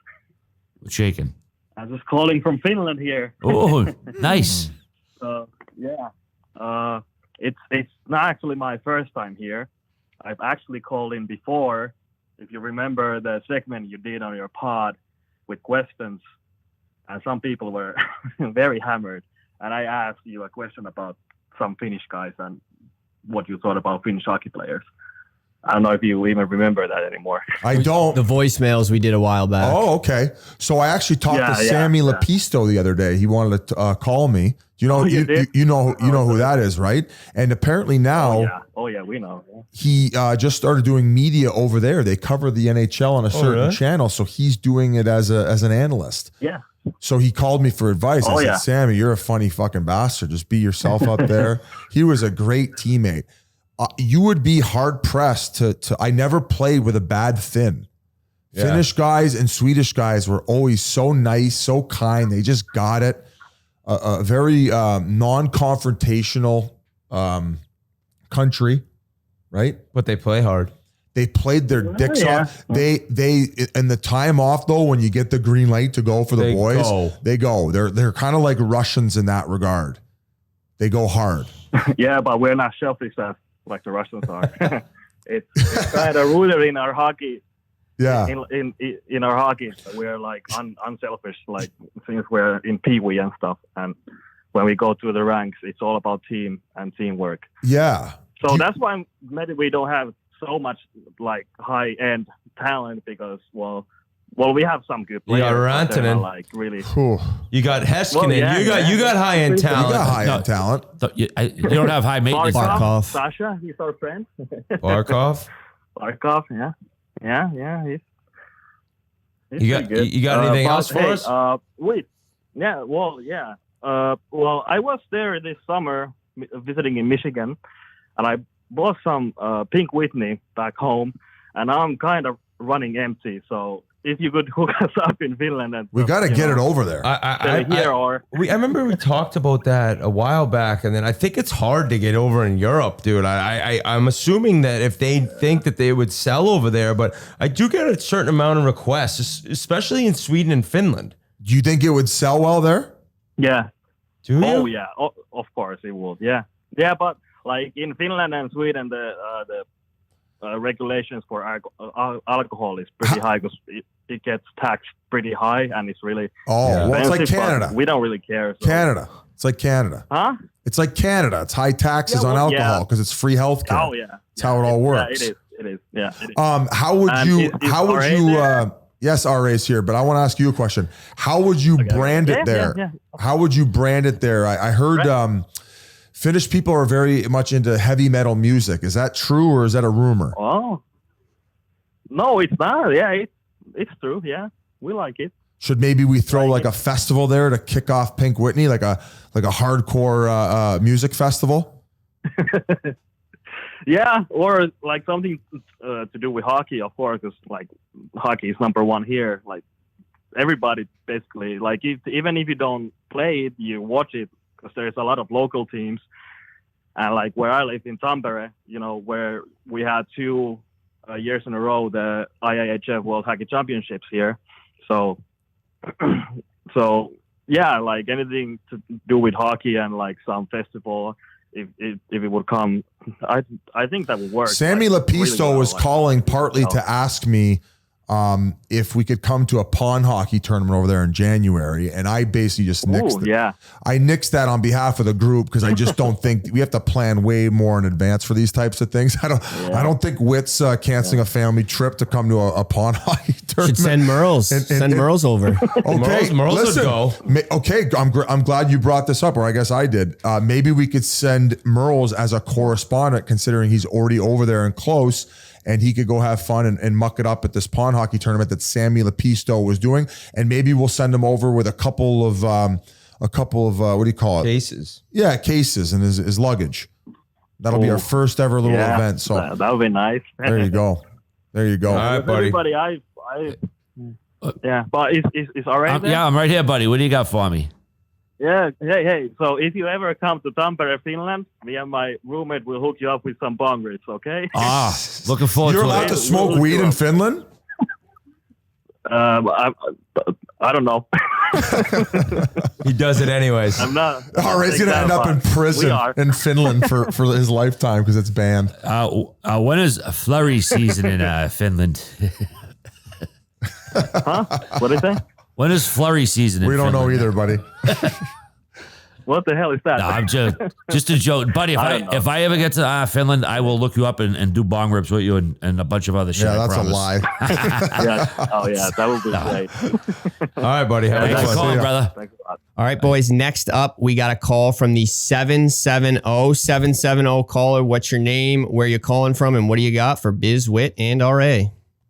shaking. I'm just calling from Finland here. Oh, nice. Yeah. It's not actually my first time here. I've actually called in before. If you remember the segment you did on your pod with questions, and some people were very hammered, and I asked you a question about some Finnish guys and what you thought about Finnish hockey players. I don't know if you even remember that anymore. I don't. The voicemails we did a while back. Oh, okay. So I actually talked to Sammy Lepisto the other day. He wanted to call me. You know, you know who that is, right? And apparently now, we know. Yeah. He just started doing media over there. They cover the NHL on a certain channel, so he's doing it as an analyst. Yeah. So he called me for advice. I said, yeah. Sammy, you're a funny fucking bastard. Just be yourself up there. He was a great teammate. You would be hard pressed to. I never played with a bad Finn. Yeah. Finnish guys and Swedish guys were always so nice, so kind. They just got it. A very non-confrontational country, right? But they play hard. They played their dicks off. They in the time off though, when you get the green light to go for the boys, they go. They're kind of like Russians in that regard. They go hard. Yeah, but we're not selfish like the Russians are. it's kind of rooted in our hockey. Yeah. In our hockey, we're like unselfish, like since we're in Pee Wee and stuff. And when we go through the ranks, it's all about team and teamwork. Yeah. So that's why maybe we don't have so much like high end talent because well we have some good players. You got Rantanen, like really. You got Heiskanen. Well, you got high end talent. You got high end talent. You don't have high maintenance. Barkov. Sasha, he's our friend. Barkov, yeah. He's you pretty good. You got anything else for us? Wait. Yeah. Well, I was there this summer visiting in Michigan, and I bought some pink Whitney back home, and I'm kind of running empty. So if you could hook us up in Finland, and we got to get it over there. I remember we talked about that a while back, and then I think it's hard to get over in Europe, dude. I'm assuming that if they think that they would sell over there, but I do get a certain amount of requests, especially in Sweden and Finland. Do you think it would sell well there? Yeah. Do you? Oh yeah. Of course it would. Yeah. Yeah, but like in Finland and Sweden, the regulations for alcohol is pretty high because it gets taxed pretty high and it's really well, it's like Canada. We don't really care. So. Canada. It's like Canada. Huh? It's like Canada. It's high taxes on alcohol because it's free healthcare. Oh yeah. That's how it all works. Yeah, it is. Yeah. It is. How would you? Yes, RA's here, but I want to ask you a question. How would you brand it there? Yeah. How would you brand it there? I heard Finnish people are very much into heavy metal music. Is that true or is that a rumor? Oh, no, it's not. Yeah, it's true. Yeah, we like it. Should maybe we throw like a festival there to kick off Pink Whitney, like a hardcore music festival? Yeah, or like something to do with hockey, of course, because like hockey is number one here. Like everybody basically, like even if you don't play it, you watch it because there's a lot of local teams. And like where I live in Tampere, where we had 2 years in a row the IIHF World Hockey Championships here. So yeah, like anything to do with hockey and like some festival. If it would come, I think that would work. Sammy Lepisto was calling partly to ask me if we could come to a pond hockey tournament over there in January, and I basically just nixed it. Yeah. I nixed that on behalf of the group because I just don't think we have to plan way more in advance for these types of things. I don't think Whit's canceling a family trip to come to a pond hockey tournament. Should send Merles. Send Merles over. Okay, Merles listen, would go. Okay, I'm glad you brought this up, or I guess I did. Maybe we could send Merles as a correspondent, considering he's already over there and close. And he could go have fun and muck it up at this pond hockey tournament that Sammy Lepisto was doing. And maybe we'll send him over with a couple of what do you call it? Cases. Yeah, cases and his luggage. That'll be our first ever little event. So that would be nice. There you go. All right, buddy. Everybody, yeah, but is all right. Yeah, I'm right here, buddy. What do you got for me? Yeah, hey. So if you ever come to Tampere, Finland, me and my roommate will hook you up with some bong rips, okay? Looking forward to it. You're allowed to smoke weed in Finland? I don't know. He does it anyways. I'm not. He's going to end up in prison in Finland for his lifetime because it's banned. When is flurry season in Finland? Huh? What did they say? When is flurry season in Finland? We don't know either, buddy. What the hell is that? No, I'm just a joke. Buddy, if I ever get to Finland, I will look you up and do bong rips with you and a bunch of other shit. Yeah, that's a lie. Yeah. Oh, yeah, that would be great. All right, buddy. Have Thanks for calling, brother. Thanks a lot. All right, boys. Next up, we got a call from the 770 caller. What's your name? Where you calling from? And what do you got for Biz, Whit, and RA?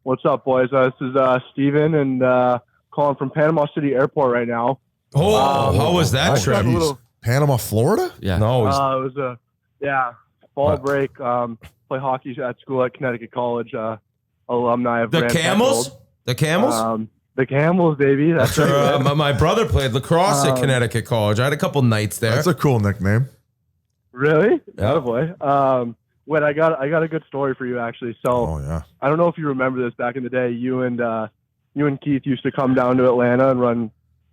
What's up, boys? This is Steven, and calling from Panama City Airport right now. How was that trip? Panama, Florida? Yeah. No. It was fall break. Play hockey at school at Connecticut College. Alumni of The Grand Camels? Central. The Camels? The Camels, baby. That's right. My brother played lacrosse at Connecticut College. I had a couple nights there. That's a cool nickname. Really? Yeah. Oh boy. Wait, I got a good story for you actually. So I don't know if you remember this back in the day. You and Keith used to come down to Atlanta and run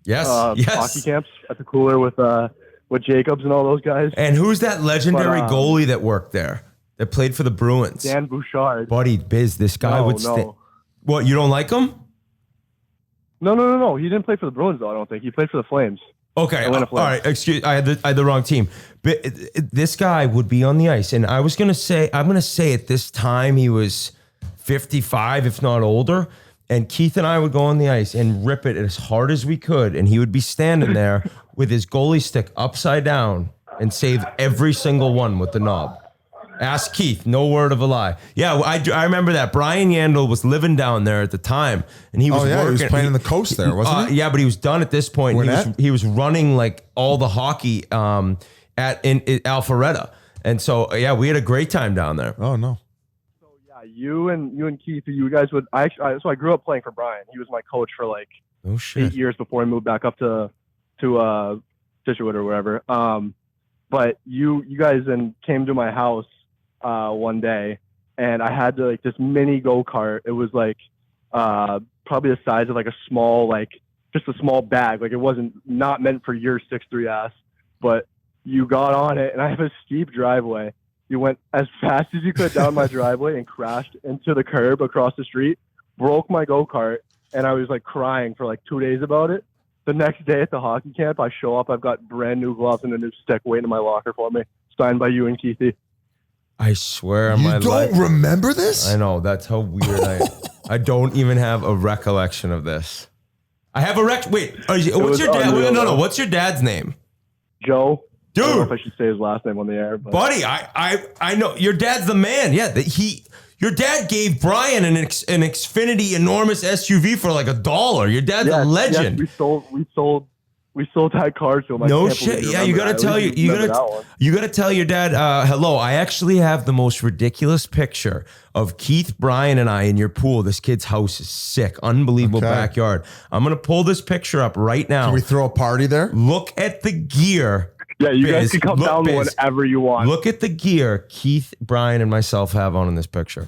hockey camps at the Cooler with Jacobs and all those guys. And who's that legendary goalie that worked there? That played for the Bruins? Dan Bouchard. Buddy, Biz, this guy would stay. What, you don't like him? No. He didn't play for the Bruins though, I don't think. He played for the Flames. Okay. All right. Excuse. I had the wrong team. But this guy would be on the ice, and I'm going to say at this time he was 55, if not older. And Keith and I would go on the ice and rip it as hard as we could, and he would be standing there with his goalie stick upside down and save every single one with the knob. Ask Keith, no word of a lie. Yeah, I remember that. Brian Yandel was living down there at the time, and he was working. He was playing in the coast there, wasn't he? Yeah, but he was done at this point. He was running like all the hockey in Alpharetta, and so we had a great time down there. Oh no. So you and Keith, you guys would. So I grew up playing for Brian. He was my coach for like 8 years before I moved back up to Scituate or whatever. But you guys then came to my house one day, and I had like this mini go-kart. It was like probably the size of like a small, just a small bag. Like it wasn't not meant for your 6'3" ass, but you got on it, and I have a steep driveway. You went as fast as you could down my driveway and crashed into the curb across the street, broke my go-kart, and I was like crying for like 2 days about it. The next day at the hockey camp, I show up, I've got brand new gloves and a new stick waiting in my locker for me, signed by you and Keithy. I swear on my life. You don't remember this? I know. That's how weird I am. I don't even have a recollection of this. I have a Wait, what's your dad? No. What's your dad's name? Joe. Dude. I don't know if I should say his last name on the air. But. Buddy, I know. Your dad's the man. Yeah, your dad gave Brian an Xfinity enormous SUV for like $1. Your dad's a legend. Yes, we sold that car to him. No shit. Yeah, you gotta tell your dad. Hello. I actually have the most ridiculous picture of Keith, Brian, and I in your pool. This kid's house is sick, unbelievable backyard. I'm gonna pull this picture up right now. Can we throw a party there? Look at the gear. Yeah, you guys can come down whenever you want. Look at the gear Keith, Brian, and myself have on in this picture.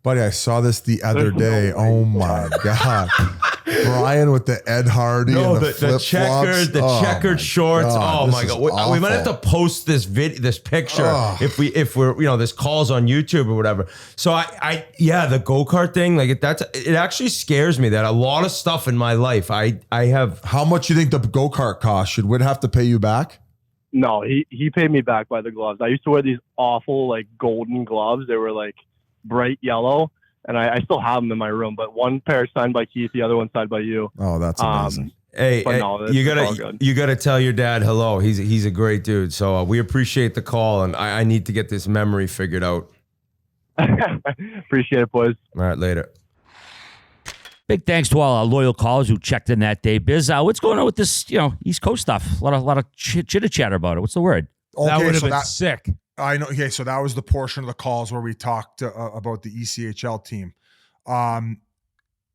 Buddy, I saw this the other day. Oh my God. Brian with the Ed Hardy and the flip-flops. The checkered shorts. Oh my God. We might have to post this picture if we're this call's on YouTube or whatever. So the go-kart thing, it actually scares me that a lot of stuff in my life I have. How much you think the go-kart cost? Should Whit have to pay you back? No, he paid me back by the gloves. I used to wear these awful like golden gloves. They were like bright yellow, and I still have them in my room, but one pair signed by Keith, the other one signed by you. Oh, that's amazing. Hey, you gotta tell your dad hello. He's a great dude. So we appreciate the call, and I need to get this memory figured out. Appreciate it, boys. All right, later. Big thanks to all our loyal callers who checked in that day. Biz, what's going on with this, East Coast stuff? A lot of chitter chatter about it. What's the word? Okay, that would have been sick. I know. Okay, so that was the portion of the calls where we talked about the ECHL team.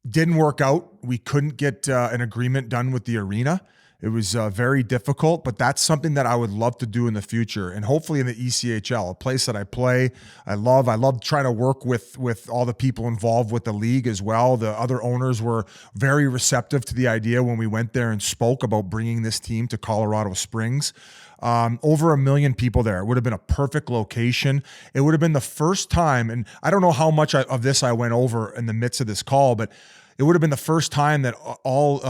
Didn't work out. We couldn't get an agreement done with the arena. It was very difficult, but that's something that I would love to do in the future, and hopefully in the ECHL, a place that I play. I love trying to work with all the people involved with the league as well. The other owners were very receptive to the idea when we went there and spoke about bringing this team to Colorado Springs. Over 1 million people there. It would have been a perfect location. It would have been the first time, and I don't know how much of this I went over in the midst of this call, but it would have been the first time that all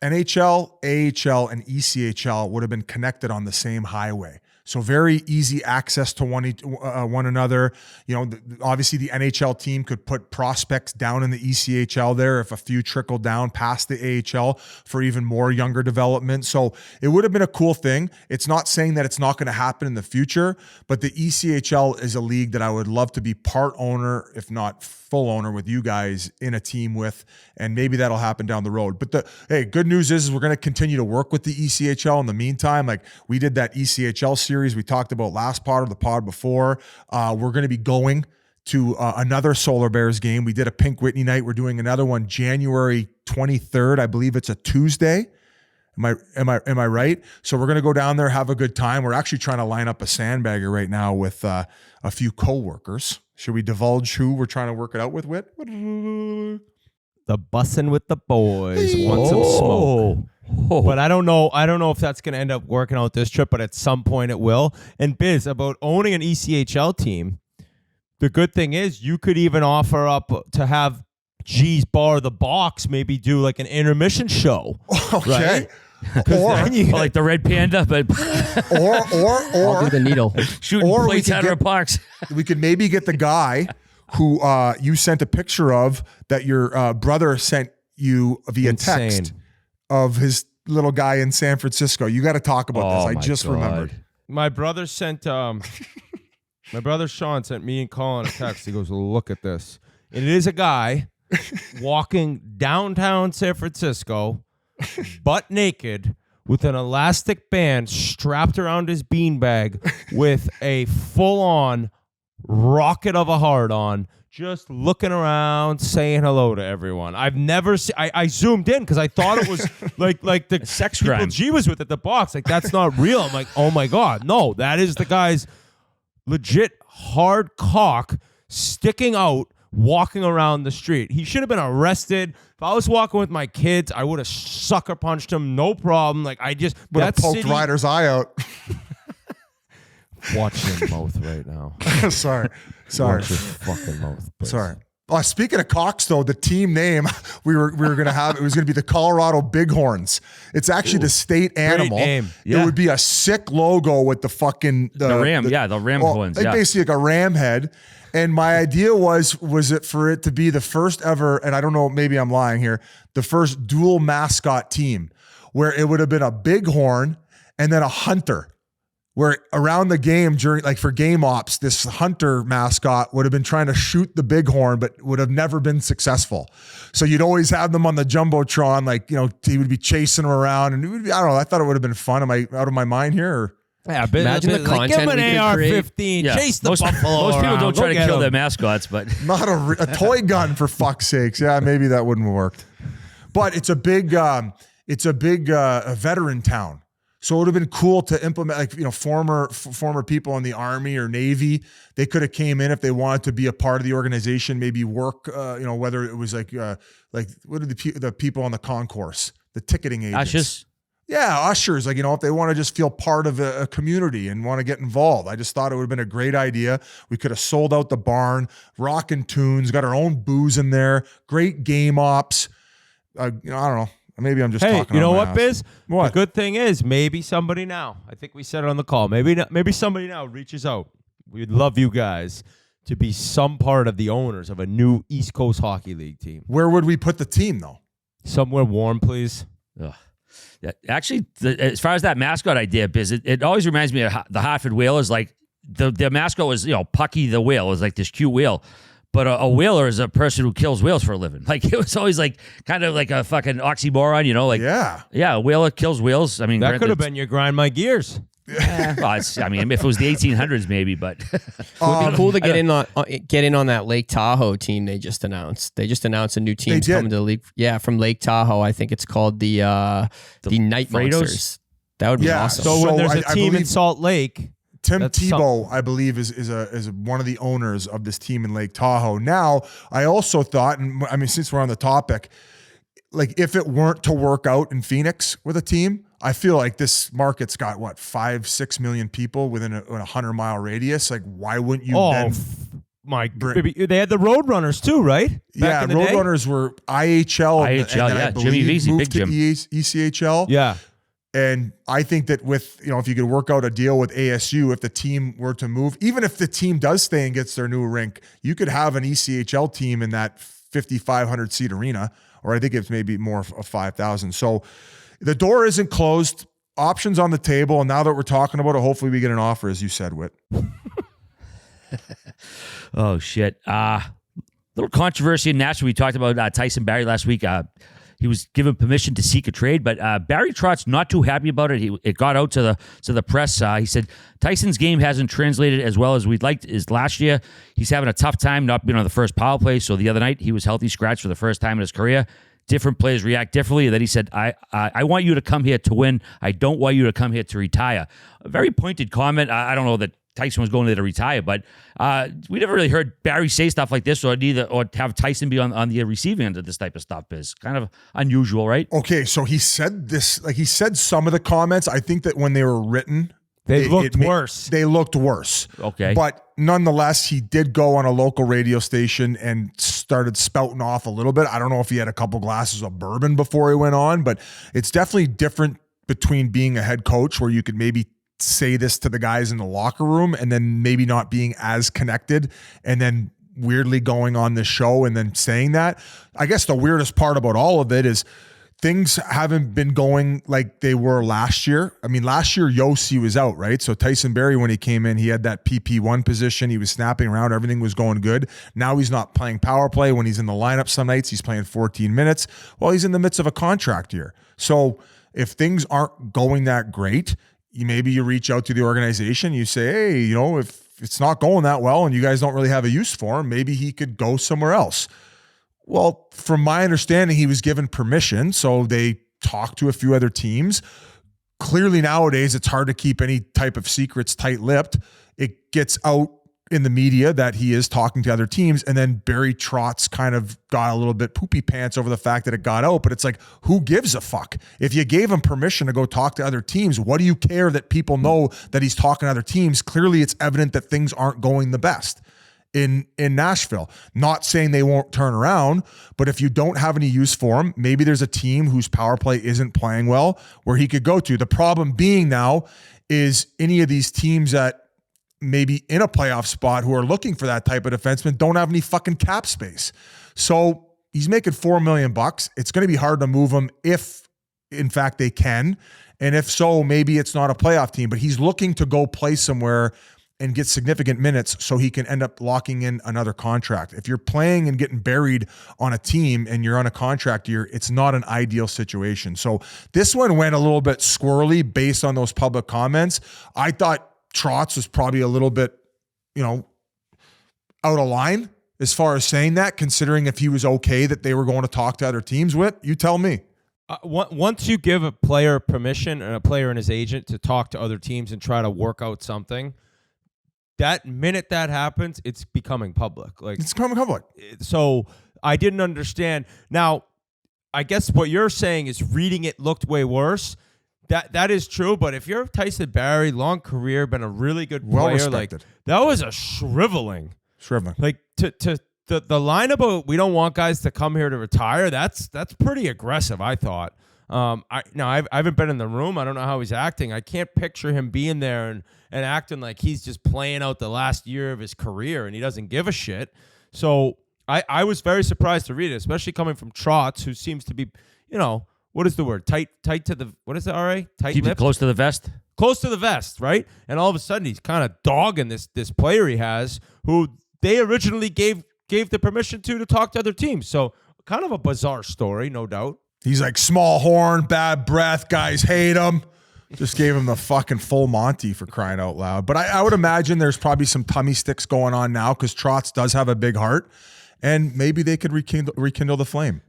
NHL, AHL, and ECHL would have been connected on the same highway. So very easy access to one another. You know, obviously the NHL team could put prospects down in the ECHL there if a few trickle down past the AHL for even more younger development. So it would have been a cool thing. It's not saying that it's not going to happen in the future, but the ECHL is a league that I would love to be part owner, if not full owner with you guys in a team with, and maybe that'll happen down the road. But hey, good news is we're going to continue to work with the ECHL in the meantime. Like we did that ECHL series we talked about last pod or the pod before. We're going to be going to another Solar Bears game. We did a Pink Whitney night. We're doing another one January 23rd. I believe it's a Tuesday. Am I right? So we're going to go down there, have a good time. We're actually trying to line up a Sandbagger right now with a few coworkers. Should we divulge who we're trying to work it out with, Whit? The bussin' with the boys want some smoke. But I don't know if that's going to end up working out this trip, but at some point it will. And Biz, about owning an ECHL team, the good thing is you could even offer up to have G's Bar the Box maybe do like an intermission show. Okay. Right? Or like the Red Panda, but or I'll do the needle. Shooting plates out of a box. We could maybe get the guy who you sent a picture of that your brother sent you via text of his little guy in San Francisco. You got to talk about this. I just remembered. My brother sent my brother Sean sent me and Colin a text. He goes, "Look at this." And it is a guy walking downtown San Francisco, butt naked, with an elastic band strapped around his beanbag with a full-on rocket of a heart on, just looking around, saying hello to everyone. I've never seen. I zoomed in because I thought it was like the sex people crime G was with at the box. Like, that's not real. I'm like, oh my God, no, that is the guy's legit hard cock sticking out, walking around the street. He should have been arrested. If I was walking with my kids, I would have sucker punched him, no problem. Like, I just would have poked Ryder's eye out. Watch your mouth right now. Sorry. Watch your fucking mouth. Please. Sorry. Speaking of cocks, though, the team name we were going to have, it was going to be the Colorado Bighorns. It's actually the state animal. Great name. Yeah. It would be a sick logo with the fucking the ram. The ram horns. Like basically like a ram head. And my idea was it for it to be the first ever, and I don't know, maybe I'm lying here, the first dual mascot team where it would have been a bighorn and then a hunter. Where around the game during, like for game ops, this hunter mascot would have been trying to shoot the bighorn, but would have never been successful. So you'd always have them on the Jumbotron, like, you know, he would be chasing them around, and it would be, I don't know, I thought it would have been fun. Am I out of my mind here? Or? Yeah, imagine the content. Give him an AR-15, chase the buffalo. Most people don't try to kill them. their mascots, but not a toy gun for fuck's sakes. Yeah, maybe that wouldn't have worked. But it's a big veteran town. So it would have been cool to implement, like, you know, former people in the Army or Navy. They could have came in if they wanted to be a part of the organization, maybe work, you know, whether it was like what are the people on the concourse, the ticketing agents. Ushers. Yeah, ushers. Like, you know, if they want to just feel part of a community and want to get involved. I just thought it would have been a great idea. We could have sold out the barn, rocking tunes, got our own booze in there, great game ops. You know, I don't know. Maybe I'm just talking. You know what, ass. Biz? What? The good thing is maybe somebody now, I think we said it on the call, maybe somebody now reaches out. We'd love you guys to be some part of the owners of a new East Coast Hockey League team. Where would we put the team, though? Somewhere warm, please. Ugh. Yeah, actually, as far as that mascot idea, Biz, it always reminds me of the Hartford Whalers. Like, their mascot was, you know, Pucky the whale. It was like this cute whale. But a whaler is a person who kills whales for a living. Like, it was always like kind of like a fucking oxymoron, you know? Like, yeah, a whaler kills whales. I mean, that could have been your grind my gears. Well, I mean, if it was the 1800s, maybe, but it would be cool to get in on that Lake Tahoe team they just announced. They just announced a new team coming to the league. Yeah, from Lake Tahoe. I think it's called the Night Monsters. That would be awesome. So when there's a team in Salt Lake. Tim Tebow, I believe, is one of the owners of this team in Lake Tahoe. Now, I also thought, and I mean, since we're on the topic, like if it weren't to work out in Phoenix with a team, I feel like this market's got 5-6 million people within a 100-mile radius. Like, why wouldn't you? They had the Roadrunners too, right? Back Roadrunners were IHL. And then I believe Jimmy Vesey, moved Big to Jim. ECHL. Yeah. And I think that with, if you could work out a deal with ASU, if the team were to move, even if the team does stay and gets their new rink, you could have an ECHL team in that 5,500 seat arena, or I think it's maybe more of 5,000. So the door isn't closed. Options on the table. And now that we're talking about it, hopefully we get an offer, as you said, Whit. Oh, shit. Little controversy in Nashville. We talked about Tyson Barrie last week. He was given permission to seek a trade, but Barry Trott's not too happy about it. It got out to the press. He said Tyson's game hasn't translated as well as we'd like as last year. He's having a tough time not being on the first power play. So the other night he was healthy scratch for the first time in his career. Different players react differently. And then he said, I want you to come here to win. I don't want you to come here to retire. A very pointed comment. I don't know that Tyson was going there to retire, but we never really heard Barry say stuff like this or have Tyson be on the receiving end of this type of stuff. Is kind of unusual, right? Okay, so he said this, he said some of the comments. I think that when they were written, they looked worse. They looked worse. Okay. But nonetheless, he did go on a local radio station and started spouting off a little bit. I don't know if he had a couple glasses of bourbon before he went on, but it's definitely different between being a head coach where you could maybe say this to the guys in the locker room and then maybe not being as connected and then weirdly going on this show and then saying that. I guess the weirdest part about all of it is things haven't been going like they were last year. I mean, last year, Yossi was out, right? So Tyson Barrie, when he came in, he had that PP1 position. He was snapping around. Everything was going good. Now he's not playing power play. When he's in the lineup some nights, he's playing 14 minutes. Well, he's in the midst of a contract year. So if things aren't going that great, maybe you reach out to the organization. You say, hey, if it's not going that well and you guys don't really have a use for him, maybe he could go somewhere else. Well, from my understanding, he was given permission. So they talked to a few other teams. Clearly nowadays, it's hard to keep any type of secrets tight-lipped. It gets out in the media that he is talking to other teams. And then Barry Trotz kind of got a little bit poopy pants over the fact that it got out. But it's like, who gives a fuck? If you gave him permission to go talk to other teams, what do you care that people know that he's talking to other teams? Clearly, it's evident that things aren't going the best in Nashville. Not saying they won't turn around, but if you don't have any use for him, maybe there's a team whose power play isn't playing well where he could go to. The problem being now is any of these teams that maybe in a playoff spot who are looking for that type of defenseman don't have any fucking cap space. So he's making $4 million. It's going to be hard to move him if in fact they can. And if so, maybe it's not a playoff team, but he's looking to go play somewhere and get significant minutes so he can end up locking in another contract. If you're playing and getting buried on a team and you're on a contract year, it's not an ideal situation. So this one went a little bit squirrely based on those public comments. I thought Trotz was probably a little bit, out of line as far as saying that, considering if he was okay that they were going to talk to other teams. Whit, you tell me. Once you give a player permission and a player and his agent to talk to other teams and try to work out something, that minute that happens, it's becoming public. Like it's becoming public. So I didn't understand. Now, I guess what you're saying is reading it looked way worse. That is true, but if you're Tyson Barrie, long career, been a really good player, well respected. That was a shriveling. Like to the line about we don't want guys to come here to retire. That's pretty aggressive, I thought. I haven't been in the room. I don't know how he's acting. I can't picture him being there and acting like he's just playing out the last year of his career and he doesn't give a shit. So I was very surprised to read it, especially coming from Trotz, who seems to be, what is the word? Tight to the, what is it, RA? Tight Keep it close to the vest? Close to the vest, right? And all of a sudden he's kind of dogging this player he has who they originally gave the permission to talk to other teams. So kind of a bizarre story, no doubt. He's like small horn, bad breath, guys hate him. Just gave him the fucking full Monty for crying out loud. But I would imagine there's probably some tummy sticks going on now because Trotz does have a big heart and maybe they could rekindle the flame.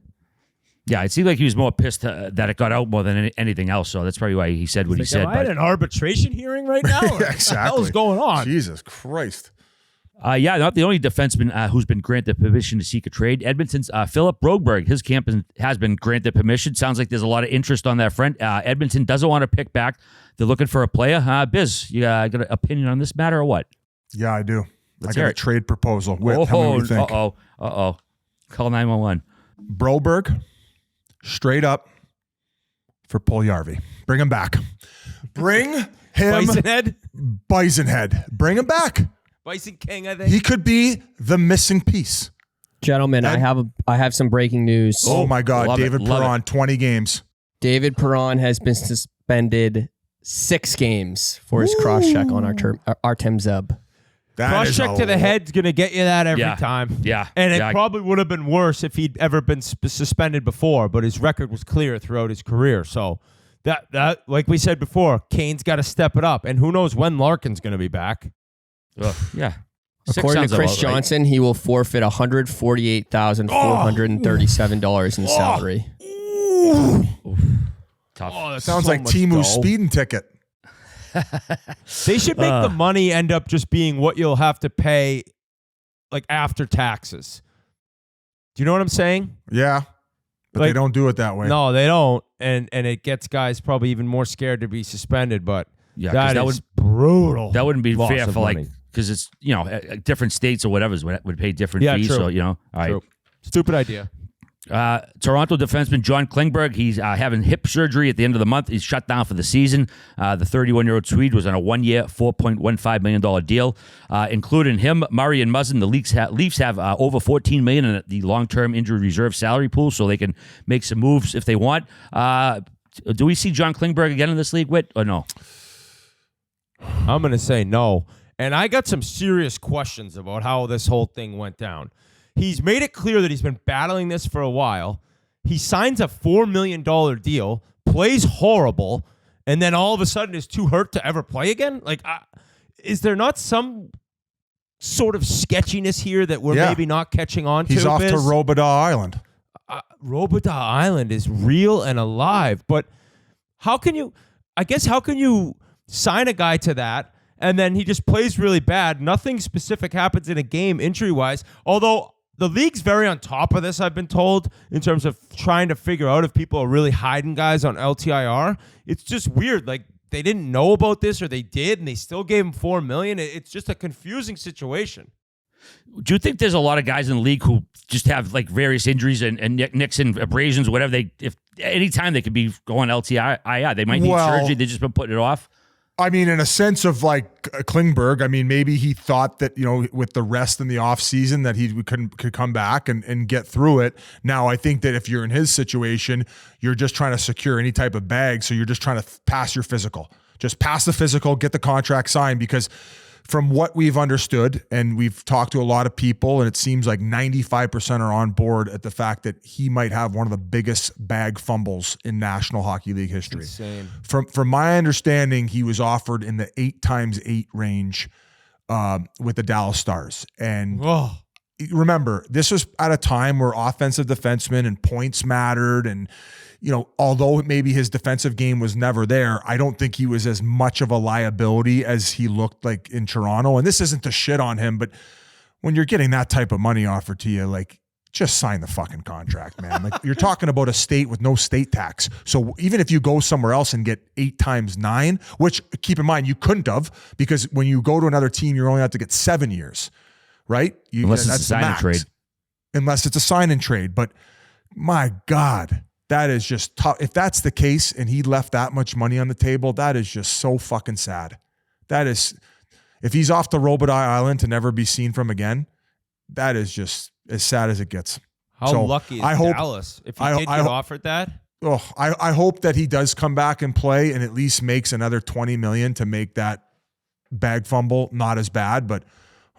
Yeah, it seemed like he was more pissed that it got out more than anything else. So that's probably why he said what he said. Am I at an arbitration hearing right now? Yeah, exactly. What the hell is going on? Jesus Christ. Not the only defenseman who's been granted permission to seek a trade. Edmonton's Philip Broberg, his camp has been granted permission. Sounds like there's a lot of interest on that front. Edmonton doesn't want to pick back. They're looking for a player. Biz, you got an opinion on this matter or what? Yeah, I do. Let's I got a trade proposal. Whit, how many do you think? Call 911. Broberg, straight up, for Puljujarvi. Bring him back. Bring him. Bisonhead. Bring him back. Bison King, I think. He could be the missing piece. Gentlemen, I have some breaking news. Oh my God, David Perron, 20 games. David Perron has been suspended 6 games for his cross-check on Artem Zub. Cross-check to the head's going to get you that every Yeah. time. Yeah. And it Yeah. probably would have been worse if he'd ever been suspended before, but his record was clear throughout his career. So that like we said before, Kane's got to step it up. And who knows when Larkin's going to be back. Yeah. According to Chris Johnson, he will forfeit $148,437 in salary. Tough. Oh, that's Sounds so like much Teemu's dough. speeding ticket. They should make the money end up just being what you'll have to pay like after taxes. Do you know what I'm saying? Yeah. But they don't do it that way. No, they don't. And it gets guys probably even more scared to be suspended, but Yeah, that that is brutal. That wouldn't be loss fair of for money. because it's different states or whatever would pay different fees. true. So all right. True. Stupid idea. Toronto defenseman John Klingberg, he's having hip surgery at the end of the month. He's shut down for the season. The 31-year-old Swede was on a 1-year, $4.15 million deal. Including him, Murray and Muzzin, the Leafs have over $14 million in the long-term injury reserve salary pool, so they can make some moves if they want. Do we see John Klingberg again in this league, Whit, or no? I'm going to say no. And I got some serious questions about how this whole thing went down. He's made it clear that he's been battling this for a while. He signs a $4 million deal, plays horrible, and then all of a sudden is too hurt to ever play again? Like, is there not some sort of sketchiness here that we're maybe not catching on to? He's off to Robidas Island. Robidas Island is real and alive, but how can you sign a guy to that and then he just plays really bad? Nothing specific happens in a game injury-wise, although the league's very on top of this, I've been told, in terms of trying to figure out if people are really hiding guys on LTIR. It's just weird. Like, they didn't know about this or they did, and they still gave him $4 million. It's just a confusing situation. Do you think there's a lot of guys in the league who just have like various injuries and nicks and abrasions, whatever? If anytime they could be going LTIR, they might need surgery. They've just been putting it off. I mean, in a sense of like Klingberg, I mean, maybe he thought that, with the rest in the offseason that he could come back and get through it. Now, I think that if you're in his situation, you're just trying to secure any type of bag. So you're just trying to pass your physical. Just pass the physical, get the contract signed, because from what we've understood, and we've talked to a lot of people, and it seems like 95% are on board at the fact that he might have one of the biggest bag fumbles in National Hockey League history. Insane. From my understanding, he was offered in the 8x8 range with the Dallas Stars. And remember, this was at a time where offensive defensemen and points mattered, and although maybe his defensive game was never there, I don't think he was as much of a liability as he looked like in Toronto. And this isn't to shit on him, but when you're getting that type of money offered to you, like, just sign the fucking contract, man. Like, you're talking about a state with no state tax. So even if you go somewhere else and get 8x9, which, keep in mind, you couldn't have, because when you go to another team, you only have to get 7 years, right? Unless it's a sign and trade. Unless it's a sign and trade. But my God, that is just tough. If that's the case and he left that much money on the table, that is just so fucking sad. That is, if he's off to Robidas Island to never be seen from again, that is just as sad as it gets. How lucky is Dallas if he did get offered that? I hope that he does come back and play and at least makes another $20 million to make that bag fumble not as bad. But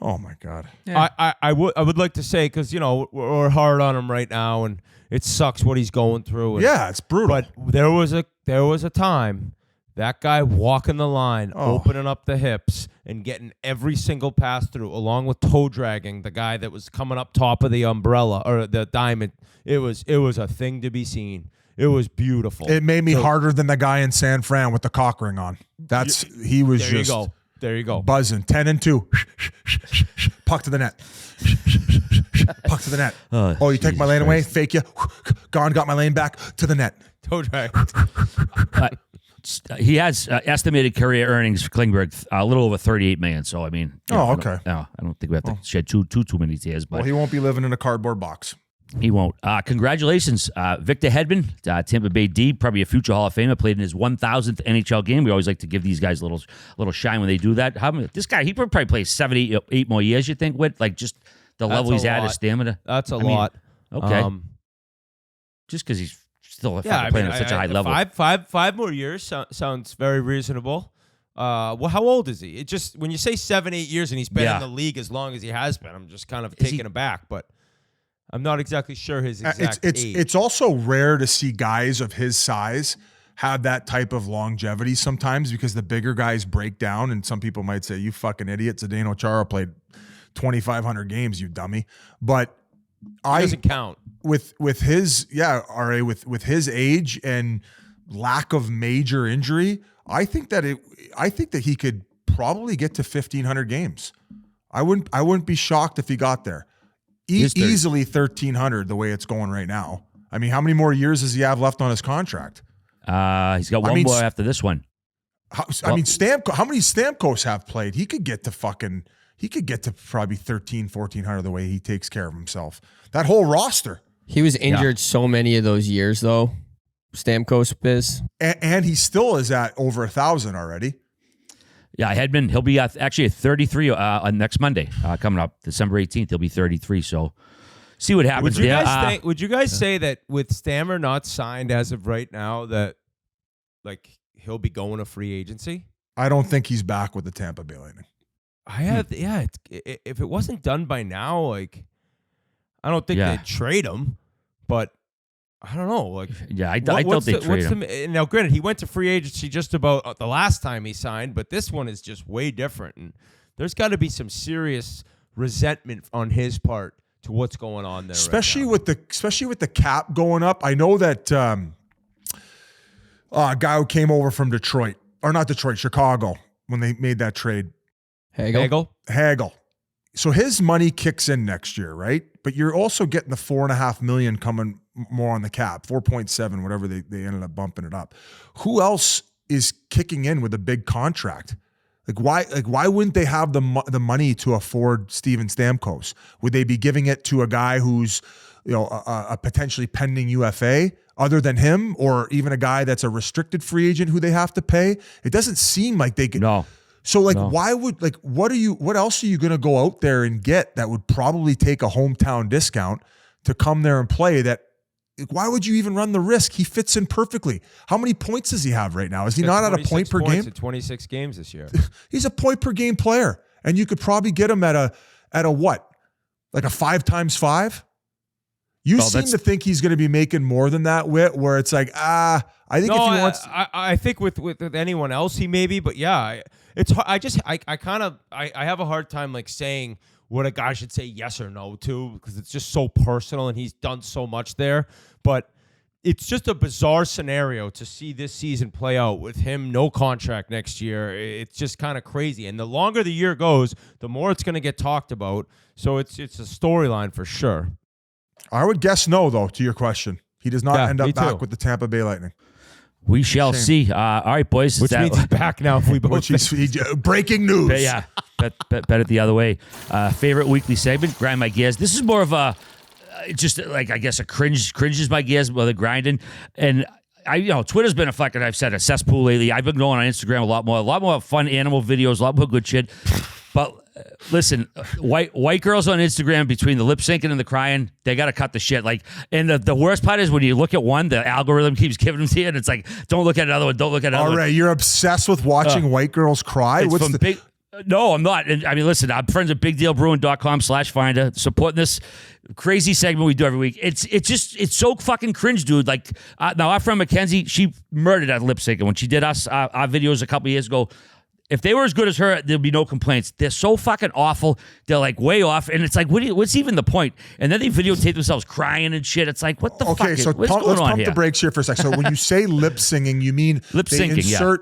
oh my God, yeah. I would like to say, because we're hard on him right now and it sucks what he's going through. And, yeah, it's brutal. But there was a time that guy walking the line, opening up the hips and getting every single pass through, along with toe dragging the guy that was coming up top of the umbrella or the diamond. It was a thing to be seen. It was beautiful. It made me harder than the guy in San Fran with the cock ring on. He was just there you go. Buzzing. 10-2. Puck to the net. Puck to the net. You take my lane away, fake you. Gone, got my lane back to the net. Toe drag. He has estimated career earnings for Klingberg a little over $38 million. So I mean, okay. I don't think we have to shed too many tears. But he won't be living in a cardboard box. He won't. Congratulations, Victor Hedman, Tampa Bay D, probably a future Hall of Famer, played in his 1,000th NHL game. We always like to give these guys a little shine when they do that. This guy, he probably plays 7-8 more years, you think, Whit? Like just the level he's at, his stamina. That's a lot. Okay. Just because he's still playing at such a high level. Five more years sounds very reasonable. Well, how old is he? It just when you say 7-8 years and he's been in the league as long as he has been, I'm just kind of taken aback. But I'm not exactly sure his exact age. It's also rare to see guys of his size have that type of longevity sometimes because the bigger guys break down, and some people might say, "You fucking idiot! Zdeno Chara played 2,500 games, you dummy." But doesn't count with his with his age and lack of major injury. I think that he could probably get to 1,500 games. I wouldn't be shocked if he got there. Easily 1,300 the way it's going right now. I mean, how many more years does he have left on his contract? He's got one more after this one. How many Stamkos have played? He could get to probably 1,400 the way he takes care of himself. That whole roster. He was injured so many of those years, though. Stamkos, Biz. And he still is at over 1,000 already. Yeah, Hedman, he'll be actually at 33 on next Monday, coming up December 18th. He'll be 33. So see what happens there. Would you guys say that with Stammer not signed as of right now that like he'll be going to free agency? I don't think he's back with the Tampa Bay Lightning. If it wasn't done by now, like I don't think they'd trade him, but I don't know. Like, I thought they'd trade him. Now, granted, he went to free agency just about the last time he signed, but this one is just way different. And there's got to be some serious resentment on his part to what's going on there. Especially with the cap going up. I know that a guy who came over from Detroit, or not Detroit, Chicago, when they made that trade. Hagel. So his money kicks in next year, right? But you're also getting the $4.5 million coming more on the cap, 4.7, whatever they ended up bumping it up. Who else is kicking in with a big contract? Why wouldn't they have the money to afford Steven Stamkos? Would they be giving it to a guy who's a potentially pending UFA other than him, or even a guy that's a restricted free agent who they have to pay? It doesn't seem like they could. No. So why would what else are you going to go out there and get that would probably take a hometown discount to come there and play? Why would you even run the risk? He fits in perfectly. How many points does he have right now? Is he not at a point per game? In 26 games this year. He's a point per game player, and you could probably get him at a what? Like a 5x5? You seem to think he's going to be making more than that, Whit, where it's like, I think if he wants... I think with anyone else, he maybe, but yeah, I have a hard time like saying what a guy should say yes or no to, because it's just so personal and he's done so much there. But it's just a bizarre scenario to see this season play out with him no contract next year. It's just kind of crazy. And the longer the year goes, the more it's going to get talked about. So it's a storyline for sure. I would guess no, though, to your question. He does not end up back with the Tampa Bay Lightning. We shall see. All right, boys. Which means he's back now if we both... breaking news. But yeah, bet it the other way. Favorite weekly segment, Grind My Gears. This is more of a, just like, I guess, a cringe is my gears, while they're grinding. And Twitter's been I've said, a cesspool lately. I've been going on Instagram a lot more fun animal videos, a lot more good shit. But listen, white girls on Instagram, between the lip syncing and the crying, they got to cut the shit. And the worst part is when you look at one, the algorithm keeps giving them to you, and it's like, don't look at another one, don't look at another one. All right, you're obsessed with watching white girls cry? No, I'm not. I mean, listen, I'm friends with BigDealBrewing.com/finder, supporting this crazy segment we do every week. It's so fucking cringe, dude. Now our friend Mackenzie, she murdered at lip syncing when she did our videos a couple years ago. If they were as good as her, there'd be no complaints. They're so fucking awful. They're way off. And it's like, what's even the point? And then they videotape themselves crying and shit. It's like, what the fuck? Okay, so let's pump the brakes here for a second. So when you say lip singing, you mean lip syncing,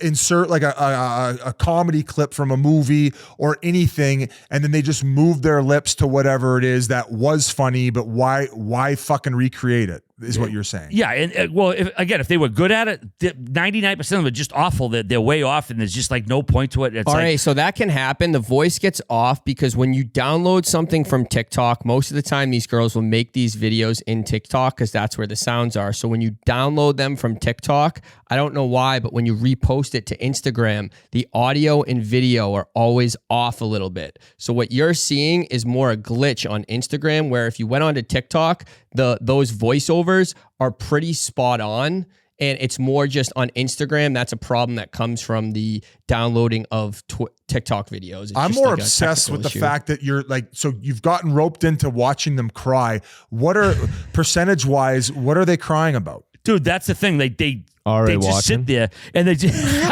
insert like a comedy clip from a movie or anything, and then they just move their lips to whatever it is that was funny, but why fucking recreate it? is what you're saying. Yeah, and well, if they were good at it, 99% of them are just awful. They're way off, and there's just like no point to it. It's All right, so that can happen. The voice gets off because when you download something from TikTok, most of the time these girls will make these videos in TikTok because that's where the sounds are. So when you download them from TikTok, I don't know why, but when you repost it to Instagram, the audio and video are always off a little bit. So what you're seeing is more a glitch on Instagram, where if you went onto TikTok, those voiceovers are pretty spot on. And it's more just on Instagram. That's a problem that comes from the downloading of TikTok videos. It's I'm just more like a obsessed with technical the issue. fact that you're like, so you've gotten roped into watching them cry. What are percentage wise? What are they crying about? Dude, that's the thing. They just sit there and they just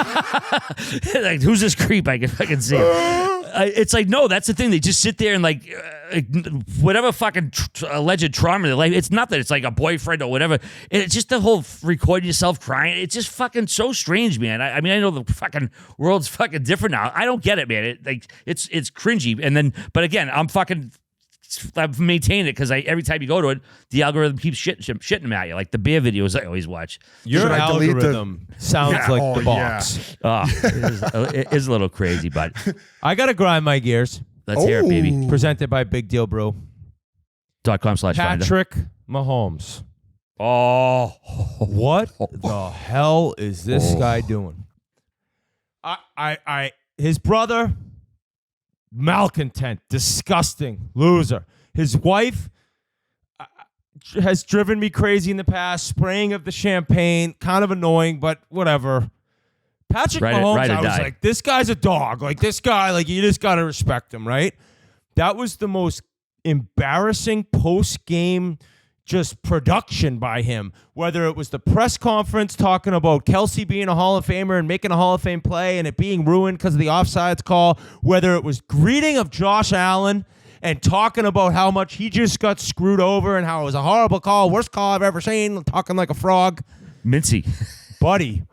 like, who's this creep? I can see him. It's like, no, that's the thing. They just sit there and like whatever fucking alleged trauma in their life. It's not that it's like a boyfriend or whatever. It's just the whole recording yourself crying. It's just fucking so strange, man. I mean, I know the fucking world's fucking different now. I don't get it, man. It's cringy. And then, but again, I've maintained it because every time you go to it, the algorithm keeps shitting at you. Like the beer videos I always watch. Your algorithm sounds like the box. Yeah. It is a little crazy, but I got to grind my gears. Let's hear it, baby. Presented by Big Deal Brew. .com/finder. Patrick Mahomes. Oh. What the hell is this guy doing? His brother, malcontent, disgusting, loser. His wife has driven me crazy in the past, spraying of the champagne, kind of annoying, but whatever. Patrick Mahomes, I was like, this guy's a dog. Like, this guy, like, you just got to respect him, right? That was the most embarrassing post-game just production by him, whether it was the press conference talking about Kelsey being a Hall of Famer and making a Hall of Fame play and it being ruined because of the offsides call, whether it was greeting of Josh Allen and talking about how much he just got screwed over and how it was a horrible call, worst call I've ever seen, talking like a frog. Mincy. Buddy,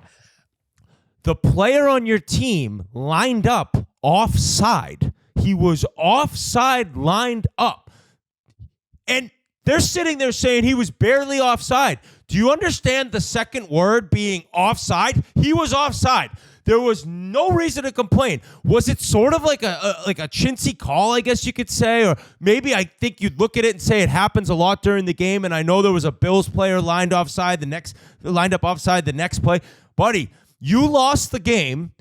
the player on your team lined up offside. He was offside lined up. And they're sitting there saying he was barely offside. Do you understand the second word being offside? He was offside. There was no reason to complain. Was it sort of like a chintzy call, I guess you could say? Or maybe I think you'd look at it and say it happens a lot during the game, and I know there was a Bills player lined up offside the next play. Buddy, you lost the game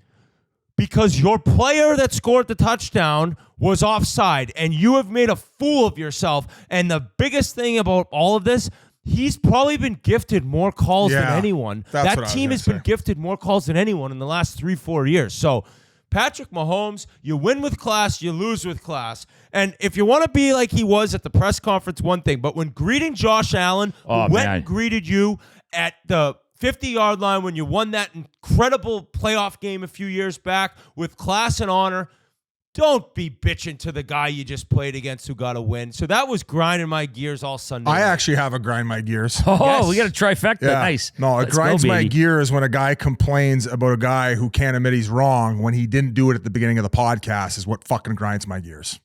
because your player that scored the touchdown was offside, and you have made a fool of yourself. And the biggest thing about all of this, he's probably been gifted more calls than anyone. That team has been gifted more calls than anyone in the last 3-4 years. So, Patrick Mahomes, you win with class, you lose with class. And if you want to be like he was at the press conference, one thing. But when greeting Josh Allen, who went and greeted you at the 50-yard line when you won that incredible playoff game a few years back with class and honor, don't be bitching to the guy you just played against who got a win. So that was grinding my gears all Sunday. I actually have a grind my gears. Oh, we got a trifecta. Yeah. Nice. No, it grinds my gears when a guy complains about a guy who can't admit he's wrong when he didn't do it at the beginning of the podcast is what fucking grinds my gears.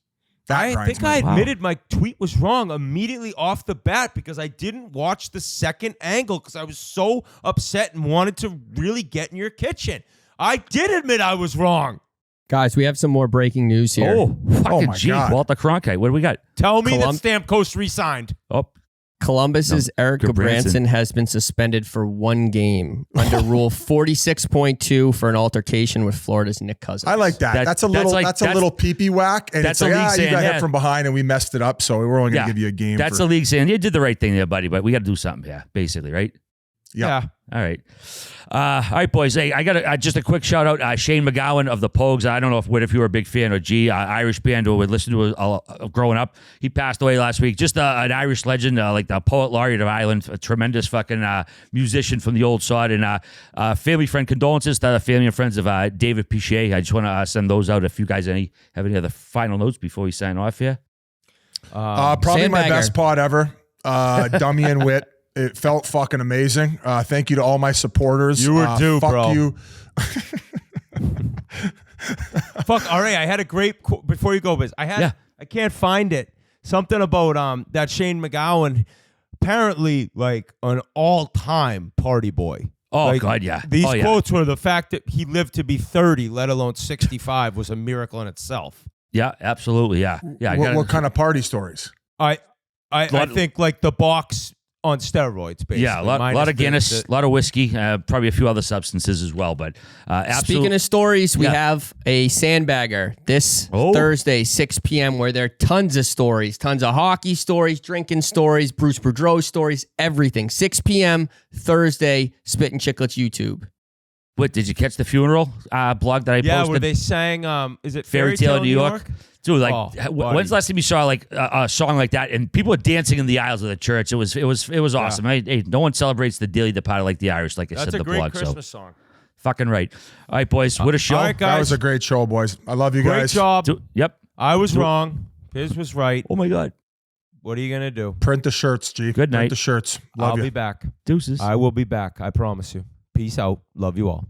I think I admitted my tweet was wrong immediately off the bat because I didn't watch the second angle because I was so upset and wanted to really get in your kitchen. I did admit I was wrong. Guys, we have some more breaking news here. Oh, fucking gee, Walter Cronkite. What do we got? Tell me that Stamkos re-signed. Oh. Columbus's Eric Gudbranson has been suspended for 1 game under Rule 46.2 for an altercation with Florida's Nick Cousins. I like that. That's a little pee-pee whack. And that's it's like, a league saying, you got hit from behind and we messed it up, so we're only going to give you a game. That's the league saying, you did the right thing there, buddy, but we got to do something here, basically, right? Yeah. All right. All right, boys. Hey, I got just a quick shout out. Shane McGowan of the Pogues. I don't know if you were a big fan or Irish band who would listen to growing up. He passed away last week. Just an Irish legend, like the poet laureate of Ireland, a tremendous fucking musician from the old sod. And family friend condolences to the family and friends of David Pichet. I just want to send those out. If you guys have any other final notes before we sign off here. Probably my best pod ever. Dummy and Whit. It felt fucking amazing. Thank you to all my supporters. You were due, fuck bro. You. Fuck. All right. I had a great quote before you go, Biz. I can't find it. Something about that Shane McGowan apparently like an all-time party boy. Oh, like, God, yeah. These Oh, yeah. quotes were the fact that he lived to be 30, let alone 65, was a miracle in itself. Yeah, absolutely. Yeah. Yeah. What kind of party stories? I think like the box on steroids, basically. Yeah, a lot of Guinness, a lot of whiskey, probably a few other substances as well. But Speaking of stories, we have a Sandbagger this Thursday, 6 p.m., where there are tons of stories, tons of hockey stories, drinking stories, Bruce Boudreau stories, everything. 6 p.m. Thursday, Spittin Chiclets YouTube. What, did you catch the funeral blog that I posted? Yeah, where they sang, is it Fairy Tale in New York? Dude, like, when's the last time you saw like a song like that? And people were dancing in the aisles of the church. It was awesome. Hey, no one celebrates the dearly departed like the Irish, like I said in the blog. That's a great Christmas song. Fucking right. All right, boys, what a show. All right, guys. That was a great show, boys. I love you guys. Great job. Yep. I was wrong. Piz was right. Oh, my God. What are you going to do? Print the shirts, G. Good night. Print the shirts. Love I'll you. be back. Deuces. I will be back. I promise you. Peace out. Love you all.